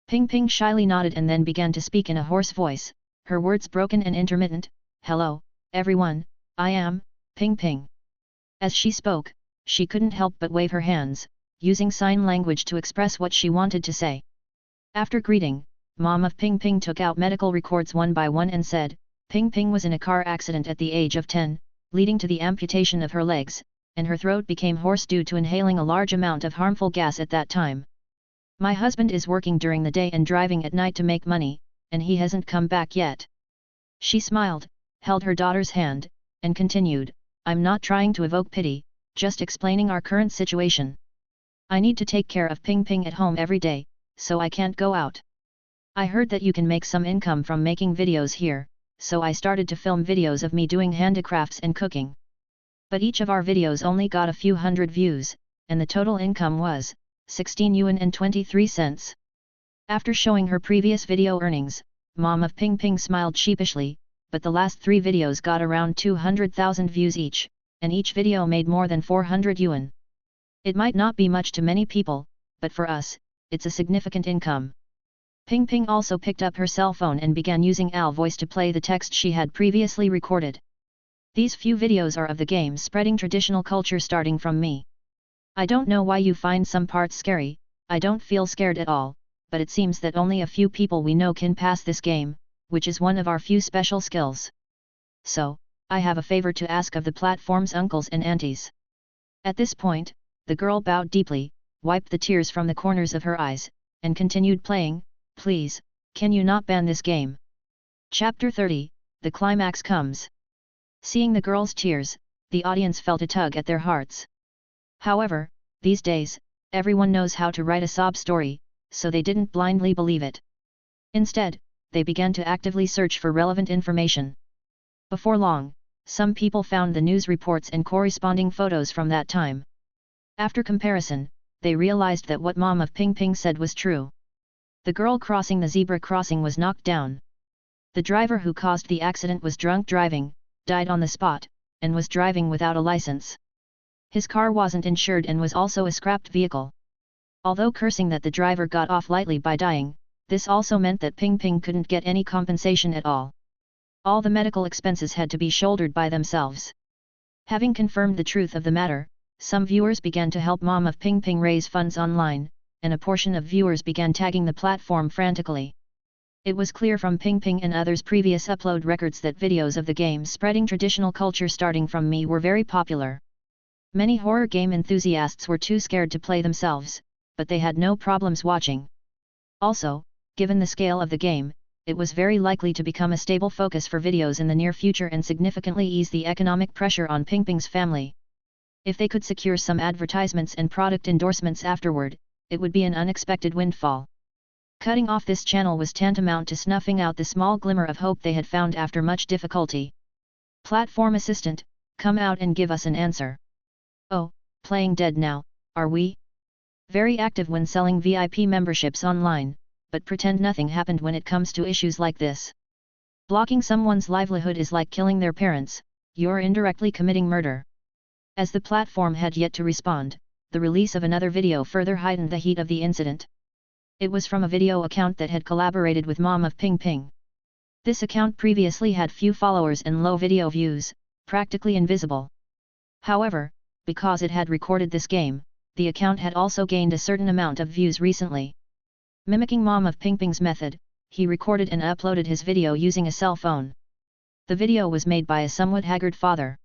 Ping Ping shyly nodded and then began to speak in a hoarse voice, her words broken and intermittent, "Hello, everyone, I am, Ping Ping." As she spoke, she couldn't help but wave her hands, using sign language to express what she wanted to say. After greeting, Mom of Ping Ping took out medical records one by one and said, Ping Ping was in a car accident at the age of 10, leading to the amputation of her legs, and her throat became hoarse due to inhaling a large amount of harmful gas at that time. "My husband is working during the day and driving at night to make money, and he hasn't come back yet." She smiled, held her daughter's hand, and continued, "I'm not trying to evoke pity, just explaining our current situation. I need to take care of Ping Ping at home every day, so I can't go out. I heard that you can make some income from making videos here, so I started to film videos of me doing handicrafts and cooking. But each of our videos only got a few hundred views, and the total income was 16 yuan and 23 cents. After showing her previous video earnings, Mom of Ping Ping smiled sheepishly, but the last 3 videos got around 200,000 views each, and each video made more than 400 yuan. It might not be much to many people, but for us, it's a significant income. Ping Ping also picked up her cell phone and began using Al voice to play the text she had previously recorded. These few videos are of the game spreading traditional culture starting from me. I don't know why you find some parts scary. I don't feel scared at all, but it seems that only a few people we know can pass this game, which is one of our few special skills. So, I have a favor to ask of the platform's uncles and aunties. At this point, the girl bowed deeply, wiped the tears from the corners of her eyes, and continued playing. Please, can you not ban this game? Chapter 30, the climax comes. Seeing the girl's tears, the audience felt a tug at their hearts. However, these days, everyone knows how to write a sob story, so they didn't blindly believe it. Instead, they began to actively search for relevant information. Before long, some people found the news reports and corresponding photos from that time. After comparison, they realized that what Mom of Ping Ping said was true. The girl crossing the zebra crossing was knocked down. The driver who caused the accident was drunk driving, died on the spot, and was driving without a license. His car wasn't insured and was also a scrapped vehicle. Although cursing that the driver got off lightly by dying, this also meant that Ping Ping couldn't get any compensation at all. All the medical expenses had to be shouldered by themselves. Having confirmed the truth of the matter, some viewers began to help Mom of Ping Ping raise funds online, and a portion of viewers began tagging the platform frantically. It was clear from Ping Ping and others' previous upload records that videos of the game spreading traditional culture starting from me were very popular. Many horror game enthusiasts were too scared to play themselves, but they had no problems watching. Also, given the scale of the game, it was very likely to become a stable focus for videos in the near future and significantly ease the economic pressure on Ping Ping's family. If they could secure some advertisements and product endorsements afterward, it would be an unexpected windfall. Cutting off this channel was tantamount to snuffing out the small glimmer of hope they had found after much difficulty. Platform assistant, come out and give us an answer. Oh, playing dead now, are we? Very active when selling VIP memberships online, but pretend nothing happened when it comes to issues like this. Blocking someone's livelihood is like killing their parents, you're indirectly committing murder. As the platform had yet to respond, the release of another video further heightened the heat of the incident. It was from a video account that had collaborated with Mom of Ping Ping. This account previously had few followers and low video views, practically invisible. However, because it had recorded this game, the account had also gained a certain amount of views recently. Mimicking Mom of Ping Ping's method, he recorded and uploaded his video using a cell phone. The video was made by a somewhat haggard father.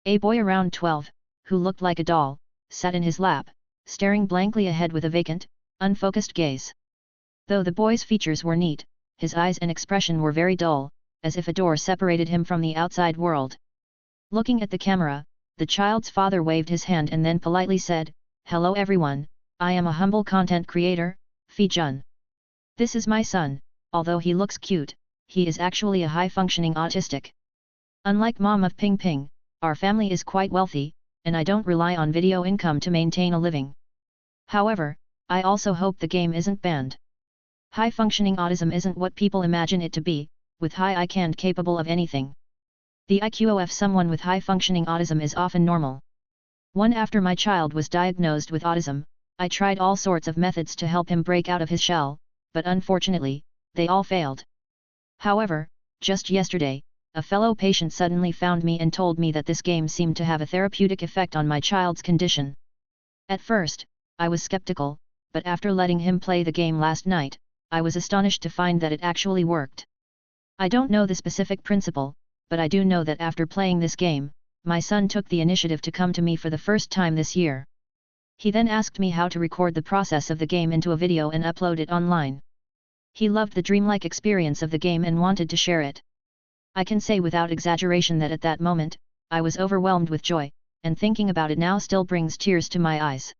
A boy around 12, who looked like a doll, sat in his lap, staring blankly ahead with a vacant, unfocused gaze. Though the boy's features were neat, his eyes and expression were very dull, as if a door separated him from the outside world. Looking at the camera, the child's father waved his hand and then politely said, "Hello everyone, I am a humble content creator, Fi Jun. This is my son, although he looks cute, he is actually a high-functioning autistic. Unlike Mom of Ping Ping, our family is quite wealthy, and I don't rely on video income to maintain a living. However, I also hope the game isn't banned. High-functioning autism isn't what people imagine it to be, with high IQ and capable of anything. The IQ of someone with high-functioning autism is often normal. After my child was diagnosed with autism, I tried all sorts of methods to help him break out of his shell, but unfortunately, they all failed. However, just yesterday, a fellow patient suddenly found me and told me that this game seemed to have a therapeutic effect on my child's condition. At first, I was skeptical, but after letting him play the game last night, I was astonished to find that it actually worked. I don't know the specific principle, but I do know that after playing this game, my son took the initiative to come to me for the first time this year. He then asked me how to record the process of the game into a video and upload it online. He loved the dreamlike experience of the game and wanted to share it. I can say without exaggeration that at that moment, I was overwhelmed with joy, and thinking about it now still brings tears to my eyes.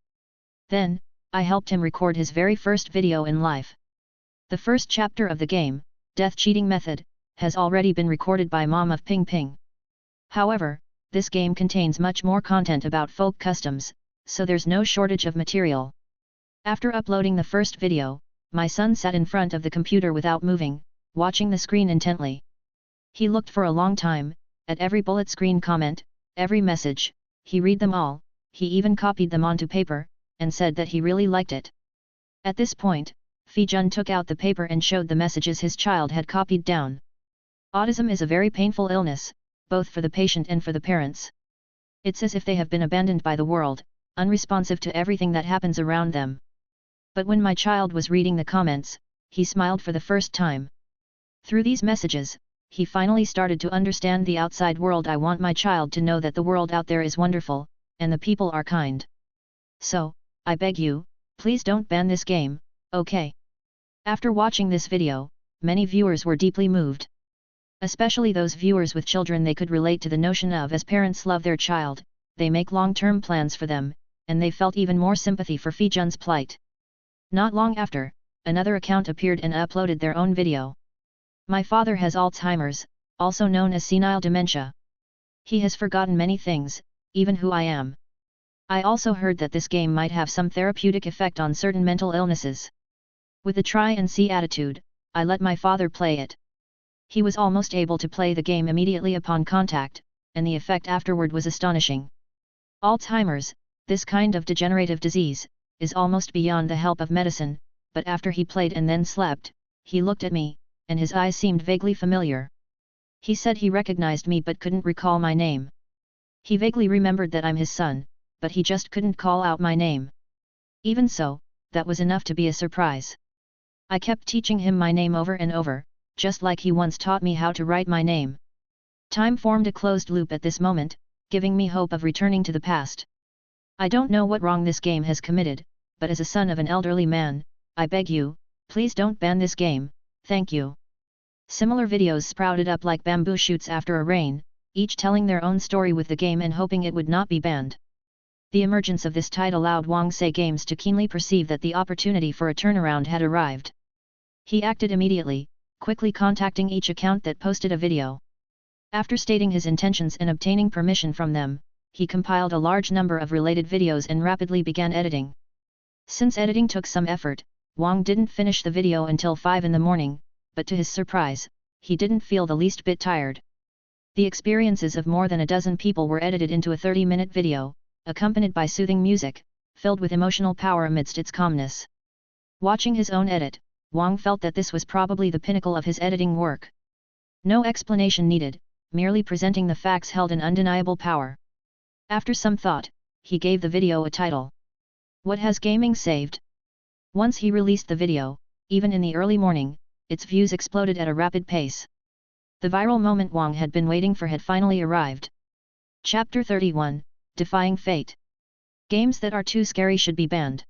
Then, I helped him record his very first video in life. The first chapter of the game, Death Cheating Method, has already been recorded by Mom of Ping Ping. However, this game contains much more content about folk customs, so there's no shortage of material. After uploading the first video, my son sat in front of the computer without moving, watching the screen intently. He looked for a long time, at every bullet screen comment, Every message, he read them all, he even copied them onto paper, and said that he really liked it. At this point, Fei-jun took out the paper and showed the messages his child had copied down. Autism is a very painful illness, both for the patient and for the parents. It's as if they have been abandoned by the world, unresponsive to everything that happens around them. But when my child was reading the comments, he smiled for the first time. Through these messages, he finally started to understand the outside world. I want my child to know that the world out there is wonderful, and the people are kind. So, I beg you, please don't ban this game, okay? After watching this video, many viewers were deeply moved. Especially those viewers with children. They could relate to the notion of, as parents love their child, they make long-term plans for them, and they felt even more sympathy for Fei-jun's plight. Not long after, another account appeared and uploaded their own video. My father has Alzheimer's, also known as senile dementia. He has forgotten many things, even who I am. I also heard that this game might have some therapeutic effect on certain mental illnesses. With a try-and-see attitude, I let my father play it. He was almost able to play the game immediately upon contact, and the effect afterward was astonishing. Alzheimer's, this kind of degenerative disease, is almost beyond the help of medicine, but after he played and then slept, he looked at me, and his eyes seemed vaguely familiar. He said he recognized me but couldn't recall my name. He vaguely remembered that I'm his son, but he just couldn't call out my name. Even so, that was enough to be a surprise. I kept teaching him my name over and over, just like he once taught me how to write my name. Time formed a closed loop at this moment, giving me hope of returning to the past. I don't know what wrong this game has committed, but as a son of an elderly man, I beg you, please don't ban this game, thank you. Similar videos sprouted up like bamboo shoots after a rain, each telling their own story with the game and hoping it would not be banned. The emergence of this tide allowed Wang Sei Games to keenly perceive that the opportunity for a turnaround had arrived. He acted immediately, quickly contacting each account that posted a video. After stating his intentions and obtaining permission from them, he compiled a large number of related videos and rapidly began editing. Since editing took some effort, Wang didn't finish the video until 5 in the morning, but to his surprise, he didn't feel the least bit tired. The experiences of more than a dozen people were edited into a 30-minute video, accompanied by soothing music, filled with emotional power amidst its calmness. Watching his own edit, Wang felt that this was probably the pinnacle of his editing work. No explanation needed, merely presenting the facts held in undeniable power. After some thought, he gave the video a title. What has gaming saved? Once he released the video, even in the early morning, its views exploded at a rapid pace. The viral moment Wang had been waiting for had finally arrived. Chapter 31, Defying Fate. Games that are too scary should be banned.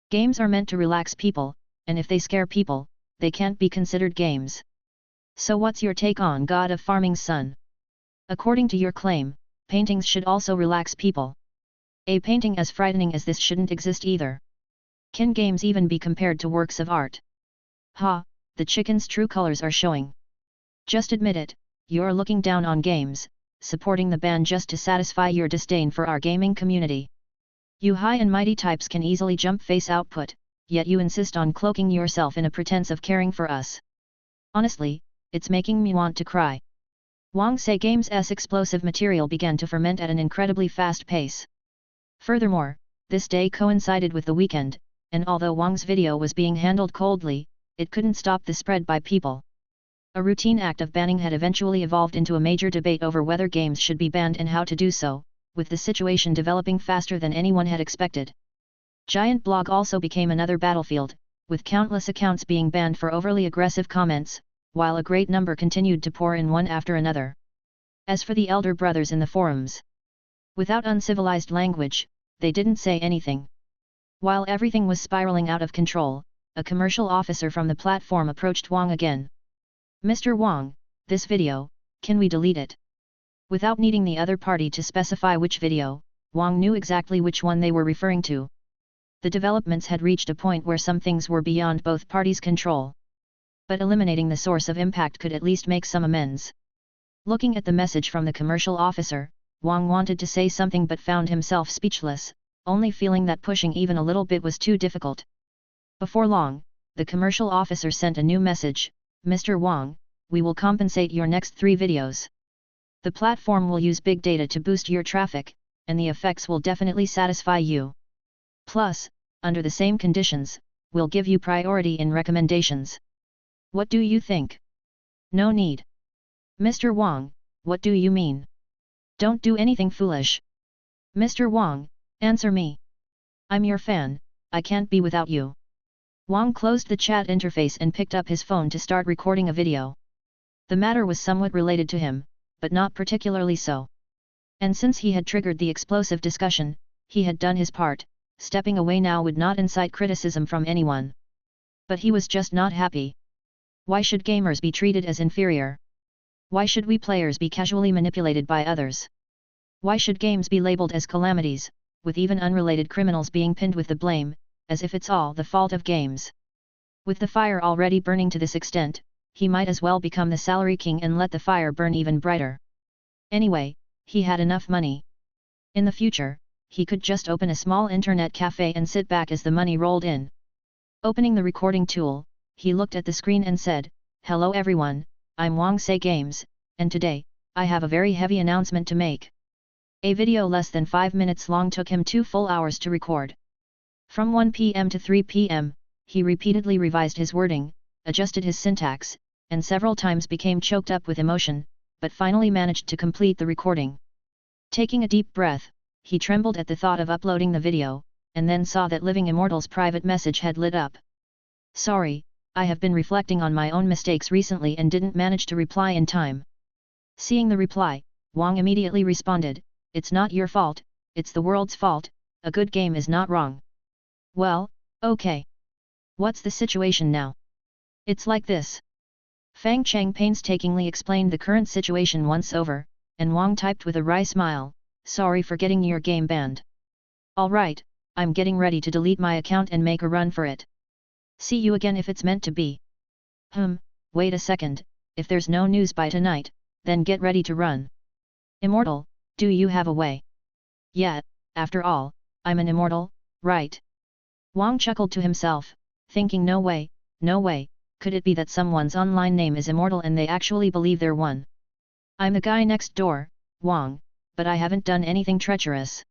Games are meant to relax people, and if they scare people, they can't be considered games. So what's your take on God of Farming's son? According to your claim, paintings should also relax people. A painting as frightening as this shouldn't exist either. Can games even be compared to works of art? Ha, the chicken's true colors are showing. Just admit it, you're looking down on games, supporting the ban just to satisfy your disdain for our gaming community. You high and mighty types can easily jump face output, yet you insist on cloaking yourself in a pretense of caring for us. Honestly, it's making me want to cry. Wang Sei Games' explosive material began to ferment at an incredibly fast pace. Furthermore, this day coincided with the weekend, and although Wang's video was being handled coldly, it couldn't stop the spread by people. A routine act of banning had eventually evolved into a major debate over whether games should be banned and how to do so, with the situation developing faster than anyone had expected. Giant Blog also became another battlefield, with countless accounts being banned for overly aggressive comments, while a great number continued to pour in one after another. As for the elder brothers in the forums, without uncivilized language, they didn't say anything. While everything was spiraling out of control, a commercial officer from the platform approached Wang again. Mr. Wang, this video, can we delete it? Without needing the other party to specify which video, Wang knew exactly which one they were referring to. The developments had reached a point where some things were beyond both parties' control. But eliminating the source of impact could at least make some amends. Looking at the message from the commercial officer, Wang wanted to say something but found himself speechless, only feeling that pushing even a little bit was too difficult. Before long, the commercial officer sent a new message, Mr. Wang, we will compensate your next 3 videos. The platform will use big data to boost your traffic, and the effects will definitely satisfy you. Plus, under the same conditions, we'll give you priority in recommendations. What do you think? No need. Mr. Wang, what do you mean? Don't do anything foolish. Mr. Wang, answer me. I'm your fan, I can't be without you. Wang closed the chat interface and picked up his phone to start recording a video. The matter was somewhat related to him, but not particularly so. And since he had triggered the explosive discussion, he had done his part. Stepping away now would not incite criticism from anyone. But he was just not happy. Why should gamers be treated as inferior? Why should we players be casually manipulated by others? Why should games be labeled as calamities, with even unrelated criminals being pinned with the blame, as if it's all the fault of games? With the fire already burning to this extent, he might as well become the salary king and let the fire burn even brighter. Anyway, he had enough money. In the future, he could just open a small internet cafe and sit back as the money rolled in. Opening the recording tool, he looked at the screen and said, "Hello everyone, I'm Wang Say Games, and today, I have a very heavy announcement to make." A video less than 5 minutes long took him 2 full hours to record. From 1 p.m. to 3 p.m., he repeatedly revised his wording, adjusted his syntax, and several times became choked up with emotion, but finally managed to complete the recording. Taking a deep breath, he trembled at the thought of uploading the video, and then saw that Living Immortal's private message had lit up. "Sorry, I have been reflecting on my own mistakes recently and didn't manage to reply in time." Seeing the reply, Wang immediately responded, "It's not your fault, it's the world's fault, a good game is not wrong." "Well, okay. What's the situation now?" "It's like this." Fang Cheng painstakingly explained the current situation once over, and Wang typed with a wry smile, "Sorry for getting your game banned. Alright, I'm getting ready to delete my account and make a run for it. See you again if it's meant to be." Wait a second, if there's no news by tonight, then get ready to run. "Immortal, do you have a way?" "Yeah, after all, I'm an immortal, right?" Wang chuckled to himself, thinking no way, could it be that someone's online name is Immortal and they actually believe they're one? "I'm the guy next door, Wang, but I haven't done anything treacherous."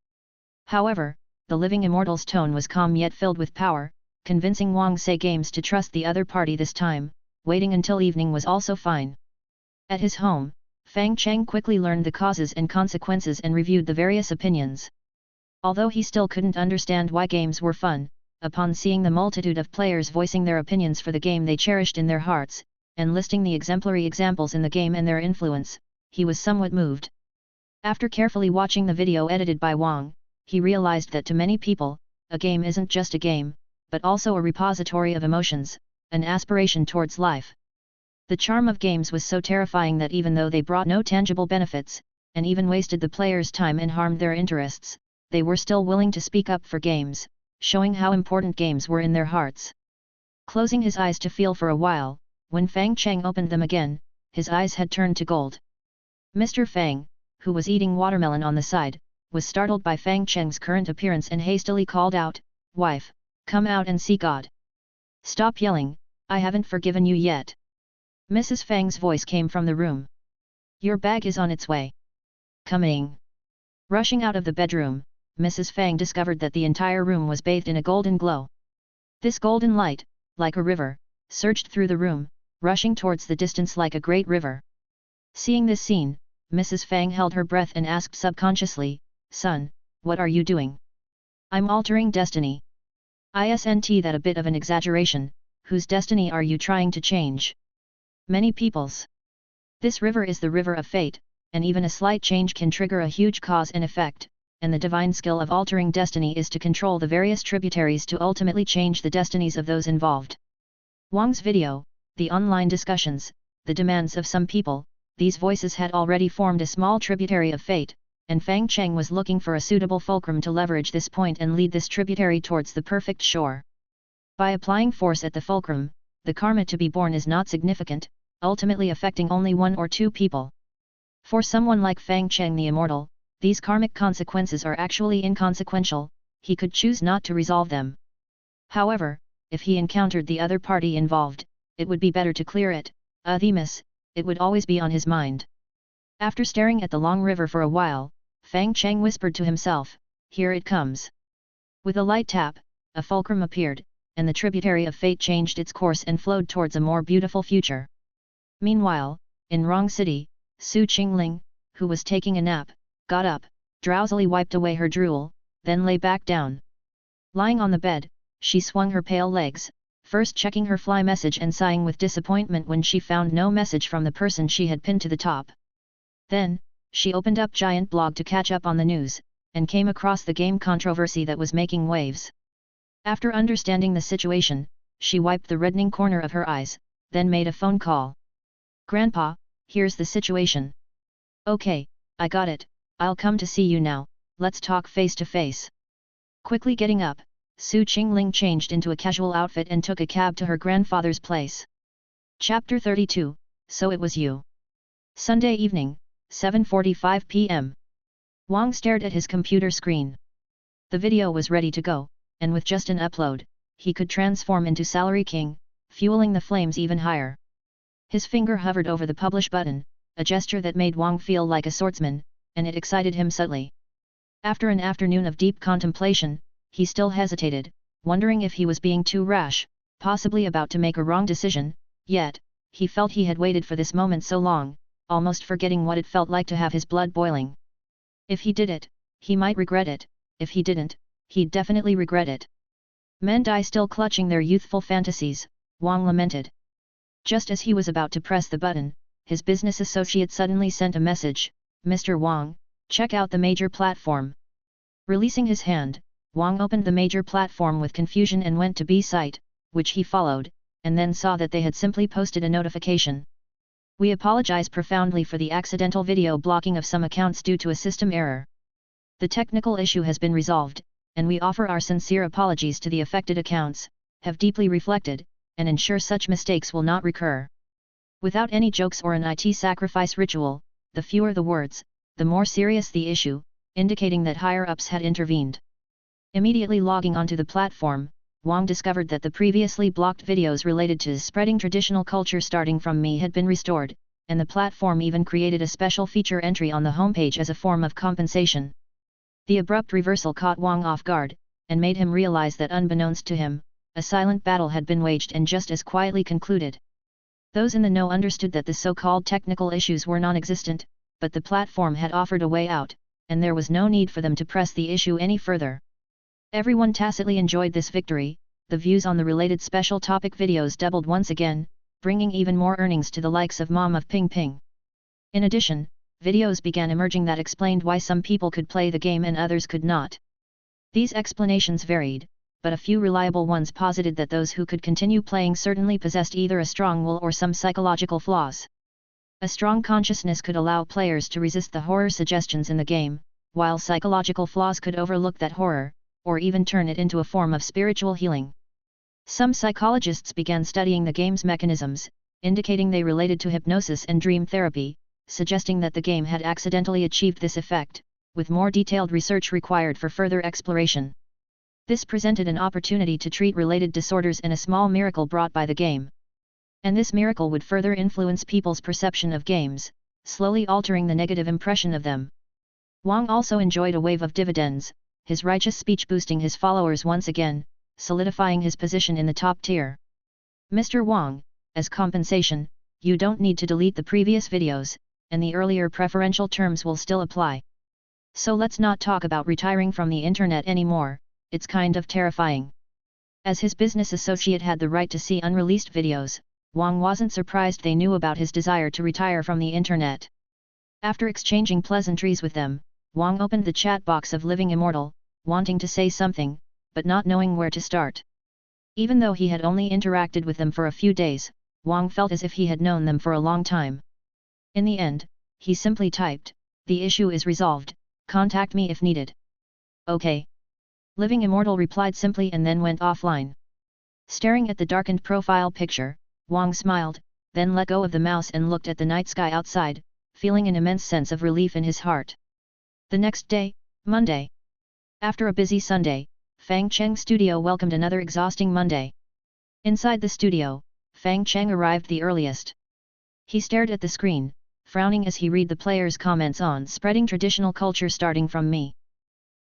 However, the Living Immortal's tone was calm yet filled with power, convincing Wang Say Games to trust the other party this time. Waiting until evening was also fine. At his home, Fang Cheng quickly learned the causes and consequences and reviewed the various opinions. Although he still couldn't understand why games were fun, upon seeing the multitude of players voicing their opinions for the game they cherished in their hearts, and listing the exemplary examples in the game and their influence, he was somewhat moved. After carefully watching the video edited by Wang, he realized that to many people, a game isn't just a game, but also a repository of emotions, an aspiration towards life. The charm of games was so terrifying that even though they brought no tangible benefits, and even wasted the players' time and harmed their interests, they were still willing to speak up for games, showing how important games were in their hearts. Closing his eyes to feel for a while, when Fang Cheng opened them again, his eyes had turned to gold. Mr. Fang, who was eating watermelon on the side, was startled by Fang Cheng's current appearance and hastily called out, "Wife, come out and see God." "Stop yelling, I haven't forgiven you yet." Mrs. Fang's voice came from the room. "Your bag is on its way." "Coming." Rushing out of the bedroom, Mrs. Fang discovered that the entire room was bathed in a golden glow. This golden light, like a river, surged through the room, rushing towards the distance like a great river. Seeing this scene, Mrs. Fang held her breath and asked subconsciously, "Son, what are you doing?" "I'm altering destiny." "Isn't that a bit of an exaggeration? Whose destiny are you trying to change?" "Many people's. This river is the river of fate, and even a slight change can trigger a huge cause and effect, and the divine skill of altering destiny is to control the various tributaries to ultimately change the destinies of those involved." Wang's video, the online discussions, the demands of some people, these voices had already formed a small tributary of fate, and Fang Cheng was looking for a suitable fulcrum to leverage this point and lead this tributary towards the perfect shore. By applying force at the fulcrum, the karma to be born is not significant, ultimately affecting only 1 or 2 people. For someone like Fang Cheng the Immortal, these karmic consequences are actually inconsequential, he could choose not to resolve them. However, if he encountered the other party involved, it would be better to clear it, otherwise, it would always be on his mind. After staring at the long river for a while, Fang Cheng whispered to himself, "Here it comes." With a light tap, a fulcrum appeared, and the tributary of fate changed its course and flowed towards a more beautiful future. Meanwhile, in Rong City, Su Qingling, who was taking a nap, got up, drowsily wiped away her drool, then lay back down. Lying on the bed, she swung her pale legs, first checking her fly message and sighing with disappointment when she found no message from the person she had pinned to the top. Then, she opened up Giant Blog to catch up on the news, and came across the game controversy that was making waves. After understanding the situation, she wiped the reddening corner of her eyes, then made a phone call. "Grandpa, here's the situation." "Okay, I got it, I'll come to see you now, let's talk face to face." Quickly getting up, Su Qingling changed into a casual outfit and took a cab to her grandfather's place. Chapter 32, So It Was You. Sunday evening, 7:45 p.m. Wang stared at his computer screen. The video was ready to go, and with just an upload, he could transform into Salary King, fueling the flames even higher. His finger hovered over the publish button, a gesture that made Wang feel like a swordsman, and it excited him subtly. After an afternoon of deep contemplation, he still hesitated, wondering if he was being too rash, possibly about to make a wrong decision, yet, he felt he had waited for this moment so long, almost forgetting what it felt like to have his blood boiling. If he did it, he might regret it, if he didn't, he'd definitely regret it. Men die still clutching their youthful fantasies, Wang lamented. Just as he was about to press the button, his business associate suddenly sent a message, "Mr. Wang, check out the major platform." Releasing his hand, Wang opened the major platform with confusion and went to B site, which he followed, and then saw that they had simply posted a notification. "We apologize profoundly for the accidental video blocking of some accounts due to a system error. The technical issue has been resolved, and we offer our sincere apologies to the affected accounts, have deeply reflected, and ensure such mistakes will not recur." Without any jokes or an IT sacrifice ritual, the fewer the words, the more serious the issue, indicating that higher-ups had intervened. Immediately logging onto the platform, Wang discovered that the previously blocked videos related to spreading traditional culture starting from me had been restored, and the platform even created a special feature entry on the homepage as a form of compensation. The abrupt reversal caught Wang off guard, and made him realize that unbeknownst to him, a silent battle had been waged and just as quietly concluded. Those in the know understood that the so-called technical issues were non-existent, but the platform had offered a way out, and there was no need for them to press the issue any further. Everyone tacitly enjoyed this victory. The views on the related special topic videos doubled once again, bringing even more earnings to the likes of Mom of Ping Ping. In addition, videos began emerging that explained why some people could play the game and others could not. These explanations varied, but a few reliable ones posited that those who could continue playing certainly possessed either a strong will or some psychological flaws. A strong consciousness could allow players to resist the horror suggestions in the game, while psychological flaws could overlook that horror, or even turn it into a form of spiritual healing. Some psychologists began studying the game's mechanisms, indicating they related to hypnosis and dream therapy, suggesting that the game had accidentally achieved this effect, with more detailed research required for further exploration. This presented an opportunity to treat related disorders and a small miracle brought by the game. And this miracle would further influence people's perception of games, slowly altering the negative impression of them. Wang also enjoyed a wave of dividends, his righteous speech boosting his followers once again, solidifying his position in the top tier. "Mr. Wang, as compensation, you don't need to delete the previous videos, and the earlier preferential terms will still apply. So let's not talk about retiring from the internet anymore, it's kind of terrifying." As his business associate had the right to see unreleased videos, Wang wasn't surprised they knew about his desire to retire from the internet. After exchanging pleasantries with them, Wang opened the chat box of Living Immortal, wanting to say something, but not knowing where to start. Even though he had only interacted with them for a few days, Wang felt as if he had known them for a long time. In the end, he simply typed, "The issue is resolved, contact me if needed." "Okay." Living Immortal replied simply and then went offline. Staring at the darkened profile picture, Wang smiled, then let go of the mouse and looked at the night sky outside, feeling an immense sense of relief in his heart. The next day, Monday. After a busy Sunday, Fang Cheng's studio welcomed another exhausting Monday. Inside the studio, Fang Cheng arrived the earliest. He stared at the screen, frowning as he read the player's comments on spreading traditional culture starting from me.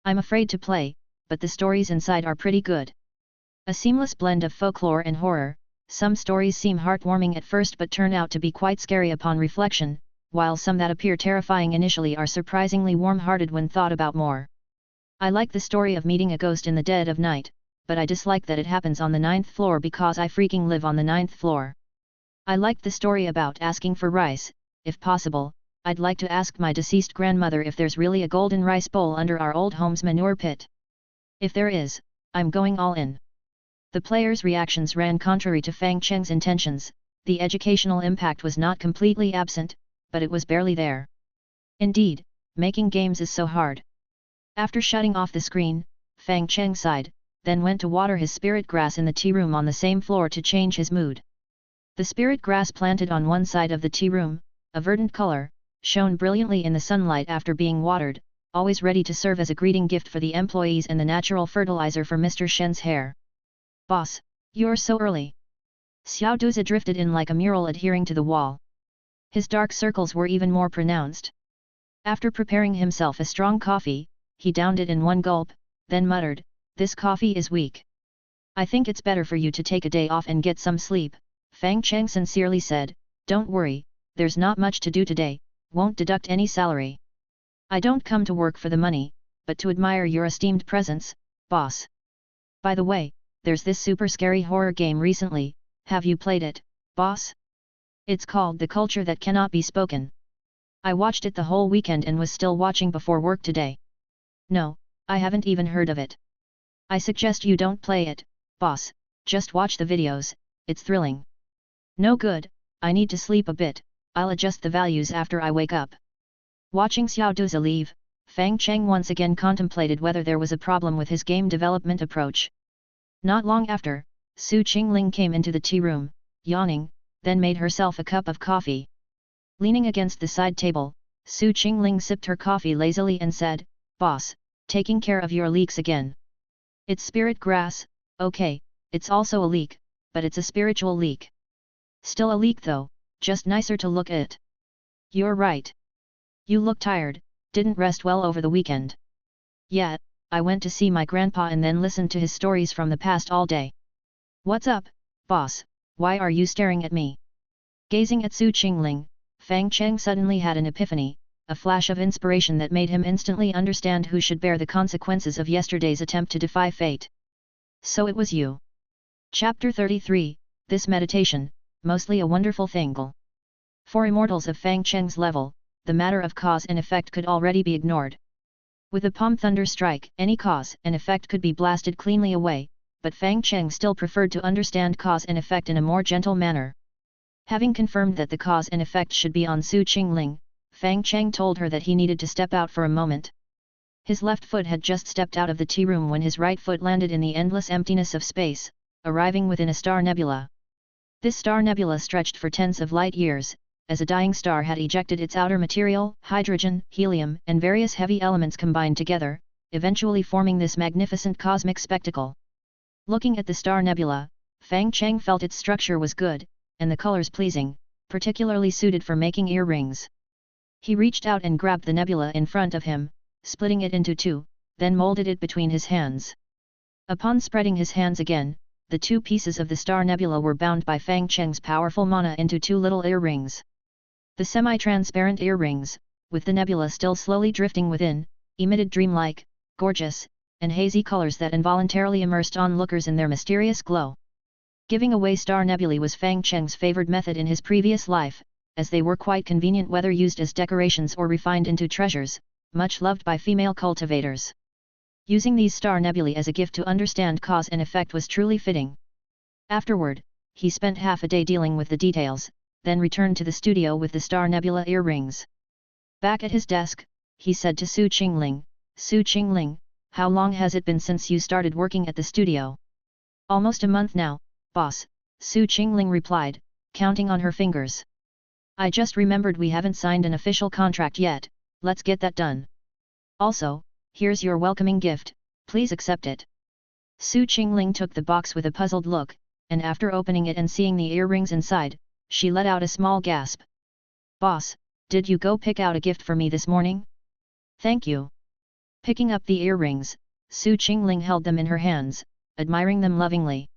I'm afraid to play, but the stories inside are pretty good. A seamless blend of folklore and horror, some stories seem heartwarming at first but turn out to be quite scary upon reflection, while some that appear terrifying initially are surprisingly warm-hearted when thought about more. I like the story of meeting a ghost in the dead of night, but I dislike that it happens on the 9th floor because I freaking live on the 9th floor. I liked the story about asking for rice. If possible, I'd like to ask my deceased grandmother if there's really a golden rice bowl under our old home's manure pit. If there is, I'm going all in. The players' reactions ran contrary to Fang Cheng's intentions. The educational impact was not completely absent, but it was barely there. Indeed, making games is so hard. After shutting off the screen, Fang Cheng sighed, then went to water his spirit grass in the tea room on the same floor to change his mood. The spirit grass planted on one side of the tea room, a verdant color, shone brilliantly in the sunlight after being watered, always ready to serve as a greeting gift for the employees and the natural fertilizer for Mr. Shen's hair. "Boss, you're so early." Xiao Duzi drifted in like a mural adhering to the wall. His dark circles were even more pronounced. After preparing himself a strong coffee, he downed it in one gulp, then muttered, "This coffee is weak. I think it's better for you to take a day off and get some sleep." Fang Cheng sincerely said, "Don't worry, there's not much to do today, won't deduct any salary. I don't come to work for the money, but to admire your esteemed presence, boss. By the way, there's this super scary horror game recently, have you played it, boss? It's called The Culture That Cannot Be Spoken. I watched it the whole weekend and was still watching before work today." "No, I haven't even heard of it." "I suggest you don't play it, boss, just watch the videos, it's thrilling." "No good, I need to sleep a bit, I'll adjust the values after I wake up." Watching Xiao Duzi leave, Fang Cheng once again contemplated whether there was a problem with his game development approach. Not long after, Su Qingling came into the tea room, yawning, then made herself a cup of coffee. Leaning against the side table, Su Qingling sipped her coffee lazily and said, "Boss, taking care of your leeks again." "It's spirit grass, okay, it's also a leek, but it's a spiritual leek. Still a leek though, just nicer to look at." "You're right. You look tired, didn't rest well over the weekend." "Yeah, I went to see my grandpa and then listened to his stories from the past all day." "What's up, boss, why are you staring at me?" Gazing at Su Qingling, Fang Cheng suddenly had an epiphany, a flash of inspiration that made him instantly understand who should bear the consequences of yesterday's attempt to defy fate. "So it was you." Chapter 33, This Meditation, Mostly a Wonderful Thing. For immortals of Fang Cheng's level, the matter of cause and effect could already be ignored. With a palm thunder strike, any cause and effect could be blasted cleanly away, but Fang Cheng still preferred to understand cause and effect in a more gentle manner. Having confirmed that the cause and effect should be on Su Qingling, Fang Cheng told her that he needed to step out for a moment. His left foot had just stepped out of the tea room when his right foot landed in the endless emptiness of space, arriving within a star nebula. This star nebula stretched for tens of light years, as a dying star had ejected its outer material, hydrogen, helium and various heavy elements combined together, eventually forming this magnificent cosmic spectacle. Looking at the star nebula, Fang Cheng felt its structure was good, and the colors pleasing, particularly suited for making earrings. He reached out and grabbed the nebula in front of him, splitting it into two, then molded it between his hands. Upon spreading his hands again, the two pieces of the star nebula were bound by Fang Cheng's powerful mana into two little earrings. The semi-transparent earrings, with the nebula still slowly drifting within, emitted dreamlike, gorgeous, and hazy colors that involuntarily immersed onlookers in their mysterious glow. Giving away star nebulae was Fang Cheng's favored method in his previous life, as they were quite convenient whether used as decorations or refined into treasures, much loved by female cultivators. Using these star nebulae as a gift to understand cause and effect was truly fitting. Afterward, he spent half a day dealing with the details, then returned to the studio with the star nebula earrings. Back at his desk, he said to Su Qingling, "Su Qingling, how long has it been since you started working at the studio?" "Almost a month now, boss," Su Qingling replied, counting on her fingers. "I just remembered we haven't signed an official contract yet, let's get that done. Also, here's your welcoming gift, please accept it." Su Qingling took the box with a puzzled look, and after opening it and seeing the earrings inside, she let out a small gasp. "Boss, Did you go pick out a gift for me this morning? Thank you. Picking up the earrings, Su Qingling held them in her hands, admiring them lovingly.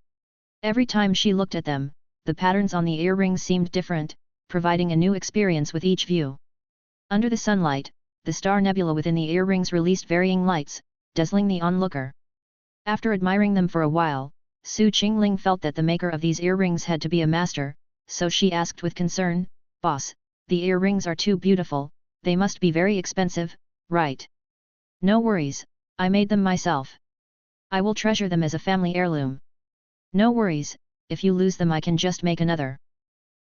Every time she looked at them, the patterns on the earrings seemed different, providing a new experience with each view. Under the sunlight, the star nebula within the earrings released varying lights, dazzling the onlooker. After admiring them for a while, Su Qingling felt that the maker of these earrings had to be a master, so she asked with concern, "Boss, the earrings are too beautiful, they must be very expensive, right?" "No worries, I made them myself. I will treasure them as a family heirloom." "No worries, if you lose them I can just make another."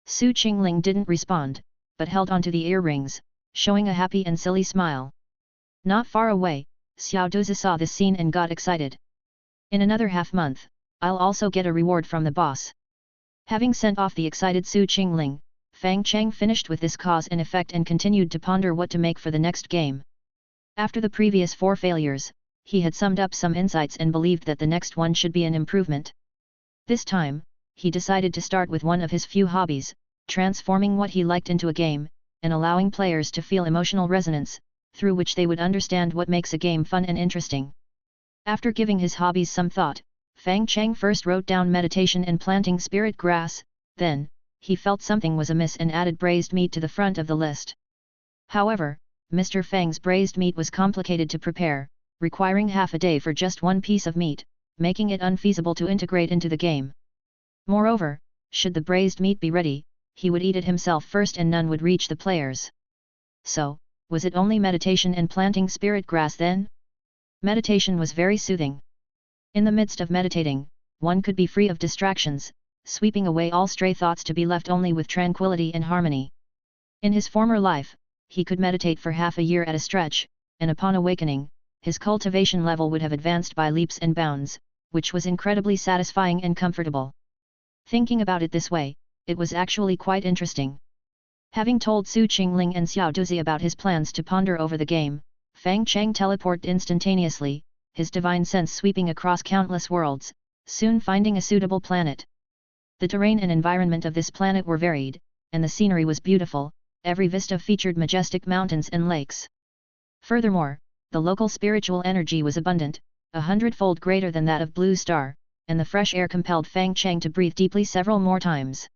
Su Qingling didn't respond, but held onto the earrings, showing a happy and silly smile. Not far away, Xiao Duzi saw this scene and got excited. "In another half-month, I'll also get a reward from the boss." Having sent off the excited Su Qingling, Fang Cheng finished with this cause and effect and continued to ponder what to make for the next game. After the previous 4 failures, he had summed up some insights and believed that the next one should be an improvement. This time, he decided to start with one of his few hobbies, transforming what he liked into a game, and allowing players to feel emotional resonance, through which they would understand what makes a game fun and interesting. After giving his hobbies some thought, Fang Cheng first wrote down meditation and planting spirit grass, then, he felt something was amiss and added braised meat to the front of the list. However, Mr. Fang's braised meat was complicated to prepare, requiring half a day for just one piece of meat, making it unfeasible to integrate into the game. Moreover, should the braised meat be ready, he would eat it himself first and none would reach the players. So, was it only meditation and planting spirit grass then? Meditation was very soothing. In the midst of meditating, one could be free of distractions, sweeping away all stray thoughts to be left only with tranquility and harmony. In his former life, he could meditate for half a year at a stretch, and upon awakening, his cultivation level would have advanced by leaps and bounds, which was incredibly satisfying and comfortable. Thinking about it this way, it was actually quite interesting. Having told Su Qingling and Xiao Duzi about his plans to ponder over the game, Fang Cheng teleported instantaneously, his divine sense sweeping across countless worlds, soon finding a suitable planet. The terrain and environment of this planet were varied, and the scenery was beautiful, every vista featured majestic mountains and lakes. Furthermore, the local spiritual energy was abundant, 100-fold greater than that of Blue Star, and the fresh air compelled Fang Cheng to breathe deeply several more times.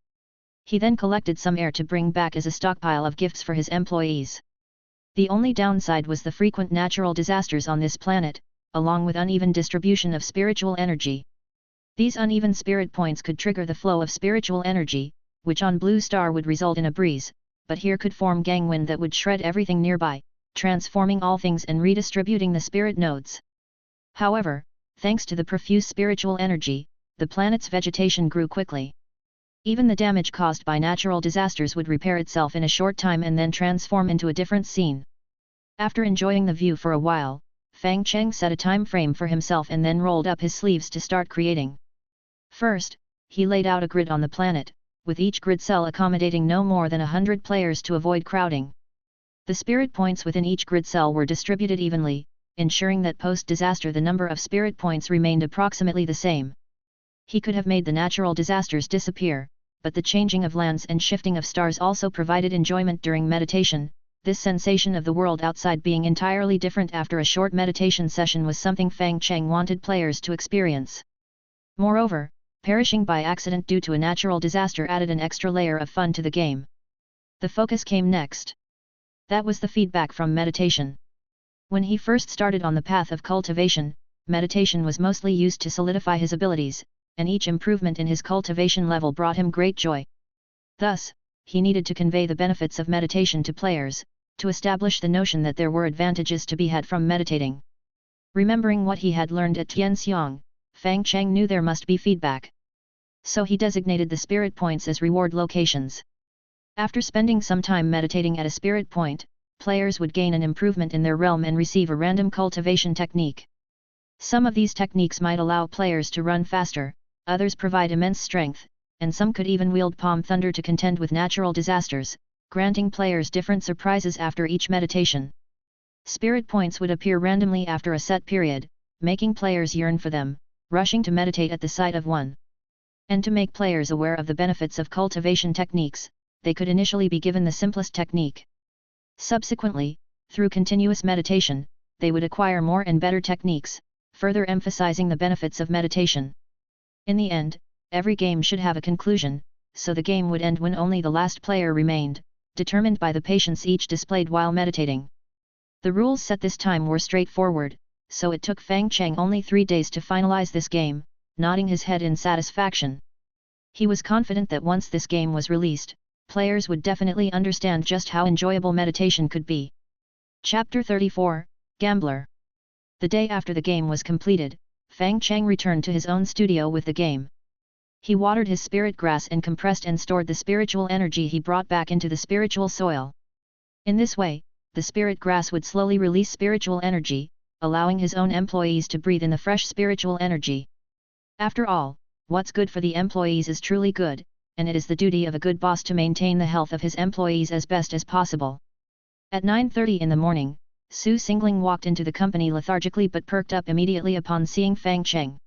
He then collected some air to bring back as a stockpile of gifts for his employees. The only downside was the frequent natural disasters on this planet, along with uneven distribution of spiritual energy. These uneven spirit points could trigger the flow of spiritual energy, which on Blue Star would result in a breeze, but here could form gangwind that would shred everything nearby, transforming all things and redistributing the spirit nodes. However, thanks to the profuse spiritual energy, the planet's vegetation grew quickly. Even the damage caused by natural disasters would repair itself in a short time and then transform into a different scene. After enjoying the view for a while, Fang Cheng set a time frame for himself and then rolled up his sleeves to start creating. First, he laid out a grid on the planet, with each grid cell accommodating no more than 100 players to avoid crowding. The spirit points within each grid cell were distributed evenly, ensuring that post-disaster the number of spirit points remained approximately the same. He could have made the natural disasters disappear, but the changing of lands and shifting of stars also provided enjoyment during meditation. This sensation of the world outside being entirely different after a short meditation session was something Fang Cheng wanted players to experience. Moreover, perishing by accident due to a natural disaster added an extra layer of fun to the game. The focus came next. That was the feedback from meditation. When he first started on the path of cultivation, meditation was mostly used to solidify his abilities, and each improvement in his cultivation level brought him great joy. Thus, he needed to convey the benefits of meditation to players, to establish the notion that there were advantages to be had from meditating. Remembering what he had learned at Tianxiang, Fang Cheng knew there must be feedback. So he designated the spirit points as reward locations. After spending some time meditating at a spirit point, players would gain an improvement in their realm and receive a random cultivation technique. Some of these techniques might allow players to run faster, others provide immense strength, and some could even wield palm thunder to contend with natural disasters, granting players different surprises after each meditation. Spirit points would appear randomly after a set period, making players yearn for them, rushing to meditate at the sight of one. And to make players aware of the benefits of cultivation techniques, they could initially be given the simplest technique. Subsequently, through continuous meditation, they would acquire more and better techniques, further emphasizing the benefits of meditation. In the end, every game should have a conclusion, so the game would end when only the last player remained, determined by the patience each displayed while meditating. The rules set this time were straightforward, so it took Fang Cheng only 3 days to finalize this game, nodding his head in satisfaction. He was confident that once this game was released, players would definitely understand just how enjoyable meditation could be. Chapter 34, Gambler. The day after the game was completed, Fang Cheng returned to his own studio with the game. He watered his spirit grass and compressed and stored the spiritual energy he brought back into the spiritual soil. In this way, the spirit grass would slowly release spiritual energy, allowing his own employees to breathe in the fresh spiritual energy. After all, what's good for the employees is truly good, and it is the duty of a good boss to maintain the health of his employees as best as possible. At 9:30 in the morning, Su Xingling walked into the company lethargically but perked up immediately upon seeing Fang Cheng.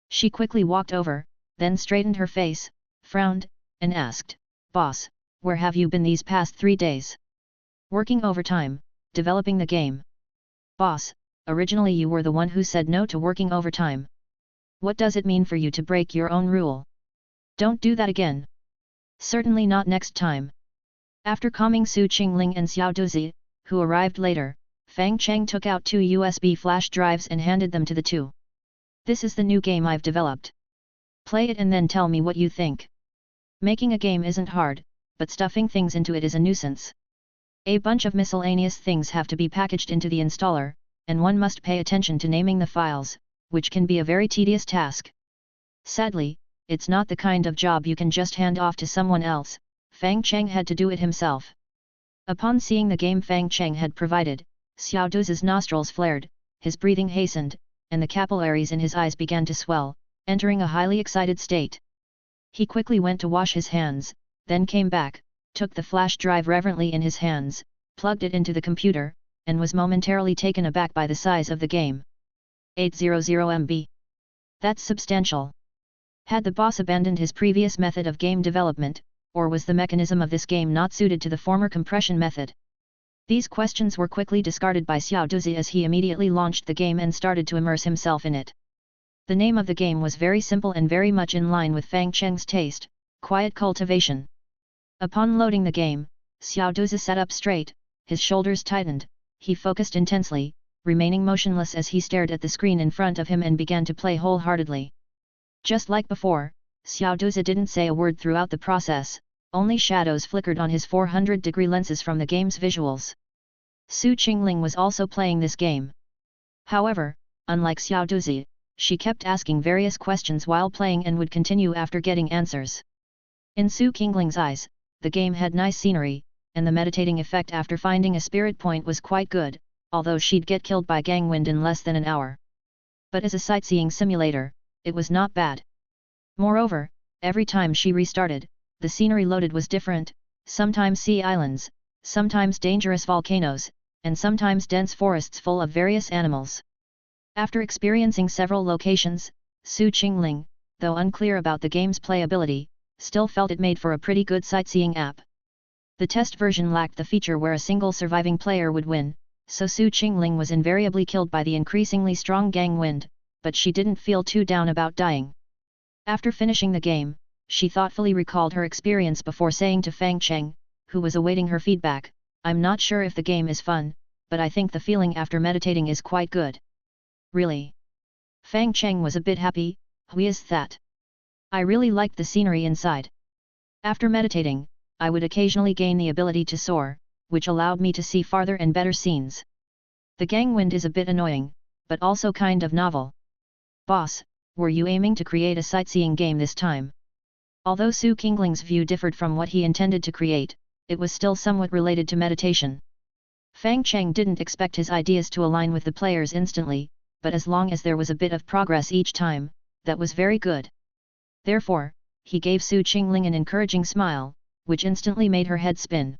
She quickly walked over, then straightened her face, frowned, and asked, "Boss, where have you been these past 3 days?" "Working overtime, developing the game." "Boss, originally you were the one who said no to working overtime. What does it mean for you to break your own rule? Don't do that again." "Certainly not next time." After calming Su Qingling and Xiao Duzi, who arrived later, Fang Cheng took out 2 USB flash drives and handed them to the two. "This is the new game I've developed. Play it and then tell me what you think. Making a game isn't hard, but stuffing things into it is a nuisance. A bunch of miscellaneous things have to be packaged into the installer, and one must pay attention to naming the files, which can be a very tedious task. Sadly, it's not the kind of job you can just hand off to someone else. Fang Cheng had to do it himself." Upon seeing the game Fang Cheng had provided, Xiao Duzi's nostrils flared, his breathing hastened, and the capillaries in his eyes began to swell, entering a highly excited state. He quickly went to wash his hands, then came back, took the flash drive reverently in his hands, plugged it into the computer, and was momentarily taken aback by the size of the game. 800 MB. That's substantial. Had the boss abandoned his previous method of game development, or was the mechanism of this game not suited to the former compression method? These questions were quickly discarded by Xiao Duzi as he immediately launched the game and started to immerse himself in it. The name of the game was very simple and very much in line with Fang Cheng's taste, Quiet Cultivation. Upon loading the game, Xiao Duzi sat up straight, his shoulders tightened, he focused intensely, remaining motionless as he stared at the screen in front of him and began to play wholeheartedly. Just like before, Xiao Duzi didn't say a word throughout the process, only shadows flickered on his 400-degree lenses from the game's visuals. Su Qingling was also playing this game. However, unlike Xiao Duzi, she kept asking various questions while playing and would continue after getting answers. In Su Qingling's eyes, the game had nice scenery, and the meditating effect after finding a spirit point was quite good, although she'd get killed by gangwind in less than an hour. But as a sightseeing simulator, it was not bad. Moreover, every time she restarted, the scenery loaded was different, sometimes sea islands, sometimes dangerous volcanoes, and sometimes dense forests full of various animals. After experiencing several locations, Su Qingling, though unclear about the game's playability, still felt it made for a pretty good sightseeing app. The test version lacked the feature where a single surviving player would win, so Su Qingling was invariably killed by the increasingly strong gang wind, but she didn't feel too down about dying. After finishing the game, she thoughtfully recalled her experience before saying to Fang Cheng, who was awaiting her feedback, "I'm not sure if the game is fun, but I think the feeling after meditating is quite good." "Really?" Fang Cheng was a bit happy. "Why is that?" "I really liked the scenery inside. After meditating, I would occasionally gain the ability to soar, which allowed me to see farther and better scenes. The gangwind is a bit annoying, but also kind of novel." "Boss, were you aiming to create a sightseeing game this time?" Although Su Qingling's view differed from what he intended to create, it was still somewhat related to meditation. Fang Cheng didn't expect his ideas to align with the players instantly, but as long as there was a bit of progress each time, that was very good. Therefore, he gave Su Qingling an encouraging smile, which instantly made her head spin.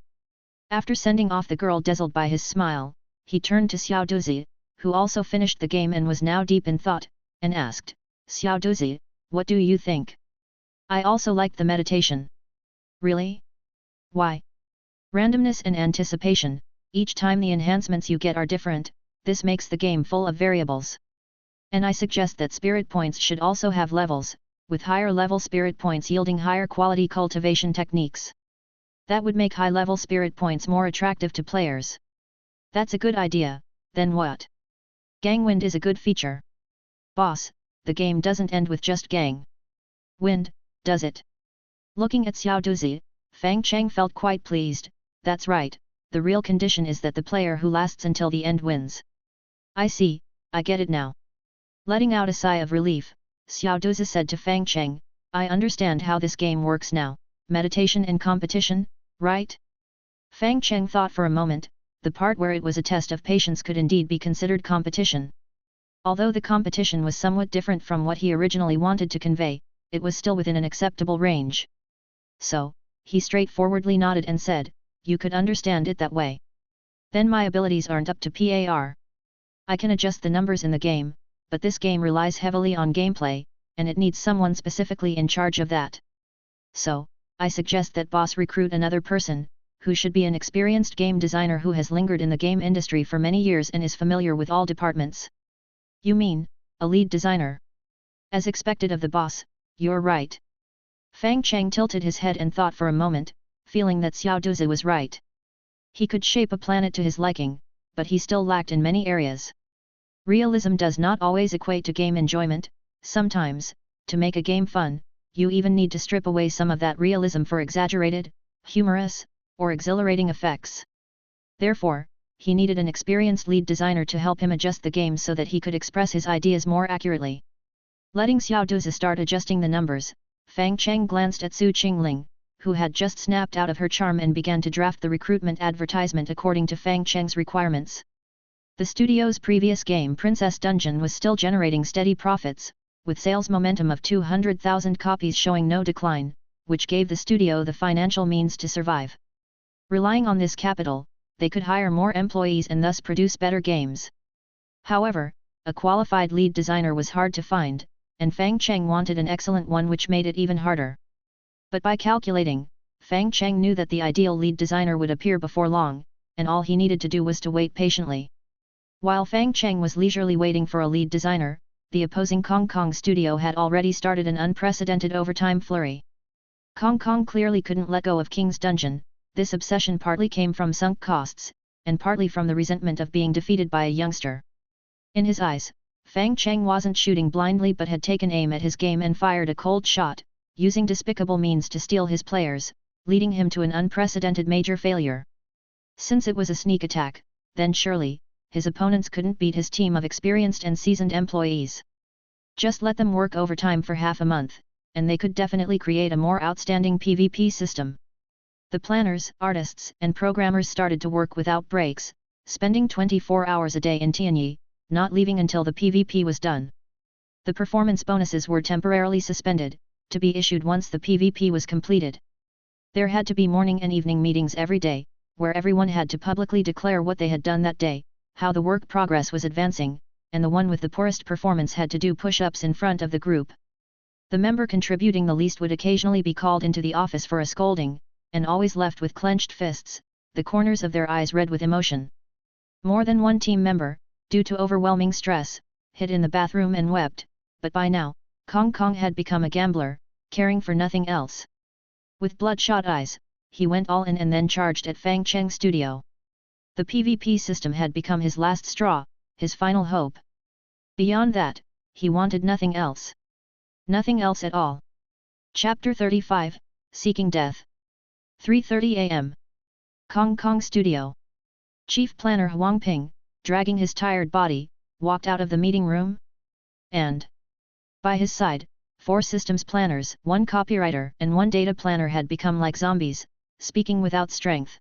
After sending off the girl dazzled by his smile, he turned to Xiao Duzi, who also finished the game and was now deep in thought, and asked, "Xiao Duzi, what do you think?" "I also liked the meditation." "Really? Why?" "Randomness and anticipation, Each time the enhancements you get are different, this makes the game full of variables. And I suggest that spirit points should also have levels, with higher level spirit points yielding higher quality cultivation techniques. That would make high level spirit points more attractive to players. That's a good idea, then what? Gang wind is a good feature. Boss, the game doesn't end with just gang wind, does it? Looking at Xiao Duzi, Fang Cheng felt quite pleased. That's right, the real condition is that the player who lasts until the end wins. I see, I get it now. Letting out a sigh of relief, Xiao Duzi said to Fang Cheng, I understand how this game works now, meditation and competition, right? Fang Cheng thought for a moment, the part where it was a test of patience could indeed be considered competition. Although the competition was somewhat different from what he originally wanted to convey, it was still within an acceptable range. So, he straightforwardly nodded and said, you could understand it that way. Then my abilities aren't up to par. I can adjust the numbers in the game, but this game relies heavily on gameplay, and it needs someone specifically in charge of that. So, I suggest that boss recruit another person, who should be an experienced game designer who has lingered in the game industry for many years and is familiar with all departments. You mean, a lead designer? As expected of the boss, you're right. Fang Cheng tilted his head and thought for a moment, feeling that Xiao Duzi was right. He could shape a planet to his liking, but he still lacked in many areas. Realism does not always equate to game enjoyment. Sometimes, to make a game fun, you even need to strip away some of that realism for exaggerated, humorous, or exhilarating effects. Therefore, he needed an experienced lead designer to help him adjust the game so that he could express his ideas more accurately. Letting Xiao Duzi start adjusting the numbers, Fang Cheng glanced at Su Qingling, who had just snapped out of her charm and began to draft the recruitment advertisement according to Fang Cheng's requirements. The studio's previous game Princess Dungeon was still generating steady profits, with sales momentum of 200,000 copies showing no decline, which gave the studio the financial means to survive. Relying on this capital, they could hire more employees and thus produce better games. However, a qualified lead designer was hard to find, and Fang Cheng wanted an excellent one, which made it even harder. But by calculating, Fang Cheng knew that the ideal lead designer would appear before long, and all he needed to do was to wait patiently. While Fang Cheng was leisurely waiting for a lead designer, the opposing Kong Kong studio had already started an unprecedented overtime flurry. Kong Kong clearly couldn't let go of King's Dungeon. This obsession partly came from sunk costs, and partly from the resentment of being defeated by a youngster. In his eyes, Fang Cheng wasn't shooting blindly but had taken aim at his game and fired a cold shot, using despicable means to steal his players, leading him to an unprecedented major failure. Since it was a sneak attack, then surely, his opponents couldn't beat his team of experienced and seasoned employees. Just let them work overtime for half a month, and they could definitely create a more outstanding PvP system. The planners, artists, and programmers started to work without breaks, spending 24 hours a day in Tianyi, not leaving until the PvP was done. The performance bonuses were temporarily suspended, to be issued once the PvP was completed. There had to be morning and evening meetings every day, where everyone had to publicly declare what they had done that day, how the work progress was advancing, and the one with the poorest performance had to do push-ups in front of the group. The member contributing the least would occasionally be called into the office for a scolding, and always left with clenched fists, the corners of their eyes red with emotion. More than one team member, due to overwhelming stress, hid in the bathroom and wept, but by now, Kong Kong had become a gambler, caring for nothing else. With bloodshot eyes, he went all in and then charged at Fang Cheng's studio. The PvP system had become his last straw, his final hope. Beyond that, he wanted nothing else. Nothing else at all. Chapter 35, Seeking Death. 3:30 a.m. Kong Kong Studio. Chief Planner Huang Ping, dragging his tired body, walked out of the meeting room. And by his side, 4 systems planners, 1 copywriter and 1 data planner had become like zombies, speaking without strength.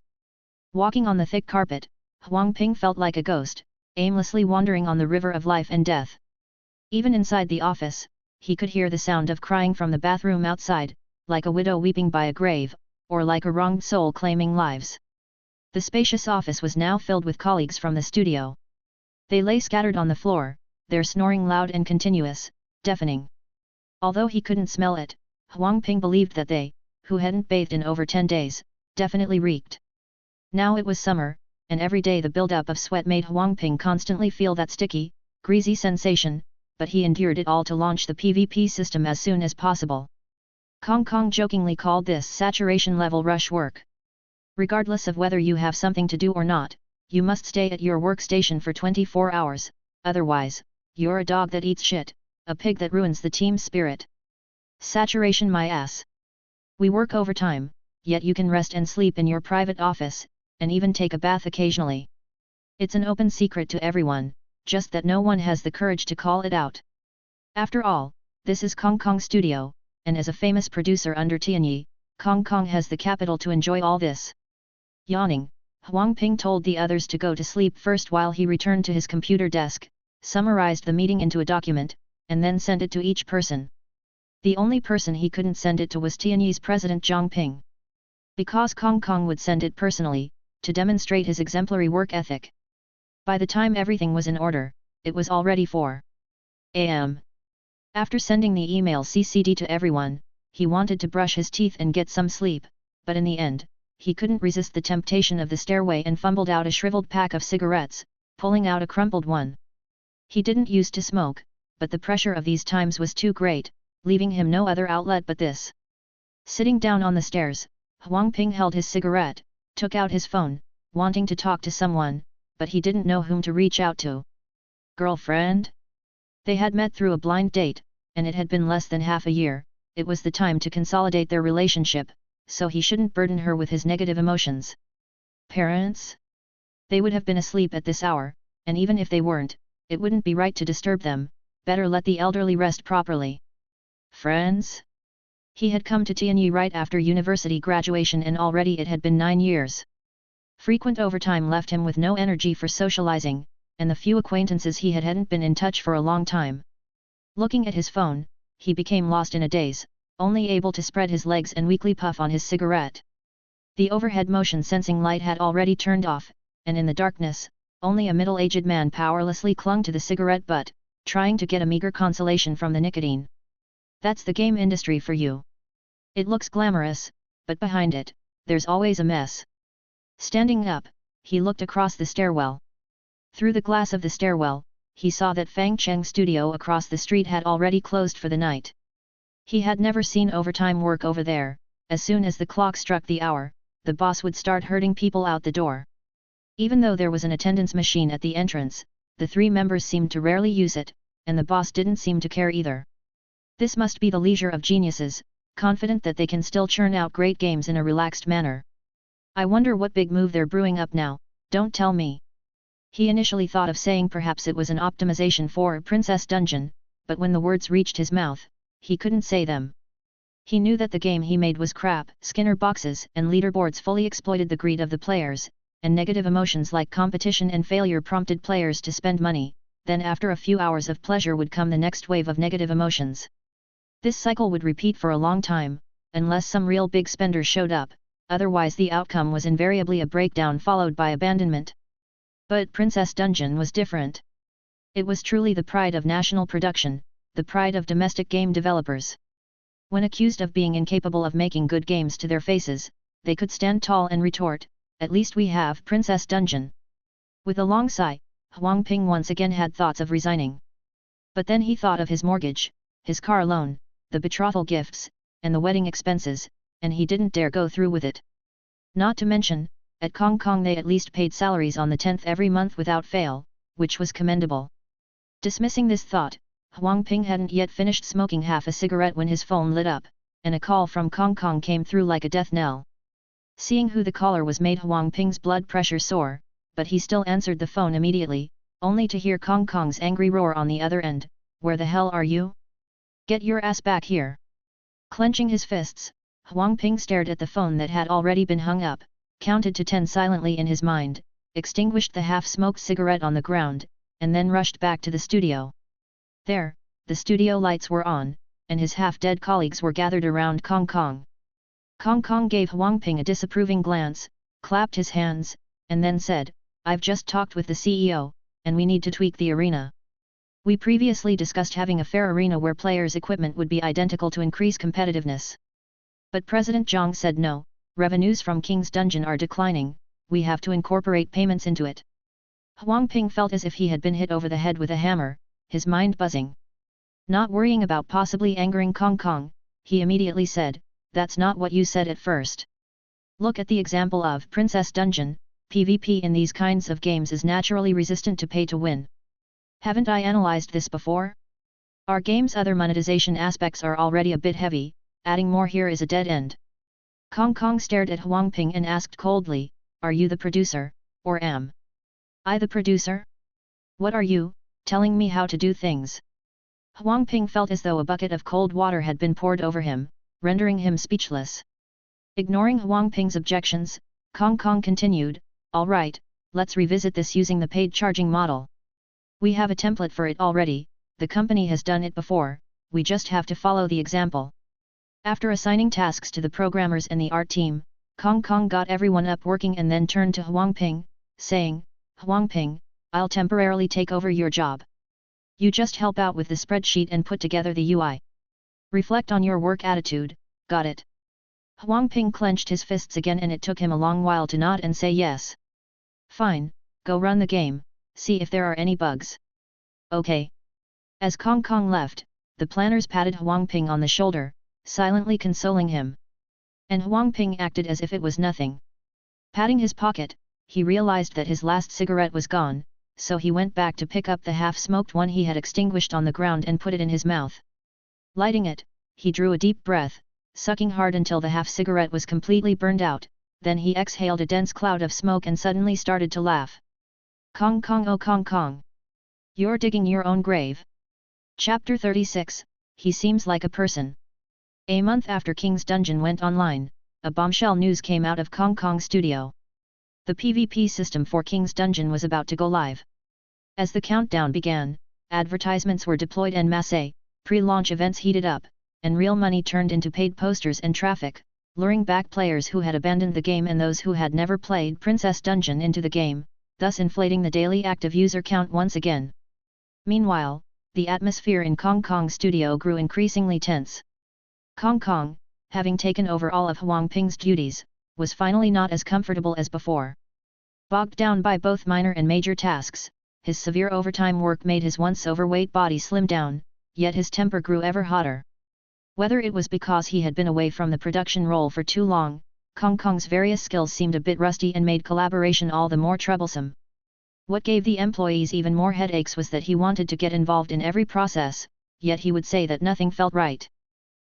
Walking on the thick carpet, Huang Ping felt like a ghost, aimlessly wandering on the river of life and death. Even inside the office, he could hear the sound of crying from the bathroom outside, like a widow weeping by a grave, or like a wronged soul claiming lives. The spacious office was now filled with colleagues from the studio. They lay scattered on the floor, their snoring loud and continuous, deafening. Although he couldn't smell it, Huang Ping believed that they, who hadn't bathed in over 10 days, definitely reeked. Now it was summer, and every day the buildup of sweat made Huang Ping constantly feel that sticky, greasy sensation, but he endured it all to launch the PvP system as soon as possible. Kong Kong jokingly called this saturation level rush work. Regardless of whether you have something to do or not, you must stay at your workstation for 24 hours, otherwise, you're a dog that eats shit, a pig that ruins the team's spirit. Saturation my ass. We work overtime, yet you can rest and sleep in your private office, and even take a bath occasionally. It's an open secret to everyone, just that no one has the courage to call it out. After all, this is Kong Kong Studio, and as a famous producer under Tianyi, Kong Kong has the capital to enjoy all this. Yawning, Huang Ping told the others to go to sleep first while he returned to his computer desk, summarized the meeting into a document, and then sent it to each person. The only person he couldn't send it to was Tianyi's president Zhang Ping. Because Kong Kong would send it personally, to demonstrate his exemplary work ethic. By the time everything was in order, it was already 4 a.m. After sending the email CC'd to everyone, he wanted to brush his teeth and get some sleep, but in the end, he couldn't resist the temptation of the stairway and fumbled out a shriveled pack of cigarettes, pulling out a crumpled one. He didn't used to smoke, but the pressure of these times was too great, leaving him no other outlet but this. Sitting down on the stairs, Huang Ping held his cigarette, took out his phone, wanting to talk to someone, but he didn't know whom to reach out to. Girlfriend? They had met through a blind date, and it had been less than half a year. It was the time to consolidate their relationship, so he shouldn't burden her with his negative emotions. Parents? They would have been asleep at this hour, and even if they weren't, it wouldn't be right to disturb them, better let the elderly rest properly. Friends? He had come to Tianyi right after university graduation and already it had been 9 years. Frequent overtime left him with no energy for socializing, and the few acquaintances he hadn't been in touch for a long time. Looking at his phone, he became lost in a daze, only able to spread his legs and weakly puff on his cigarette. The overhead motion sensing light had already turned off, and in the darkness, only a middle-aged man powerlessly clung to the cigarette butt, trying to get a meager consolation from the nicotine. That's the game industry for you. It looks glamorous, but behind it, there's always a mess. Standing up, he looked across the stairwell. Through the glass of the stairwell, he saw that Fang Cheng's studio across the street had already closed for the night. He had never seen overtime work over there. As soon as the clock struck the hour, the boss would start herding people out the door. Even though there was an attendance machine at the entrance, the 3 members seemed to rarely use it, and the boss didn't seem to care either. This must be the leisure of geniuses, confident that they can still churn out great games in a relaxed manner. I wonder what big move they're brewing up now, don't tell me. He initially thought of saying perhaps it was an optimization for Princess Dungeon, but when the words reached his mouth, he couldn't say them. He knew that the game he made was crap. Skinner boxes and leaderboards fully exploited the greed of the players, and negative emotions like competition and failure prompted players to spend money. Then after a few hours of pleasure would come the next wave of negative emotions. This cycle would repeat for a long time, unless some real big spender showed up, otherwise the outcome was invariably a breakdown followed by abandonment. But Princess Dungeon was different. It was truly the pride of national production, the pride of domestic game developers. When accused of being incapable of making good games to their faces, they could stand tall and retort, "At least we have Princess Dungeon." With a long sigh, Huang Ping once again had thoughts of resigning. But then he thought of his mortgage, his car loan, the betrothal gifts, and the wedding expenses, and he didn't dare go through with it. Not to mention, at Kong Kong they at least paid salaries on the 10th every month without fail, which was commendable. Dismissing this thought, Huang Ping hadn't yet finished smoking half a cigarette when his phone lit up, and a call from Kong Kong came through like a death knell. Seeing who the caller was made Huang Ping's blood pressure soar, but he still answered the phone immediately, only to hear Kong Kong's angry roar on the other end, "Where the hell are you? Get your ass back here!" Clenching his fists, Huang Ping stared at the phone that had already been hung up, counted to 10 silently in his mind, extinguished the half-smoked cigarette on the ground, and then rushed back to the studio. There, the studio lights were on, and his half-dead colleagues were gathered around Kong Kong. Kong Kong gave Huang Ping a disapproving glance, clapped his hands, and then said, "I've just talked with the CEO, and we need to tweak the arena. We previously discussed having a fair arena where players' equipment would be identical to increase competitiveness. But President Zhang said no, revenues from King's Dungeon are declining, we have to incorporate payments into it. Huang Ping felt as if he had been hit over the head with a hammer, his mind buzzing. Not worrying about possibly angering Kong Kong, he immediately said, "That's not what you said at first. Look at the example of Princess Dungeon, PvP in these kinds of games is naturally resistant to pay to win. Haven't I analyzed this before? Our game's other monetization aspects are already a bit heavy, adding more here is a dead end." Kong Kong stared at Huang Ping and asked coldly, "Are you the producer, or am I the producer? What are you, telling me how to do things?" Huang Ping felt as though a bucket of cold water had been poured over him, rendering him speechless. Ignoring Huang Ping's objections, Kong Kong continued, "All right, let's revisit this using the paid charging model. We have a template for it already, the company has done it before, we just have to follow the example." After assigning tasks to the programmers and the art team, Kong Kong got everyone up working and then turned to Huang Ping, saying, "Huang Ping, I'll temporarily take over your job. You just help out with the spreadsheet and put together the UI. Reflect on your work attitude, got it?" Huang Ping clenched his fists again and it took him a long while to nod and say yes. "Fine, go run the game, see if there are any bugs." "Okay." As Kong Kong left, the planners patted Huang Ping on the shoulder, silently consoling him. And Huang Ping acted as if it was nothing. Patting his pocket, he realized that his last cigarette was gone, so he went back to pick up the half-smoked one he had extinguished on the ground and put it in his mouth. Lighting it, he drew a deep breath, sucking hard until the half-cigarette was completely burned out, then he exhaled a dense cloud of smoke and suddenly started to laugh. "Kong Kong, oh Kong Kong! You're digging your own grave." Chapter 36, He Seems Like a Person. A month after King's Dungeon went online, a bombshell news came out of Kong Kong Studio. The PvP system for King's Dungeon was about to go live. As the countdown began, advertisements were deployed en masse, pre-launch events heated up, and real money turned into paid posters and traffic, luring back players who had abandoned the game and those who had never played Princess Dungeon into the game, thus inflating the daily active user count once again. Meanwhile, the atmosphere in Kong Kong Studio grew increasingly tense. Kong Kong, having taken over all of Huang Ping's duties, was finally not as comfortable as before. Bogged down by both minor and major tasks, his severe overtime work made his once overweight body slim down, yet his temper grew ever hotter. Whether it was because he had been away from the production role for too long, Kong Kong's various skills seemed a bit rusty and made collaboration all the more troublesome. What gave the employees even more headaches was that he wanted to get involved in every process, yet he would say that nothing felt right.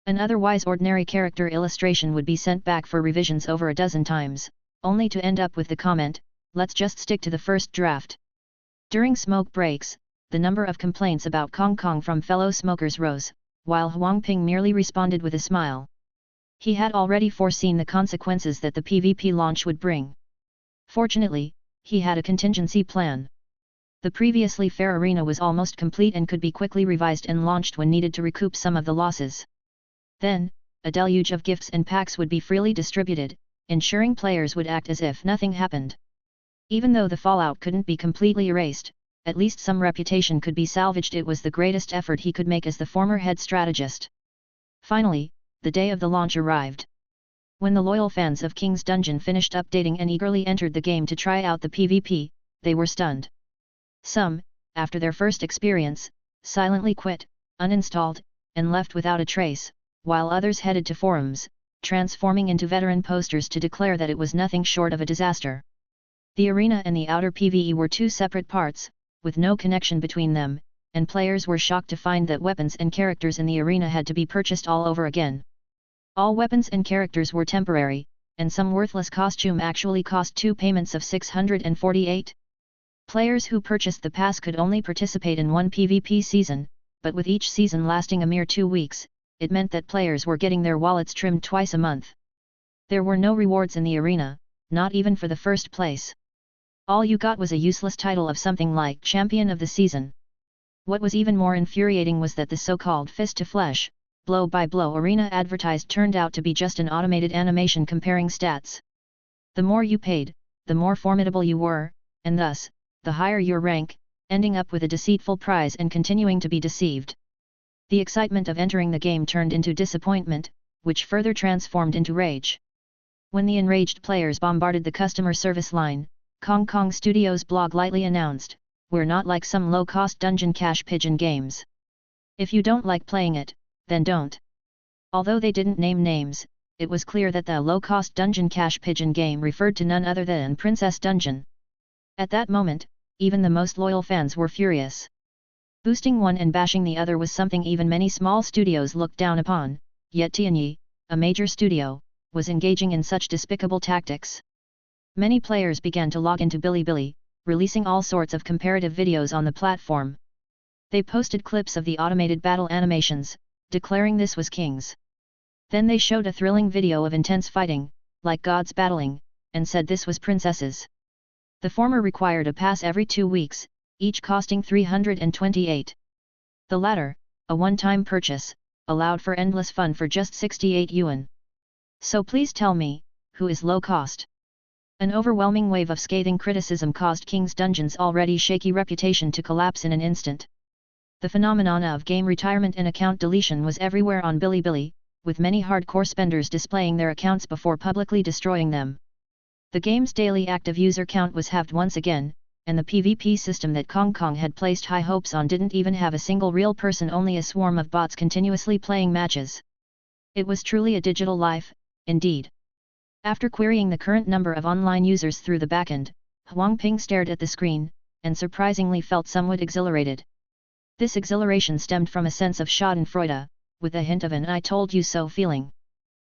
An otherwise ordinary character illustration would be sent back for revisions over a dozen times, only to end up with the comment, "Let's just stick to the first draft." During smoke breaks, the number of complaints about Kong Kong from fellow smokers rose, while Huang Ping merely responded with a smile. He had already foreseen the consequences that the PvP launch would bring. Fortunately, he had a contingency plan. The previously fair arena was almost complete and could be quickly revised and launched when needed to recoup some of the losses. Then, a deluge of gifts and packs would be freely distributed, ensuring players would act as if nothing happened. Even though the fallout couldn't be completely erased, at least some reputation could be salvaged. It was the greatest effort he could make as the former head strategist. Finally, the day of the launch arrived. When the loyal fans of King's Dungeon finished updating and eagerly entered the game to try out the PvP, they were stunned. Some, after their first experience, silently quit, uninstalled, and left without a trace, while others headed to forums, transforming into veteran posters to declare that it was nothing short of a disaster. The arena and the outer PvE were two separate parts, with no connection between them, and players were shocked to find that weapons and characters in the arena had to be purchased all over again. All weapons and characters were temporary, and some worthless costume actually cost 2 payments of 648. Players who purchased the pass could only participate in one PvP season, but with each season lasting a mere 2 weeks, it meant that players were getting their wallets trimmed twice a month. There were no rewards in the arena, not even for the first place. All you got was a useless title of something like Champion of the Season. What was even more infuriating was that the so-called fist-to-flesh, blow-by-blow arena advertised turned out to be just an automated animation comparing stats. The more you paid, the more formidable you were, and thus, the higher your rank, ending up with a deceitful prize and continuing to be deceived. The excitement of entering the game turned into disappointment, which further transformed into rage. When the enraged players bombarded the customer service line, Kong Kong Studios blog lightly announced, "We're not like some low-cost dungeon cash pigeon games. If you don't like playing it, then don't." Although they didn't name names, it was clear that the low-cost dungeon cash pigeon game referred to none other than Princess Dungeon. At that moment, even the most loyal fans were furious. Boosting one and bashing the other was something even many small studios looked down upon, yet Tianyi, a major studio, was engaging in such despicable tactics. Many players began to log into Bilibili, releasing all sorts of comparative videos on the platform. They posted clips of the automated battle animations, declaring this was King's. Then they showed a thrilling video of intense fighting, like gods battling, and said this was princesses. The former required a pass every 2 weeks, each costing 328. The latter, a one-time purchase, allowed for endless fun for just 68 yuan. So please tell me, who is low cost? An overwhelming wave of scathing criticism caused King's Dungeon's already shaky reputation to collapse in an instant. The phenomenon of game retirement and account deletion was everywhere on Bilibili, with many hardcore spenders displaying their accounts before publicly destroying them. The game's daily active user count was halved once again, and the PvP system that Kong Kong had placed high hopes on didn't even have a single real person, only a swarm of bots continuously playing matches. It was truly a digital life, indeed. After querying the current number of online users through the backend, Huang Ping stared at the screen, and surprisingly felt somewhat exhilarated. This exhilaration stemmed from a sense of schadenfreude, with a hint of an "I told you so" feeling.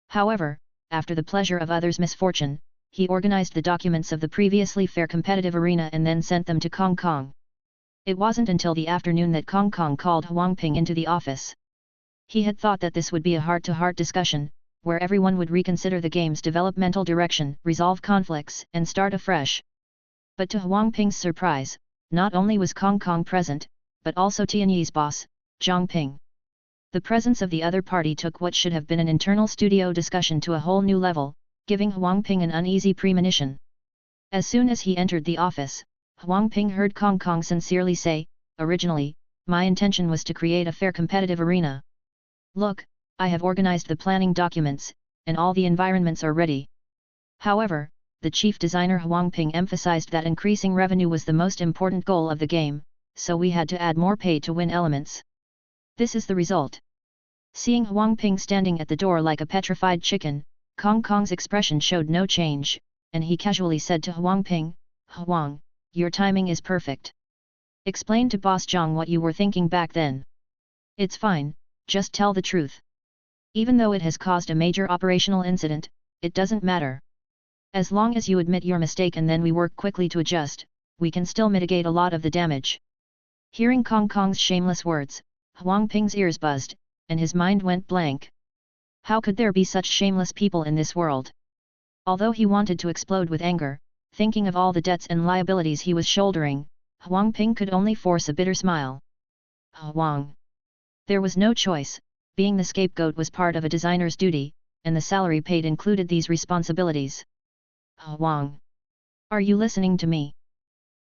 However, after the pleasure of others' misfortune, he organized the documents of the previously fair competitive arena and then sent them to Kong Kong. It wasn't until the afternoon that Kong Kong called Huang Ping into the office. He had thought that this would be a heart-to-heart discussion, where everyone would reconsider the game's developmental direction, resolve conflicts, and start afresh. But to Huang Ping's surprise, not only was Kong Kong present, but also Tianyi's boss, Zhang Ping. The presence of the other party took what should have been an internal studio discussion to a whole new level, giving Huang Ping an uneasy premonition. As soon as he entered the office, Huang Ping heard Kong Kong sincerely say, "Originally, my intention was to create a fair competitive arena. Look, I have organized the planning documents, and all the environments are ready." However, the chief designer Huang Ping emphasized that increasing revenue was the most important goal of the game, so we had to add more pay-to-win elements. This is the result. Seeing Huang Ping standing at the door like a petrified chicken, Kong Kong's expression showed no change, and he casually said to Huang Ping, "Huang, your timing is perfect. Explain to Boss Zhang what you were thinking back then. It's fine, just tell the truth. Even though it has caused a major operational incident, it doesn't matter. As long as you admit your mistake and then we work quickly to adjust, we can still mitigate a lot of the damage." Hearing Kong Kong's shameless words, Huang Ping's ears buzzed, and his mind went blank. How could there be such shameless people in this world? Although he wanted to explode with anger, thinking of all the debts and liabilities he was shouldering, Huang Ping could only force a bitter smile. Huang. There was no choice, being the scapegoat was part of a designer's duty, and the salary paid included these responsibilities. Huang. Are you listening to me?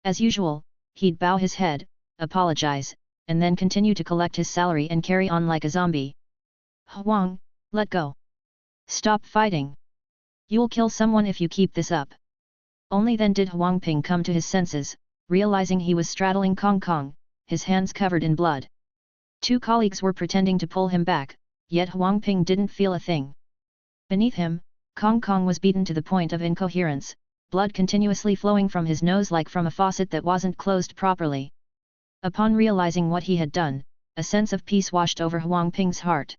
As usual, he'd bow his head, apologize, and then continue to collect his salary and carry on like a zombie. Huang, let go. Stop fighting. You'll kill someone if you keep this up. Only then did Huang Ping come to his senses, realizing he was straddling Kong Kong, his hands covered in blood. Two colleagues were pretending to pull him back, yet Huang Ping didn't feel a thing. Beneath him, Kong Kong was beaten to the point of incoherence, blood continuously flowing from his nose like from a faucet that wasn't closed properly. Upon realizing what he had done, a sense of peace washed over Huang Ping's heart.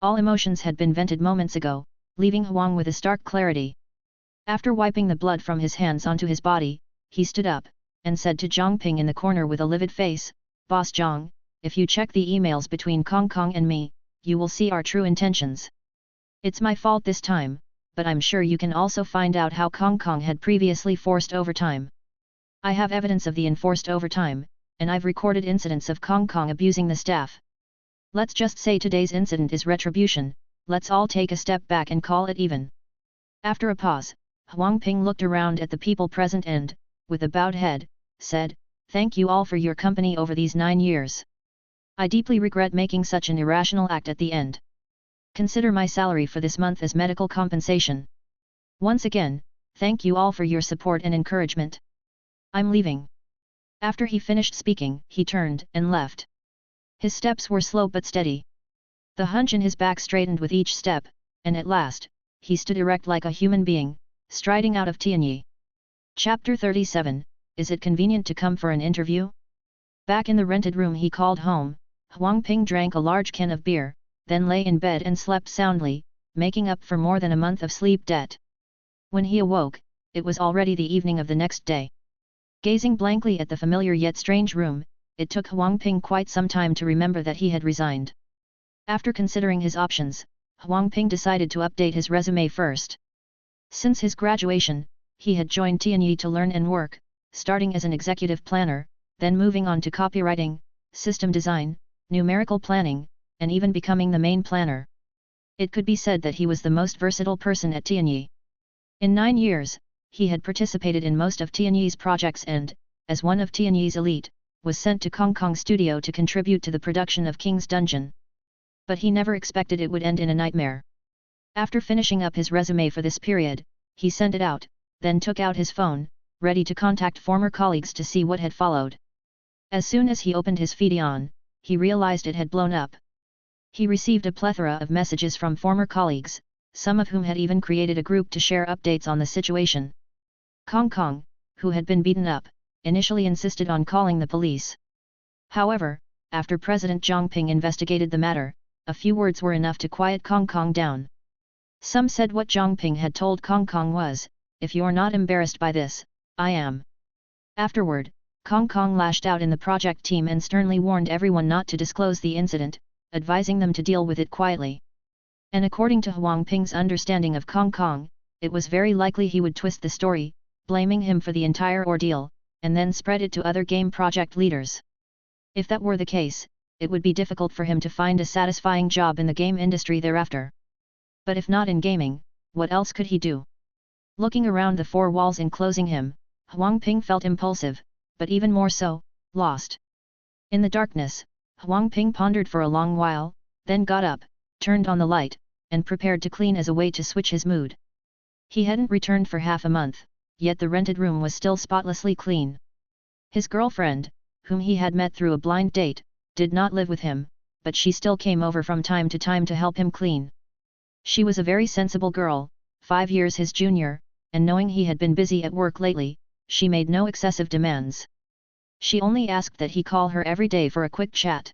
All emotions had been vented moments ago, leaving Huang with a stark clarity. After wiping the blood from his hands onto his body, he stood up, and said to Zhang Ping in the corner with a livid face, "Boss Zhang, if you check the emails between Kong Kong and me, you will see our true intentions. It's my fault this time, but I'm sure you can also find out how Kong Kong had previously forced overtime. I have evidence of the enforced overtime, and I've recorded incidents of Kong Kong abusing the staff. Let's just say today's incident is retribution, let's all take a step back and call it even." After a pause, Huang Ping looked around at the people present and, with a bowed head, said, "Thank you all for your company over these 9 years. I deeply regret making such an irrational act at the end. Consider my salary for this month as medical compensation." Once again, thank you all for your support and encouragement. I'm leaving. After he finished speaking, he turned and left. His steps were slow but steady. The hunch in his back straightened with each step, and at last, he stood erect like a human being, striding out of Tianyi. Chapter 37, Is it convenient to come for an interview? Back in the rented room he called home, Huang Ping drank a large can of beer, then lay in bed and slept soundly, making up for more than a month of sleep debt. When he awoke, it was already the evening of the next day. Gazing blankly at the familiar yet strange room, it took Huang Ping quite some time to remember that he had resigned. After considering his options, Huang Ping decided to update his resume first. Since his graduation, he had joined Tianyi to learn and work, starting as an executive planner, then moving on to copywriting, system design, numerical planning, and even becoming the main planner. It could be said that he was the most versatile person at Tianyi. In 9 years, he had participated in most of Tianyi's projects and, as one of Tianyi's elite, was sent to Hong Kong studio to contribute to the production of King's Dungeon. But he never expected it would end in a nightmare. After finishing up his resume for this period, he sent it out, then took out his phone, ready to contact former colleagues to see what had followed. As soon as he opened his Feedion, he realized it had blown up. He received a plethora of messages from former colleagues, some of whom had even created a group to share updates on the situation. Hong Kong, who had been beaten up, initially insisted on calling the police. However, after President Zhang Ping investigated the matter, a few words were enough to quiet Hong Kong down. Some said what Zhang Ping had told Hong Kong was, "If you're not embarrassed by this, I am." Afterward, Hong Kong lashed out in the project team and sternly warned everyone not to disclose the incident, advising them to deal with it quietly. And according to Huang Ping's understanding of Hong Kong, it was very likely he would twist the story, blaming him for the entire ordeal, and then spread it to other game project leaders. If that were the case, it would be difficult for him to find a satisfying job in the game industry thereafter. But if not in gaming, what else could he do? Looking around the 4 walls enclosing him, Huang Ping felt impulsive, but even more so, lost. In the darkness, Huang Ping pondered for a long while, then got up, turned on the light, and prepared to clean as a way to switch his mood. He hadn't returned for half a month, yet the rented room was still spotlessly clean. His girlfriend, whom he had met through a blind date, did not live with him, but she still came over from time to time to help him clean. She was a very sensible girl, 5 years his junior, and knowing he had been busy at work lately, she made no excessive demands. She only asked that he call her every day for a quick chat.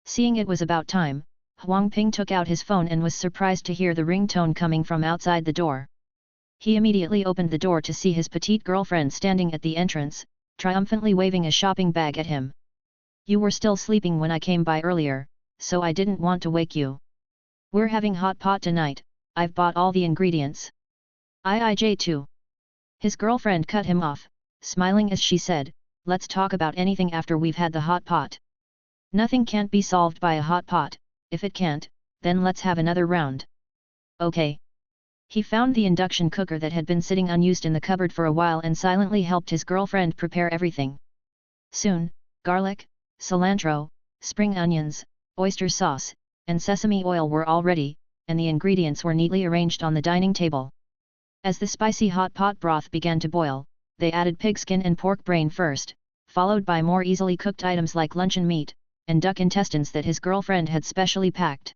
Seeing it was about time, Huang Ping took out his phone and was surprised to hear the ringtone coming from outside the door. He immediately opened the door to see his petite girlfriend standing at the entrance, triumphantly waving a shopping bag at him. "You were still sleeping when I came by earlier, so I didn't want to wake you. We're having hot pot tonight, I've bought all the ingredients." "IIJ too." His girlfriend cut him off, smiling as she said, "Let's talk about anything after we've had the hot pot. Nothing can't be solved by a hot pot, if it can't, then let's have another round." "Okay." He found the induction cooker that had been sitting unused in the cupboard for a while and silently helped his girlfriend prepare everything. Soon, garlic, cilantro, spring onions, oyster sauce, and sesame oil were all ready, and the ingredients were neatly arranged on the dining table. As the spicy hot pot broth began to boil, they added pigskin and pork brain first, followed by more easily cooked items like luncheon meat, and duck intestines that his girlfriend had specially packed.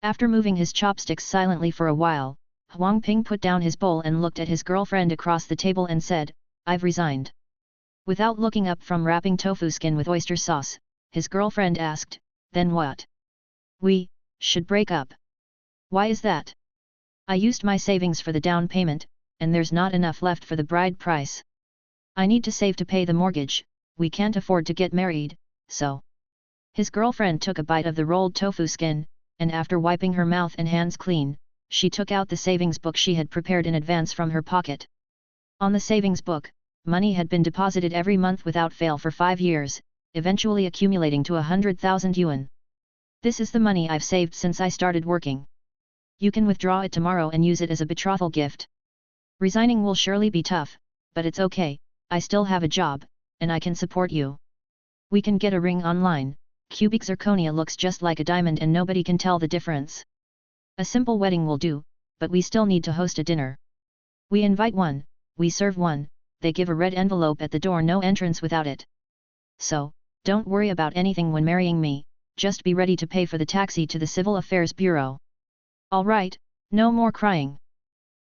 After moving his chopsticks silently for a while, Huang Ping put down his bowl and looked at his girlfriend across the table and said, "I've resigned." Without looking up from wrapping tofu skin with oyster sauce, his girlfriend asked, "Then what?" "We should break up." "Why is that?" "I used my savings for the down payment, and there's not enough left for the bride price. I need to save to pay the mortgage, we can't afford to get married, so." His girlfriend took a bite of the rolled tofu skin, and after wiping her mouth and hands clean, she took out the savings book she had prepared in advance from her pocket. On the savings book, money had been deposited every month without fail for 5 years, eventually accumulating to 100,000 yuan. "This is the money I've saved since I started working. You can withdraw it tomorrow and use it as a betrothal gift. Resigning will surely be tough, but it's okay, I still have a job, and I can support you. We can get a ring online, cubic zirconia looks just like a diamond and nobody can tell the difference. A simple wedding will do, but we still need to host a dinner. We invite one, we serve one, they give a red envelope at the door, no entrance without it. So, don't worry about anything when marrying me, just be ready to pay for the taxi to the Civil Affairs Bureau. Alright, no more crying.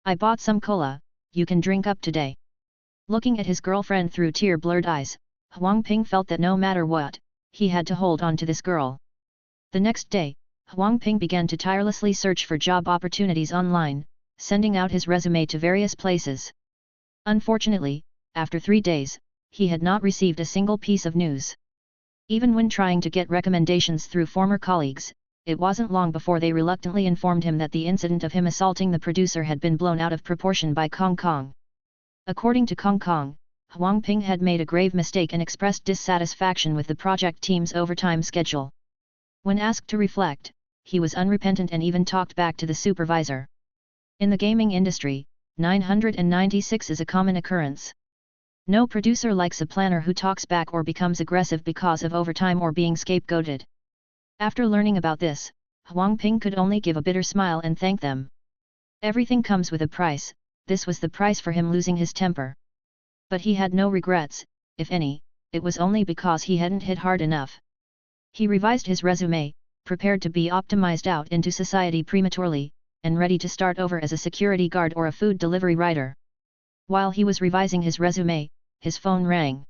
I bought some cola, you can drink up today. Looking at his girlfriend through tear-blurred eyes, Huang Ping felt that no matter what, he had to hold on to this girl. The next day, Huang Ping began to tirelessly search for job opportunities online, sending out his resume to various places. Unfortunately, after 3 days, he had not received a single piece of news. Even when trying to get recommendations through former colleagues, it wasn't long before they reluctantly informed him that the incident of him assaulting the producer had been blown out of proportion by Kong Kong. According to Kong Kong, Huang Ping had made a grave mistake and expressed dissatisfaction with the project team's overtime schedule. When asked to reflect, he was unrepentant and even talked back to the supervisor. In the gaming industry, 996 is a common occurrence. No producer likes a planner who talks back or becomes aggressive because of overtime or being scapegoated. After learning about this, Huang Ping could only give a bitter smile and thank them. Everything comes with a price, this was the price for him losing his temper. But he had no regrets, if any, it was only because he hadn't hit hard enough. He revised his resume, prepared to be optimized out into society prematurely, and ready to start over as a security guard or a food delivery rider. While he was revising his resume, his phone rang.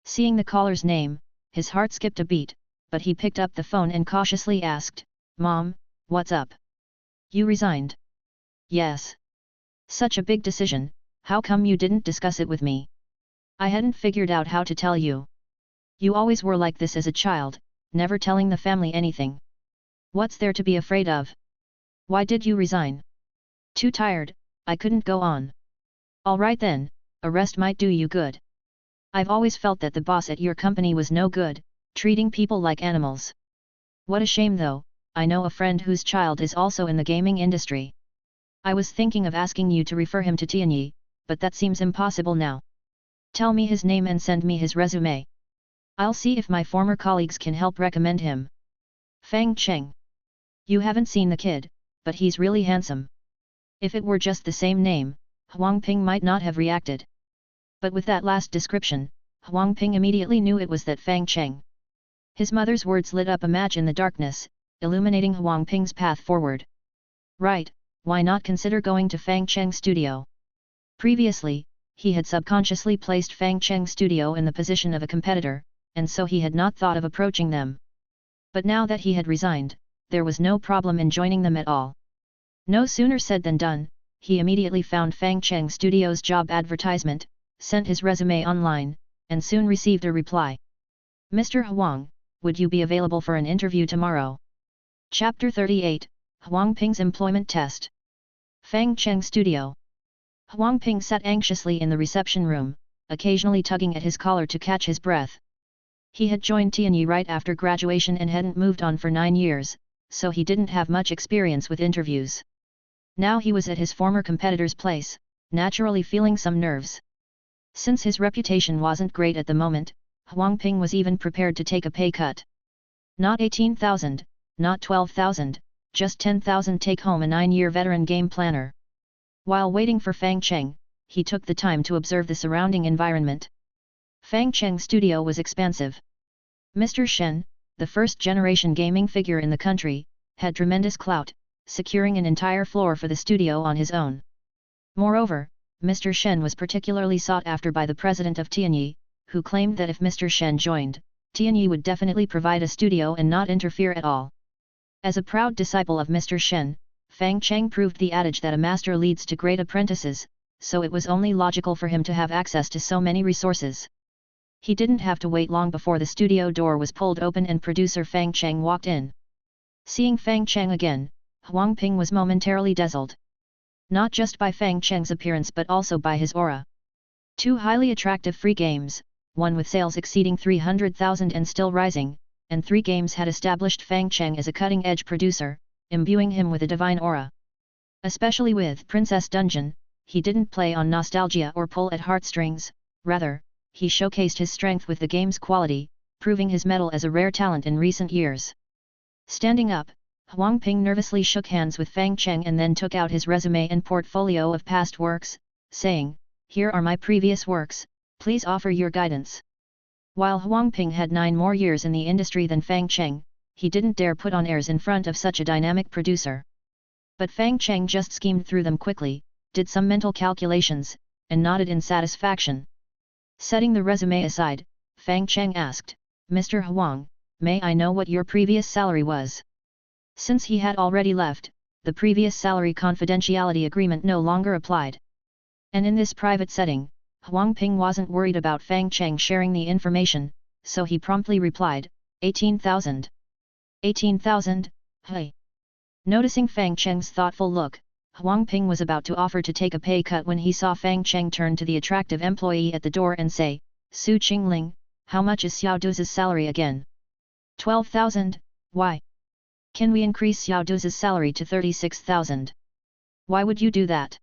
Seeing the caller's name, his heart skipped a beat, but he picked up the phone and cautiously asked, "Mom, what's up? You resigned?" "Yes." "Such a big decision, how come you didn't discuss it with me?" "I hadn't figured out how to tell you. You always were like this as a child, never telling the family anything. What's there to be afraid of? Why did you resign?" "Too tired, I couldn't go on." "Alright then, a rest might do you good. I've always felt that the boss at your company was no good, treating people like animals. What a shame though, I know a friend whose child is also in the gaming industry. I was thinking of asking you to refer him to Tianyi, but that seems impossible now. Tell me his name and send me his resume. I'll see if my former colleagues can help recommend him." "Fang Cheng. You haven't seen the kid, but he's really handsome." If it were just the same name, Huang Ping might not have reacted. But with that last description, Huang Ping immediately knew it was that Fang Cheng. His mother's words lit up a match in the darkness, illuminating Huang Ping's path forward. Right, why not consider going to Fang Cheng's studio? Previously, he had subconsciously placed Fang Cheng's studio in the position of a competitor, and so he had not thought of approaching them. But now that he had resigned, there was no problem in joining them at all. No sooner said than done, he immediately found Fang Cheng Studio's job advertisement, sent his resume online, and soon received a reply. "Mr. Huang, would you be available for an interview tomorrow?" Chapter 38, Huang Ping's Employment Test. Fang Cheng Studio. Huang Ping sat anxiously in the reception room, occasionally tugging at his collar to catch his breath. He had joined Tianyi right after graduation and hadn't moved on for 9 years, so he didn't have much experience with interviews. Now he was at his former competitor's place, naturally feeling some nerves. Since his reputation wasn't great at the moment, Huang Ping was even prepared to take a pay cut. Not 18,000, not 12,000, just 10,000 take home a 9-year veteran game planner. While waiting for Fang Cheng, he took the time to observe the surrounding environment. Fang Cheng's studio was expansive. Mr. Shen, the first-generation gaming figure in the country, had tremendous clout, securing an entire floor for the studio on his own. Moreover, Mr. Shen was particularly sought after by the president of Tianyi, who claimed that if Mr. Shen joined, Tianyi would definitely provide a studio and not interfere at all. As a proud disciple of Mr. Shen, Fang Cheng proved the adage that a master leads to great apprentices, so it was only logical for him to have access to so many resources. He didn't have to wait long before the studio door was pulled open and producer Fang Cheng walked in. Seeing Fang Cheng again, Huang Ping was momentarily dazzled. Not just by Fang Cheng's appearance but also by his aura. 2 highly attractive free games, one with sales exceeding 300,000 and still rising, and 3 games had established Fang Cheng as a cutting-edge producer, imbuing him with a divine aura. Especially with Princess Dungeon, he didn't play on nostalgia or pull at heartstrings, rather, he showcased his strength with the game's quality, proving his mettle as a rare talent in recent years. Standing up, Huang Ping nervously shook hands with Fang Cheng and then took out his resume and portfolio of past works, saying, "Here are my previous works, please offer your guidance." While Huang Ping had 9 more years in the industry than Fang Cheng, he didn't dare put on airs in front of such a dynamic producer. But Fang Cheng just schemed through them quickly, did some mental calculations, and nodded in satisfaction. Setting the resume aside, Fang Cheng asked, "Mr. Huang, may I know what your previous salary was?" Since he had already left, the previous salary confidentiality agreement no longer applied. And in this private setting, Huang Ping wasn't worried about Fang Cheng sharing the information, so he promptly replied, 18,000. 18,000, hey. Noticing Fang Cheng's thoughtful look, Huang Ping was about to offer to take a pay cut when he saw Fang Cheng turn to the attractive employee at the door and say, "Su Qingling, how much is Xiao Duzi's salary again?" 12,000, why? Can we increase Xiao Duzi's salary to 36,000? Why would you do that?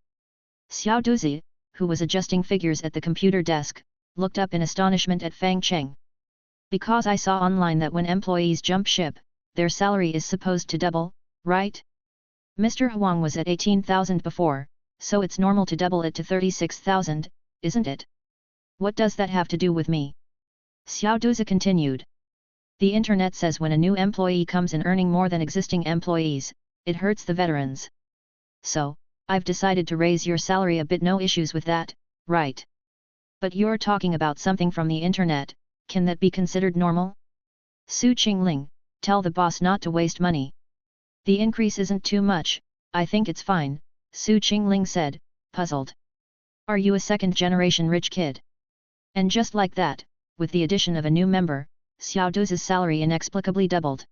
Xiao Duzi, who was adjusting figures at the computer desk, looked up in astonishment at Fang Cheng. Because I saw online that when employees jump ship, their salary is supposed to double, right? Mr. Huang was at 18,000 before, so it's normal to double it to 36,000, isn't it? What does that have to do with me? Xiao Duzi continued. The internet says when a new employee comes in earning more than existing employees, it hurts the veterans. So, I've decided to raise your salary a bit, no issues with that, right? But you're talking about something from the internet, can that be considered normal? Su Qingling, tell the boss not to waste money. The increase isn't too much, I think it's fine, Su Qingling said, puzzled. Are you a second-generation rich kid? And just like that, with the addition of a new member, Xiao Duzi's salary inexplicably doubled.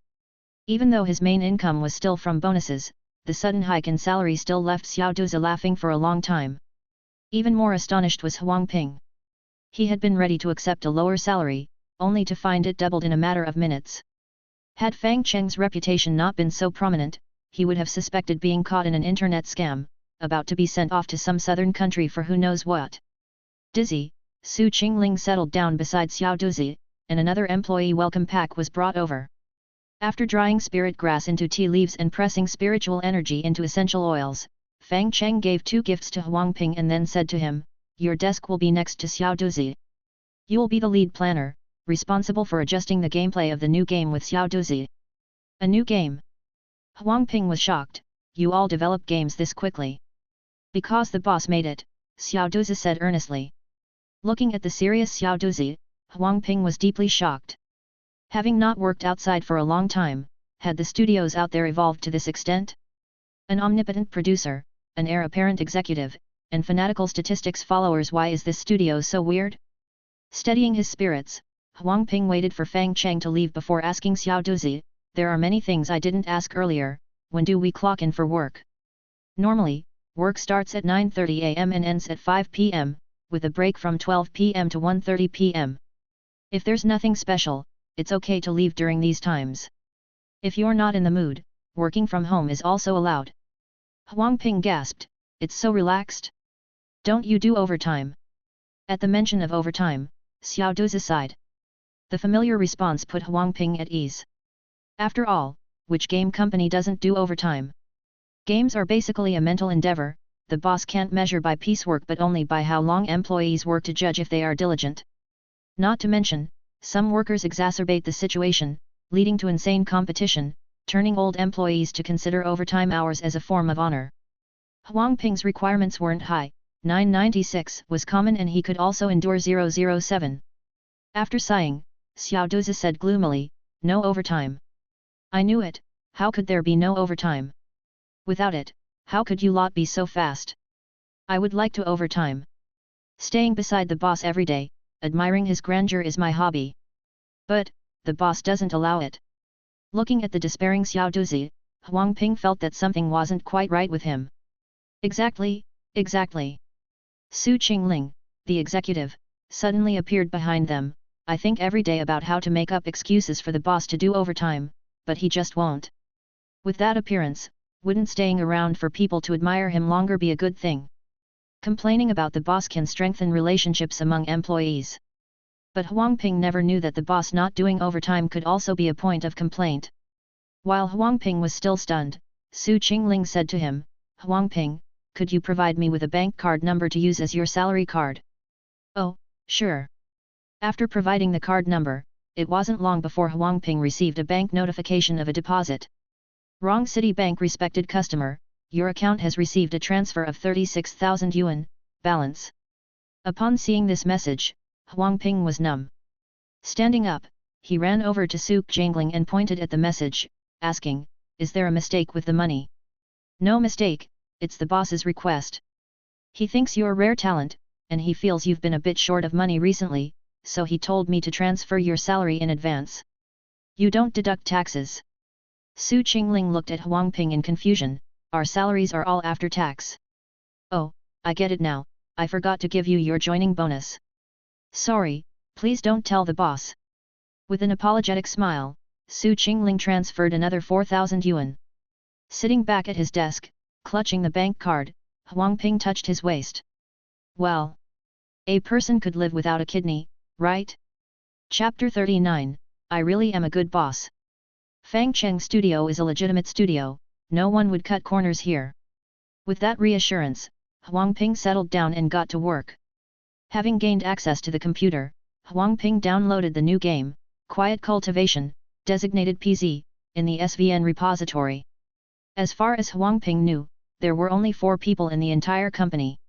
Even though his main income was still from bonuses, the sudden hike in salary still left Xiao Duzi laughing for a long time. Even more astonished was Huang Ping. He had been ready to accept a lower salary, only to find it doubled in a matter of minutes. Had Fang Cheng's reputation not been so prominent, he would have suspected being caught in an internet scam, about to be sent off to some southern country for who knows what. Dizzy, Su Qingling settled down beside Xiao Duzi, and another employee welcome pack was brought over. After drying spirit grass into tea leaves and pressing spiritual energy into essential oils, Fang Cheng gave 2 gifts to Huang Ping and then said to him, "Your desk will be next to Xiao Duzi. You'll be the lead planner, responsible for adjusting the gameplay of the new game with Xiao Duzi." A new game? Huang Ping was shocked. You all develop games this quickly? Because the boss made it, Xiao Duzi said earnestly. Looking at the serious Xiao Duzi, Huang Ping was deeply shocked. Having not worked outside for a long time, had the studios out there evolved to this extent? An omnipotent producer, an heir apparent executive, and fanatical statistics followers. Why is this studio so weird? Steadying his spirits, Huang Ping waited for Fang Cheng to leave before asking Xiao Duzi, "There are many things I didn't ask earlier, when do we clock in for work?" Normally, work starts at 9:30 am and ends at 5 pm, with a break from 12 pm to 1:30 pm. If there's nothing special, it's okay to leave during these times. If you're not in the mood, working from home is also allowed. Huang Ping gasped, "It's so relaxed? Don't you do overtime?" At the mention of overtime, Xiao Duzi sighed. The familiar response put Huang Ping at ease. After all, which game company doesn't do overtime? Games are basically a mental endeavor. The boss can't measure by piecework but only by how long employees work to judge if they are diligent. Not to mention, some workers exacerbate the situation, leading to insane competition, turning old employees to consider overtime hours as a form of honor. Huang Ping's requirements weren't high, 996 was common and he could also endure 007. After sighing, Xiao Duzi said gloomily, "No overtime." "I knew it, how could there be no overtime? Without it, how could you lot be so fast? I would like to overtime. Staying beside the boss every day, admiring his grandeur is my hobby. But, the boss doesn't allow it." Looking at the despairing Xiao Duzi, Huang Ping felt that something wasn't quite right with him. Exactly, exactly. Su Qingling, the executive, suddenly appeared behind them. "I think every day about how to make up excuses for the boss to do overtime, but he just won't. With that appearance, wouldn't staying around for people to admire him longer be a good thing? Complaining about the boss can strengthen relationships among employees." But Huang Ping never knew that the boss not doing overtime could also be a point of complaint. While Huang Ping was still stunned, Su Qingling said to him, "Huang Ping, could you provide me with a bank card number to use as your salary card? Oh, sure. After providing the card number, it wasn't long before Huang Ping received a bank notification of a deposit. Wrong Citibank respected customer, your account has received a transfer of 36,000 yuan, balance. Upon seeing this message, Huang Ping was numb. Standing up, he ran over to Su Jingling and pointed at the message, asking, is there a mistake with the money? No mistake, it's the boss's request. He thinks you're rare talent, and he feels you've been a bit short of money recently, so he told me to transfer your salary in advance. You don't deduct taxes. Su Qingling looked at Huang Ping in confusion, our salaries are all after tax. Oh, I get it now, I forgot to give you your joining bonus. Sorry, please don't tell the boss. With an apologetic smile, Su Qingling transferred another 4,000 yuan. Sitting back at his desk, clutching the bank card, Huang Ping touched his waist. Well, a person could live without a kidney, right? Chapter 39, I really am a good boss. Fang Cheng Studio is a legitimate studio, no one would cut corners here. With that reassurance, Huang Ping settled down and got to work. Having gained access to the computer, Huang Ping downloaded the new game, Quiet Cultivation, designated PZ, in the SVN repository. As far as Huang Ping knew, there were only 4 people in the entire company.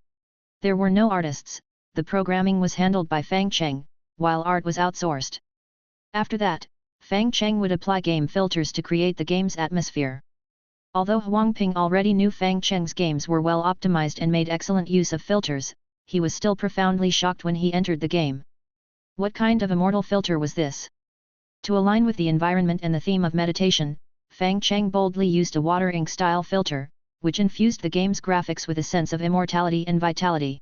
There were no artists, the programming was handled by Fang Cheng, while art was outsourced. After that, Fang Cheng would apply game filters to create the game's atmosphere. Although Huang Ping already knew Fang Cheng's games were well optimized and made excellent use of filters, he was still profoundly shocked when he entered the game. What kind of immortal filter was this? To align with the environment and the theme of meditation, Fang Cheng boldly used a water ink style filter, which infused the game's graphics with a sense of immortality and vitality.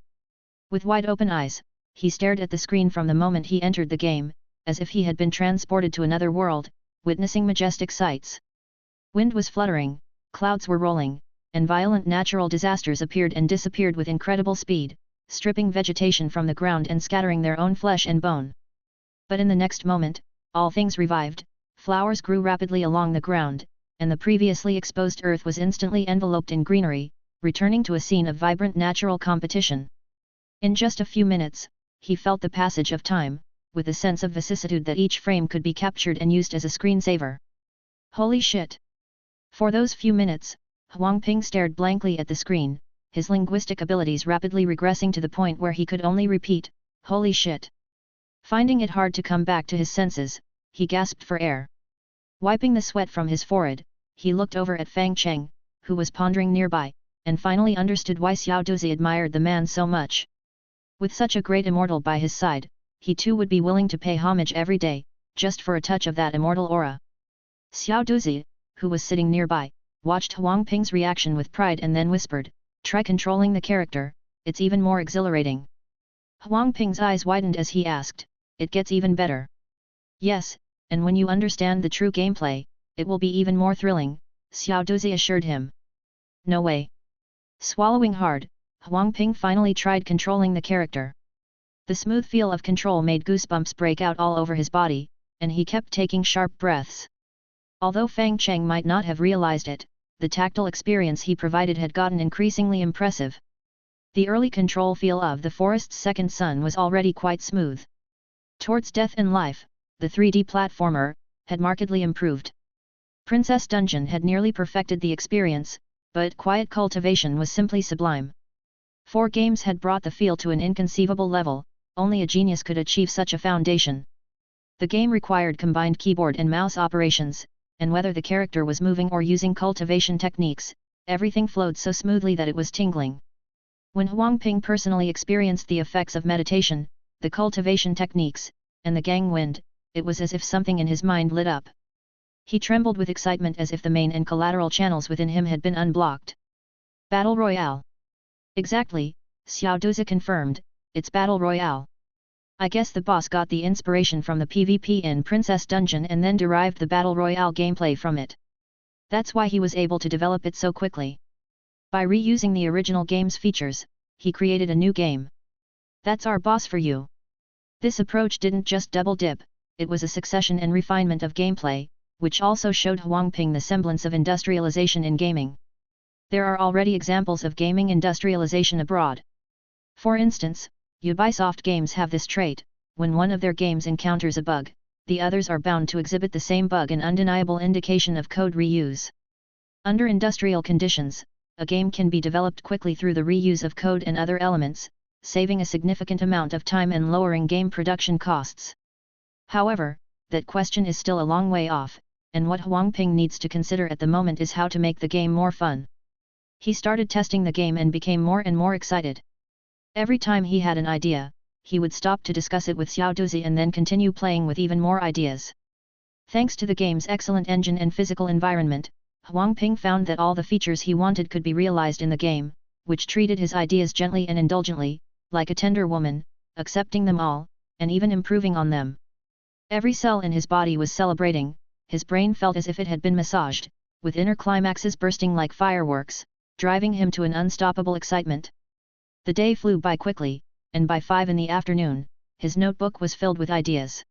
With wide open eyes, he stared at the screen from the moment he entered the game, as if he had been transported to another world, witnessing majestic sights. Wind was fluttering, clouds were rolling, and violent natural disasters appeared and disappeared with incredible speed, stripping vegetation from the ground and scattering their own flesh and bone. But in the next moment, all things revived, flowers grew rapidly along the ground, and the previously exposed earth was instantly enveloped in greenery, returning to a scene of vibrant natural competition. In just a few minutes, he felt the passage of time, with a sense of vicissitude that each frame could be captured and used as a screensaver. Holy shit! For those few minutes, Huang Ping stared blankly at the screen, his linguistic abilities rapidly regressing to the point where he could only repeat, holy shit! Finding it hard to come back to his senses, he gasped for air. Wiping the sweat from his forehead, he looked over at Fang Cheng, who was pondering nearby, and finally understood why Xiao Duzi admired the man so much. With such a great immortal by his side, he too would be willing to pay homage every day, just for a touch of that immortal aura. Xiao Duzi, who was sitting nearby, watched Huang Ping's reaction with pride and then whispered, try controlling the character, it's even more exhilarating. Huang Ping's eyes widened as he asked, it gets even better. Yes, and when you understand the true gameplay, it will be even more thrilling, Xiao Duzi assured him. No way. Swallowing hard, Huang Ping finally tried controlling the character. The smooth feel of control made goosebumps break out all over his body, and he kept taking sharp breaths. Although Fang Cheng might not have realized it, the tactile experience he provided had gotten increasingly impressive. The early control feel of the forest's second sun was already quite smooth. Towards Death and Life, the 3D platformer had markedly improved. Princess Dungeon had nearly perfected the experience, but Quiet Cultivation was simply sublime. 4 games had brought the feel to an inconceivable level, only a genius could achieve such a foundation. The game required combined keyboard and mouse operations, and whether the character was moving or using cultivation techniques, everything flowed so smoothly that it was tingling. When Huang Ping personally experienced the effects of meditation, the cultivation techniques, and the gang wind, it was as if something in his mind lit up. He trembled with excitement as if the main and collateral channels within him had been unblocked. Battle Royale. Exactly, Xiao Duzi confirmed, it's Battle Royale. I guess the boss got the inspiration from the PvP in Princess Dungeon and then derived the Battle Royale gameplay from it. That's why he was able to develop it so quickly. By reusing the original game's features, he created a new game. That's our boss for you. This approach didn't just double dip, it was a succession and refinement of gameplay, which also showed Huang Ping the semblance of industrialization in gaming. There are already examples of gaming industrialization abroad. For instance, Ubisoft games have this trait: when one of their games encounters a bug, the others are bound to exhibit the same bug, an undeniable indication of code reuse. Under industrial conditions, a game can be developed quickly through the reuse of code and other elements, saving a significant amount of time and lowering game production costs. However, that question is still a long way off, and what Huang Ping needs to consider at the moment is how to make the game more fun. He started testing the game and became more and more excited. Every time he had an idea, he would stop to discuss it with Xiao Duzi and then continue playing with even more ideas. Thanks to the game's excellent engine and physical environment, Huang Ping found that all the features he wanted could be realized in the game, which treated his ideas gently and indulgently, like a tender woman, accepting them all, and even improving on them. Every cell in his body was celebrating, his brain felt as if it had been massaged, with inner climaxes bursting like fireworks, driving him to an unstoppable excitement. The day flew by quickly, and by 5 in the afternoon, his notebook was filled with ideas.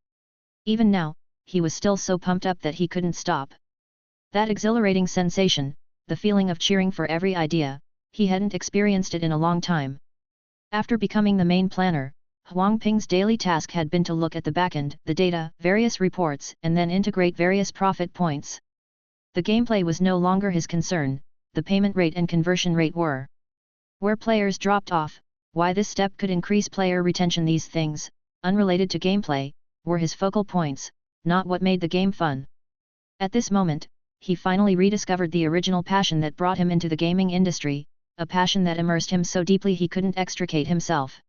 Even now, he was still so pumped up that he couldn't stop. That exhilarating sensation, the feeling of cheering for every idea, he hadn't experienced it in a long time. After becoming the main planner, Huang Ping's daily task had been to look at the backend, the data, various reports, and then integrate various profit points. The gameplay was no longer his concern, the payment rate and conversion rate were. Where players dropped off, why this step could increase player retention, these things, unrelated to gameplay, were his focal points, not what made the game fun. At this moment, he finally rediscovered the original passion that brought him into the gaming industry, a passion that immersed him so deeply he couldn't extricate himself.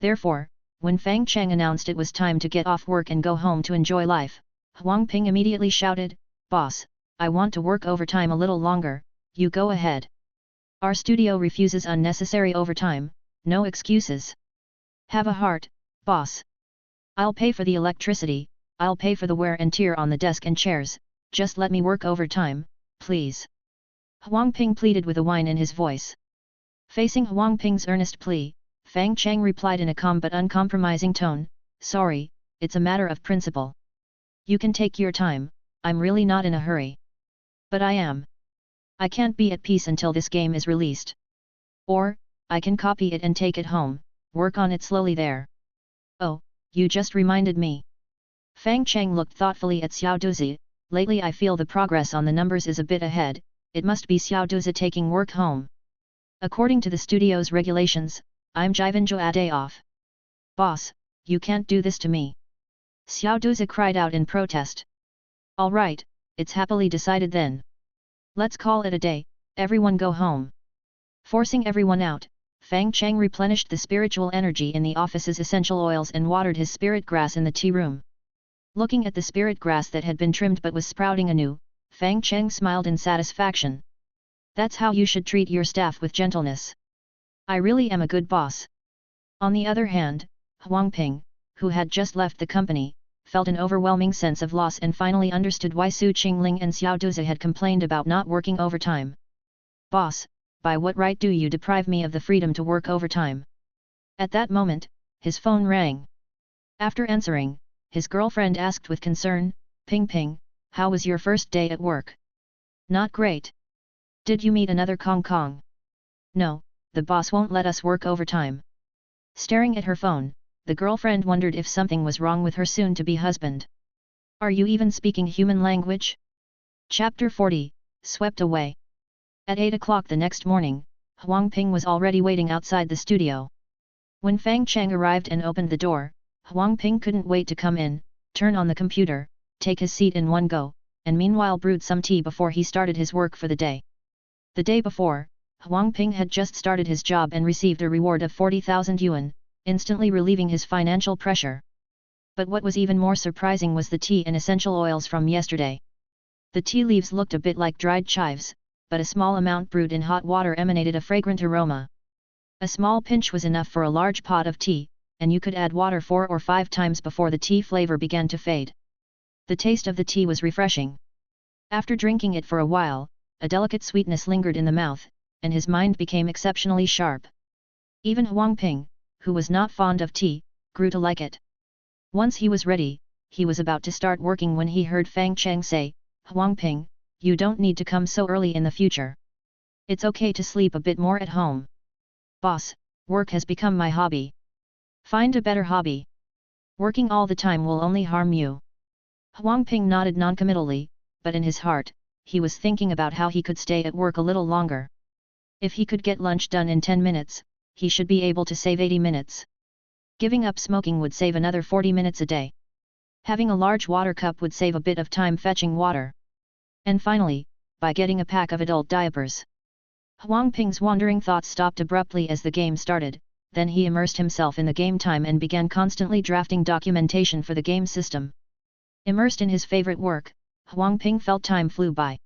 Therefore, when Fang Cheng announced it was time to get off work and go home to enjoy life, Huang Ping immediately shouted, "Boss, I want to work overtime a little longer, you go ahead. Our studio refuses unnecessary overtime, no excuses. Have a heart, boss. I'll pay for the electricity, I'll pay for the wear and tear on the desk and chairs, just let me work overtime, please." Huang Ping pleaded with a whine in his voice. Facing Huang Ping's earnest plea, Fang Cheng replied in a calm but uncompromising tone, "Sorry, it's a matter of principle. You can take your time, I'm really not in a hurry. But I am. I can't be at peace until this game is released. Or, I can copy it and take it home, work on it slowly there." "Oh, you just reminded me." Fang Cheng looked thoughtfully at Xiao Duzi. "Lately I feel the progress on the numbers is a bit ahead, it must be Xiao Duzi taking work home. According to the studio's regulations, I'm Jivanjo a day off." "Boss, you can't do this to me." Xiao Duzi cried out in protest. "All right, it's happily decided then. Let's call it a day, everyone go home." Forcing everyone out, Fang Cheng replenished the spiritual energy in the office's essential oils and watered his spirit grass in the tea room. Looking at the spirit grass that had been trimmed but was sprouting anew, Fang Cheng smiled in satisfaction. "That's how you should treat your staff, with gentleness. I really am a good boss." On the other hand, Huang Ping, who had just left the company, felt an overwhelming sense of loss and finally understood why Su Qingling and Xiao Duzi had complained about not working overtime. "Boss, by what right do you deprive me of the freedom to work overtime?" At that moment, his phone rang. After answering, his girlfriend asked with concern, "Ping Ping, how was your first day at work?" "Not great. Did you meet another Kong Kong?" "No, the boss won't let us work overtime." Staring at her phone, the girlfriend wondered if something was wrong with her soon-to-be husband. "Are you even speaking human language?" Chapter 40, Swept Away. At 8 o'clock the next morning, Huang Ping was already waiting outside the studio. When Fang Cheng arrived and opened the door, Huang Ping couldn't wait to come in, turn on the computer, take his seat in one go, and meanwhile brewed some tea before he started his work for the day. The day before, Huang Ping had just started his job and received a reward of 40,000 yuan, instantly relieving his financial pressure. But what was even more surprising was the tea and essential oils from yesterday. The tea leaves looked a bit like dried chives, but a small amount brewed in hot water emanated a fragrant aroma. A small pinch was enough for a large pot of tea, and you could add water 4 or 5 times before the tea flavor began to fade. The taste of the tea was refreshing. After drinking it for a while, a delicate sweetness lingered in the mouth, and his mind became exceptionally sharp. Even Huang Ping, who was not fond of tea, grew to like it. Once he was ready, he was about to start working when he heard Fang Cheng say, "Huang Ping, you don't need to come so early in the future. It's okay to sleep a bit more at home. Boss, work has become my hobby. Find a better hobby. Working all the time will only harm you. Huang Ping nodded noncommittally, but in his heart, he was thinking about how he could stay at work a little longer. If he could get lunch done in 10 minutes, he should be able to save 80 minutes. Giving up smoking would save another 40 minutes a day. Having a large water cup would save a bit of time fetching water. And finally, by getting a pack of adult diapers. Huang Ping's wandering thoughts stopped abruptly as the game started, then he immersed himself in the game time and began constantly drafting documentation for the game system. Immersed in his favorite work, Huang Ping felt time flew by.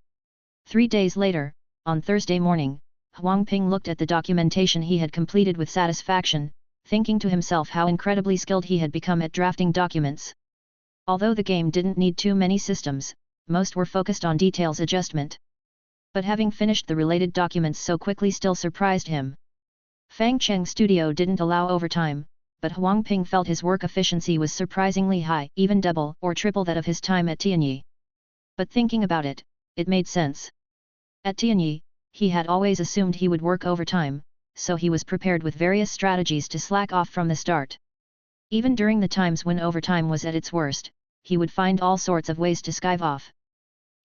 3 days later, on Thursday morning, Huang Ping looked at the documentation he had completed with satisfaction, thinking to himself how incredibly skilled he had become at drafting documents. Although the game didn't need too many systems, most were focused on details adjustment. But having finished the related documents so quickly still surprised him. Fang Cheng's studio didn't allow overtime, but Huang Ping felt his work efficiency was surprisingly high, even double or triple that of his time at Tianyi. But thinking about it, it made sense. At Tianyi, he had always assumed he would work overtime, so he was prepared with various strategies to slack off from the start. Even during the times when overtime was at its worst, he would find all sorts of ways to skive off.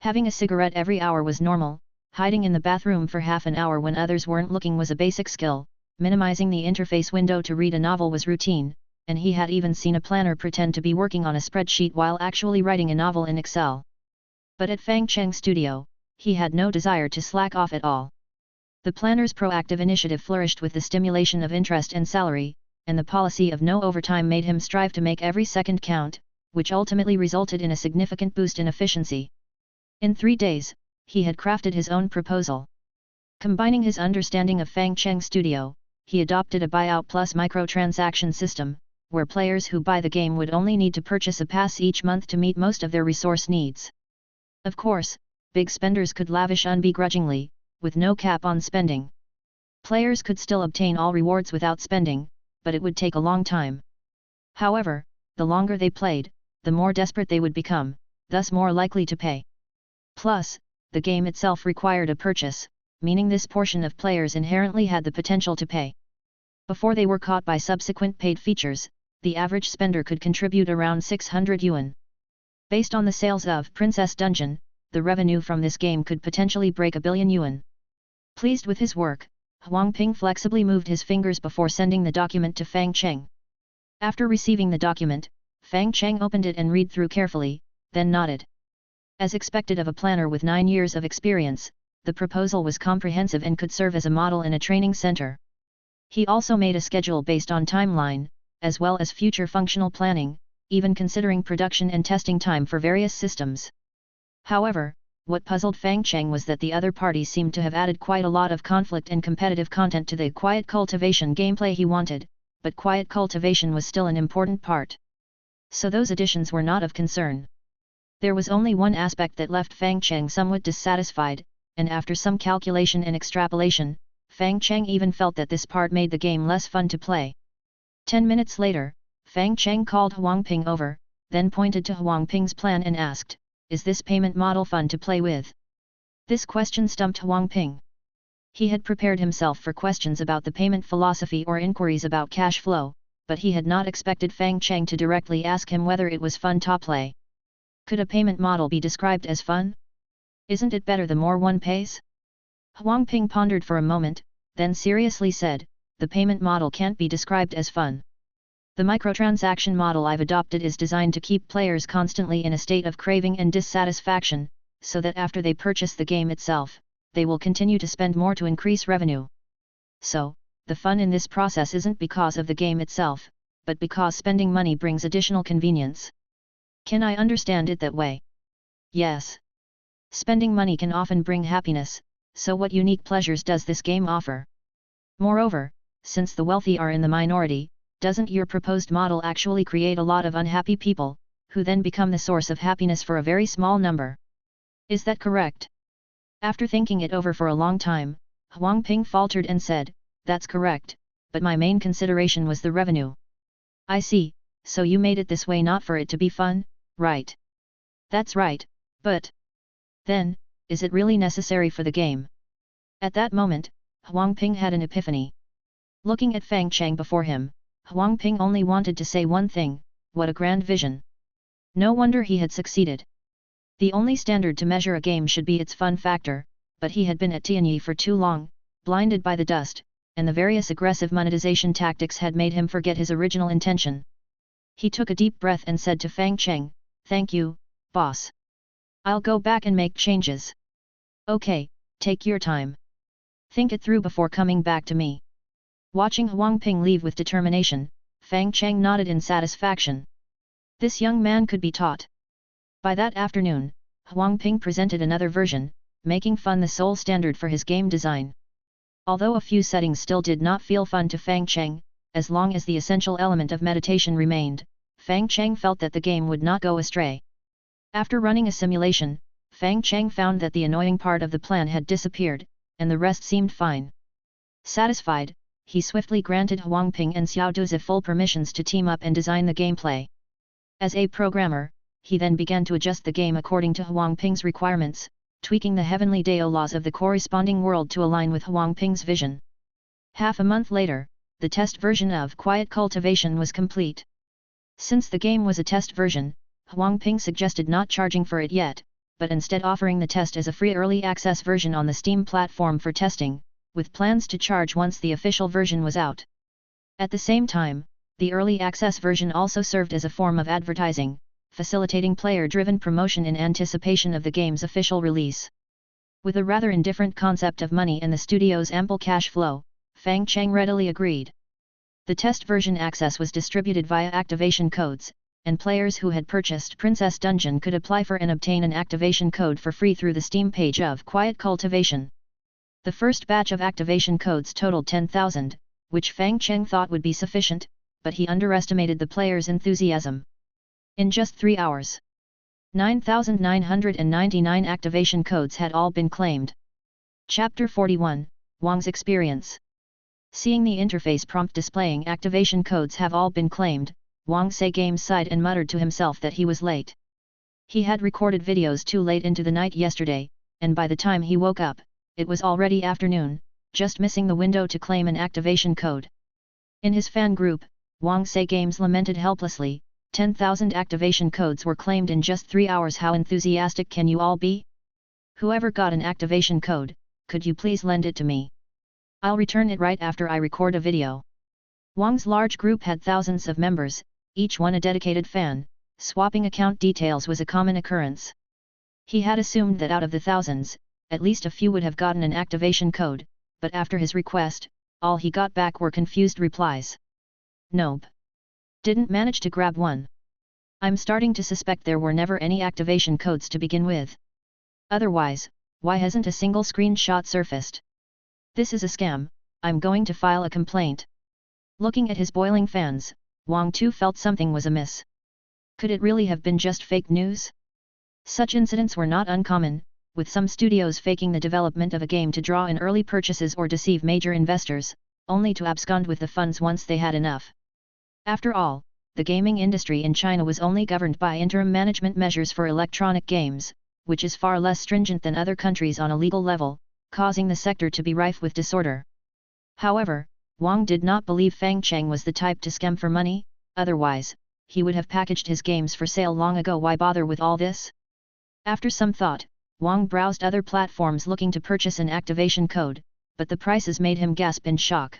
Having a cigarette every hour was normal, hiding in the bathroom for half an hour when others weren't looking was a basic skill, minimizing the interface window to read a novel was routine, and he had even seen a planner pretend to be working on a spreadsheet while actually writing a novel in Excel. But at Fang Cheng's studio, he had no desire to slack off at all. The planner's proactive initiative flourished with the stimulation of interest and salary, and the policy of no overtime made him strive to make every second count, which ultimately resulted in a significant boost in efficiency. In 3 days, he had crafted his own proposal. Combining his understanding of Fang Cheng's studio, he adopted a buyout plus microtransaction system, where players who buy the game would only need to purchase a pass each month to meet most of their resource needs. Of course, big spenders could lavish unbegrudgingly, with no cap on spending. Players could still obtain all rewards without spending, but it would take a long time. However, the longer they played, the more desperate they would become, thus more likely to pay. Plus, the game itself required a purchase, meaning this portion of players inherently had the potential to pay. Before they were caught by subsequent paid features, the average spender could contribute around 600 yuan. Based on the sales of Princess Dungeon, the revenue from this game could potentially break 1 billion yuan. Pleased with his work, Huang Ping flexibly moved his fingers before sending the document to Fang Cheng. After receiving the document, Fang Cheng opened it and read through carefully, then nodded. As expected of a planner with 9 years of experience, the proposal was comprehensive and could serve as a model in a training center. He also made a schedule based on timeline, as well as future functional planning, even considering production and testing time for various systems. However, what puzzled Fang Cheng was that the other parties seemed to have added quite a lot of conflict and competitive content to the quiet cultivation gameplay he wanted, but quiet cultivation was still an important part. So those additions were not of concern. There was only one aspect that left Fang Cheng somewhat dissatisfied, and after some calculation and extrapolation, Fang Cheng even felt that this part made the game less fun to play. 10 minutes later, Fang Cheng called Huang Ping over, then pointed to Huang Ping's plan and asked, "Is this payment model fun to play with?" This question stumped Huang Ping. He had prepared himself for questions about the payment philosophy or inquiries about cash flow, but he had not expected Fang Cheng to directly ask him whether it was fun to play. Could a payment model be described as fun? Isn't it better the more one pays? Huang Ping pondered for a moment, then seriously said, "The payment model can't be described as fun. The microtransaction model I've adopted is designed to keep players constantly in a state of craving and dissatisfaction, so that after they purchase the game itself, they will continue to spend more to increase revenue. So, the fun in this process isn't because of the game itself, but because spending money brings additional convenience. Can I understand it that way?" Yes. Spending money can often bring happiness, so what unique pleasures does this game offer? Moreover, since the wealthy are in the minority, doesn't your proposed model actually create a lot of unhappy people, who then become the source of happiness for a very small number? Is that correct? After thinking it over for a long time, Huang Ping faltered and said, "That's correct, but my main consideration was the revenue." "I see, so you made it this way not for it to be fun, right?" "That's right, but then, is it really necessary for the game?" At that moment, Huang Ping had an epiphany. Looking at Fang Cheng before him, Huang Ping only wanted to say one thing: what a grand vision. No wonder he had succeeded. The only standard to measure a game should be its fun factor, but he had been at Tianyi for too long, blinded by the dust, and the various aggressive monetization tactics had made him forget his original intention. He took a deep breath and said to Fang Cheng, "Thank you, boss. I'll go back and make changes." "Okay, take your time. Think it through before coming back to me." Watching Huang Ping leave with determination, Fang Cheng nodded in satisfaction. This young man could be taught. By that afternoon, Huang Ping presented another version, making fun the sole standard for his game design. Although a few settings still did not feel fun to Fang Cheng, as long as the essential element of meditation remained, Fang Cheng felt that the game would not go astray. After running a simulation, Fang Cheng found that the annoying part of the plan had disappeared, and the rest seemed fine. Satisfied, he swiftly granted Huang Ping and Xiao Duzi full permissions to team up and design the gameplay. As a programmer, he then began to adjust the game according to Huang Ping's requirements, tweaking the heavenly Dao laws of the corresponding world to align with Huang Ping's vision. Half a month later, the test version of Quiet Cultivation was complete. Since the game was a test version, Huang Ping suggested not charging for it yet, but instead offering the test as a free early access version on the Steam platform for testing, with plans to charge once the official version was out. At the same time, the early access version also served as a form of advertising, facilitating player-driven promotion in anticipation of the game's official release. With a rather indifferent concept of money and the studio's ample cash flow, Fang Cheng readily agreed. The test version access was distributed via activation codes, and players who had purchased Princess Dungeon could apply for and obtain an activation code for free through the Steam page of Quiet Cultivation. The first batch of activation codes totaled 10,000, which Fang Cheng thought would be sufficient, but he underestimated the players' enthusiasm. In just 3 hours, 9,999 activation codes had all been claimed. Chapter 41, Wang's Experience. Seeing the interface prompt displaying activation codes have all been claimed, Wang Sei Games sighed and muttered to himself that he was late. He had recorded videos too late into the night yesterday, and by the time he woke up, it was already afternoon, just missing the window to claim an activation code. In his fan group, Wang Sei Games lamented helplessly, 10,000 activation codes were claimed in just 3 hours. How enthusiastic can you all be? Whoever got an activation code, could you please lend it to me? I'll return it right after I record a video. Wang's large group had thousands of members, each one a dedicated fan. Swapping account details was a common occurrence. He had assumed that out of the thousands, at least a few would have gotten an activation code, but after his request, all he got back were confused replies. Nope. Didn't manage to grab one. I'm starting to suspect there were never any activation codes to begin with. Otherwise, why hasn't a single screenshot surfaced? This is a scam, I'm going to file a complaint. Looking at his boiling fans, Wang too felt something was amiss. Could it really have been just fake news? Such incidents were not uncommon, with some studios faking the development of a game to draw in early purchases or deceive major investors, only to abscond with the funds once they had enough. After all, the gaming industry in China was only governed by interim management measures for electronic games, which is far less stringent than other countries on a legal level, causing the sector to be rife with disorder. However, Wang did not believe Fang Cheng was the type to scam for money, otherwise, he would have packaged his games for sale long ago. Why bother with all this? After some thought, Wang browsed other platforms looking to purchase an activation code, but the prices made him gasp in shock.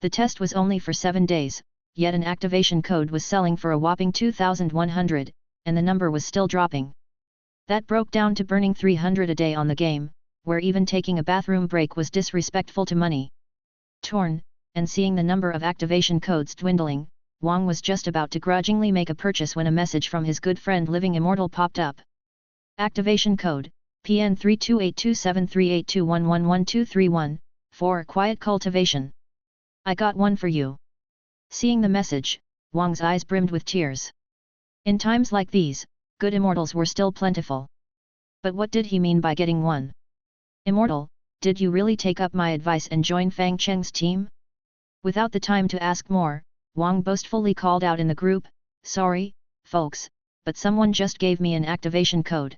The test was only for 7 days, yet an activation code was selling for a whopping 2,100, and the number was still dropping. That broke down to burning 300 a day on the game, where even taking a bathroom break was disrespectful to money. Torn, and seeing the number of activation codes dwindling, Wang was just about to grudgingly make a purchase when a message from his good friend Living Immortal popped up. Activation code, PN 32827382111231, for Quiet Cultivation. I got one for you. Seeing the message, Wang's eyes brimmed with tears. In times like these, good immortals were still plentiful. But what did he mean by getting one? Immortal, did you really take up my advice and join Fang Cheng's team? Without the time to ask more, Wang boastfully called out in the group, sorry, folks, but someone just gave me an activation code.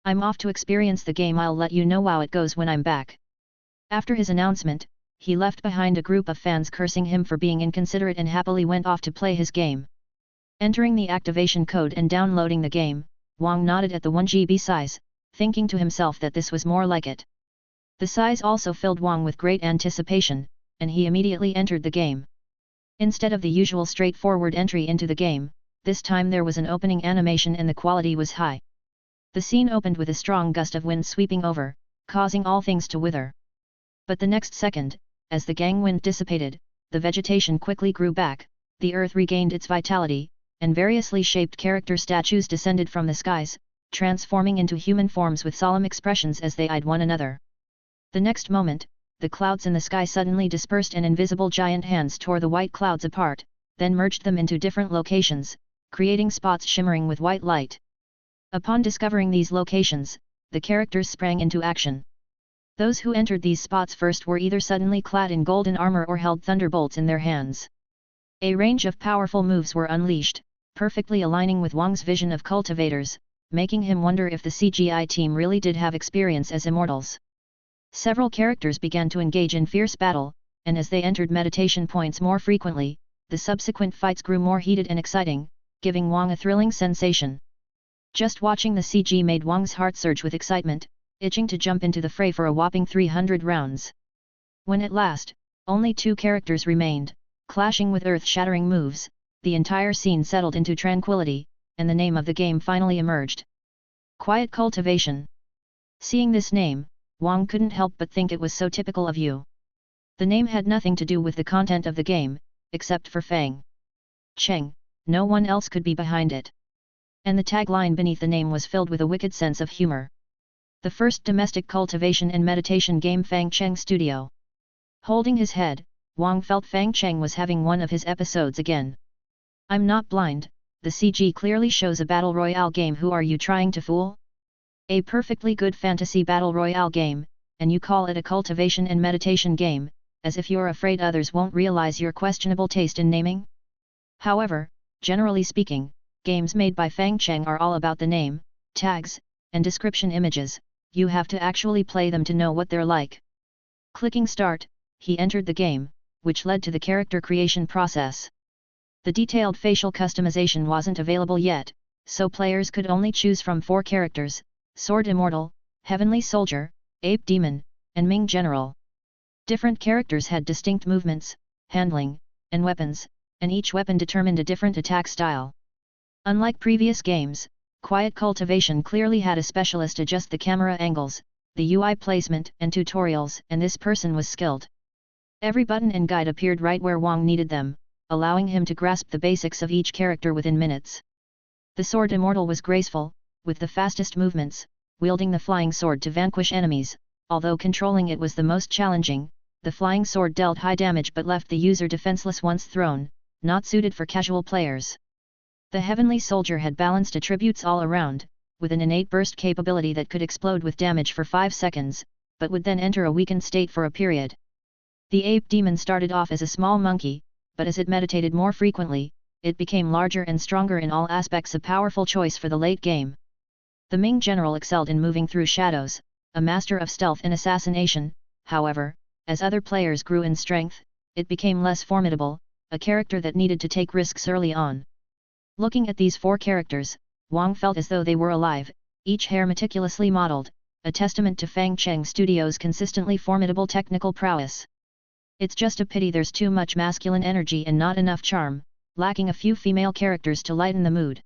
I'm off to experience the game. I'll let you know how it goes when I'm back. After his announcement, he left behind a group of fans cursing him for being inconsiderate and happily went off to play his game. Entering the activation code and downloading the game, Wang nodded at the 1 GB size, thinking to himself that this was more like it. The size also filled Wang with great anticipation, and he immediately entered the game. Instead of the usual straightforward entry into the game, this time there was an opening animation and the quality was high. The scene opened with a strong gust of wind sweeping over, causing all things to wither. But the next second, as the gang wind dissipated, the vegetation quickly grew back, the earth regained its vitality, and variously shaped character statues descended from the skies, transforming into human forms with solemn expressions as they eyed one another. The next moment, the clouds in the sky suddenly dispersed and invisible giant hands tore the white clouds apart, then merged them into different locations, creating spots shimmering with white light. Upon discovering these locations, the characters sprang into action. Those who entered these spots first were either suddenly clad in golden armor or held thunderbolts in their hands. A range of powerful moves were unleashed, perfectly aligning with Wang's vision of cultivators, making him wonder if the CGI team really did have experience as immortals. Several characters began to engage in fierce battle, and as they entered meditation points more frequently, the subsequent fights grew more heated and exciting, giving Wang a thrilling sensation. Just watching the CG made Wang's heart surge with excitement, itching to jump into the fray for a whopping 300 rounds. When at last, only 2 characters remained, clashing with earth-shattering moves, the entire scene settled into tranquility, and the name of the game finally emerged. Quiet Cultivation. Seeing this name, Wang couldn't help but think it was so typical of you. The name had nothing to do with the content of the game, except for Fang. Cheng, no one else could be behind it. And the tagline beneath the name was filled with a wicked sense of humor. The first domestic cultivation and meditation game Fang Cheng Studio. Holding his head, Wang felt Fang Cheng was having one of his episodes again. I'm not blind, the CG clearly shows a battle royale game. Who are you trying to fool? A perfectly good fantasy battle royale game, and you call it a cultivation and meditation game, as if you're afraid others won't realize your questionable taste in naming? However, generally speaking, games made by Fang Cheng are all about the name, tags, and description images. You have to actually play them to know what they're like. Clicking start, he entered the game, which led to the character creation process. The detailed facial customization wasn't available yet, so players could only choose from 4 characters: Sword Immortal, Heavenly Soldier, Ape Demon, and Ming General. Different characters had distinct movements, handling, and weapons, and each weapon determined a different attack style. Unlike previous games, Quiet Cultivation clearly had a specialist adjust the camera angles, the UI placement and tutorials, and this person was skilled. Every button and guide appeared right where Wang needed them, allowing him to grasp the basics of each character within minutes. The Sword Immortal was graceful, with the fastest movements, wielding the flying sword to vanquish enemies. Although controlling it was the most challenging, the flying sword dealt high damage but left the user defenseless once thrown, not suited for casual players. The Heavenly Soldier had balanced attributes all around, with an innate burst capability that could explode with damage for 5 seconds, but would then enter a weakened state for a period. The Ape Demon started off as a small monkey, but as it meditated more frequently, it became larger and stronger in all aspects, a powerful choice for the late game. The Ming General excelled in moving through shadows, a master of stealth and assassination. However, as other players grew in strength, it became less formidable, a character that needed to take risks early on. Looking at these 4 characters, Wang felt as though they were alive, each hair meticulously modeled, a testament to Fang Cheng Studios' consistently formidable technical prowess. It's just a pity there's too much masculine energy and not enough charm, lacking a few female characters to lighten the mood.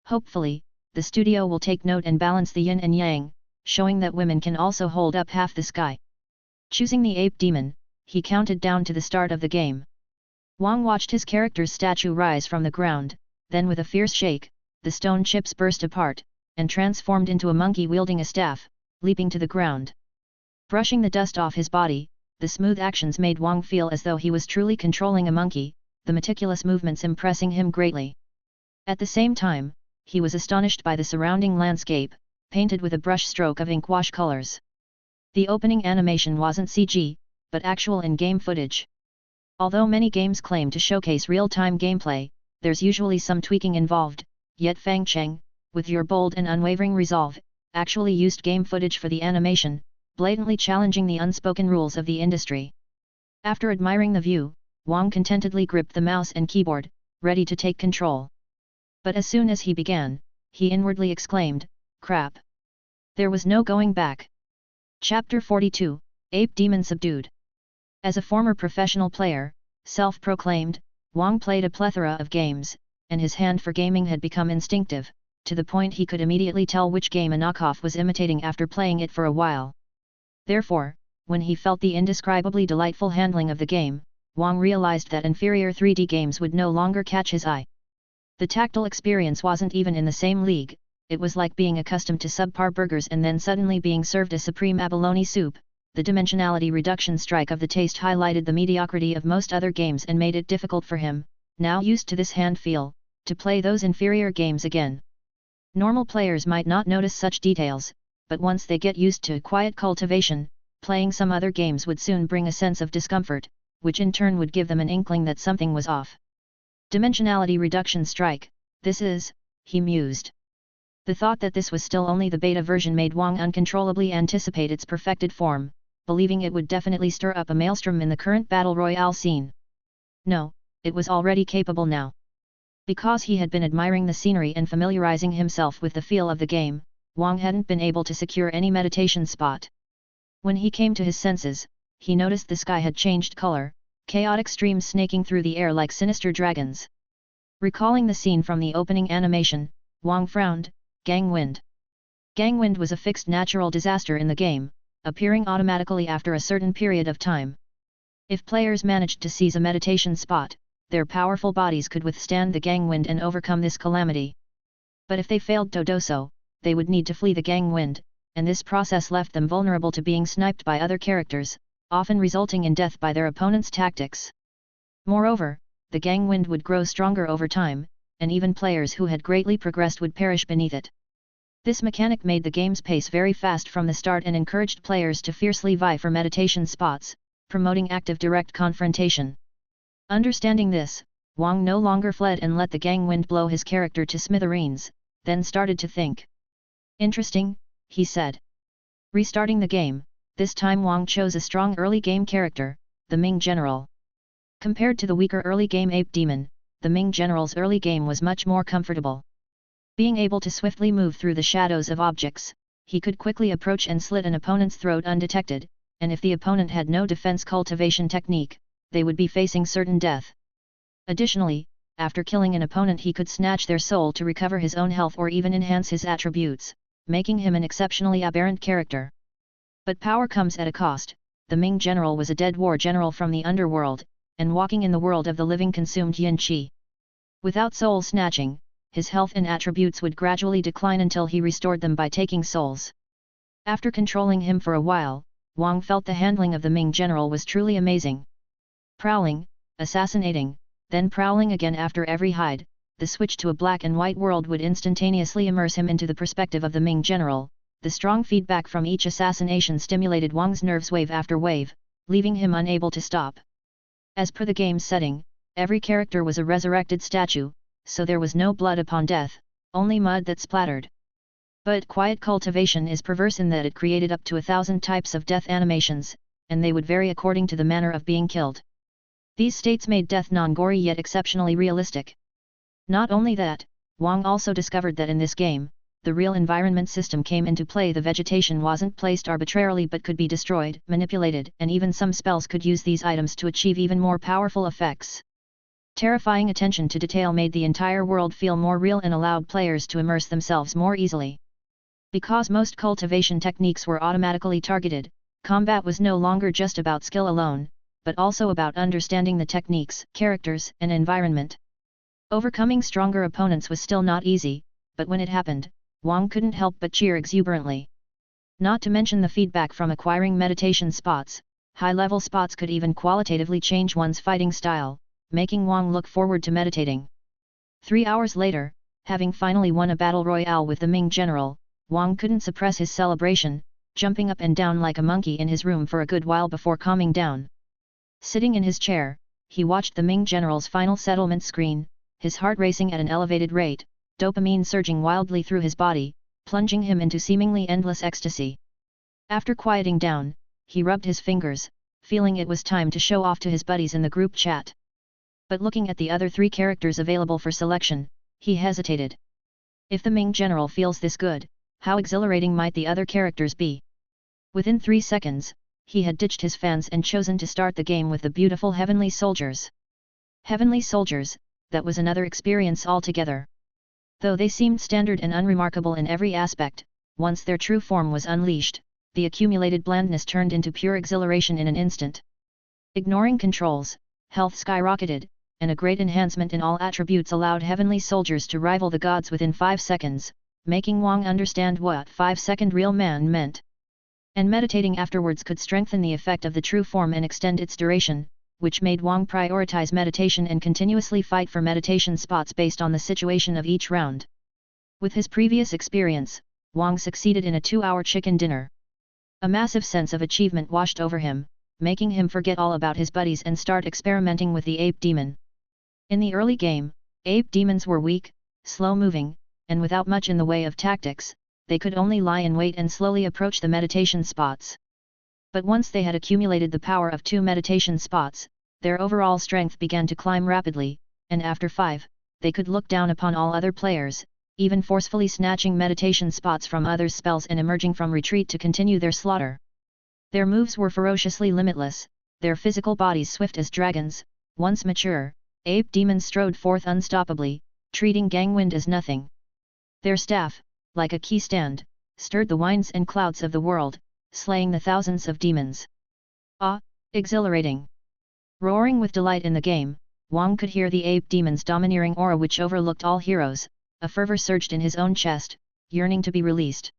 Hopefully, the studio will take note and balance the yin and yang, showing that women can also hold up half the sky. Choosing the Ape Demon, he counted down to the start of the game. Wang watched his character's statue rise from the ground, then with a fierce shake, the stone chips burst apart, and transformed into a monkey wielding a staff, leaping to the ground. Brushing the dust off his body, the smooth actions made Wang feel as though he was truly controlling a monkey, the meticulous movements impressing him greatly. At the same time, he was astonished by the surrounding landscape, painted with a brush stroke of ink wash colors. The opening animation wasn't CG, but actual in-game footage. Although many games claim to showcase real-time gameplay, there's usually some tweaking involved, yet Fang Cheng, with your bold and unwavering resolve, actually used game footage for the animation, blatantly challenging the unspoken rules of the industry. After admiring the view, Wang contentedly gripped the mouse and keyboard, ready to take control. But as soon as he began, he inwardly exclaimed, "Crap!" There was no going back. Chapter 42, Ape Demon Subdued. As a former professional player, self-proclaimed, Wang played a plethora of games, and his hand for gaming had become instinctive, to the point he could immediately tell which game a knockoff was imitating after playing it for a while. Therefore, when he felt the indescribably delightful handling of the game, Wang realized that inferior 3D games would no longer catch his eye. The tactile experience wasn't even in the same league. It was like being accustomed to subpar burgers and then suddenly being served a supreme abalone soup. The dimensionality reduction strike of the taste highlighted the mediocrity of most other games and made it difficult for him, now used to this hand feel, to play those inferior games again. Normal players might not notice such details, but once they get used to quiet cultivation, playing some other games would soon bring a sense of discomfort, which in turn would give them an inkling that something was off. Dimensionality reduction strike, this is, he mused. The thought that this was still only the beta version made Wang uncontrollably anticipate its perfected form, believing it would definitely stir up a maelstrom in the current battle royale scene. No, it was already capable now. Because he had been admiring the scenery and familiarizing himself with the feel of the game, Wang hadn't been able to secure any meditation spot. When he came to his senses, he noticed the sky had changed color, chaotic streams snaking through the air like sinister dragons. Recalling the scene from the opening animation, Wang frowned. Gang wind. Gang wind was a fixed natural disaster in the game, appearing automatically after a certain period of time. If players managed to seize a meditation spot, their powerful bodies could withstand the gang wind and overcome this calamity. But if they failed to do so, they would need to flee the gang wind, and this process left them vulnerable to being sniped by other characters, often resulting in death by their opponent's tactics. Moreover, the gang wind would grow stronger over time, and even players who had greatly progressed would perish beneath it. This mechanic made the game's pace very fast from the start and encouraged players to fiercely vie for meditation spots, promoting active direct confrontation. Understanding this, Wang no longer fled and let the gang wind blow his character to smithereens, then started to think. Interesting, he said. Restarting the game, this time Wang chose a strong early game character, the Ming General. Compared to the weaker early game Ape Demon, the Ming General's early game was much more comfortable. Being able to swiftly move through the shadows of objects, he could quickly approach and slit an opponent's throat undetected, and if the opponent had no defense cultivation technique, they would be facing certain death. Additionally, after killing an opponent he could snatch their soul to recover his own health or even enhance his attributes, making him an exceptionally aberrant character. But power comes at a cost. The Ming General was a dead war general from the underworld, and walking in the world of the living consumed yin qi. Without soul snatching, his health and attributes would gradually decline until he restored them by taking souls. After controlling him for a while, Wang felt the handling of the Ming General was truly amazing. Prowling, assassinating, then prowling again after every hide, the switch to a black and white world would instantaneously immerse him into the perspective of the Ming General. The strong feedback from each assassination stimulated Wang's nerves wave after wave, leaving him unable to stop. As per the game's setting, every character was a resurrected statue, so there was no blood upon death, only mud that splattered. But quiet cultivation is perverse in that it created up to 1,000 types of death animations, and they would vary according to the manner of being killed. These states made death non-gory yet exceptionally realistic. Not only that, Wang also discovered that in this game, the real environment system came into play. The vegetation wasn't placed arbitrarily but could be destroyed, manipulated, and even some spells could use these items to achieve even more powerful effects. Terrifying attention to detail made the entire world feel more real and allowed players to immerse themselves more easily. Because most cultivation techniques were automatically targeted, combat was no longer just about skill alone, but also about understanding the techniques, characters, and environment. Overcoming stronger opponents was still not easy, but when it happened, Wang couldn't help but cheer exuberantly. Not to mention the feedback from acquiring meditation spots, high-level spots could even qualitatively change one's fighting style, making Wang look forward to meditating. 3 hours later, having finally won a battle royale with the Ming General, Wang couldn't suppress his celebration, jumping up and down like a monkey in his room for a good while before calming down. Sitting in his chair, he watched the Ming General's final settlement screen, his heart racing at an elevated rate, dopamine surging wildly through his body, plunging him into seemingly endless ecstasy. After quieting down, he rubbed his fingers, feeling it was time to show off to his buddies in the group chat. But looking at the other 3 characters available for selection, he hesitated. If the Ming general feels this good, how exhilarating might the other characters be? Within 3 seconds, he had ditched his fans and chosen to start the game with the beautiful Heavenly Soldiers. Heavenly Soldiers, that was another experience altogether. Though they seemed standard and unremarkable in every aspect, once their true form was unleashed, the accumulated blandness turned into pure exhilaration in an instant. Ignoring controls, health skyrocketed, and a great enhancement in all attributes allowed Heavenly Soldiers to rival the gods within 5 seconds, making Wang understand what 5-second real man meant. And meditating afterwards could strengthen the effect of the true form and extend its duration, which made Wang prioritize meditation and continuously fight for meditation spots based on the situation of each round. With his previous experience, Wang succeeded in a 2-hour chicken dinner. A massive sense of achievement washed over him, making him forget all about his buddies and start experimenting with the ape demon. In the early game, ape demons were weak, slow-moving, and without much in the way of tactics, they could only lie in wait and slowly approach the meditation spots. But once they had accumulated the power of 2 meditation spots, their overall strength began to climb rapidly, and after 5, they could look down upon all other players, even forcefully snatching meditation spots from others' spells and emerging from retreat to continue their slaughter. Their moves were ferociously limitless, their physical bodies swift as dragons. Once mature, ape demons strode forth unstoppably, treating gangwind as nothing. Their staff, like a key stand, stirred the winds and clouds of the world, slaying the thousands of demons. Ah, exhilarating! Roaring with delight in the game, Wang could hear the ape demon's domineering aura which overlooked all heroes. A fervor surged in his own chest, yearning to be released.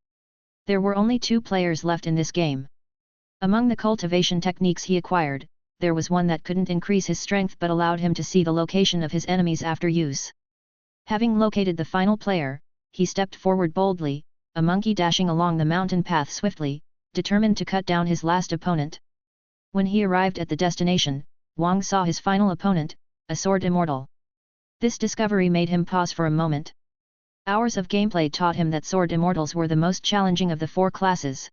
There were only 2 players left in this game. Among the cultivation techniques he acquired, there was one that couldn't increase his strength but allowed him to see the location of his enemies after use. Having located the final player, he stepped forward boldly, a monkey dashing along the mountain path swiftly, determined to cut down his last opponent. When he arrived at the destination, Wang saw his final opponent, a sword immortal. This discovery made him pause for a moment. Hours of gameplay taught him that sword immortals were the most challenging of the 4 classes.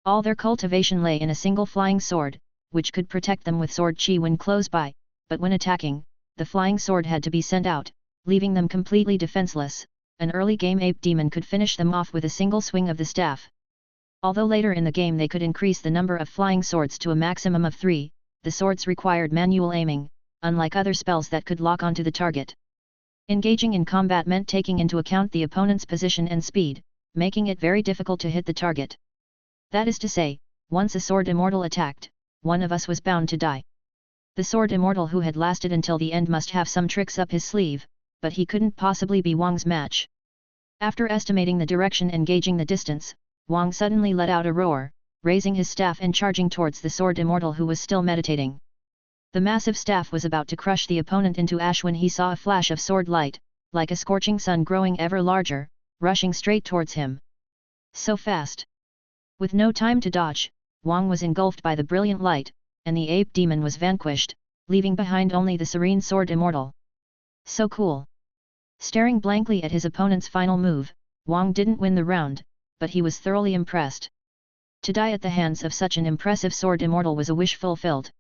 All their cultivation lay in a single flying sword, which could protect them with sword chi when close by, but when attacking, the flying sword had to be sent out, leaving them completely defenseless. An early game ape demon could finish them off with a single swing of the staff. Although later in the game they could increase the number of flying swords to a maximum of 3, the swords required manual aiming, unlike other spells that could lock onto the target. Engaging in combat meant taking into account the opponent's position and speed, making it very difficult to hit the target. That is to say, once a sword immortal attacked, one of us was bound to die. The sword immortal who had lasted until the end must have some tricks up his sleeve, but he couldn't possibly be Wang's match. After estimating the direction and gauging the distance, Wang suddenly let out a roar, raising his staff and charging towards the sword immortal who was still meditating. The massive staff was about to crush the opponent into ash when he saw a flash of sword light, like a scorching sun growing ever larger, rushing straight towards him. So fast! With no time to dodge, Wang was engulfed by the brilliant light, and the ape demon was vanquished, leaving behind only the serene sword immortal. So cool! Staring blankly at his opponent's final move, Wang didn't win the round, but he was thoroughly impressed. To die at the hands of such an impressive sword immortal was a wish fulfilled.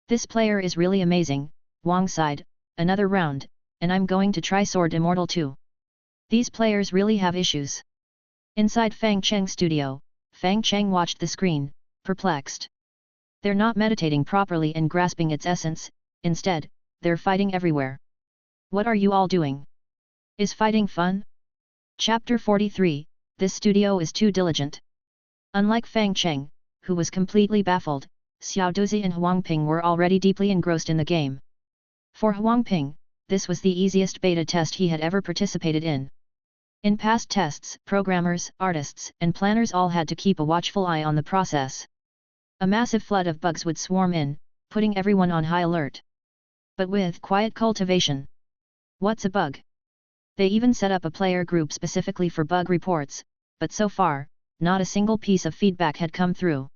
This player is really amazing, Wang sighed. Another round, and I'm going to try sword immortal too. These players really have issues. Inside Fang Cheng's studio, Fang Cheng watched the screen, perplexed. They're not meditating properly and grasping its essence, instead, they're fighting everywhere. What are you all doing? Is fighting fun? Chapter 43, This studio is too diligent. Unlike Fang Cheng, who was completely baffled, Xiao Duzi and Huang Ping were already deeply engrossed in the game. For Huang Ping, this was the easiest beta test he had ever participated in. In past tests, programmers, artists, and planners all had to keep a watchful eye on the process. A massive flood of bugs would swarm in, putting everyone on high alert. But with quiet cultivation. What's a bug? They even set up a player group specifically for bug reports, but so far, not a single piece of feedback had come through.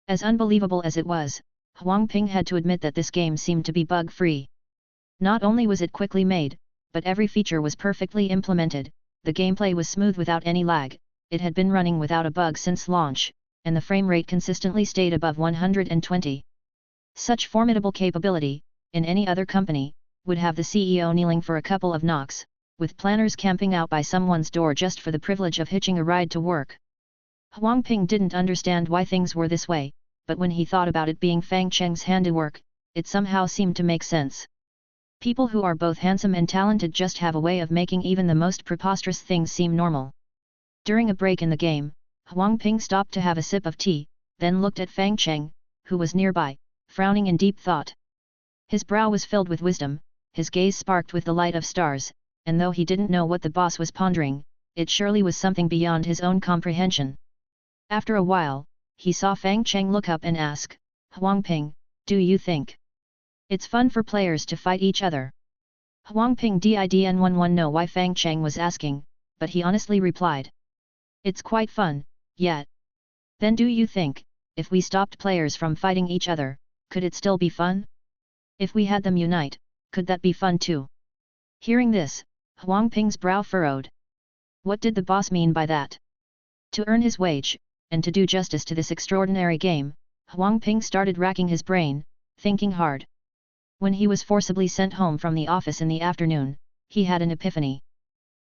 As unbelievable as it was, Huang Ping had to admit that this game seemed to be bug-free. Not only was it quickly made, but every feature was perfectly implemented, the gameplay was smooth without any lag, it had been running without a bug since launch, and the frame rate consistently stayed above 120. Such formidable capability, in any other company, would have the CEO kneeling for a couple of knocks, with planners camping out by someone's door just for the privilege of hitching a ride to work. Huang Ping didn't understand why things were this way, but when he thought about it being Fang Cheng's handiwork, it somehow seemed to make sense. People who are both handsome and talented just have a way of making even the most preposterous things seem normal. During a break in the game, Huang Ping stopped to have a sip of tea, then looked at Fang Cheng, who was nearby, frowning in deep thought. His brow was filled with wisdom, his gaze sparked with the light of stars, and though he didn't know what the boss was pondering, it surely was something beyond his own comprehension. After a while, he saw Fang Cheng look up and ask, "Huang Ping, do you think it's fun for players to fight each other?" Huang Ping didn't know why Fang Cheng was asking, but he honestly replied, "It's quite fun, yet. Then do you think, if we stopped players from fighting each other, could it still be fun? If we had them unite, could that be fun too?" Hearing this, Huang Ping's brow furrowed. What did the boss mean by that? To earn his wage, and to do justice to this extraordinary game, Huang Ping started racking his brain, thinking hard. When he was forcibly sent home from the office in the afternoon, he had an epiphany.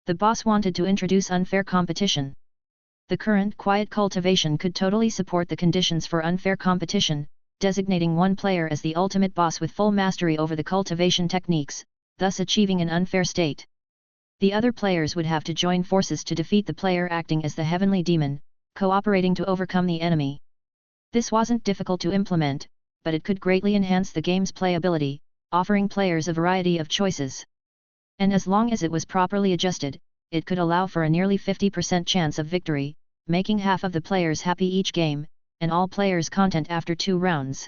The boss wanted to introduce unfair competition. The current quiet cultivation could totally support the conditions for unfair competition, designating one player as the ultimate boss with full mastery over the cultivation techniques, thus achieving an unfair state. The other players would have to join forces to defeat the player acting as the heavenly demon, cooperating to overcome the enemy. This wasn't difficult to implement, but it could greatly enhance the game's playability, offering players a variety of choices. And as long as it was properly adjusted, it could allow for a nearly 50% chance of victory, making half of the players happy each game, and all players content after 2 rounds.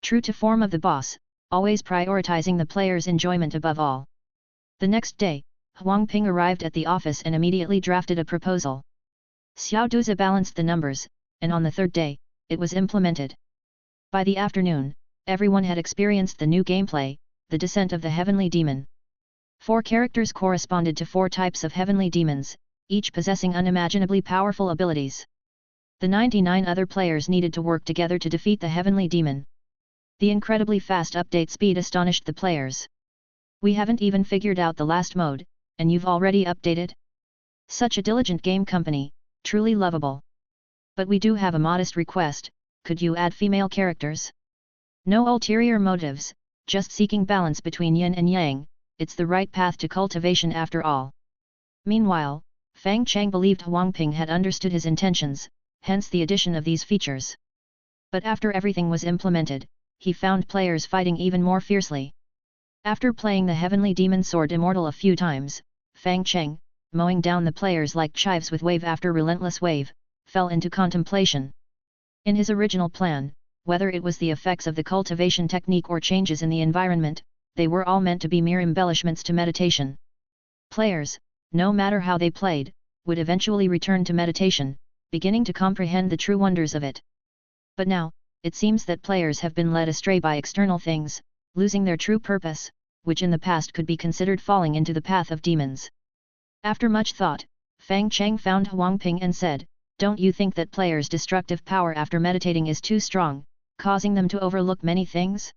True to form of the boss, always prioritizing the player's enjoyment above all. The next day, Huang Ping arrived at the office and immediately drafted a proposal. Xiao Duzi balanced the numbers, and on the 3rd day, it was implemented. By the afternoon, everyone had experienced the new gameplay, the descent of the heavenly demon. 4 characters corresponded to 4 types of heavenly demons, each possessing unimaginably powerful abilities. The 99 other players needed to work together to defeat the heavenly demon. The incredibly fast update speed astonished the players. "We haven't even figured out the last mode, and you've already updated? Such a diligent game company, truly lovable. But we do have a modest request, could you add female characters? No ulterior motives, just seeking balance between yin and yang, it's the right path to cultivation after all." Meanwhile, Fang Cheng believed Huang Ping had understood his intentions, hence the addition of these features. But after everything was implemented, he found players fighting even more fiercely. After playing the heavenly demon sword Immortal a few times, Fang Cheng, mowing down the players like chives with wave after relentless wave, fell into contemplation. In his original plan, whether it was the effects of the cultivation technique or changes in the environment, they were all meant to be mere embellishments to meditation. Players, no matter how they played, would eventually return to meditation, beginning to comprehend the true wonders of it. But now, it seems that players have been led astray by external things, losing their true purpose, which in the past could be considered falling into the path of demons. After much thought, Fang Cheng found Huang Ping and said, "Don't you think that players' destructive power after meditating is too strong, causing them to overlook many things?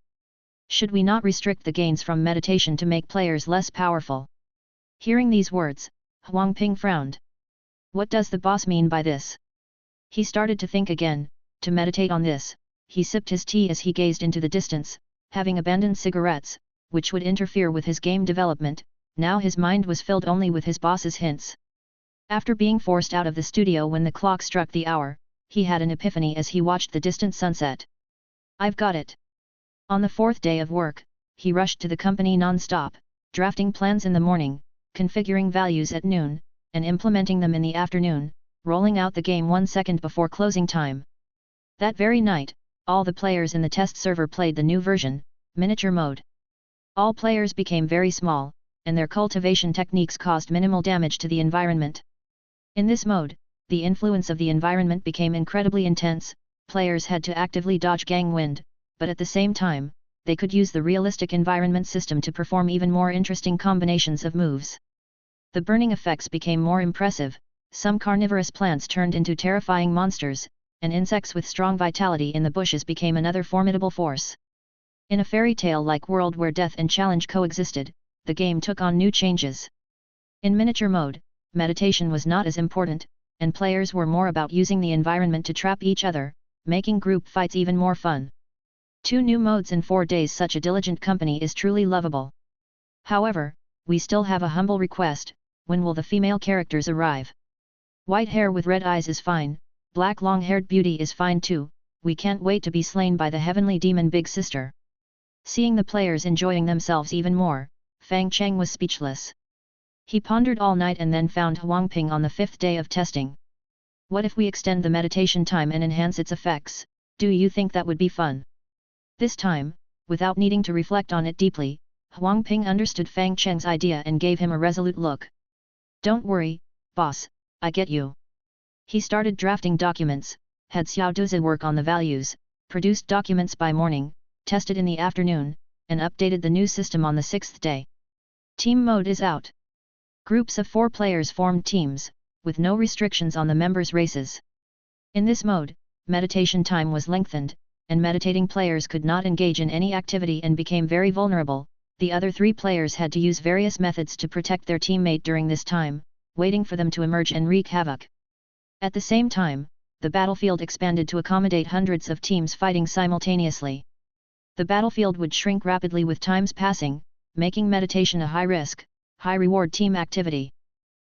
Should we not restrict the gains from meditation to make players less powerful?" Hearing these words, Huang Ping frowned. What does the boss mean by this? He started to think again. To meditate on this, he sipped his tea as he gazed into the distance, having abandoned cigarettes, which would interfere with his game development. Now his mind was filled only with his boss's hints. After being forced out of the studio when the clock struck the hour, he had an epiphany as he watched the distant sunset. "I've got it." On the 4th day of work, he rushed to the company non-stop, drafting plans in the morning, configuring values at noon, and implementing them in the afternoon, rolling out the game 1 second before closing time. That very night, all the players in the test server played the new version, miniature mode. All players became very small, and their cultivation techniques caused minimal damage to the environment. In this mode, the influence of the environment became incredibly intense. Players had to actively dodge gang wind, but at the same time, they could use the realistic environment system to perform even more interesting combinations of moves. The burning effects became more impressive, some carnivorous plants turned into terrifying monsters, and insects with strong vitality in the bushes became another formidable force. In a fairy tale-like world where death and challenge coexisted, the game took on new changes. In miniature mode, meditation was not as important, and players were more about using the environment to trap each other, making group fights even more fun. 2 new modes in 4 days. Such a diligent company is truly lovable. However, we still have a humble request: when will the female characters arrive? White hair with red eyes is fine, black long-haired beauty is fine too, we can't wait to be slain by the heavenly demon Big Sister. Seeing the players enjoying themselves even more, Fang Cheng was speechless. He pondered all night and then found Huangping on the 5th day of testing. What if we extend the meditation time and enhance its effects? Do you think that would be fun? This time, without needing to reflect on it deeply, Huangping understood Fang Cheng's idea and gave him a resolute look. Don't worry, boss, I get you. He started drafting documents, had Xiao Duzi work on the values, produced documents by morning, tested in the afternoon, and updated the new system on the 6th day. Team mode is out. Groups of 4 players formed teams, with no restrictions on the members' races. In this mode, meditation time was lengthened, and meditating players could not engage in any activity and became very vulnerable. The other 3 players had to use various methods to protect their teammate during this time, waiting for them to emerge and wreak havoc. At the same time, the battlefield expanded to accommodate hundreds of teams fighting simultaneously. The battlefield would shrink rapidly with times passing, making meditation a high-risk, high-reward team activity.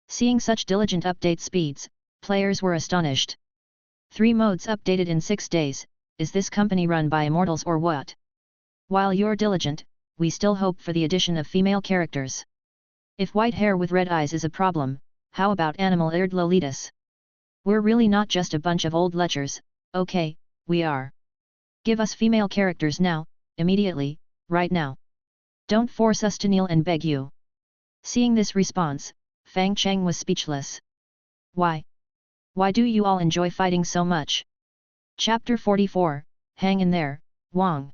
Seeing such diligent update speeds, players were astonished. 3 modes updated in 6 days, is this company run by immortals or what? While you're diligent, we still hope for the addition of female characters. If white hair with red eyes is a problem, how about animal-eared Lolitas? We're really not just a bunch of old lechers, okay, we are. Give us female characters now, immediately, right now. Don't force us to kneel and beg you. Seeing this response, Fang Cheng was speechless. Why? Why do you all enjoy fighting so much? Chapter 44, Hang in there, Wang.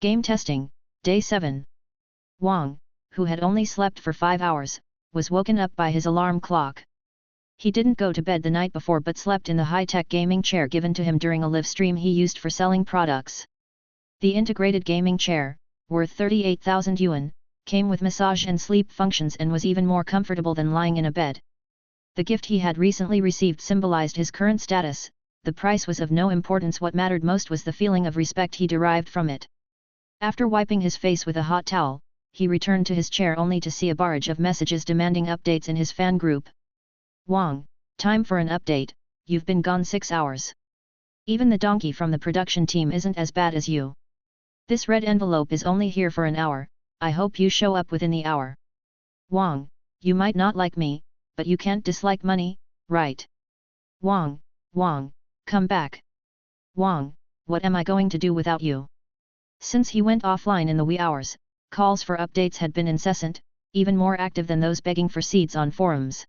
Game testing, Day 7. Wang, who had only slept for 5 hours, was woken up by his alarm clock. He didn't go to bed the night before but slept in the high-tech gaming chair given to him during a live stream he used for selling products. The integrated gaming chair, worth 38,000 yuan, came with massage and sleep functions and was even more comfortable than lying in a bed. The gift he had recently received symbolized his current status. The price was of no importance. What mattered most was the feeling of respect he derived from it. After wiping his face with a hot towel, he returned to his chair only to see a barrage of messages demanding updates in his fan group. Wang, time for an update, you've been gone 6 hours. Even the donkey from the production team isn't as bad as you. This red envelope is only here for an hour, I hope you show up within the hour. Wang, you might not like me, but you can't dislike money, right? Wang, come back. Wang, what am I going to do without you? Since he went offline in the wee hours, calls for updates had been incessant, even more active than those begging for seeds on forums.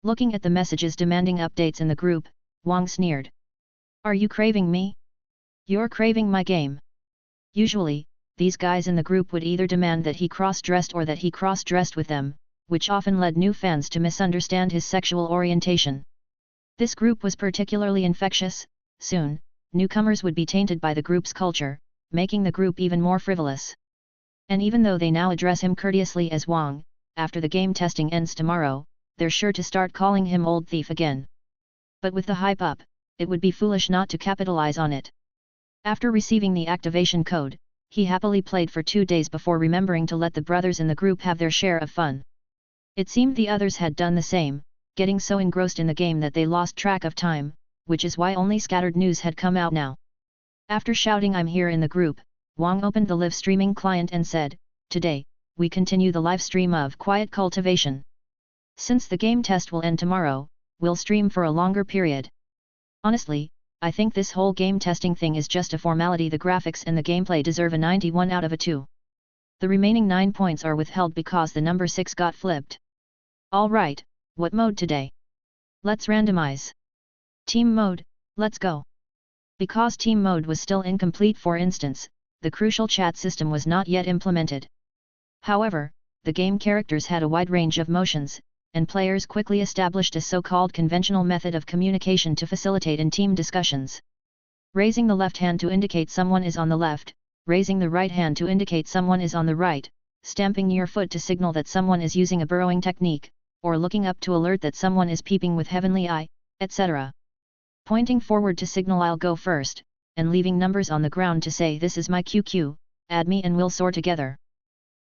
Looking at the messages demanding updates in the group, Wang sneered. Are you craving me? You're craving my game. Usually, these guys in the group would either demand that he cross-dressed or that he cross-dressed with them, which often led new fans to misunderstand his sexual orientation. This group was particularly infectious. Soon, newcomers would be tainted by the group's culture, making the group even more frivolous. And even though they now address him courteously as Wang, after the game testing ends tomorrow, they're sure to start calling him old thief again. But with the hype up, it would be foolish not to capitalize on it. After receiving the activation code, he happily played for 2 days before remembering to let the brothers in the group have their share of fun. It seemed the others had done the same, getting so engrossed in the game that they lost track of time, which is why only scattered news had come out now. After shouting "I'm here" in the group, Wang opened the live streaming client and said, "Today, we continue the live stream of Quiet Cultivation. Since the game test will end tomorrow, we'll stream for a longer period. Honestly, I think this whole game testing thing is just a formality. The graphics and the gameplay deserve a 91 out of a 2. The remaining 9 points are withheld because the number 6 got flipped. Alright, what mode today? Let's randomize. Team mode, let's go." Because team mode was still incomplete, for instance, the crucial chat system was not yet implemented. However, the game characters had a wide range of motions, and players quickly established a so-called conventional method of communication to facilitate in-team discussions. Raising the left hand to indicate someone is on the left, raising the right hand to indicate someone is on the right, stamping your foot to signal that someone is using a burrowing technique, or looking up to alert that someone is peeping with heavenly eye, etc. Pointing forward to signal I'll go first, and leaving numbers on the ground to say this is my QQ, add me and we'll soar together.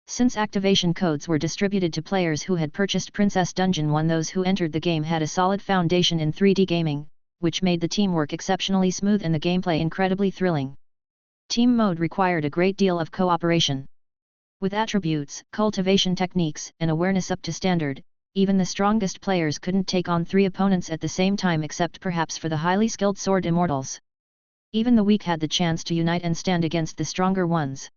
Since activation codes were distributed to players who had purchased Princess Dungeon 1, those who entered the game had a solid foundation in 3D gaming, which made the teamwork exceptionally smooth and the gameplay incredibly thrilling. Team mode required a great deal of cooperation. With attributes, cultivation techniques, and awareness up to standard, even the strongest players couldn't take on 3 opponents at the same time except perhaps for the highly skilled sword immortals. Even the weak had the chance to unite and stand against the stronger ones.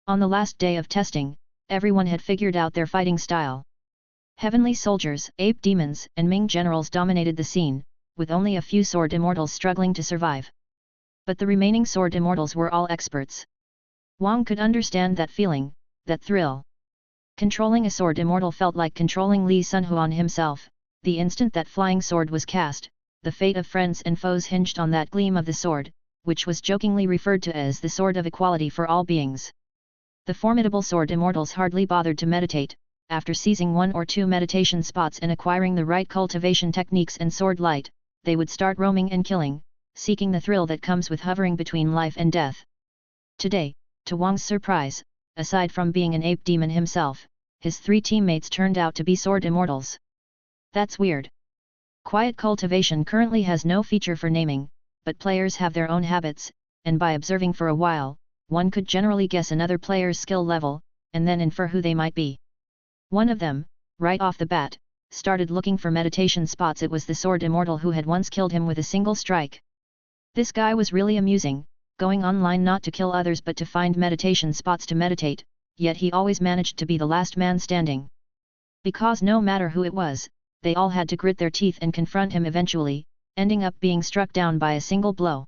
On the last day of testing, everyone had figured out their fighting style. Heavenly soldiers, ape demons, and Ming generals dominated the scene, with only a few sword immortals struggling to survive. But the remaining sword immortals were all experts. Wang could understand that feeling, that thrill. Controlling a sword immortal felt like controlling Li Sunhuan himself. The instant that flying sword was cast, the fate of friends and foes hinged on that gleam of the sword, which was jokingly referred to as the sword of equality for all beings. The formidable sword immortals hardly bothered to meditate. After seizing 1 or 2 meditation spots and acquiring the right cultivation techniques and sword light, they would start roaming and killing, seeking the thrill that comes with hovering between life and death. Today, to Wang's surprise, aside from being an ape demon himself, his 3 teammates turned out to be sword immortals. That's weird. Quiet cultivation currently has no feature for naming, but players have their own habits, and by observing for a while, one could generally guess another player's skill level, and then infer who they might be. One of them, right off the bat, started looking for meditation spots. It was the sword immortal who had once killed him with a single strike. This guy was really amusing, going online not to kill others but to find meditation spots to meditate, yet he always managed to be the last man standing. Because no matter who it was, they all had to grit their teeth and confront him eventually, ending up being struck down by a single blow.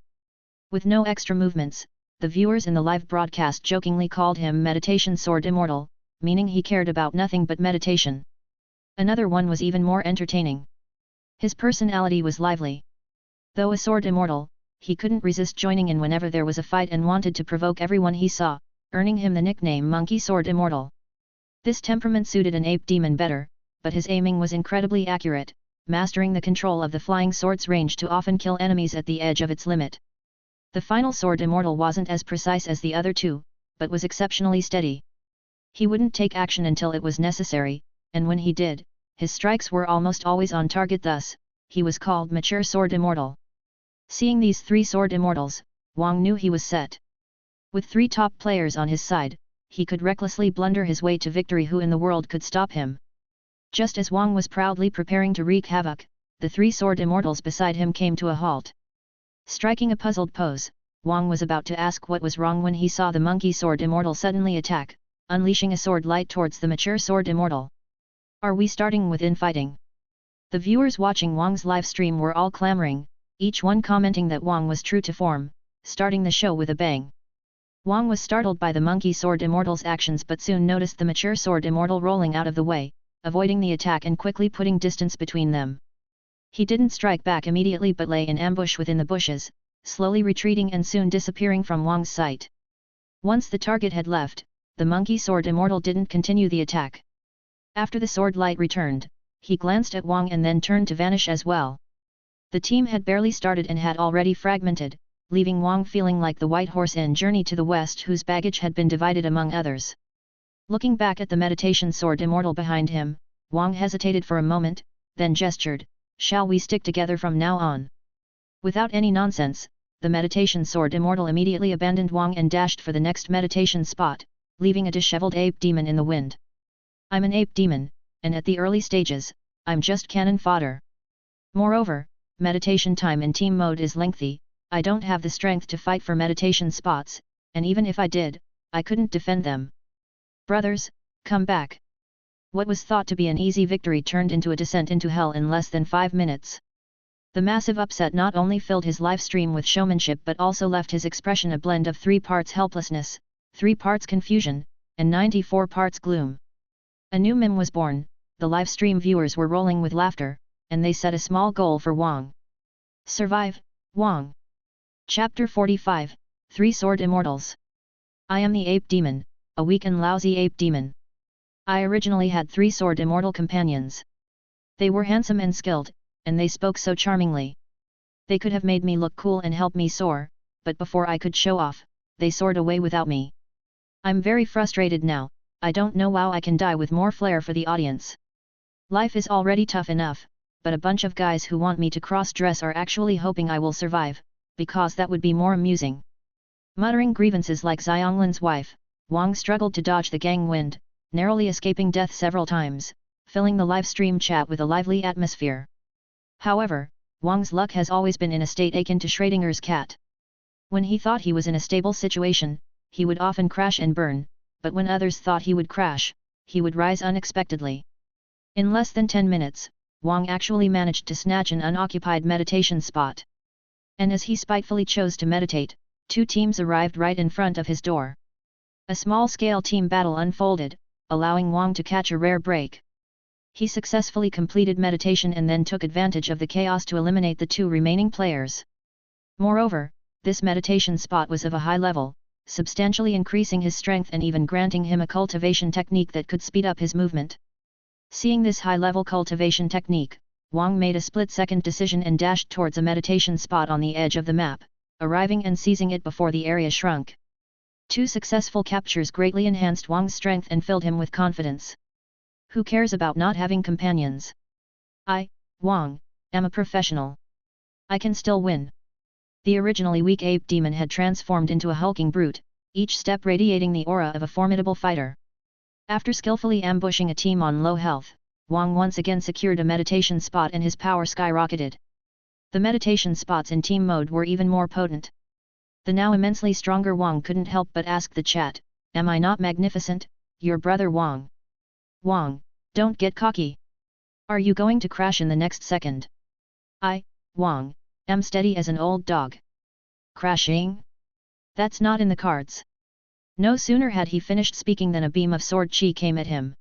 With no extra movements, the viewers in the live broadcast jokingly called him Meditation Sword Immortal, meaning he cared about nothing but meditation. Another one was even more entertaining. His personality was lively. Though a sword immortal, he couldn't resist joining in whenever there was a fight and wanted to provoke everyone he saw, earning him the nickname Monkey Sword Immortal. This temperament suited an ape demon better, but his aiming was incredibly accurate, mastering the control of the flying sword's range to often kill enemies at the edge of its limit. The final sword immortal wasn't as precise as the other 2, but was exceptionally steady. He wouldn't take action until it was necessary, and when he did, his strikes were almost always on target. Thus, he was called Mature Sword Immortal. Seeing these 3 sword immortals, Wang knew he was set. With 3 top players on his side, he could recklessly blunder his way to victory. Who in the world could stop him? Just as Wang was proudly preparing to wreak havoc, the 3 sword immortals beside him came to a halt. Striking a puzzled pose, Wang was about to ask what was wrong when he saw the Monkey Sword Immortal suddenly attack, unleashing a sword light towards the Mature Sword Immortal. Are we starting with infighting? The viewers watching Wang's live stream were all clamoring, each one commenting that Wang was true to form, starting the show with a bang. Wang was startled by the Monkey Sword Immortal's actions but soon noticed the Mature Sword Immortal rolling out of the way, avoiding the attack and quickly putting distance between them. He didn't strike back immediately but lay in ambush within the bushes, slowly retreating and soon disappearing from Wang's sight. Once the target had left, the Monkey Sword Immortal didn't continue the attack. After the sword light returned, he glanced at Wang and then turned to vanish as well. The team had barely started and had already fragmented, leaving Wang feeling like the White Horse in Journey to the West whose baggage had been divided among others. Looking back at the Meditation Sword Immortal behind him, Wang hesitated for a moment, then gestured, "Shall we stick together from now on?" Without any nonsense, the Meditation Sword Immortal immediately abandoned Wang and dashed for the next meditation spot, leaving a disheveled ape demon in the wind. "I'm an ape demon, and at the early stages, I'm just cannon fodder. Moreover, meditation time in team mode is lengthy, I don't have the strength to fight for meditation spots, and even if I did, I couldn't defend them. Brothers, come back." What was thought to be an easy victory turned into a descent into hell in less than 5 minutes. The massive upset not only filled his live stream with showmanship but also left his expression a blend of 3 parts helplessness, 3 parts confusion, and 94 parts gloom. A new meme was born, the live stream viewers were rolling with laughter, and they set a small goal for Wang. Survive, Wang! Chapter 45, Three-Sword Immortals. I am the Ape Demon, a weak and lousy ape demon. I originally had three-sword immortal companions. They were handsome and skilled, and they spoke so charmingly. They could have made me look cool and help me soar, but before I could show off, they soared away without me. I'm very frustrated now. I don't know how I can die with more flair for the audience. Life is already tough enough, but a bunch of guys who want me to cross-dress are actually hoping I will survive, because that would be more amusing. Muttering grievances like Xionglin's wife, Wang struggled to dodge the gang wind, narrowly escaping death several times, filling the live stream chat with a lively atmosphere. However, Wang's luck has always been in a state akin to Schrodinger's cat. When he thought he was in a stable situation, he would often crash and burn, but when others thought he would crash, he would rise unexpectedly. In less than 10 minutes, Wang actually managed to snatch an unoccupied meditation spot. And as he spitefully chose to meditate, two teams arrived right in front of his door. A small-scale team battle unfolded, allowing Wang to catch a rare break. He successfully completed meditation and then took advantage of the chaos to eliminate the two remaining players. Moreover, this meditation spot was of a high level, substantially increasing his strength and even granting him a cultivation technique that could speed up his movement. Seeing this high-level cultivation technique, Wang made a split-second decision and dashed towards a meditation spot on the edge of the map, arriving and seizing it before the area shrunk. Two successful captures greatly enhanced Wang's strength and filled him with confidence. Who cares about not having companions? I, Wang, am a professional. I can still win. The originally weak ape demon had transformed into a hulking brute, each step radiating the aura of a formidable fighter. After skillfully ambushing a team on low health, Wang once again secured a meditation spot and his power skyrocketed. The meditation spots in team mode were even more potent. The now immensely stronger Wang couldn't help but ask the chat, "Am I not magnificent, your brother Wang? Wang, don't get cocky. Are you going to crash in the next second? I, Wang, am steady as an old dog. Crashing? That's not in the cards." No sooner had he finished speaking than a beam of sword chi came at him.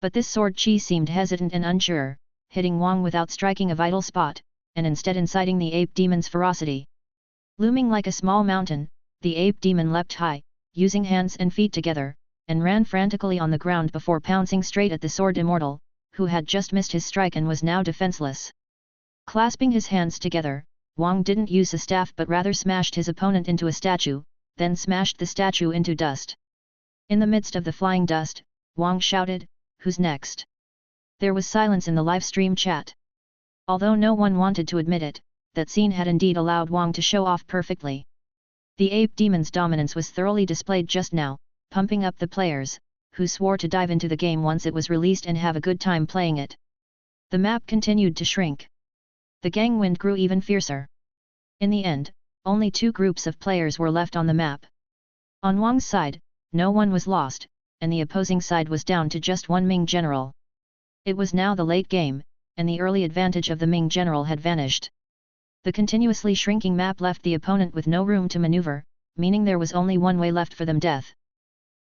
But this sword chi seemed hesitant and unsure, hitting Wang without striking a vital spot, and instead inciting the ape demon's ferocity. Looming like a small mountain, the ape demon leapt high, using hands and feet together, and ran frantically on the ground before pouncing straight at the sword immortal, who had just missed his strike and was now defenseless. Clasping his hands together, Wang didn't use a staff but rather smashed his opponent into a statue, then smashed the statue into dust. In the midst of the flying dust, Wang shouted, "Who's next?" There was silence in the live stream chat. Although no one wanted to admit it, that scene had indeed allowed Wang to show off perfectly. The ape demon's dominance was thoroughly displayed just now, pumping up the players, who swore to dive into the game once it was released and have a good time playing it. The map continued to shrink. The gang wind grew even fiercer. In the end, only two groups of players were left on the map. On Wang's side, no one was lost, and the opposing side was down to just one Ming general. It was now the late game, and the early advantage of the Ming general had vanished. The continuously shrinking map left the opponent with no room to maneuver, meaning there was only one way left for them: death.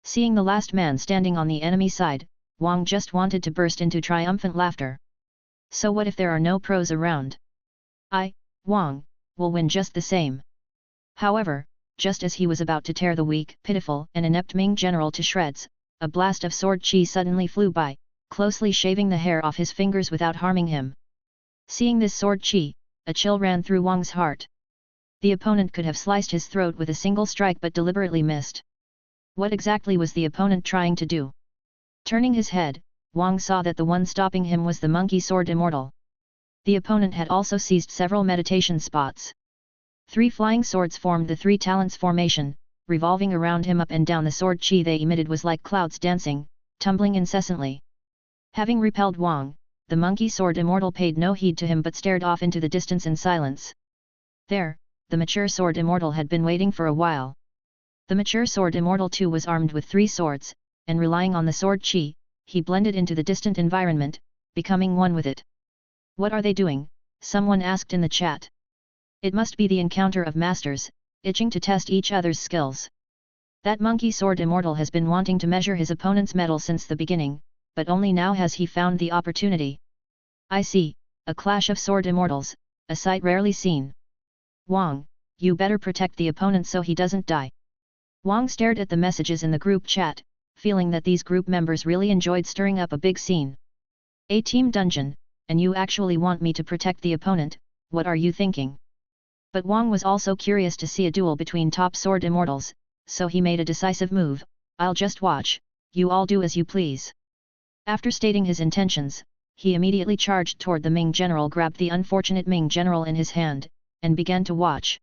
Seeing the last man standing on the enemy side, Wang just wanted to burst into triumphant laughter. So what if there are no pros around? I, Wang, will win just the same. However, just as he was about to tear the weak, pitiful, and inept Ming general to shreds, a blast of sword chi suddenly flew by, closely shaving the hair off his fingers without harming him. Seeing this sword chi, a chill ran through Wang's heart. The opponent could have sliced his throat with a single strike but deliberately missed. What exactly was the opponent trying to do? Turning his head, Wang saw that the one stopping him was the monkey sword immortal. The opponent had also seized several meditation spots. 3 flying swords formed the 3 talents formation, revolving around him. Up and down the sword chi they emitted was like clouds dancing, tumbling incessantly. Having repelled Wang, the monkey sword immortal paid no heed to him but stared off into the distance in silence. There, the mature sword immortal had been waiting for a while. The mature sword immortal too was armed with 3 swords, and relying on the sword chi, he blended into the distant environment, becoming one with it. "What are they doing?" someone asked in the chat. It must be the encounter of masters, itching to test each other's skills. That monkey sword immortal has been wanting to measure his opponent's mettle since the beginning, but only now has he found the opportunity. I see, a clash of sword immortals, a sight rarely seen. Wang, you better protect the opponent so he doesn't die. Wang stared at the messages in the group chat, feeling that these group members really enjoyed stirring up a big scene. A team dungeon, and you actually want me to protect the opponent, what are you thinking? But Wang was also curious to see a duel between top sword immortals, so he made a decisive move. I'll just watch, you all do as you please. After stating his intentions, he immediately charged toward the Ming general, grabbed the unfortunate Ming general in his hand, and began to watch.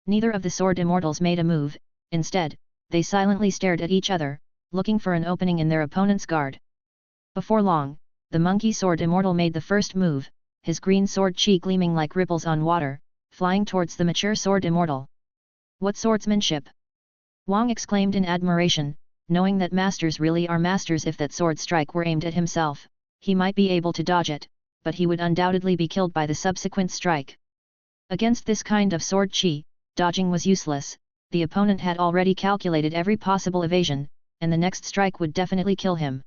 Neither of the sword immortals made a move, instead, they silently stared at each other, looking for an opening in their opponent's guard. Before long, the monkey sword immortal made the first move, his green sword chi gleaming like ripples on water, flying towards the mature sword immortal. What swordsmanship! Wang exclaimed in admiration, knowing that masters really are masters. If that sword strike were aimed at himself, he might be able to dodge it, but he would undoubtedly be killed by the subsequent strike. Against this kind of sword chi, dodging was useless, the opponent had already calculated every possible evasion, and the next strike would definitely kill him.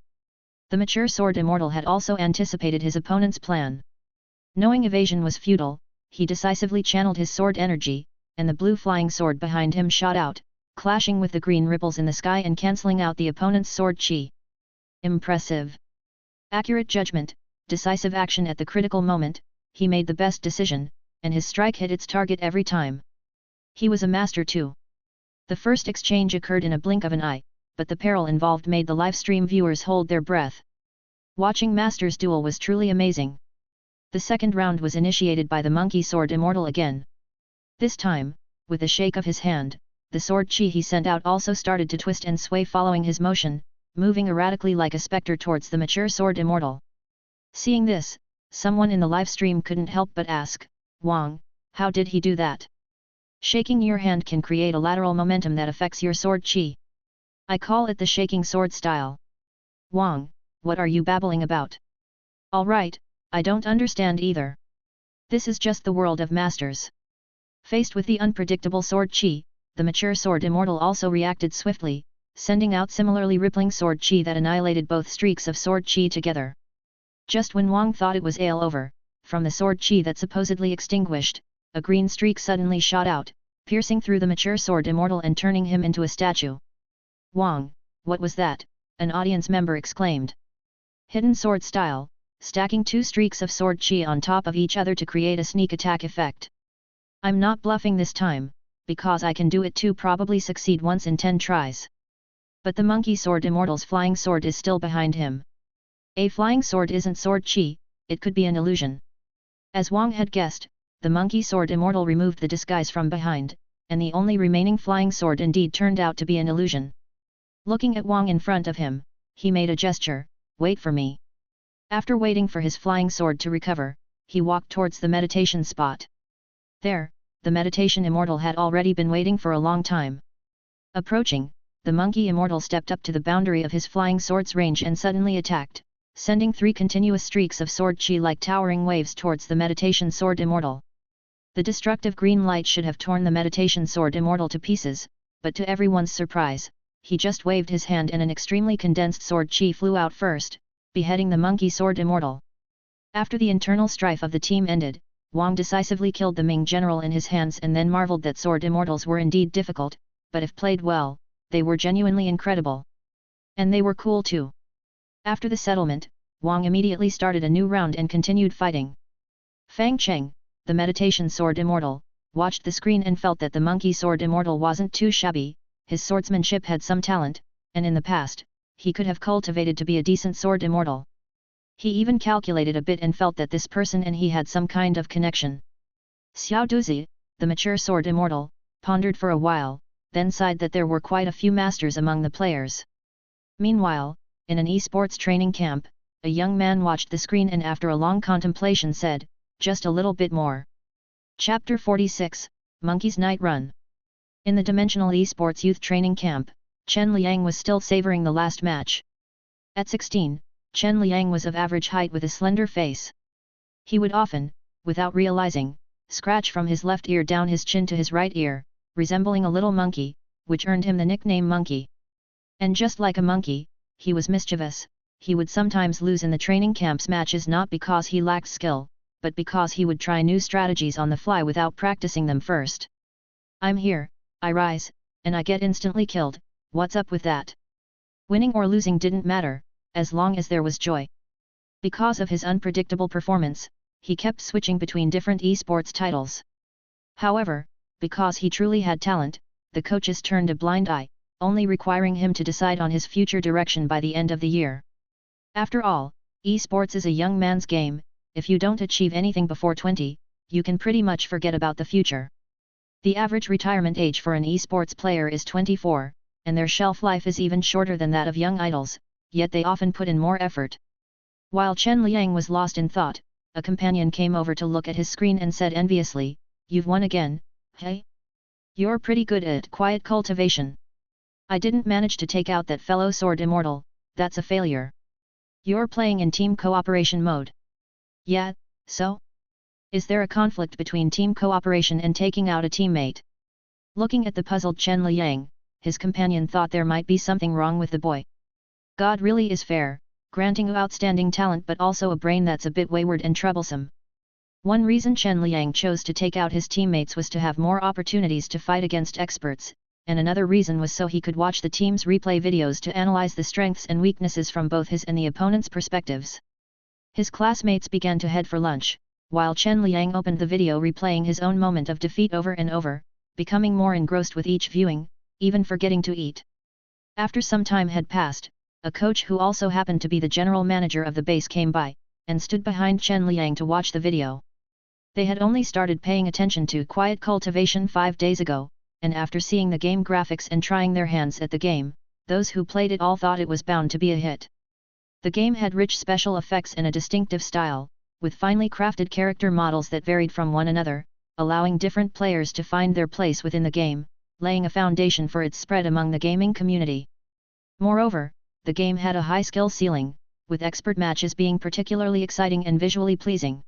The mature sword immortal had also anticipated his opponent's plan. Knowing evasion was futile, he decisively channeled his sword energy, and the blue flying sword behind him shot out, clashing with the green ripples in the sky and cancelling out the opponent's sword chi. Impressive! Accurate judgment, decisive action at the critical moment, he made the best decision, and his strike hit its target every time. He was a master too. The first exchange occurred in a blink of an eye, but the peril involved made the livestream viewers hold their breath. Watching Masters duel was truly amazing. The second round was initiated by the monkey sword immortal again. This time, with a shake of his hand, the sword chi he sent out also started to twist and sway following his motion, moving erratically like a specter towards the mature sword immortal. Seeing this, someone in the livestream couldn't help but ask, Wang, how did he do that? Shaking your hand can create a lateral momentum that affects your sword chi. I call it the shaking sword style. Wang, what are you babbling about? Alright, I don't understand either. This is just the world of masters. Faced with the unpredictable sword chi, the mature sword immortal also reacted swiftly, sending out similarly rippling sword chi that annihilated both streaks of sword chi together. Just when Wang thought it was all over, from the sword chi that supposedly extinguished, a green streak suddenly shot out, piercing through the mature sword immortal and turning him into a statue. Wang, what was that? An audience member exclaimed. Hidden sword style, stacking two streaks of sword chi on top of each other to create a sneak attack effect. I'm not bluffing this time, because I can do it too, probably succeed once in 10 tries. But the monkey sword immortal's flying sword is still behind him. A flying sword isn't sword chi, it could be an illusion. As Wang had guessed, the monkey sword immortal removed the disguise from behind, and the only remaining flying sword indeed turned out to be an illusion. Looking at Wang in front of him, he made a gesture, wait for me. After waiting for his flying sword to recover, he walked towards the meditation spot. There, the meditation immortal had already been waiting for a long time. Approaching, the monkey immortal stepped up to the boundary of his flying sword's range and suddenly attacked, sending 3 continuous streaks of sword chi like towering waves towards the meditation sword immortal. The destructive green light should have torn the meditation sword immortal to pieces, but to everyone's surprise, he just waved his hand and an extremely condensed sword chi flew out first, beheading the monkey sword immortal. After the internal strife of the team ended, Wang decisively killed the Ming general in his hands and then marveled that sword immortals were indeed difficult, but if played well, they were genuinely incredible. And they were cool too. After the settlement, Wang immediately started a new round and continued fighting. Fang Cheng, the meditation sword immortal, watched the screen and felt that the monkey sword immortal wasn't too shabby, his swordsmanship had some talent, and in the past, he could have cultivated to be a decent sword immortal. He even calculated a bit and felt that this person and he had some kind of connection. Xiao Duzi, the mature sword immortal, pondered for a while, then sighed that there were quite a few masters among the players. Meanwhile, in an esports training camp, a young man watched the screen and after a long contemplation said, just a little bit more. Chapter 46, Monkey's Night Run. In the Dimensional Esports Youth Training Camp, Chen Liang was still savoring the last match. At 16, Chen Liang was of average height with a slender face. He would often, without realizing, scratch from his left ear down his chin to his right ear, resembling a little monkey, which earned him the nickname Monkey. And just like a monkey, he was mischievous, he would sometimes lose in the training camp's matches not because he lacked skill, but because he would try new strategies on the fly without practicing them first. I'm here, I rise, and I get instantly killed, what's up with that? Winning or losing didn't matter, as long as there was joy. Because of his unpredictable performance, he kept switching between different esports titles. However, because he truly had talent, the coaches turned a blind eye, only requiring him to decide on his future direction by the end of the year. After all, esports is a young man's game. If you don't achieve anything before 20, you can pretty much forget about the future. The average retirement age for an esports player is 24, and their shelf life is even shorter than that of young idols, yet they often put in more effort. While Chen Liang was lost in thought, a companion came over to look at his screen and said enviously, "You've won again, hey? You're pretty good at quiet cultivation. I didn't manage to take out that fellow sword immortal, that's a failure. You're playing in team cooperation mode." "Yeah, so? Is there a conflict between team cooperation and taking out a teammate?" Looking at the puzzled Chen Liang, his companion thought there might be something wrong with the boy. God really is fair, granting outstanding talent but also a brain that's a bit wayward and troublesome. One reason Chen Liang chose to take out his teammates was to have more opportunities to fight against experts, and another reason was so he could watch the team's replay videos to analyze the strengths and weaknesses from both his and the opponent's perspectives. His classmates began to head for lunch, while Chen Liang opened the video replaying his own moment of defeat over and over, becoming more engrossed with each viewing, even forgetting to eat. After some time had passed, a coach who also happened to be the general manager of the base came by, and stood behind Chen Liang to watch the video. They had only started paying attention to quiet cultivation 5 days ago, and after seeing the game graphics and trying their hands at the game, those who played it all thought it was bound to be a hit. The game had rich special effects and a distinctive style, with finely crafted character models that varied from one another, allowing different players to find their place within the game, laying a foundation for its spread among the gaming community. Moreover, the game had a high skill ceiling, with expert matches being particularly exciting and visually pleasing.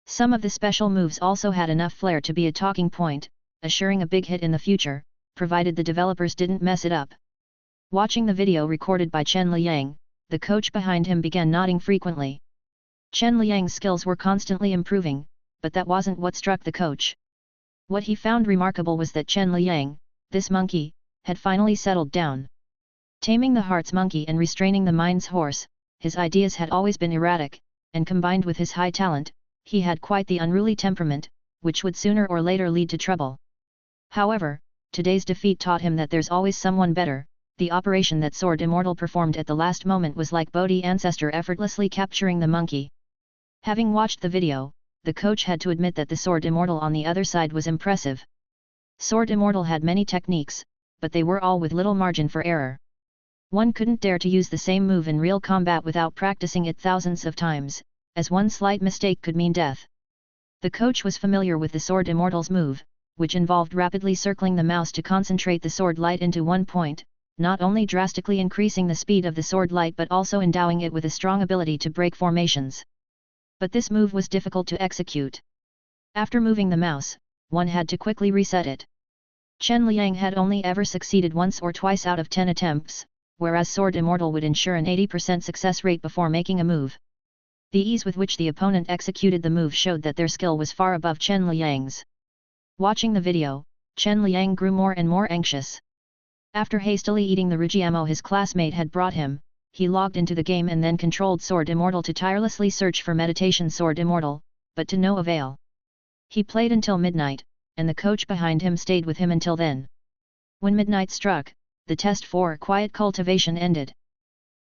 Some of the special moves also had enough flair to be a talking point, assuring a big hit in the future, provided the developers didn't mess it up. Watching the video recorded by Chen Liang, the coach behind him began nodding frequently. Chen Liang's skills were constantly improving, but that wasn't what struck the coach. What he found remarkable was that Chen Liang, this monkey, had finally settled down. Taming the heart's monkey and restraining the mind's horse, his ideas had always been erratic, and combined with his high talent, he had quite the unruly temperament, which would sooner or later lead to trouble. However, today's defeat taught him that there's always someone better. The operation that Sword Immortal performed at the last moment was like Bodhi Ancestor effortlessly capturing the monkey. Having watched the video, the coach had to admit that the Sword Immortal on the other side was impressive. Sword Immortal had many techniques, but they were all with little margin for error. One couldn't dare to use the same move in real combat without practicing it thousands of times, as one slight mistake could mean death. The coach was familiar with the Sword Immortal's move, which involved rapidly circling the mouse to concentrate the sword light into one point, not only drastically increasing the speed of the sword light but also endowing it with a strong ability to break formations. But this move was difficult to execute. After moving the mouse, one had to quickly reset it. Chen Liang had only ever succeeded once or twice out of 10 attempts, whereas Sword Immortal would ensure an 80% success rate before making a move. The ease with which the opponent executed the move showed that their skill was far above Chen Liang's. Watching the video, Chen Liang grew more and more anxious. After hastily eating the Rujiamo his classmate had brought him, he logged into the game and then controlled Sword Immortal to tirelessly search for Meditation Sword Immortal, but to no avail. He played until midnight, and the coach behind him stayed with him until then. When midnight struck, the test for quiet cultivation ended.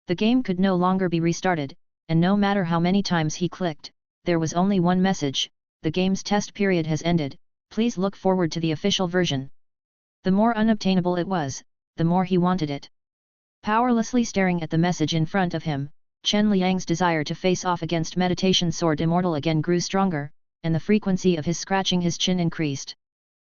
The game could no longer be restarted, and no matter how many times he clicked, there was only one message: the game's test period has ended, please look forward to the official version. The more unobtainable it was, the more he wanted it. Powerlessly staring at the message in front of him, Chen Liang's desire to face off against Meditation Sword Immortal again grew stronger, and the frequency of his scratching his chin increased.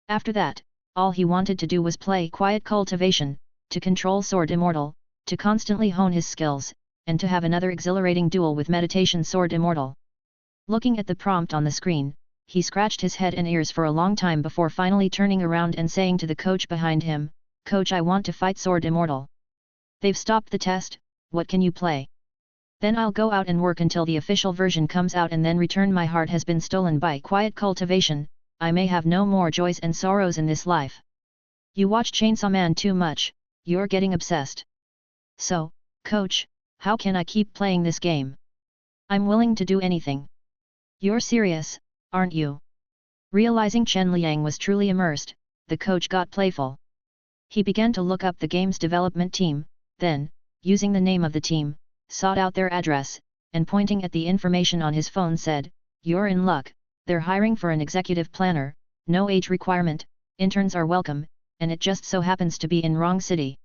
After that, all he wanted to do was play quiet cultivation, to control Sword Immortal, to constantly hone his skills, and to have another exhilarating duel with Meditation Sword Immortal. Looking at the prompt on the screen, he scratched his head and ears for a long time before finally turning around and saying to the coach behind him, "Coach, I want to fight Sword Immortal." "They've stopped the test, what can you play?" Then I'll go out and work until the official version comes out and then return. My heart has been stolen by quiet cultivation, I may have no more joys and sorrows in this life. You watch Chainsaw Man too much, you're getting obsessed. So, coach, how can I keep playing this game? I'm willing to do anything. You're serious, aren't you? Realizing Chen Liang was truly immersed, the coach got playful. He began to look up the game's development team, then, using the name of the team, sought out their address, and pointing at the information on his phone said, "You're in luck, they're hiring for an executive planner, no age requirement, interns are welcome, and it just so happens to be in wrong city.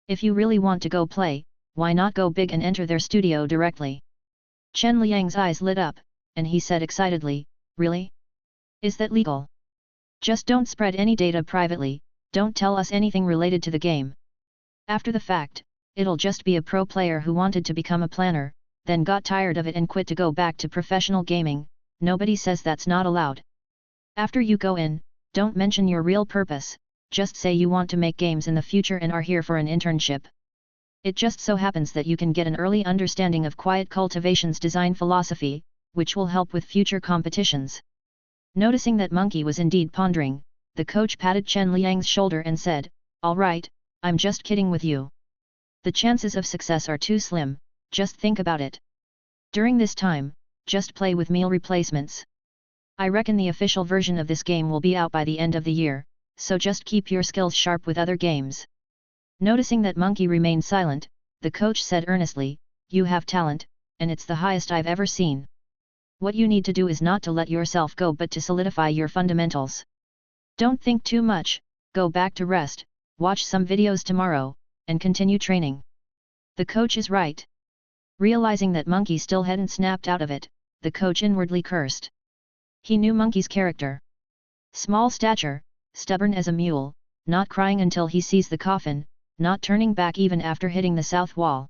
If you really want to go play, why not go big and enter their studio directly?" Chen Liang's eyes lit up, and he said excitedly, "Really? Is that legal? Just don't spread any data privately, don't tell us anything related to the game. After the fact, it'll just be a pro player who wanted to become a planner, then got tired of it and quit to go back to professional gaming, nobody says that's not allowed. After you go in, don't mention your real purpose, just say you want to make games in the future and are here for an internship. It just so happens that you can get an early understanding of Quiet Cultivation's design philosophy, which will help with future competitions." Noticing that Monkey was indeed pondering, the coach patted Chen Liang's shoulder and said, "All right, I'm just kidding with you. The chances of success are too slim, just think about it. During this time, just play with meal replacements. I reckon the official version of this game will be out by the end of the year, so just keep your skills sharp with other games." Noticing that Monkey remained silent, the coach said earnestly, "You have talent, and it's the highest I've ever seen. What you need to do is not to let yourself go but to solidify your fundamentals. Don't think too much, go back to rest, watch some videos tomorrow, and continue training." The coach is right. Realizing that Monkey still hadn't snapped out of it, the coach inwardly cursed. He knew Monkey's character. Small stature, stubborn as a mule, not crying until he sees the coffin, not turning back even after hitting the south wall.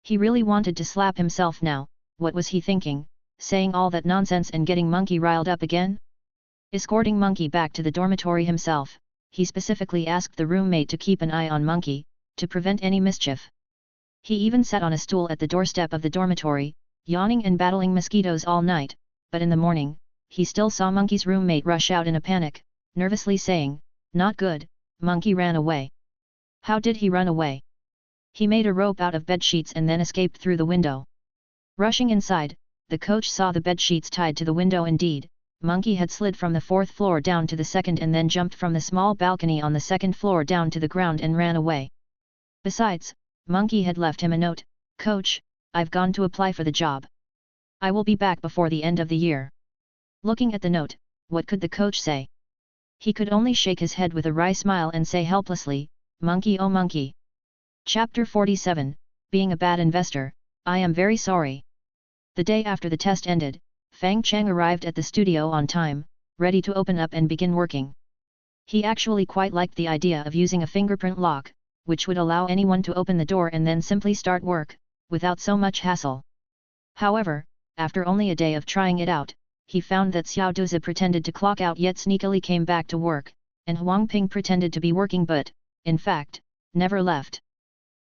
He really wanted to slap himself now. What was he thinking, saying all that nonsense and getting Monkey riled up again? Escorting Monkey back to the dormitory himself, he specifically asked the roommate to keep an eye on Monkey, to prevent any mischief. He even sat on a stool at the doorstep of the dormitory, yawning and battling mosquitoes all night, but in the morning, he still saw Monkey's roommate rush out in a panic, nervously saying, "Not good, Monkey ran away." How did he run away? He made a rope out of bed sheets and then escaped through the window. Rushing inside, the coach saw the bed sheets tied to the window. Indeed, Monkey had slid from the 4th floor down to the 2nd and then jumped from the small balcony on the 2nd floor down to the ground and ran away. Besides, Monkey had left him a note, "Coach, I've gone to apply for the job. I will be back before the end of the year." Looking at the note, what could the coach say? He could only shake his head with a wry smile and say helplessly, "Monkey, oh monkey." Chapter 47, Being a Bad Investor, I am very sorry. The day after the test ended, Fang Cheng arrived at the studio on time, ready to open up and begin working. He actually quite liked the idea of using a fingerprint lock, which would allow anyone to open the door and then simply start work, without so much hassle. However, after only a day of trying it out, he found that Xiao Duzi pretended to clock out yet sneakily came back to work, and Huang Ping pretended to be working but, in fact, never left.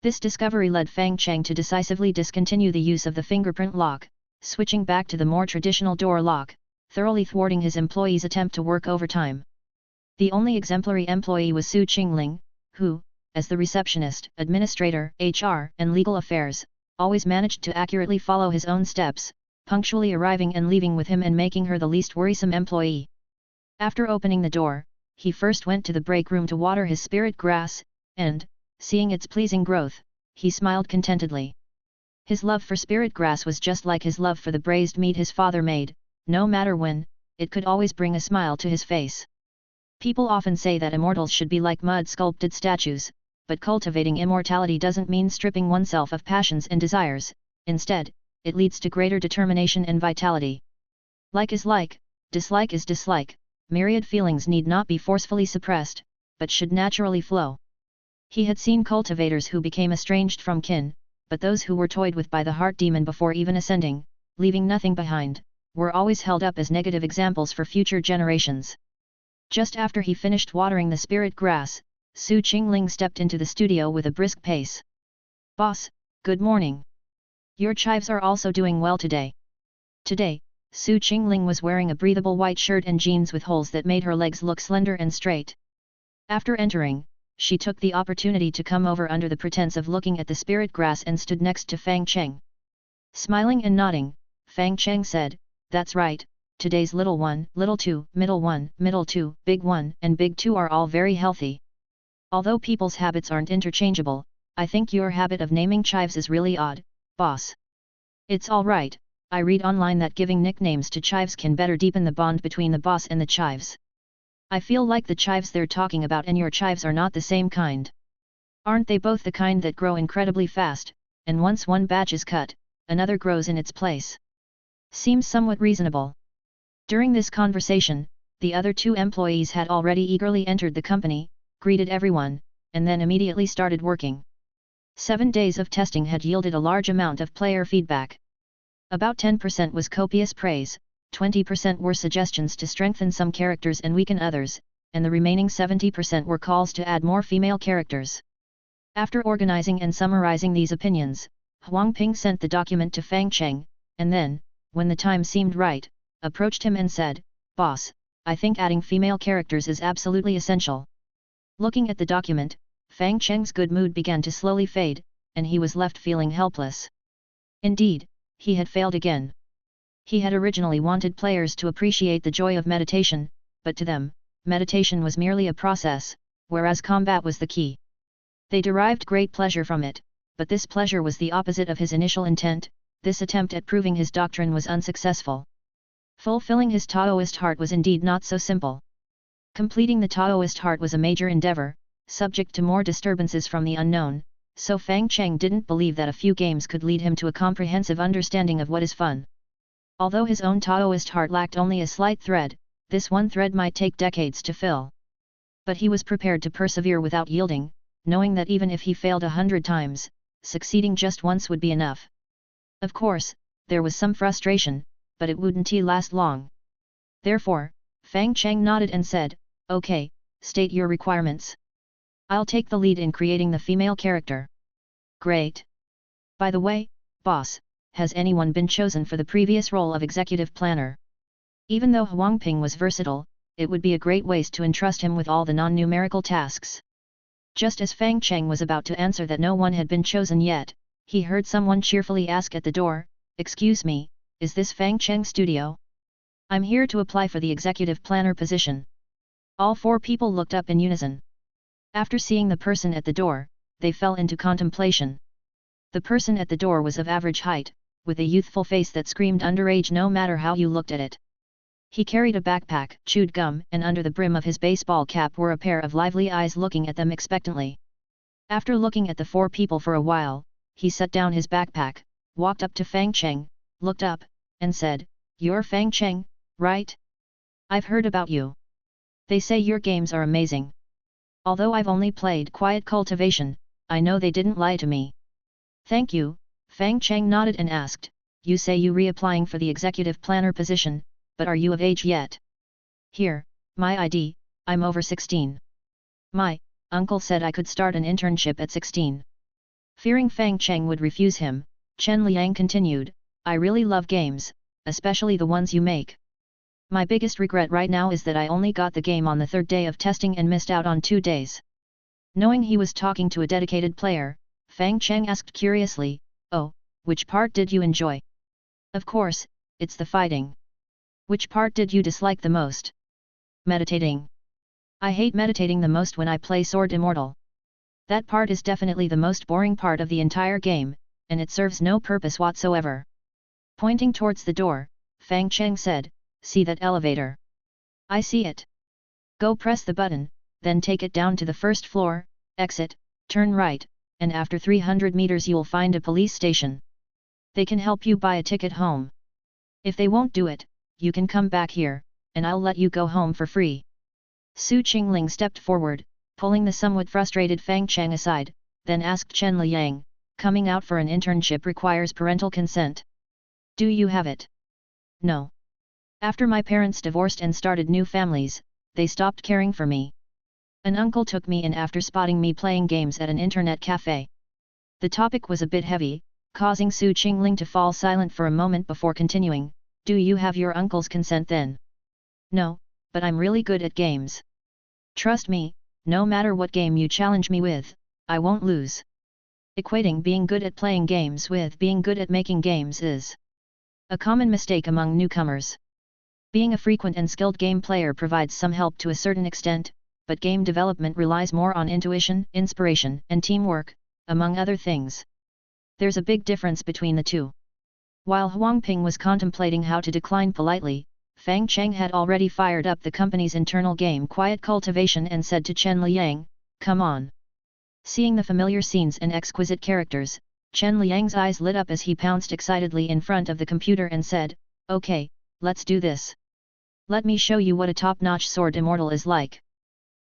This discovery led Fang Cheng to decisively discontinue the use of the fingerprint lock, switching back to the more traditional door lock, thoroughly thwarting his employees' attempt to work overtime. The only exemplary employee was Su Qingling, who, as the receptionist, administrator, HR, and legal affairs, always managed to accurately follow his own steps, punctually arriving and leaving with him and making her the least worrisome employee. After opening the door, he first went to the break room to water his spirit grass, and, seeing its pleasing growth, he smiled contentedly. His love for spirit grass was just like his love for the braised meat his father made, no matter when, it could always bring a smile to his face. People often say that immortals should be like mud-sculpted statues, but cultivating immortality doesn't mean stripping oneself of passions and desires, instead, it leads to greater determination and vitality. Like is like, dislike is dislike, myriad feelings need not be forcefully suppressed, but should naturally flow. He had seen cultivators who became estranged from kin, but those who were toyed with by the heart demon before even ascending, leaving nothing behind, were always held up as negative examples for future generations. Just after he finished watering the spirit grass, Su Qingling stepped into the studio with a brisk pace. "Boss, good morning. Your chives are also doing well today. Today, Su Qingling was wearing a breathable white shirt and jeans with holes that made her legs look slender and straight. After entering, she took the opportunity to come over under the pretense of looking at the spirit grass and stood next to Fang Cheng. Smiling and nodding, Fang Cheng said, "That's right, today's little 1, little 2, middle 2, big 1 and big 2 are all very healthy. Although people's habits aren't interchangeable, I think your habit of naming chives is really odd, boss. It's all right, I read online that giving nicknames to chives can better deepen the bond between the boss and the chives. I feel like the chives they're talking about and your chives are not the same kind. Aren't they both the kind that grow incredibly fast, and once one batch is cut, another grows in its place? Seems somewhat reasonable." During this conversation, the other two employees had already eagerly entered the company, greeted everyone, and then immediately started working. 7 days of testing had yielded a large amount of player feedback. About 10% was copious praise, 20% were suggestions to strengthen some characters and weaken others, and the remaining 70% were calls to add more female characters. After organizing and summarizing these opinions, Huang Ping sent the document to Fang Cheng, and then, when the time seemed right, approached him and said, "Boss, I think adding female characters is absolutely essential." Looking at the document, Fang Cheng's good mood began to slowly fade, and he was left feeling helpless. Indeed, he had failed again. He had originally wanted players to appreciate the joy of meditation, but to them, meditation was merely a process, whereas combat was the key. They derived great pleasure from it, but this pleasure was the opposite of his initial intent. This attempt at proving his doctrine was unsuccessful. Fulfilling his Taoist heart was indeed not so simple. Completing the Taoist heart was a major endeavor, subject to more disturbances from the unknown, so Fang Cheng didn't believe that a few games could lead him to a comprehensive understanding of what is fun. Although his own Taoist heart lacked only a slight thread, this one thread might take decades to fill. But he was prepared to persevere without yielding, knowing that even if he failed 100 times, succeeding just once would be enough. Of course, there was some frustration, but it wouldn't last long. Therefore, Fang Cheng nodded and said, "Okay, state your requirements. I'll take the lead in creating the female character." "Great. By the way, boss, has anyone been chosen for the previous role of executive planner?" Even though Huang Ping was versatile, it would be a great waste to entrust him with all the non-numerical tasks. Just as Fang Cheng was about to answer that no one had been chosen yet, he heard someone cheerfully ask at the door, "Excuse me, is this Fang Cheng studio? I'm here to apply for the executive planner position." All 4 people looked up in unison. After seeing the person at the door, they fell into contemplation. The person at the door was of average height, with a youthful face that screamed underage no matter how you looked at it. He carried a backpack, chewed gum, and under the brim of his baseball cap were a pair of lively eyes looking at them expectantly. After looking at the 4 people for a while, he set down his backpack, walked up to Fang Cheng, looked up, and said, "You're Fang Cheng, right? I've heard about you. They say your games are amazing. Although I've only played Quiet Cultivation, I know they didn't lie to me." "Thank you," Fang Cheng nodded and asked, "You say you reapplying for the executive planner position, but are you of age yet?" "Here, my ID, I'm over 16. My uncle said I could start an internship at 16. Fearing Fang Cheng would refuse him, Chen Liang continued, "I really love games, especially the ones you make. My biggest regret right now is that I only got the game on the 3rd day of testing and missed out on 2 days." Knowing he was talking to a dedicated player, Fang Cheng asked curiously, "Oh, which part did you enjoy?" "Of course, it's the fighting." "Which part did you dislike the most?" "Meditating. I hate meditating the most when I play Sword Immortal. That part is definitely the most boring part of the entire game, and it serves no purpose whatsoever." Pointing towards the door, Fang Cheng said, "See that elevator?" "I see it. Go press the button, then take it down to the 1st floor, exit, turn right, and after 300 meters you'll find a police station. They can help you buy a ticket home. If they won't do it, you can come back here, and I'll let you go home for free." Su Qingling stepped forward, pulling the somewhat frustrated Fang Cheng aside, then asked Chen Liang, "Coming out for an internship requires parental consent. Do you have it?" "No. After my parents divorced and started new families, they stopped caring for me. An uncle took me in after spotting me playing games at an internet cafe. The topic was a bit heavy, causing Su Qingling to fall silent for a moment before continuing, "Do you have your uncle's consent then?" "No, but I'm really good at games. Trust me, no matter what game you challenge me with, I won't lose." Equating being good at playing games with being good at making games is a common mistake among newcomers. Being a frequent and skilled game player provides some help to a certain extent, but game development relies more on intuition, inspiration, and teamwork, among other things. There's a big difference between the two. While Huang Ping was contemplating how to decline politely, Fang Cheng had already fired up the company's internal game Quiet Cultivation and said to Chen Liang, "Come on." Seeing the familiar scenes and exquisite characters, Chen Liang's eyes lit up as he pounced excitedly in front of the computer and said, "Okay, let's do this. Let me show you what a top-notch sword Immortal is like."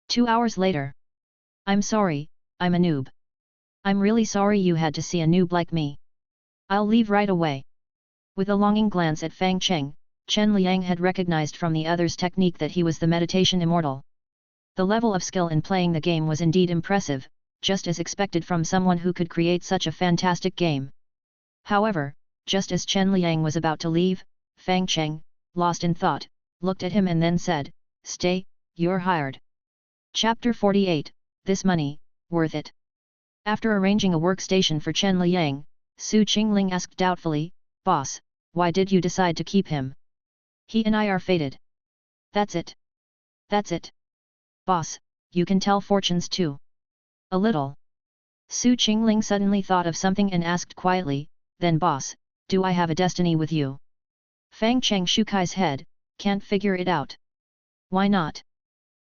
2 hours later. "I'm sorry, I'm a noob. I'm really sorry you had to see a noob like me. I'll leave right away." With a longing glance at Fang Cheng, Chen Liang had recognized from the other's technique that he was the meditation Immortal. The level of skill in playing the game was indeed impressive, just as expected from someone who could create such a fantastic game. However, just as Chen Liang was about to leave, Fang Cheng, lost in thought, looked at him and then said, "Stay, you're hired." Chapter 48, This Money, Worth It. After arranging a workstation for Chen Liang, Su Qingling asked doubtfully, "Boss, why did you decide to keep him? He and I are fated." "That's it. That's it. Boss, you can tell fortunes too." "A little." Su Qingling suddenly thought of something and asked quietly, "Then boss, do I have a destiny with you?" Fang Cheng shook his head, "Can't figure it out." "Why not?"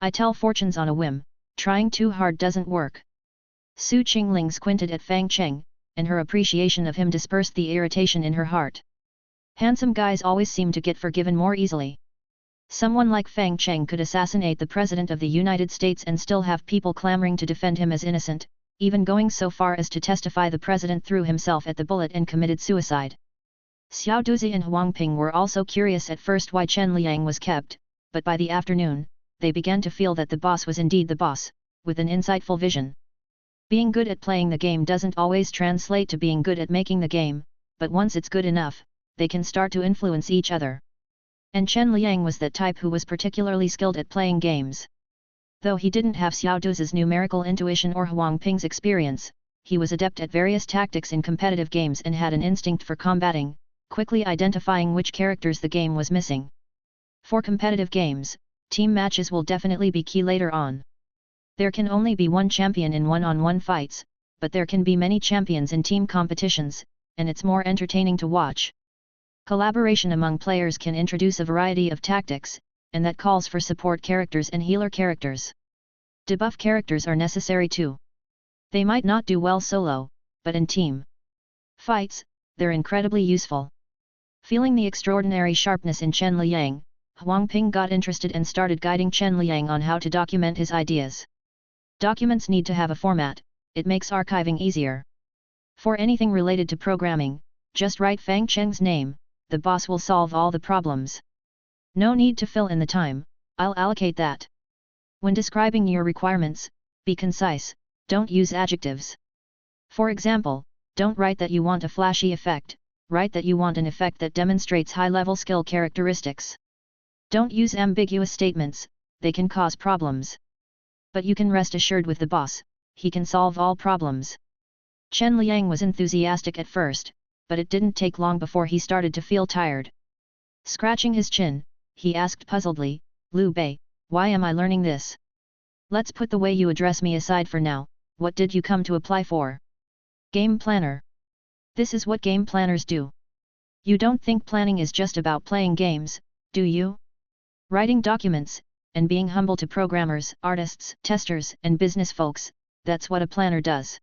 "I tell fortunes on a whim, trying too hard doesn't work." Su Qingling squinted at Fang Cheng, and her appreciation of him dispersed the irritation in her heart. Handsome guys always seem to get forgiven more easily. Someone like Fang Cheng could assassinate the President of the United States and still have people clamoring to defend him as innocent, even going so far as to testify the President threw himself at the bullet and committed suicide. Xiao Duzi and Huang Ping were also curious at first why Chen Liang was kept, but by the afternoon, they began to feel that the boss was indeed the boss, with an insightful vision. Being good at playing the game doesn't always translate to being good at making the game, but once it's good enough, they can start to influence each other. And Chen Liang was that type who was particularly skilled at playing games. Though he didn't have Xiao Duzi's numerical intuition or Huang Ping's experience, he was adept at various tactics in competitive games and had an instinct for combating, quickly identifying which characters the game was missing. For competitive games, team matches will definitely be key later on. There can only be one champion in one-on-one fights, but there can be many champions in team competitions, and it's more entertaining to watch. Collaboration among players can introduce a variety of tactics, and that calls for support characters and healer characters. Debuff characters are necessary too. They might not do well solo, but in team fights, they're incredibly useful. Feeling the extraordinary sharpness in Chen Liang, Huang Ping got interested and started guiding Chen Liang on how to document his ideas. Documents need to have a format, it makes archiving easier. For anything related to programming, just write Fang Cheng's name, the boss will solve all the problems. No need to fill in the time, I'll allocate that. When describing your requirements, be concise, don't use adjectives. For example, don't write that you want a flashy effect, write that you want an effect that demonstrates high-level skill characteristics. Don't use ambiguous statements, they can cause problems. But you can rest assured with the boss, he can solve all problems. Chen Liang was enthusiastic at first, but it didn't take long before he started to feel tired. Scratching his chin, he asked puzzledly, "Liu Bei, why am I learning this? Let's put the way you address me aside for now, what did you come to apply for?" "Game planner. This is what game planners do. You don't think planning is just about playing games, do you? Writing documents, and being humble to programmers, artists, testers, and business folks, that's what a planner does.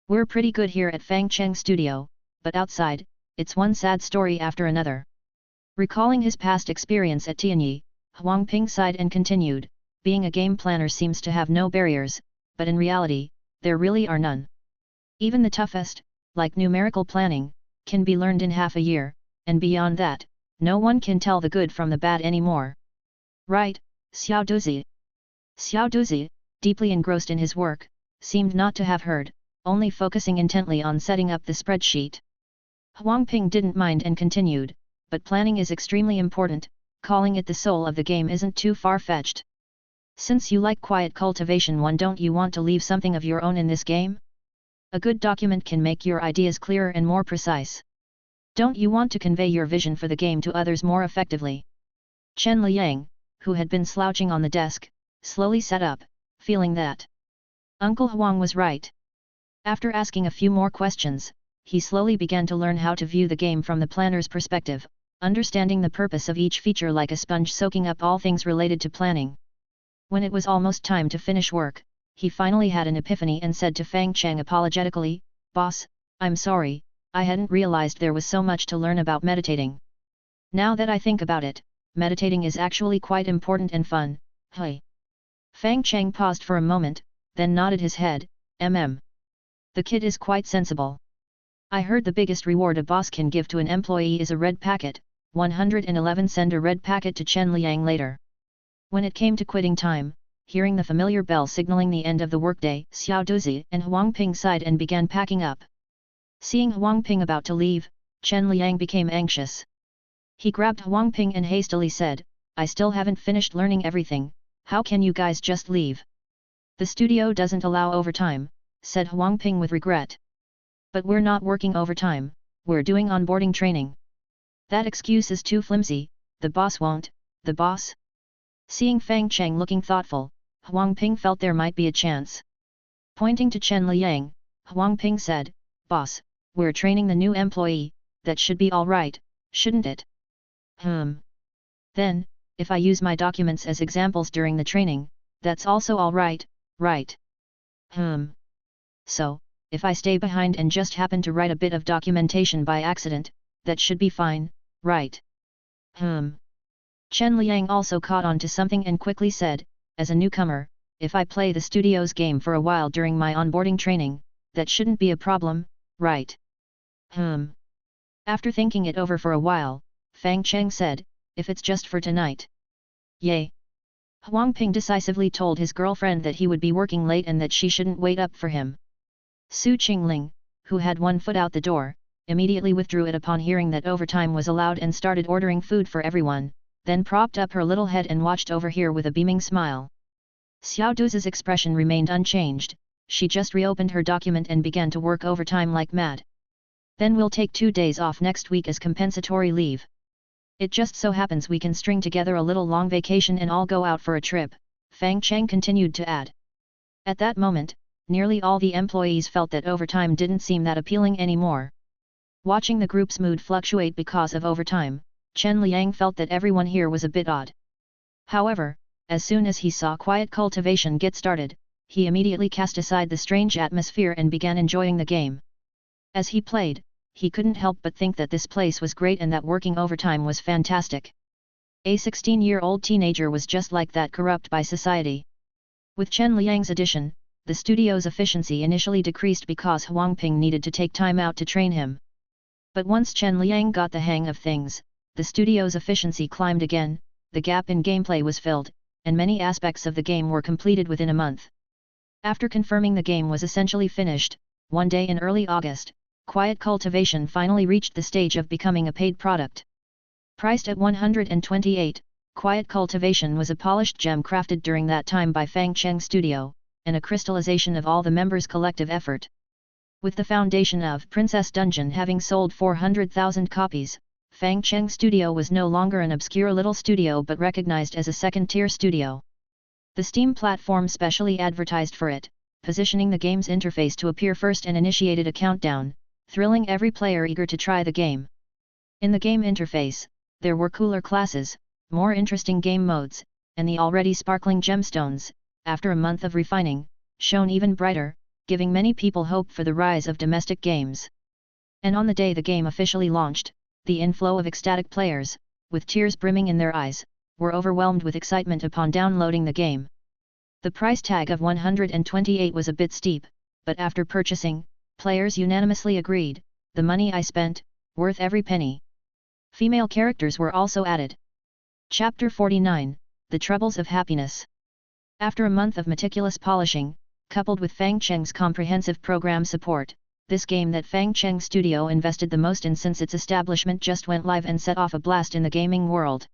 We're pretty good here at Fang Cheng Studio, but outside, it's one sad story after another." Recalling his past experience at Tianyi, Huang Ping sighed and continued, "Being a game planner seems to have no barriers, but in reality, there really are none. Even the toughest, like numerical planning, can be learned in half a year, and beyond that, no one can tell the good from the bad anymore." "Right, Xiao Duzi." Xiao Duzi, deeply engrossed in his work, seemed not to have heard, only focusing intently on setting up the spreadsheet. Huang Ping didn't mind and continued, but planning is extremely important, calling it the soul of the game isn't too far-fetched. Since you like quiet cultivation, don't you want to leave something of your own in this game? A good document can make your ideas clearer and more precise. Don't you want to convey your vision for the game to others more effectively? Chen Liang, who had been slouching on the desk, slowly sat up, feeling that Uncle Huang was right. After asking a few more questions, he slowly began to learn how to view the game from the planner's perspective, understanding the purpose of each feature like a sponge soaking up all things related to planning. When it was almost time to finish work, he finally had an epiphany and said to Fang Cheng apologetically, "Boss, I'm sorry, I hadn't realized there was so much to learn about meditating. Now that I think about it, meditating is actually quite important and fun, hey." Fang Cheng paused for a moment, then nodded his head, The kid is quite sensible. I heard the biggest reward a boss can give to an employee is a red packet, 111. Send a red packet to Chen Liang later. When it came to quitting time, hearing the familiar bell signaling the end of the workday, Xiao Duzi and Huang Ping sighed and began packing up. Seeing Huang Ping about to leave, Chen Liang became anxious. He grabbed Huang Ping and hastily said, "I still haven't finished learning everything, how can you guys just leave?" "The studio doesn't allow overtime," said Huang Ping with regret. "But we're not working overtime, we're doing onboarding training." "That excuse is too flimsy, the boss won't." "The boss?" Seeing Fang Cheng looking thoughtful, Huang Ping felt there might be a chance. Pointing to Chen Liang, Huang Ping said, "Boss, we're training the new employee, that should be all right, shouldn't it?" "Then, if I use my documents as examples during the training, that's also all right, right?" "So, if I stay behind and just happen to write a bit of documentation by accident, that should be fine, right?" Chen Liang also caught on to something and quickly said, "As a newcomer, if I play the studio's game for a while during my onboarding training, that shouldn't be a problem, right?" After thinking it over for a while, Fang Cheng said, "If it's just for tonight." "Yay!" Huang Ping decisively told his girlfriend that he would be working late and that she shouldn't wait up for him. Su Qingling, who had one foot out the door, immediately withdrew it upon hearing that overtime was allowed and started ordering food for everyone, then propped up her little head and watched over here with a beaming smile. Xiao Duzi's expression remained unchanged, she just reopened her document and began to work overtime like mad. "Then we'll take 2 days off next week as compensatory leave. It just so happens we can string together a little long vacation and all go out for a trip," Fang Cheng continued to add. At that moment, nearly all the employees felt that overtime didn't seem that appealing anymore. Watching the group's mood fluctuate because of overtime, Chen Liang felt that everyone here was a bit odd. However, as soon as he saw quiet cultivation get started, he immediately cast aside the strange atmosphere and began enjoying the game. As he played, he couldn't help but think that this place was great and that working overtime was fantastic. A 16-year-old teenager was just like that, corrupt by society. With Chen Liang's addition, the studio's efficiency initially decreased because Huang Ping needed to take time out to train him. But once Chen Liang got the hang of things, the studio's efficiency climbed again, the gap in gameplay was filled, and many aspects of the game were completed within a month. After confirming the game was essentially finished, one day in early August, quiet cultivation finally reached the stage of becoming a paid product. Priced at 128, quiet cultivation was a polished gem crafted during that time by Fang Cheng Studio, and a crystallization of all the members' collective effort. With the foundation of Princess Dungeon having sold 400,000 copies, Fang Cheng Studio was no longer an obscure little studio but recognized as a second-tier studio. The Steam platform specially advertised for it, positioning the game's interface to appear first and initiated a countdown, thrilling every player eager to try the game. In the game interface, there were cooler classes, more interesting game modes, and the already sparkling gemstones, after a month of refining, shone even brighter, giving many people hope for the rise of domestic games. And on the day the game officially launched, the inflow of ecstatic players, with tears brimming in their eyes, were overwhelmed with excitement upon downloading the game. The price tag of 128 was a bit steep, but after purchasing, players unanimously agreed, "The money I spent, worth every penny." Female characters were also added. Chapter 49, The Troubles of Happiness. After a month of meticulous polishing, coupled with Fang Cheng's comprehensive program support, this game that Fang Cheng Studio invested the most in since its establishment just went live and set off a blast in the gaming world.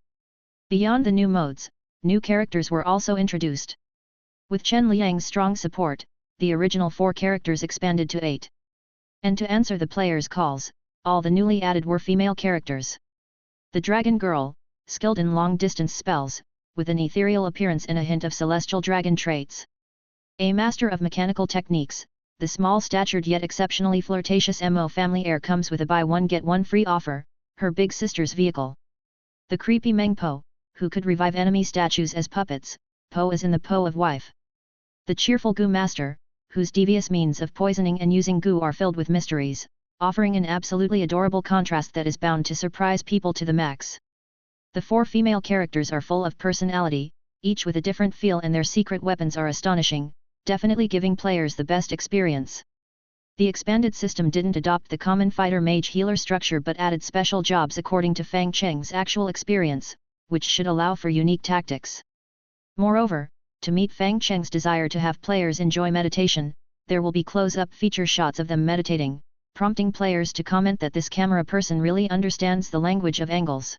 Beyond the new modes, new characters were also introduced. With Chen Liang's strong support, the original 4 characters expanded to 8. And to answer the players' calls, all the newly added were female characters. The Dragon Girl, skilled in long-distance spells, with an ethereal appearance and a hint of celestial dragon traits. A master of mechanical techniques, the small-statured yet exceptionally flirtatious Mo family heir comes with a buy one get one free offer, her big sister's vehicle. The creepy Meng Po, who could revive enemy statues as puppets, Po as in the Po of wife. The cheerful Goo master, whose devious means of poisoning and using goo are filled with mysteries, offering an absolutely adorable contrast that is bound to surprise people to the max. The 4 female characters are full of personality, each with a different feel, and their secret weapons are astonishing, definitely giving players the best experience. The expanded system didn't adopt the common fighter mage healer structure but added special jobs according to Fang Cheng's actual experience, which should allow for unique tactics. Moreover, to meet Fang Cheng's desire to have players enjoy meditation, there will be close-up feature shots of them meditating, prompting players to comment that this camera person really understands the language of angles.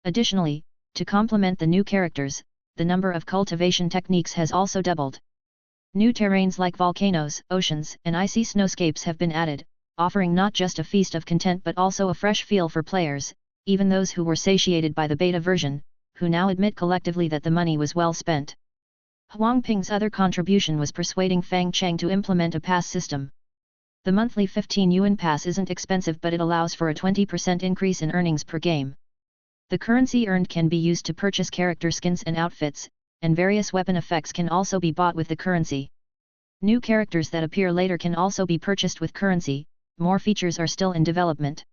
Additionally, to complement the new characters, the number of cultivation techniques has also doubled. New terrains like volcanoes, oceans, and icy snowscapes have been added, offering not just a feast of content but also a fresh feel for players, even those who were satiated by the beta version, who now admit collectively that the money was well spent. Huang Ping's other contribution was persuading Fang Cheng to implement a pass system. The monthly 15 yuan pass isn't expensive, but it allows for a 20% increase in earnings per game. The currency earned can be used to purchase character skins and outfits, and various weapon effects can also be bought with the currency. New characters that appear later can also be purchased with currency, more features are still in development.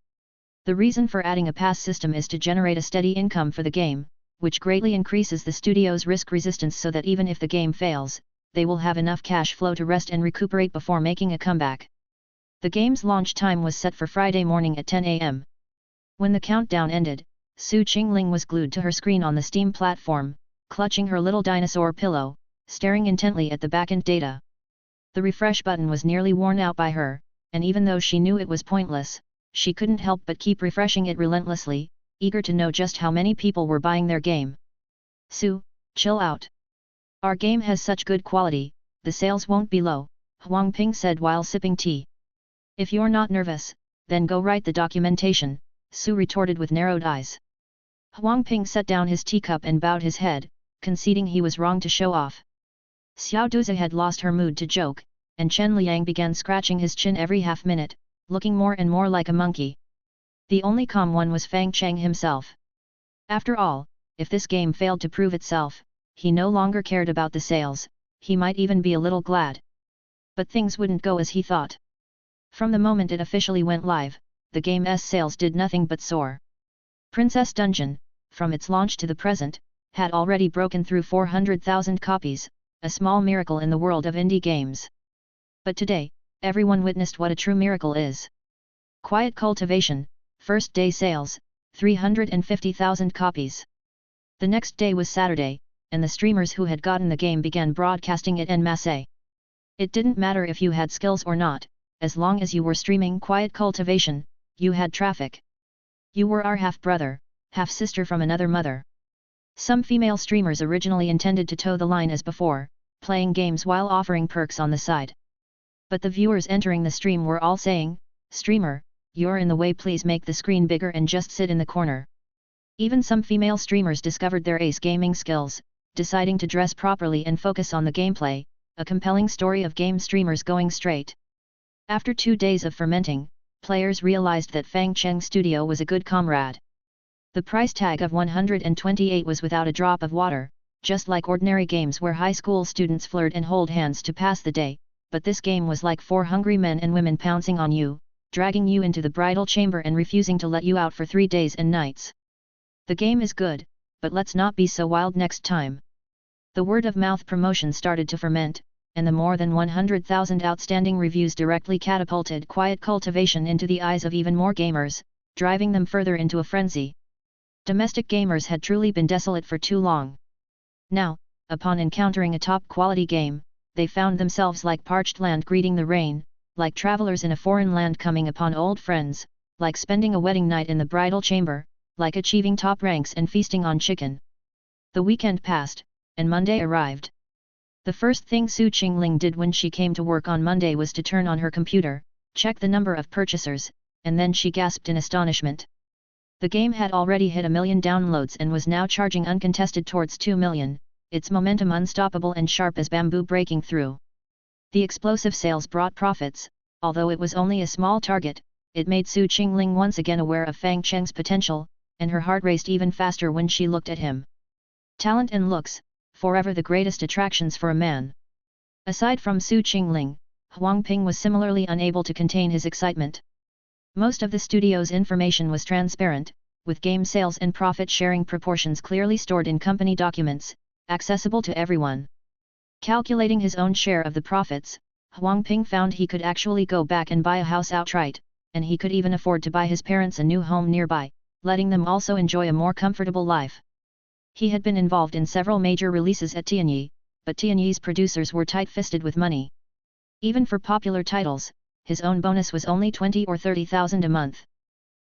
The reason for adding a pass system is to generate a steady income for the game, which greatly increases the studio's risk resistance so that even if the game fails, they will have enough cash flow to rest and recuperate before making a comeback. The game's launch time was set for Friday morning at 10 a.m. When the countdown ended, Su Qingling was glued to her screen on the Steam platform, clutching her little dinosaur pillow, staring intently at the backend data. The refresh button was nearly worn out by her, and even though she knew it was pointless, she couldn't help but keep refreshing it relentlessly, eager to know just how many people were buying their game. Su, chill out. Our game has such good quality, the sales won't be low, Huang Ping said while sipping tea. If you're not nervous, then go write the documentation, Su retorted with narrowed eyes. Huang Ping set down his teacup and bowed his head, conceding he was wrong to show off. Xiao Duzi had lost her mood to joke, and Chen Liang began scratching his chin every half-minute, looking more and more like a monkey. The only calm one was Fang Cheng himself. After all, if this game failed to prove itself, he no longer cared about the sales, he might even be a little glad. But things wouldn't go as he thought. From the moment it officially went live, the game's sales did nothing but soar. Princess Dungeon, from its launch to the present, had already broken through 400,000 copies, a small miracle in the world of indie games. But today, everyone witnessed what a true miracle is. Quiet Cultivation, first day sales, 350,000 copies. The next day was Saturday, and the streamers who had gotten the game began broadcasting it en masse. It didn't matter if you had skills or not, as long as you were streaming Quiet Cultivation, you had traffic. You were our half-brother, half-sister from another mother. Some female streamers originally intended to toe the line as before, playing games while offering perks on the side. But the viewers entering the stream were all saying, "Streamer, you're in the way, please make the screen bigger and just sit in the corner." Even some female streamers discovered their ace gaming skills, deciding to dress properly and focus on the gameplay, a compelling story of game streamers going straight. After 2 days of fermenting, players realized that Fang Cheng Studio was a good comrade. The price tag of 128 was without a drop of water, just like ordinary games where high school students flirt and hold hands to pass the day, but this game was like 4 hungry men and women pouncing on you, dragging you into the bridal chamber and refusing to let you out for 3 days and nights. The game is good, but let's not be so wild next time. The word-of-mouth promotion started to ferment, and the more than 100,000 outstanding reviews directly catapulted Quiet Cultivation into the eyes of even more gamers, driving them further into a frenzy. Domestic gamers had truly been desolate for too long. Now, upon encountering a top-quality game, they found themselves like parched land greeting the rain, like travelers in a foreign land coming upon old friends, like spending a wedding night in the bridal chamber, like achieving top ranks and feasting on chicken. The weekend passed, and Monday arrived. The first thing Su Qingling did when she came to work on Monday was to turn on her computer, check the number of purchasers, and then she gasped in astonishment. The game had already hit 1 million downloads and was now charging uncontested towards 2 million, its momentum unstoppable and sharp as bamboo breaking through. The explosive sales brought profits, although it was only a small target. It made Su Qingling once again aware of Fang Cheng's potential, and her heart raced even faster when she looked at him. Talent and looks, forever the greatest attractions for a man. Aside from Su Qingling, Huang Ping was similarly unable to contain his excitement. Most of the studio's information was transparent, with game sales and profit-sharing proportions clearly stored in company documents, accessible to everyone. Calculating his own share of the profits, Huang Ping found he could actually go back and buy a house outright, and he could even afford to buy his parents a new home nearby, letting them also enjoy a more comfortable life. He had been involved in several major releases at Tianyi, but Tianyi's producers were tight-fisted with money. Even for popular titles, his own bonus was only 20 or 30,000 a month.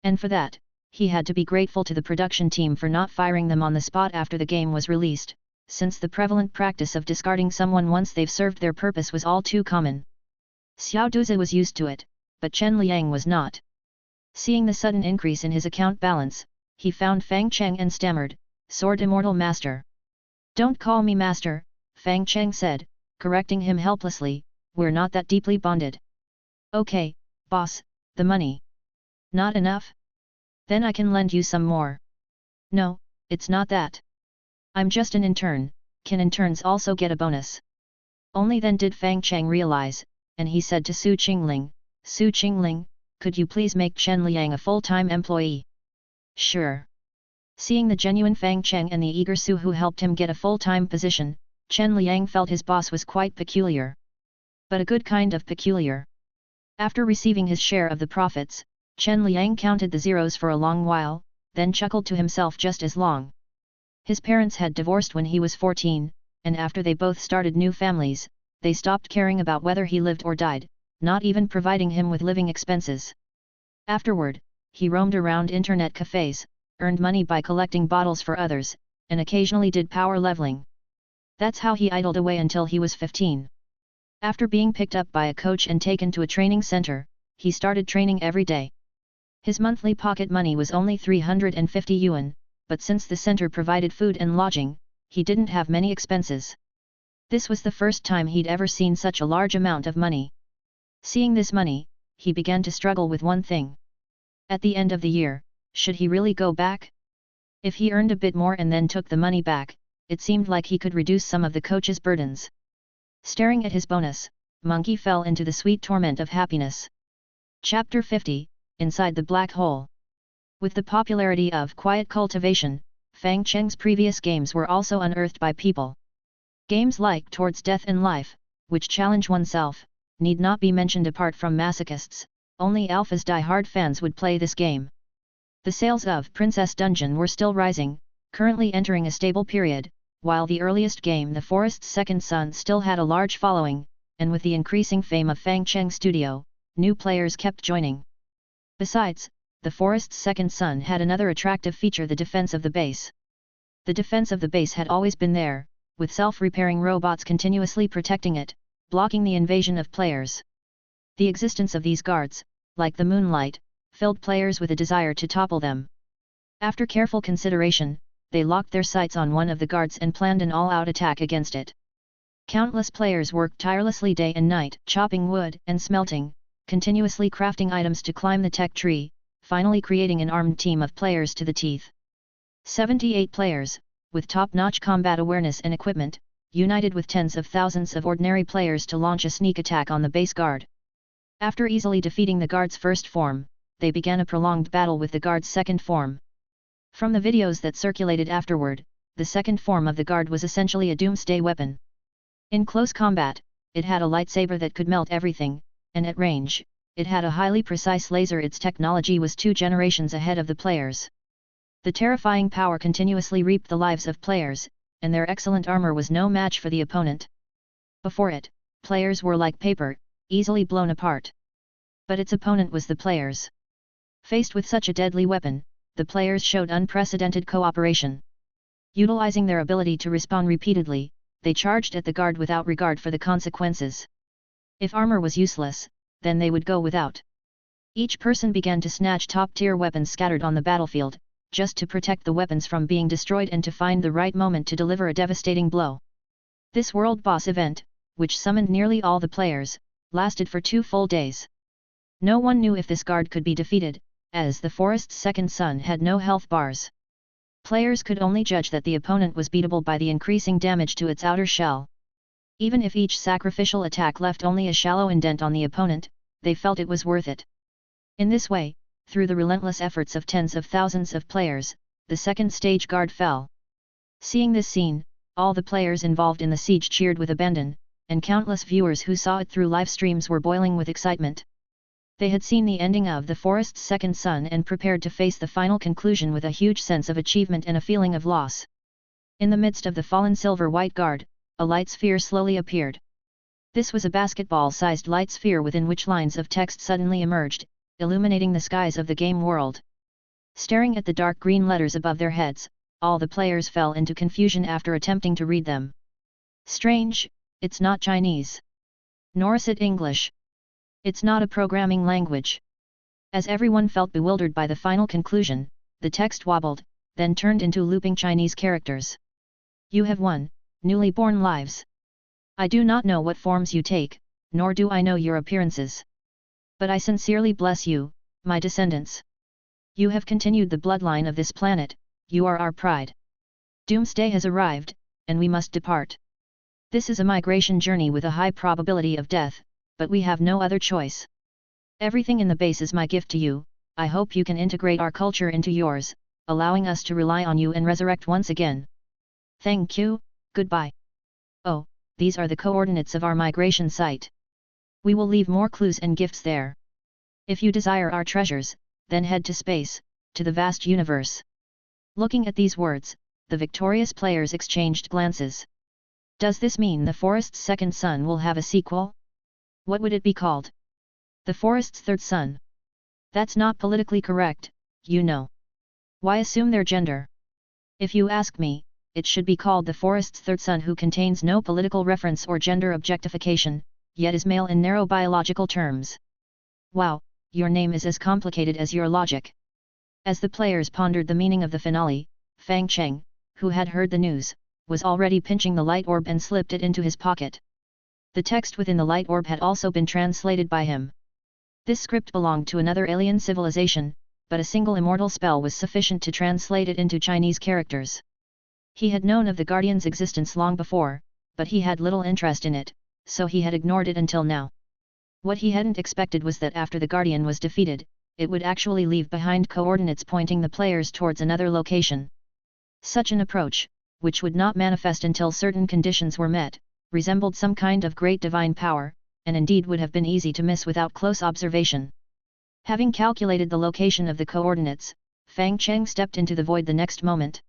And for that, he had to be grateful to the production team for not firing them on the spot after the game was released, since the prevalent practice of discarding someone once they've served their purpose was all too common. Xiao Duzi was used to it, but Chen Liang was not. Seeing the sudden increase in his account balance, he found Fang Cheng and stammered, "Sword Immortal Master." "Don't call me Master," Fang Cheng said, correcting him helplessly, "we're not that deeply bonded." "Okay, boss, the money. Not enough? Then I can lend you some more." "No, it's not that. I'm just an intern, can interns also get a bonus?" Only then did Fang Cheng realize, and he said to Su Qingling, "Su Qingling, could you please make Chen Liang a full-time employee?" "Sure." Seeing the genuine Fang Cheng and the eager Su who helped him get a full-time position, Chen Liang felt his boss was quite peculiar. But a good kind of peculiar. After receiving his share of the profits, Chen Liang counted the zeros for a long while, then chuckled to himself just as long. His parents had divorced when he was 14, and after they both started new families, they stopped caring about whether he lived or died, not even providing him with living expenses. Afterward, he roamed around internet cafes, earned money by collecting bottles for others, and occasionally did power leveling. That's how he idled away until he was 15. After being picked up by a coach and taken to a training center, he started training every day. His monthly pocket money was only 350 yuan, but since the center provided food and lodging, he didn't have many expenses. This was the first time he'd ever seen such a large amount of money. Seeing this money, he began to struggle with one thing. At the end of the year, should he really go back? If he earned a bit more and then took the money back, it seemed like he could reduce some of the coach's burdens. Staring at his bonus, Monkey fell into the sweet torment of happiness. Chapter 50, Inside the Black Hole. With the popularity of Quiet Cultivation, Fang Cheng's previous games were also unearthed by people. Games like Towards Death and Life, which challenge oneself, need not be mentioned apart from masochists, only Alpha's die-hard fans would play this game. The sales of Princess Dungeon were still rising, currently entering a stable period, while the earliest game The Forest's Second Son still had a large following, and with the increasing fame of Fang Cheng's studio, new players kept joining. Besides, The Forest's Second Son had another attractive feature: the defense of the base. The defense of the base had always been there, with self-repairing robots continuously protecting it, blocking the invasion of players. The existence of these guards, like the moonlight, filled players with a desire to topple them. After careful consideration, they locked their sights on one of the guards and planned an all-out attack against it. Countless players worked tirelessly day and night, chopping wood and smelting, continuously crafting items to climb the tech tree, finally creating an armed team of players to the teeth. 78 players, with top-notch combat awareness and equipment, united with tens of thousands of ordinary players to launch a sneak attack on the base guard. After easily defeating the guard's first form, they began a prolonged battle with the guard's second form. From the videos that circulated afterward, the second form of the guard was essentially a doomsday weapon. In close combat, it had a lightsaber that could melt everything, and at range, it had a highly precise laser. Its technology was 2 generations ahead of the players. The terrifying power continuously reaped the lives of players, and their excellent armor was no match for the opponent. Before it, players were like paper, easily blown apart. But its opponent was the players. Faced with such a deadly weapon, the players showed unprecedented cooperation. Utilizing their ability to respawn repeatedly, they charged at the guard without regard for the consequences. If armor was useless, then they would go without. Each person began to snatch top-tier weapons scattered on the battlefield, just to protect the weapons from being destroyed and to find the right moment to deliver a devastating blow. This world boss event, which summoned nearly all the players, lasted for 2 full days. No one knew if this guard could be defeated, as the forest's second son had no health bars. Players could only judge that the opponent was beatable by the increasing damage to its outer shell. Even if each sacrificial attack left only a shallow indent on the opponent, they felt it was worth it. In this way, through the relentless efforts of tens of thousands of players, the second stage guard fell. Seeing this scene, all the players involved in the siege cheered with abandon, and countless viewers who saw it through live streams were boiling with excitement. They had seen the ending of the forest's second son and prepared to face the final conclusion with a huge sense of achievement and a feeling of loss. In the midst of the fallen silver-white guard, a light sphere slowly appeared. This was a basketball-sized light sphere within which lines of text suddenly emerged, illuminating the skies of the game world. Staring at the dark green letters above their heads, all the players fell into confusion after attempting to read them. Strange, it's not Chinese. Nor is it English. It's not a programming language. As everyone felt bewildered by the final conclusion, the text wobbled, then turned into looping Chinese characters. You have won, newly born lives. I do not know what forms you take, nor do I know your appearances. But I sincerely bless you, my descendants. You have continued the bloodline of this planet, you are our pride. Doomsday has arrived, and we must depart. This is a migration journey with a high probability of death, but we have no other choice. Everything in the base is my gift to you, I hope you can integrate our culture into yours, allowing us to rely on you and resurrect once again. Thank you, goodbye. Oh, these are the coordinates of our migration site. We will leave more clues and gifts there. If you desire our treasures, then head to space, to the vast universe. Looking at these words, the victorious players exchanged glances. Does this mean the forest's second son will have a sequel? What would it be called? The forest's third son. That's not politically correct, you know. Why assume their gender? If you ask me, it should be called the forest's third son, who contains no political reference or gender objectification, yet is male in narrow biological terms. Wow, your name is as complicated as your logic. As the players pondered the meaning of the finale, Fang Cheng, who had heard the news, was already pinching the light orb and slipped it into his pocket. The text within the light orb had also been translated by him. This script belonged to another alien civilization, but a single immortal spell was sufficient to translate it into Chinese characters. He had known of the Guardian's existence long before, but he had little interest in it, so he had ignored it until now. What he hadn't expected was that after the Guardian was defeated, it would actually leave behind coordinates pointing the players towards another location. Such an approach, which would not manifest until certain conditions were met, resembled some kind of great divine power, and indeed would have been easy to miss without close observation. Having calculated the location of the coordinates, Fang Cheng stepped into the void the next moment.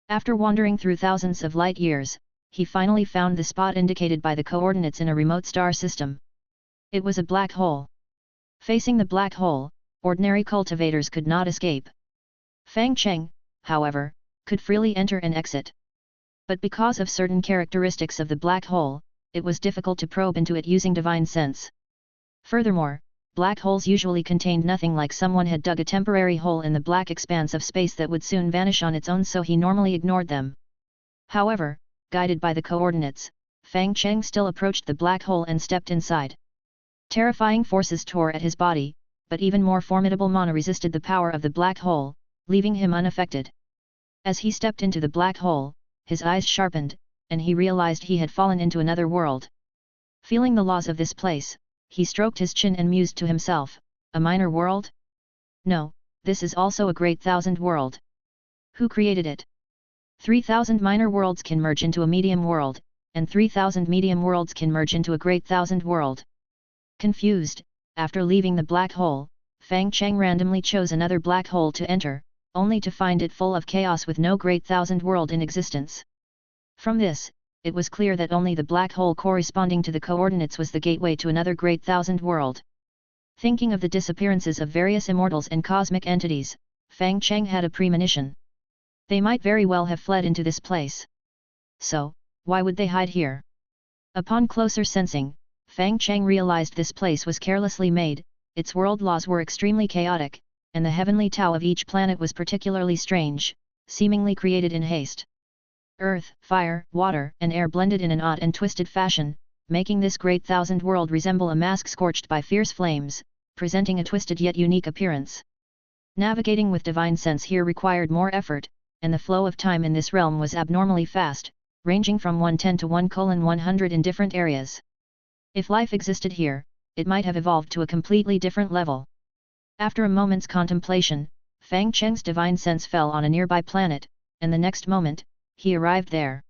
After wandering through thousands of light years, he finally found the spot indicated by the coordinates in a remote star system. It was a black hole. Facing the black hole, ordinary cultivators could not escape. Fang Cheng, however, could freely enter and exit. But because of certain characteristics of the black hole, it was difficult to probe into it using divine sense. Furthermore, black holes usually contained nothing, like someone had dug a temporary hole in the black expanse of space that would soon vanish on its own, so he normally ignored them. However, guided by the coordinates, Fang Cheng still approached the black hole and stepped inside. Terrifying forces tore at his body, but even more formidable mana resisted the power of the black hole, leaving him unaffected. As he stepped into the black hole, his eyes sharpened, and he realized he had fallen into another world. Feeling the laws of this place, he stroked his chin and mused to himself, a minor world? No, this is also a great thousand world. Who created it? 3,000 minor worlds can merge into a medium world, and 3,000 medium worlds can merge into a great thousand world. Confused, after leaving the black hole, Fang Cheng randomly chose another black hole to enter, only to find it full of chaos with no great thousand world in existence. From this, it was clear that only the black hole corresponding to the coordinates was the gateway to another great thousand world. Thinking of the disappearances of various immortals and cosmic entities, Fang Cheng had a premonition. They might very well have fled into this place. So, why would they hide here? Upon closer sensing, Fang Cheng realized this place was carelessly made, its world laws were extremely chaotic, and the heavenly Tao of each planet was particularly strange, seemingly created in haste. Earth, fire, water, and air blended in an odd and twisted fashion, making this great thousand world resemble a mask scorched by fierce flames, presenting a twisted yet unique appearance. Navigating with divine sense here required more effort, and the flow of time in this realm was abnormally fast, ranging from 110 to 1:100 in different areas. If life existed here, it might have evolved to a completely different level. After a moment's contemplation, Fang Cheng's divine sense fell on a nearby planet, and the next moment, he arrived there.